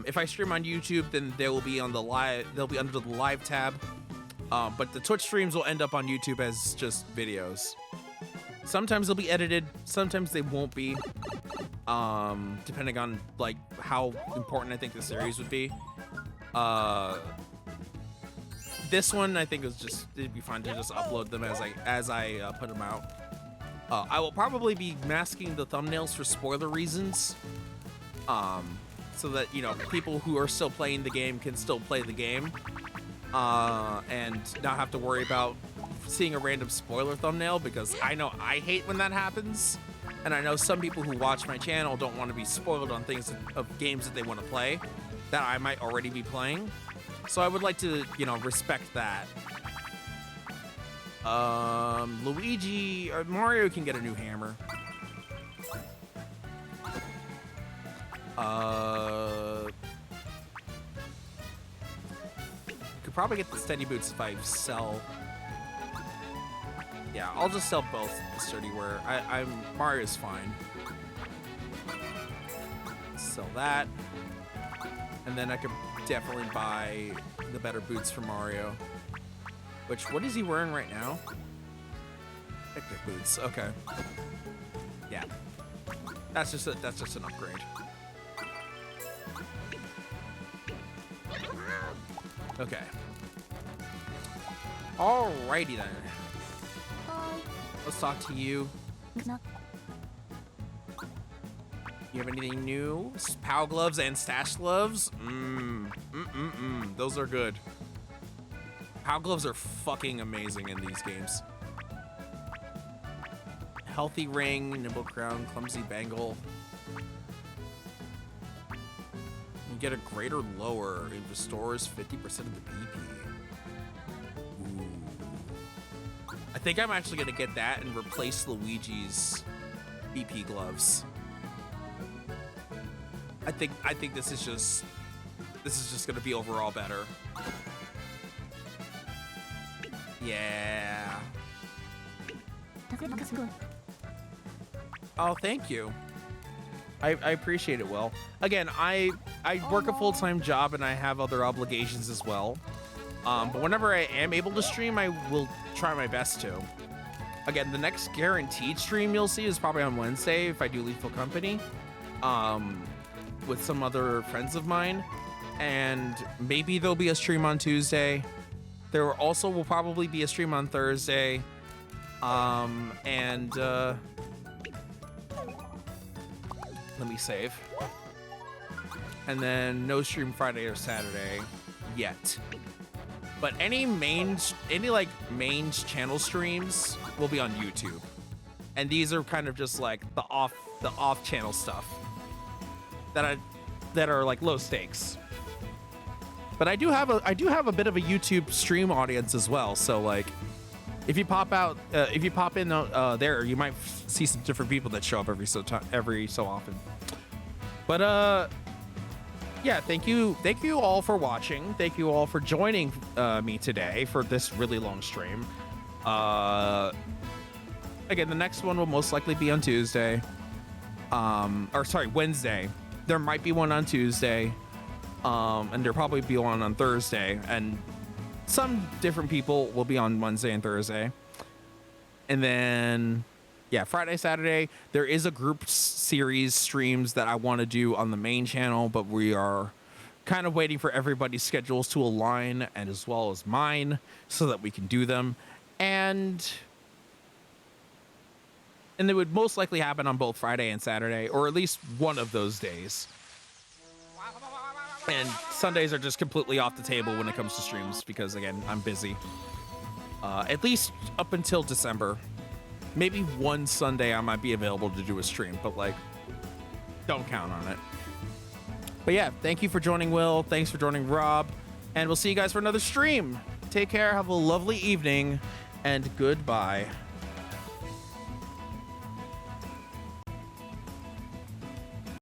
Speaker 1: if I stream on YouTube, then they will be on the live. They'll be under the live tab. But the Twitch streams will end up on YouTube as just videos. Sometimes they'll be edited. Sometimes they won't be. Depending on like how important I think the series would be. This one I think it'd be fun to just upload them as I put them out. I will probably be masking the thumbnails for spoiler reasons, so that people who are still playing the game can still play the game, and not have to worry about seeing a random spoiler thumbnail, because I know I hate when that happens. And I know some people who watch my channel don't want to be spoiled on things of games that they want to play that I might already be playing. So I would like to, respect that. Luigi or Mario can get a new hammer. Could probably get the steady boots if I sell. Yeah, I'll just sell both the sturdy wear. Mario's fine. Sell that. And then I could definitely buy the better boots for Mario. What is he wearing right now? Picnic boots, okay. Yeah. That's just an upgrade.
Speaker 3: Okay. Alrighty then. Let's talk to you. You have anything new? POW gloves and stash gloves? Those are good. POW gloves are fucking amazing in these games. Healthy ring, nimble crown, clumsy bangle. You get a greater lower. It restores 50% of the BP. Ooh. I think I'm actually gonna get that and replace Luigi's BP gloves. I think this is just gonna be overall better. Yeah. Oh, thank you. I appreciate it, Will. Again, I work a full-time job and I have other obligations as well. But whenever I am able to stream, I will try my best to. Again, the next guaranteed stream you'll see is probably on Wednesday if I do Lethal Company. With some other friends of mine, and maybe there'll be a stream on Tuesday. There also will probably be a stream on Thursday, let me save. And then no stream Friday or Saturday yet. But any main channel streams will be on YouTube, and these are kind of just like the off channel stuff that are like low stakes. But I do have a bit of a YouTube stream audience as well. So like, if you pop in there, you might see some different people that show up every so often. But yeah, thank you all for watching. Thank you all for joining me today for this really long stream. Again, the next one will most likely be on Tuesday. Wednesday. There might be one on Tuesday, and there'll probably be one on Thursday, and some different people will be on Wednesday and Thursday. And then, yeah, Friday, Saturday, there is a group series streams that I want to do on the main channel, but we are kind of waiting for everybody's schedules to align, and as well as mine, so that we can do them. And they would most likely happen on both Friday and Saturday, or at least one of those days. And Sundays are just completely off the table when it comes to streams because, again, I'm busy. At least up until December. Maybe one Sunday I might be available to do a stream, but, like, don't count on it. But yeah, thank you for joining Will. Thanks for joining Rob. And we'll see you guys for another stream. Take care. Have a lovely evening. And goodbye.